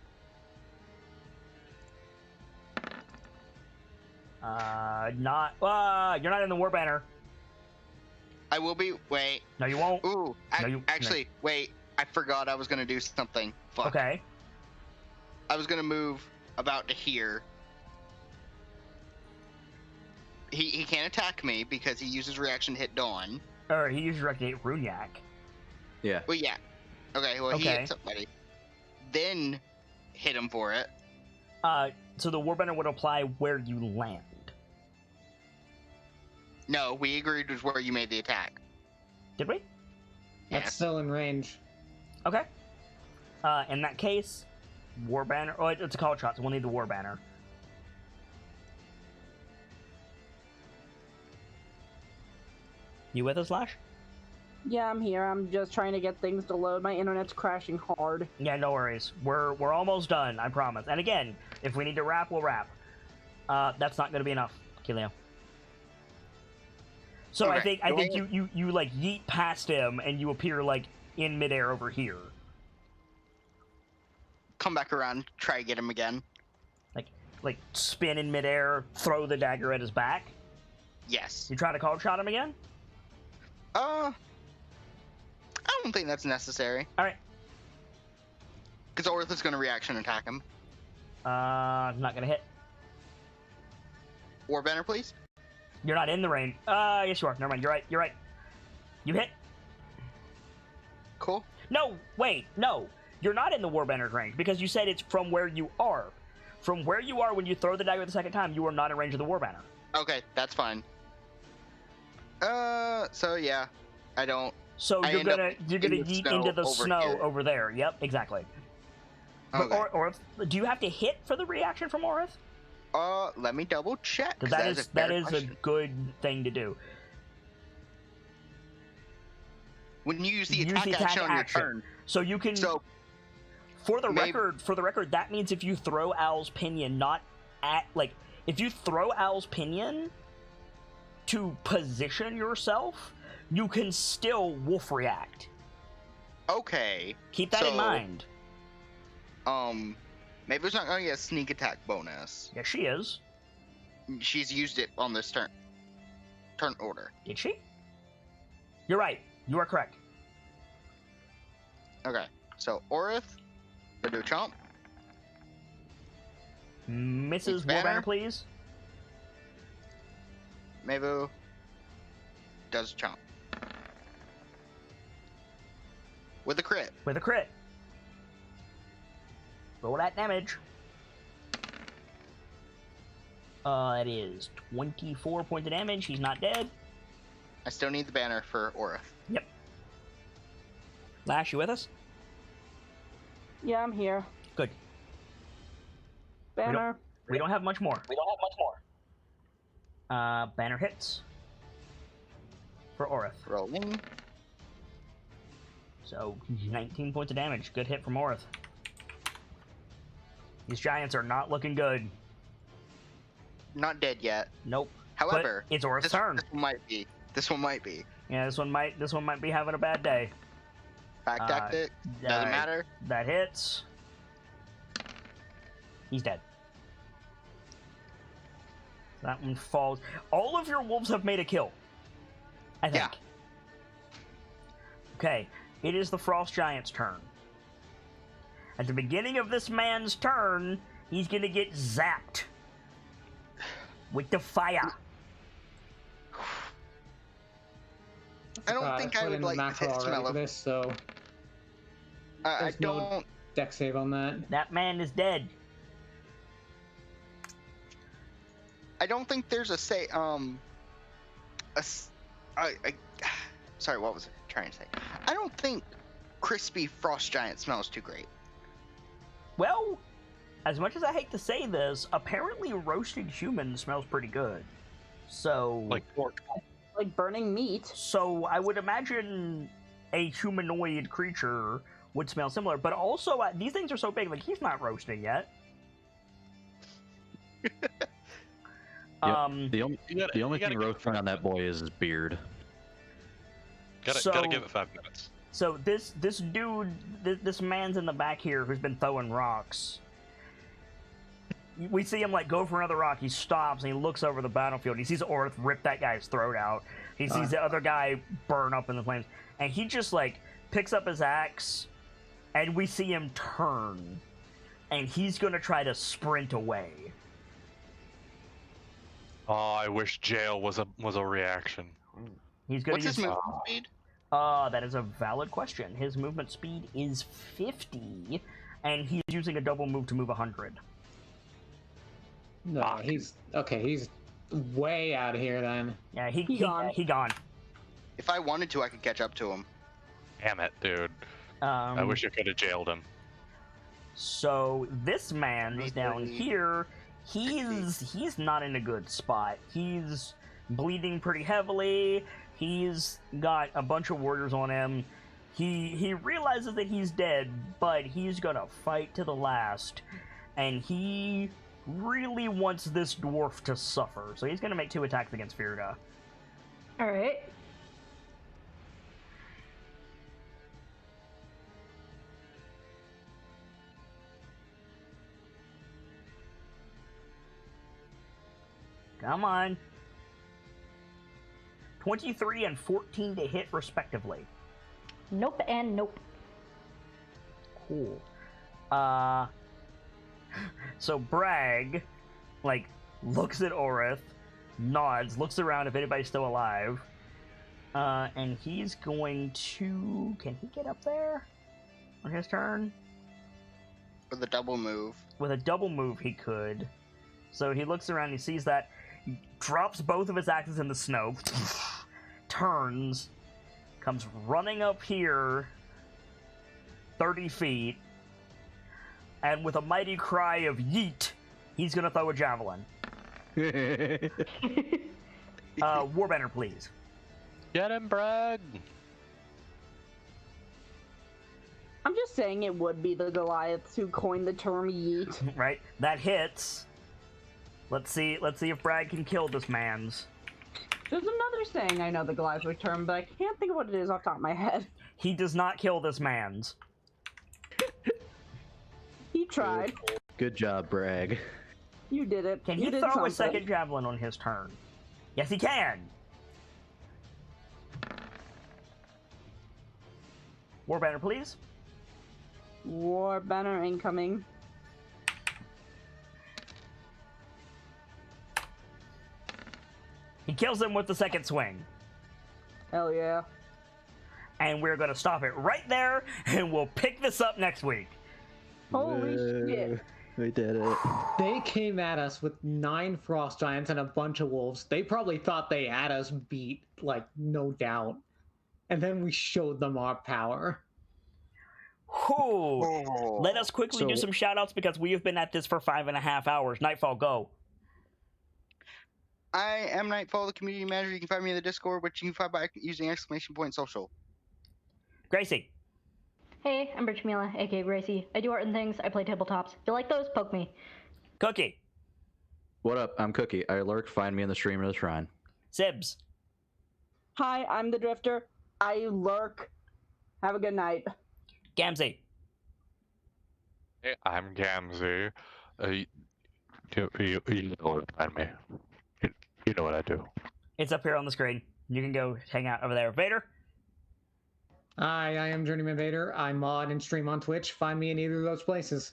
You're not in the war banner. I will be. Wait. No, you won't. Ooh. Actually, wait. I forgot I was gonna do something. Fuck. Okay. I was gonna move about to here. He can't attack me because he uses reaction to hit Dawn. Or he uses reaction to hit Runyak. Yeah. Well, yeah. Okay. Well, he hit somebody. Then hit him for it. So the warbender would apply where you land. No, we agreed was where you made the attack. Did we? That's still in range. Okay. In that case, war banner. Oh, it's a call shot, so we'll need the war banner. You with us, Lash? Yeah, I'm here. I'm just trying to get things to load. My internet's crashing hard. Yeah, no worries. We're almost done, I promise. And again, if we need to wrap, we'll wrap. That's not going to be enough, Kileo. So Okay, I think you like yeet past him and you appear like in midair over here. Come back around, try to get him again. Like spin in midair, throw the dagger at his back. Yes. You try to call shot him again? I don't think that's necessary. All right. Because Orth is going to reaction attack him. Not gonna hit. Warbender, please. You're not in the range. Yes you are. Never mind. You're right. You're right. You hit. Cool. No, wait, no. You're not in the Warbanner's range because you said it's from where you are. From where you are when you throw the dagger the second time, you are not in range of the Warbanner. Okay, that's fine. So yeah, I don't. So you're gonna yeet into the snow here. over there. Yep, exactly. Okay. But Orith, do you have to hit for the reaction from Orith? Let me double check. Because that is a good thing to do. When you use the attack action on your turn. So you can. So for the record, that means if you throw Owl's Pinion, if you throw Owl's Pinion to position yourself, you can still wolf react. Okay. Keep that in mind. Maybe it's not gonna get a sneak attack bonus. Yeah, she is. She's used it on this turn order. Did she? You're right. You are correct. Okay, so Orith, gonna do a chomp. Mrs. Warbanner, please. Mevu does chomp. With a crit. With a crit. Roll that damage. That is 24 points of damage. He's not dead. I still need the banner for Orith. Yep. Lash, you with us? Yeah, I'm here. Good. Banner. We don't have much more. Banner hits. For Orith. Rolling. So, 19 points of damage. Good hit from Orith. These giants are not looking good. Not dead yet. Nope. However, but it's Orith's turn. This one might be. Yeah, this one might be having a bad day. Back tactic. Doesn't matter. That hits. He's dead. That one falls. All of your wolves have made a kill, I think. Yeah. Okay, it is the Frost Giant's turn. At the beginning of this man's turn, he's gonna get zapped with the fire. I don't think I would like to hit smell of this, so I don't. No deck save on that. That man is dead. I don't think there's a say. Sorry, what was I trying to say? I don't think crispy Frost Giant smells too great. Well, as much as I hate to say this, apparently roasted human smells pretty good. So, like pork. Like burning meat. So I would imagine a humanoid creature would smell similar, but also these things are so big, like he's not roasting yet. The only thing roasting on that boy is his beard. Gotta give it 5 minutes. So this dude, this man's in the back here who's been throwing rocks. We see him like go for another rock. He stops and he looks over the battlefield. He sees Orith rip that guy's throat out. He sees the other guy burn up in the flames, and he just like picks up his axe, and we see him turn, and he's gonna try to sprint away. Oh, I wish jail was a reaction. He's gonna What's his movement speed? That is a valid question. His movement speed is 50, and he's using a double move to move 100. No, he's way out of here then. Yeah, he gone. If I wanted to, I could catch up to him. Damn it, dude. I wish I could have jailed him. So this man is down here. He's not in a good spot. He's bleeding pretty heavily. He's got a bunch of warriors on him. He realizes that he's dead, but he's gonna fight to the last, and he really wants this dwarf to suffer. So he's gonna make 2 attacks against Firda. All right. Come on. 23 and 14 to hit, respectively. Nope and nope. Cool. So Bragg, like, looks at Orith, nods, looks around if anybody's still alive, and he's going to... Can he get up there on his turn? With a double move. With a double move, he could. So he looks around, he sees that, he drops both of his axes in the snow, turns, comes running up here 30 feet, and with a mighty cry of yeet, he's gonna throw a javelin. Warbender, please. Get him, Brad! I'm just saying it would be the Goliaths who coined the term yeet. Right, that hits. Let's see if Brad can kill this man's. There's another saying I know the Goliaths would term, but I can't think of what it is off the top of my head. He does not kill this man's. He tried. Good job, Bragg. You did it. Can you he did throw something. a second javelin on his turn? Yes, he can! Warbender, please. War banner incoming. He kills him with the second swing. Hell yeah. And we're going to stop it right there, and we'll pick this up next week. Holy shit. We did it. They came at us with 9 frost giants and a bunch of wolves. They probably thought they had us beat, like, no doubt. And then we showed them our power. Whew. Oh. Let us quickly do So- some shout-outs because we have been at this for 5.5 hours. Nightfall, go. I am Nightfall, the community manager. You can find me in the Discord, which you can find by using !social. Gracie. Hey, I'm Rich Mila, aka Gracie. I do art and things. I play tabletops. If you like those, poke me. Cookie. What up? I'm Cookie. I lurk. Find me in the stream of the shrine. Sibs. Hi, I'm the Drifter. I lurk. Have a good night. Gamzee. Hey, I'm Gamzee. You know where to find me. You know what I do. It's up here on the screen. You can go hang out over there. Vader. Hi, I am Journeyman Vader. I mod and stream on Twitch. Find me in either of those places.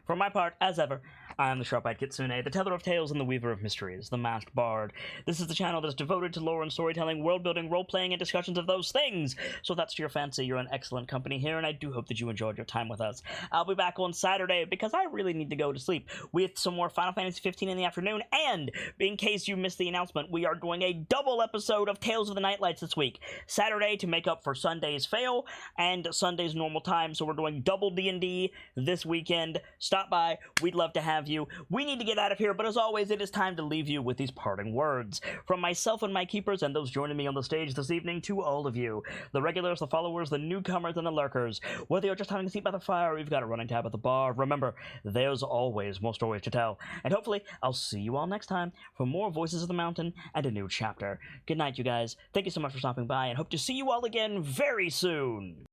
For my part, as ever, I am the Sharp-Eyed Kitsune, the teller of tales and the weaver of mysteries, the masked bard. This is the channel that is devoted to lore and storytelling, world-building, role-playing, and discussions of those things. So if that's to your fancy, you're in excellent company here, and I do hope that you enjoyed your time with us. I'll be back on Saturday because I really need to go to sleep with some more Final Fantasy 15 in the afternoon, and in case you missed the announcement, we are doing a double episode of Tales of the Nightlights this week. Saturday to make up for Sunday's fail, and Sunday's normal time, so we're doing double D&D this weekend. Stop by. We'd love to have you. We need to get out of here, but as always, it is time to leave you with these parting words. From myself and my keepers and those joining me on the stage this evening to all of you, the regulars, the followers, the newcomers, and the lurkers, whether you're just having a seat by the fire or you've got a running tab at the bar, remember, there's always more stories to tell. And hopefully, I'll see you all next time for more Voices of the Mountain and a new chapter. Good night, you guys. Thank you so much for stopping by, and hope to see you all again very soon.